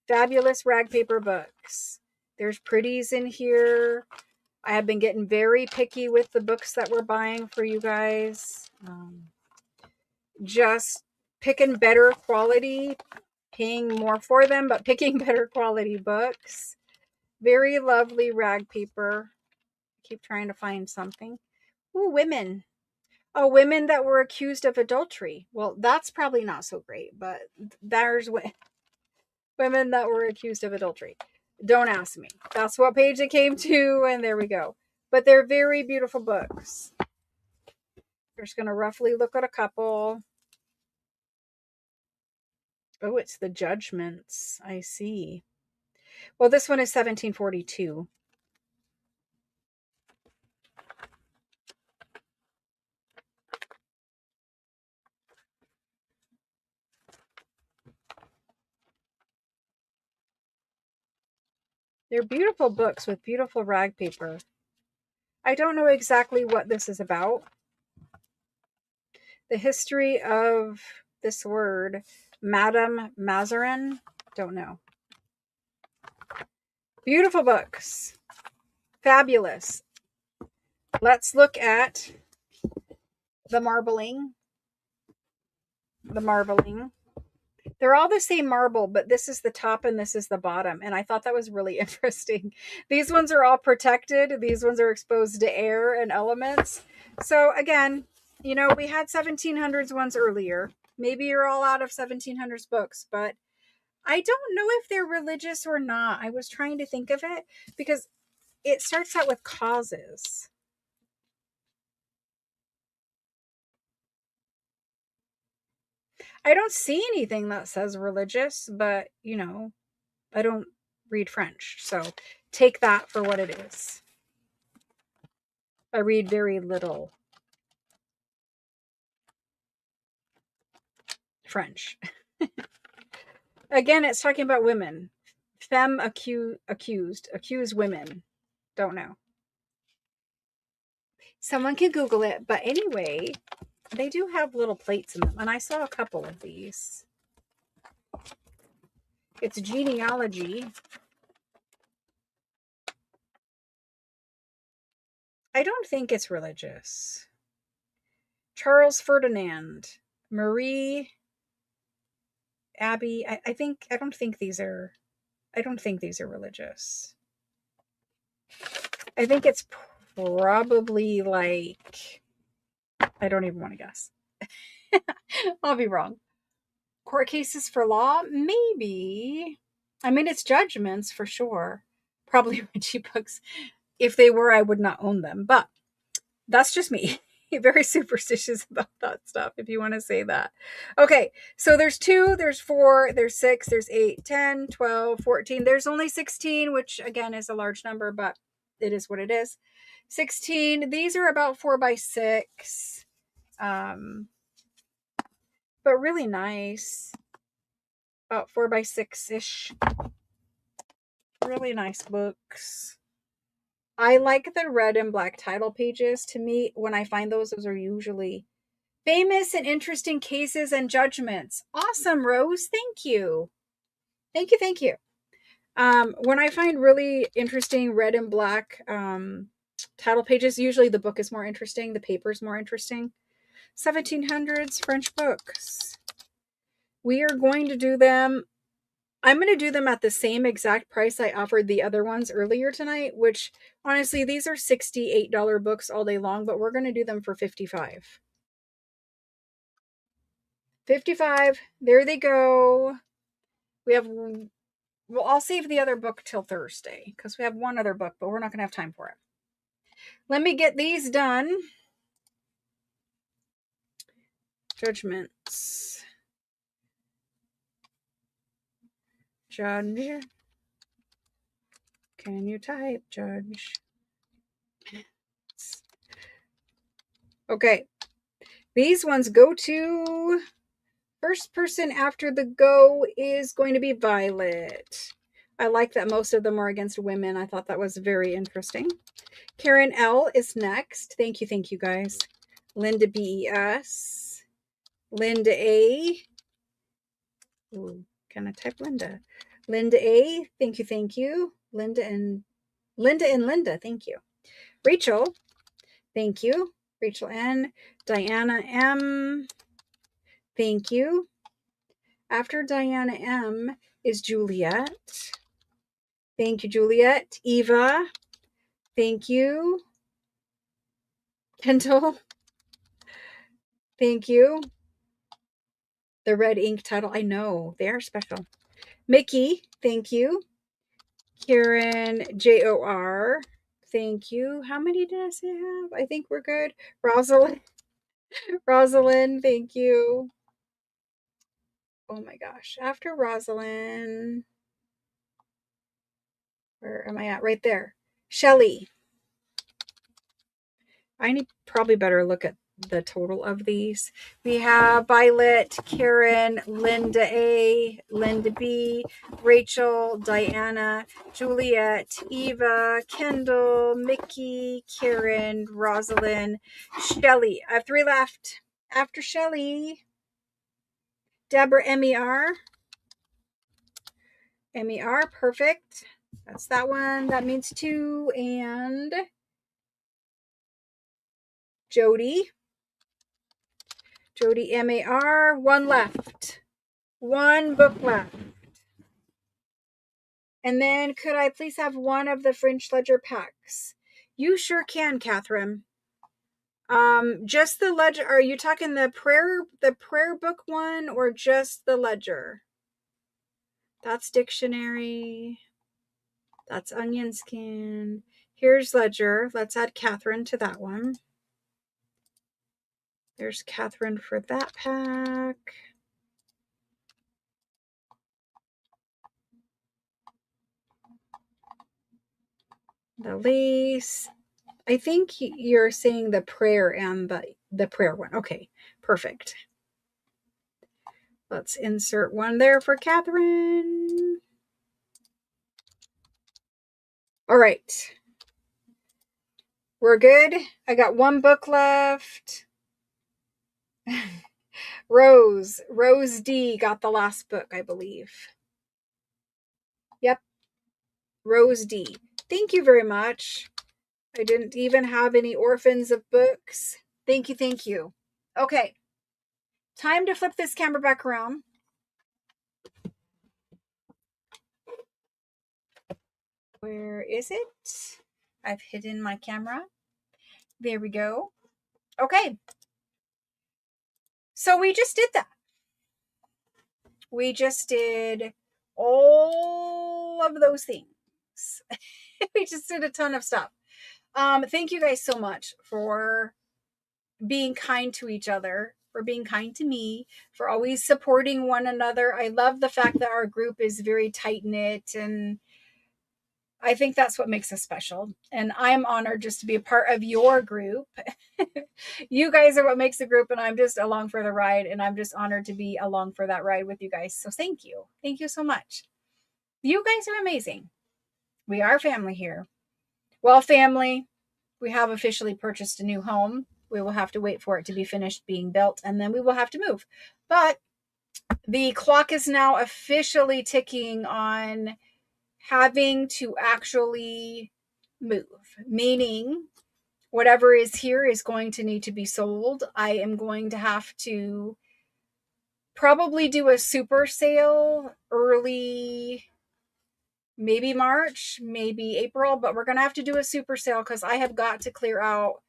Fabulous rag paper books. There's pretties in here. I have been getting very picky with the books that we're buying for you guys. Just picking better quality paying more for them, but picking better quality books. Very lovely rag paper. Keep trying to find something. Ooh, women. Oh, women that were accused of adultery. Well, that's probably not so great, but there's women that were accused of adultery. Don't ask me. That's what page it came to, and there we go. But they're very beautiful books. We're just going to roughly look at a couple. Oh, it's the Judgments. I see. Well, this one is 1742. They're beautiful books with beautiful rag paper. I don't know exactly what this is about. The history of this word, Madame Mazarin, don't know. Beautiful books. Fabulous. Let's look at the marbling. The marbling. They're all the same marble, but this is the top and this is the bottom. And I thought that was really interesting. These ones are all protected. These ones are exposed to air and elements. So again, you know, we had 1700s ones earlier. Maybe you're all out of 1700s books, but I don't know if they're religious or not. I was trying to think of it because it starts out with causes. I don't see anything that says religious, but you know, I don't read French. So take that for what it is. I read very little French. Again, it's talking about women. Femme accused women. Don't know. Someone can Google it. But anyway, they do have little plates in them. And I saw a couple of these. It's genealogy. I don't think it's religious. Charles Ferdinand, Marie Abbey. I don't think these are religious. I think it's probably like, I don't even want to guess. I'll be wrong. Court cases for law? Maybe. I mean, it's judgments for sure. Probably Richie books. If they were, I would not own them. But that's just me. Very superstitious about that stuff, if you want to say that. Okay, so there's 2, there's 4, there's 6, there's 8, 10, 12, 14. There's only 16, which again is a large number, but it is what it is. 16. These are about 4 by 6. But really nice. About 4 by 6-ish. Really nice books. I like the red and black title pages. To me, when I find those are usually famous and interesting cases and judgments. Awesome, Rose. Thank you. Thank you. Thank you. When I find really interesting red and black title pages, usually the book is more interesting. The paper is more interesting. 1700s French books. We are going to do them. I'm going to do them at the same exact price I offered the other ones earlier tonight, which honestly, these are $68 books all day long, but we're going to do them for $55. $55. There they go. We have, well, I'll save the other book till Thursday because we have one other book, but we're not going to have time for it. Let me get these done. Judgments. Judge. Can you type, Judge? Okay. These ones go to, first person after the go is going to be Violet. I like that most of them are against women. I thought that was very interesting. Karen L is next. Thank you guys. Linda B.E.S. Linda A. Ooh, can I type Linda? Linda A. Thank you. Linda and Linda. Thank you. Rachel. Thank you. Rachel N. Diana M. Thank you. After Diana M is Juliet. Thank you, Juliet. Eva. Thank you. Kendall. Thank you. The red ink title. I know. They are special. Mickey. Thank you. Karen JOR. Thank you. How many did I say I have? I think we're good. Rosalind. Rosalind. Thank you. Oh my gosh. After Rosalind. Where am I at? Right there. Shelly. I need probably better look at the total of these. We have Violet, Karen, Linda A, Linda B, Rachel, Diana, Juliet, Eva, Kendall, Mickey, Karen, Rosalind, Shelly. I have 3 left. After Shelly, Deborah MER. MER, perfect. That's that one. That means 2. And Jody. Jody MAR, 1 left. 1 book left. And then could I please have 1 of the French Ledger packs? You sure can, Catherine. Just the ledger. Are you talking the prayer book one or just the ledger? That's dictionary. That's onion skin. Here's ledger. Let's add Catherine to that one. There's Catherine for that pack. The lace. I think you're saying the prayer and the prayer one. Okay, perfect. Let's insert 1 there for Catherine. All right. We're good. I got 1 book left. Rose D got the last book, I believe. Yep. Rose D. Thank you very much. I didn't even have any orphans of books. Thank you, thank you. Okay. Time to flip this camera back around. Where is it? I've hidden my camera. There we go. Okay. So we just did that. We just did all of those things. We just did a ton of stuff. Thank you guys so much for being kind to each other, for being kind to me, for always supporting one another. I love the fact that our group is very tight knit, and I think that's what makes us special. And I'm honored just to be a part of your group. You guys are what makes the group, and I'm just along for the ride, and I'm just honored to be along for that ride with you guys. So thank you. Thank you so much. You guys are amazing. We are family here. Well, family, we have officially purchased a new home. We will have to wait for it to be finished being built, and then we will have to move. But the clock is now officially ticking on having to actually move, meaning whatever is here is going to need to be sold. I am going to have to probably do a super sale early, maybe March, maybe April, but we're going to have to do a super sale because I have got to clear out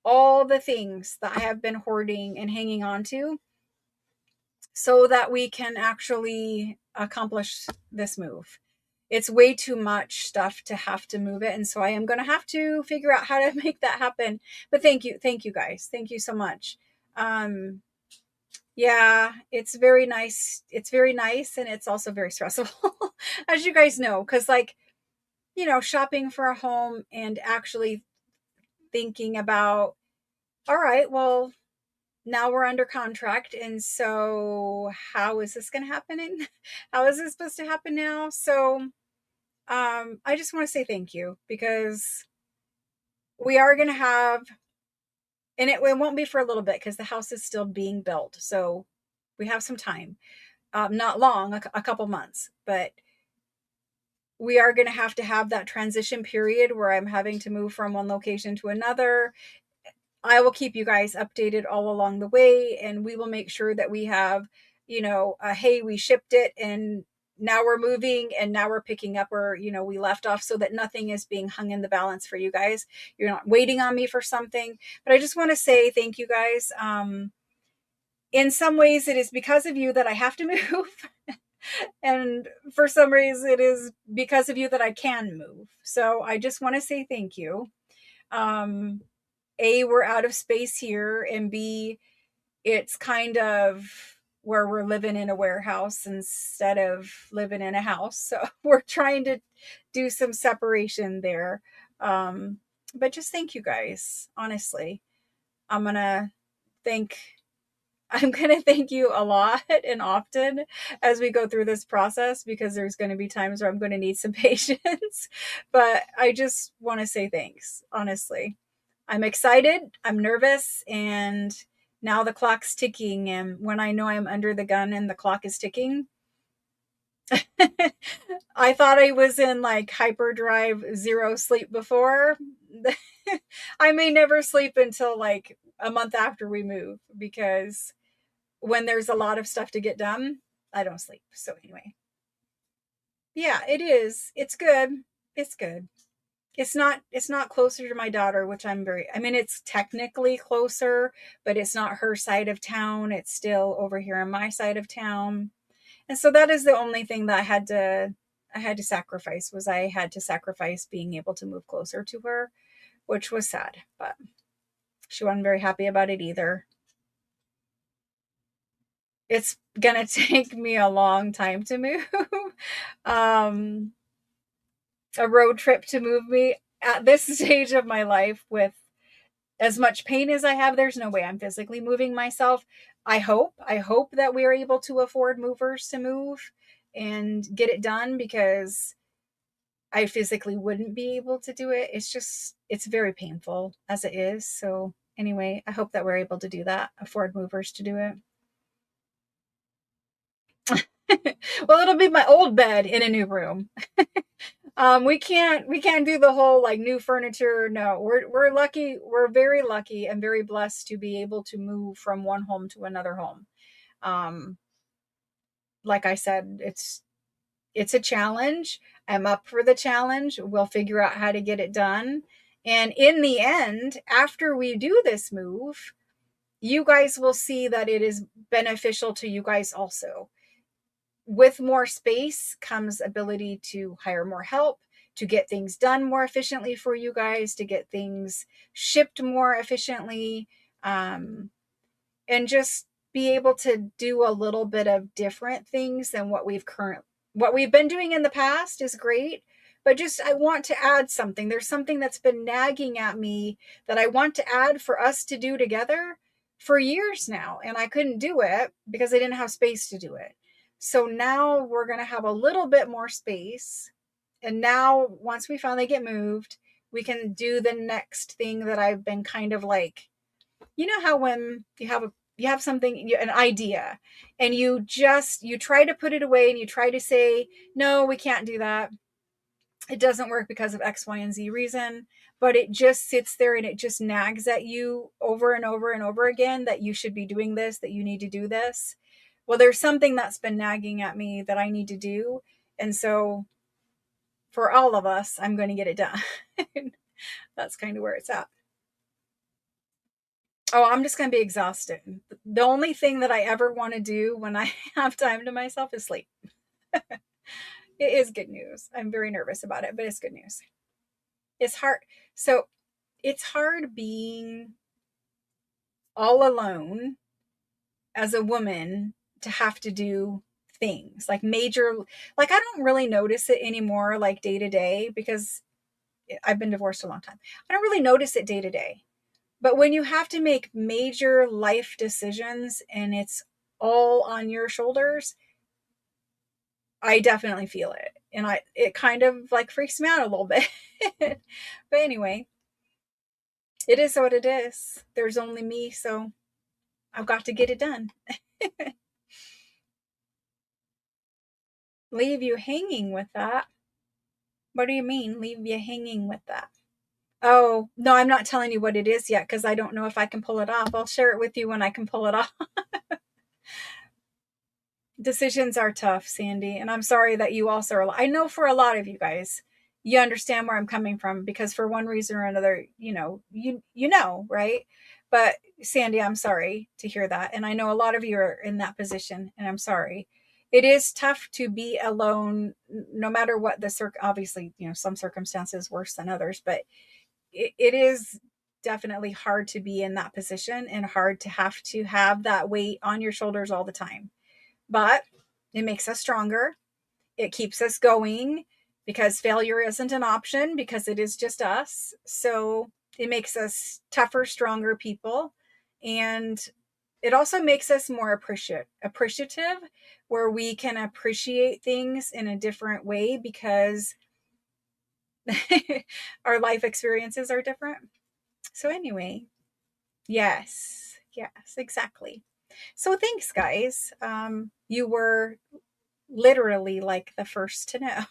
all the things that I have been hoarding and hanging on to so that we can actually accomplish this move. It's way too much stuff to have to move it. And so I am going to have to figure out how to make that happen. But thank you guys. Thank you so much. Yeah, it's very nice. It's very nice. And it's also very stressful, as you guys know, because shopping for a home and actually thinking about, all right, well, now we're under contract. And so how is this going to happen? And how is this supposed to happen now? So I just want to say thank you because we are going to have, and it won't be for a little bit because the house is still being built. So we have some time, not long, a couple months, but we are going to have that transition period where I'm having to move from one location to another. I will keep you guys updated all along the way, and we will make sure that we have, hey, we shipped it and now we're moving and now we're picking up where, we left off, so that nothing is being hung in the balance for you guys. You're not waiting on me for something. But I just want to say thank you guys. In some ways, it is because of you that I have to move. And for some reason, it is because of you that I can move. So I just want to say thank you. Um, A, we're out of space here, and B, it's kind of where we're living in a warehouse instead of living in a house. So we're trying to do some separation there. But just thank you guys. Honestly, I'm going to thank I'm going to thank you a lot and often as we go through this process, because there's going to be times where I'm going to need some patience. But I just want to say thanks, honestly. I'm excited, I'm nervous, and now the clock's ticking. And when I know I'm under the gun and the clock is ticking, I thought I was in like hyperdrive zero sleep before. I may never sleep until like a month after we move, because when there's a lot of stuff to get done, I don't sleep. So anyway, yeah, it is. It's good. It's good. It's not closer to my daughter, which I mean, it's technically closer, but it's not her side of town. It's still over here on my side of town. And so that is the only thing that I had to sacrifice, was I had to sacrifice being able to move closer to her, which was sad, but she wasn't very happy about it either. It's gonna take me a long time to move. um, a road trip to move me at this stage of my life, with as much pain as I have, there's no way I'm physically moving myself. I hope that we're able to afford movers to move and get it done, because I physically wouldn't be able to do it. It's very painful as it is. So anyway, I hope that we're able to do that, afford movers to do it. Well, it'll be my old bed in a new room. We can't do the whole like new furniture. No, we're lucky. We're very lucky and very blessed to be able to move from one home to another home. Um, like I said, it's a challenge. I'm up for the challenge. We'll figure out how to get it done. And in the end, after we do this move, you guys will see that it is beneficial to you guys also. With more space comes ability to hire more help, to get things done more efficiently for you guys, to get things shipped more efficiently, um, and just be able to do a little bit of different things than what we've been doing in the past is great. But just I want to add something. There's something that's been nagging at me that I want to add for us to do together for years now, and I couldn't do it because I didn't have space to do it. So now we're going to have a little bit more space. And now once we finally get moved, we can do the next thing that I've been kind of like, how when you have something, an idea, and you try to put it away and you try to say, no, we can't do that, it doesn't work because of X, Y, and Z reason, but it just sits there and it just nags at you over and over and over again that you should be doing this, that you need to do this. Well, there's something that's been nagging at me that I need to do. And so for all of us, I'm going to get it done. That's kind of where it's at. Oh, I'm just going to be exhausted. The only thing that I ever want to do when I have time to myself is sleep. It is good news. I'm very nervous about it, but it's good news. It's hard. So it's hard being all alone as a woman to have to do things like major, like I don't really notice it anymore, like day to day, because I've been divorced a long time. I don't really notice it day to day. But when you have to make major life decisions and it's all on your shoulders, I definitely feel it. And it kind of like freaks me out a little bit. But anyway, it is what it is. There's only me, so I've got to get it done. Leave you hanging with that? What do you mean, leave you hanging with that? Oh, no, I'm not telling you what it is yet because I don't know if I can pull it off. I'll share it with you when I can pull it off. Decisions are tough, Sandy, and I'm sorry that you also are. I know for a lot of you guys, you understand where I'm coming from because for one reason or another, you know, right? But Sandy, I'm sorry to hear that, and I know a lot of you are in that position, and I'm sorry. It is tough to be alone, no matter what the obviously, some circumstances worse than others, but it is definitely hard to be in that position and hard to have that weight on your shoulders all the time, but it makes us stronger. It keeps us going because failure isn't an option because it is just us. So it makes us tougher, stronger people. And it also makes us more appreciative, where we can appreciate things in a different way because our life experiences are different. So, anyway, yes, exactly. So, thanks, guys. You were literally like the first to know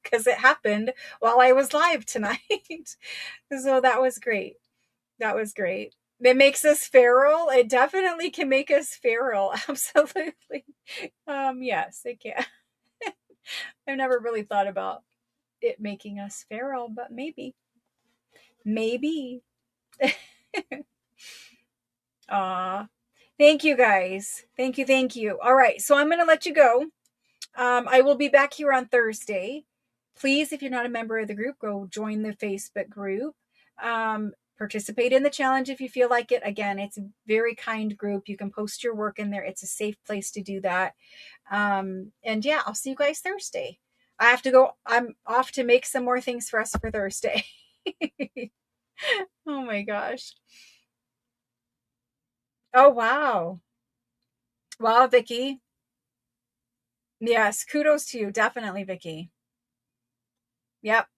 because it happened while I was live tonight. So that was great. That was great. It makes us feral. It definitely can make us feral. Absolutely. Yes, it can. I've never really thought about it making us feral, but maybe. Maybe. Aw. Thank you guys. Thank you. Thank you. All right. So I'm going to let you go. I will be back here on Thursday. Please, if you're not a member of the group, go join the Facebook group. Participate in the challenge if you feel like it. Again, it's a very kind group. You can post your work in there. It's a safe place to do that. And yeah, I'll see you guys Thursday. I have to go. I'm off to make some more things for us for Thursday. Oh my gosh. Oh, wow. Wow, Vicky. Yes, kudos to you. Definitely, Vicky. Yep.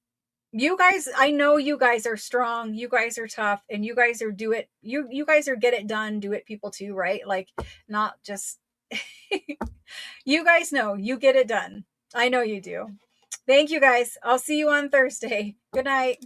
You guys, I know you guys are strong, you guys are tough, and you guys are you guys are get it done, do it people too, right? Like, not just you guys know you get it done. I know you do. Thank you guys. I'll see you on Thursday. Good night.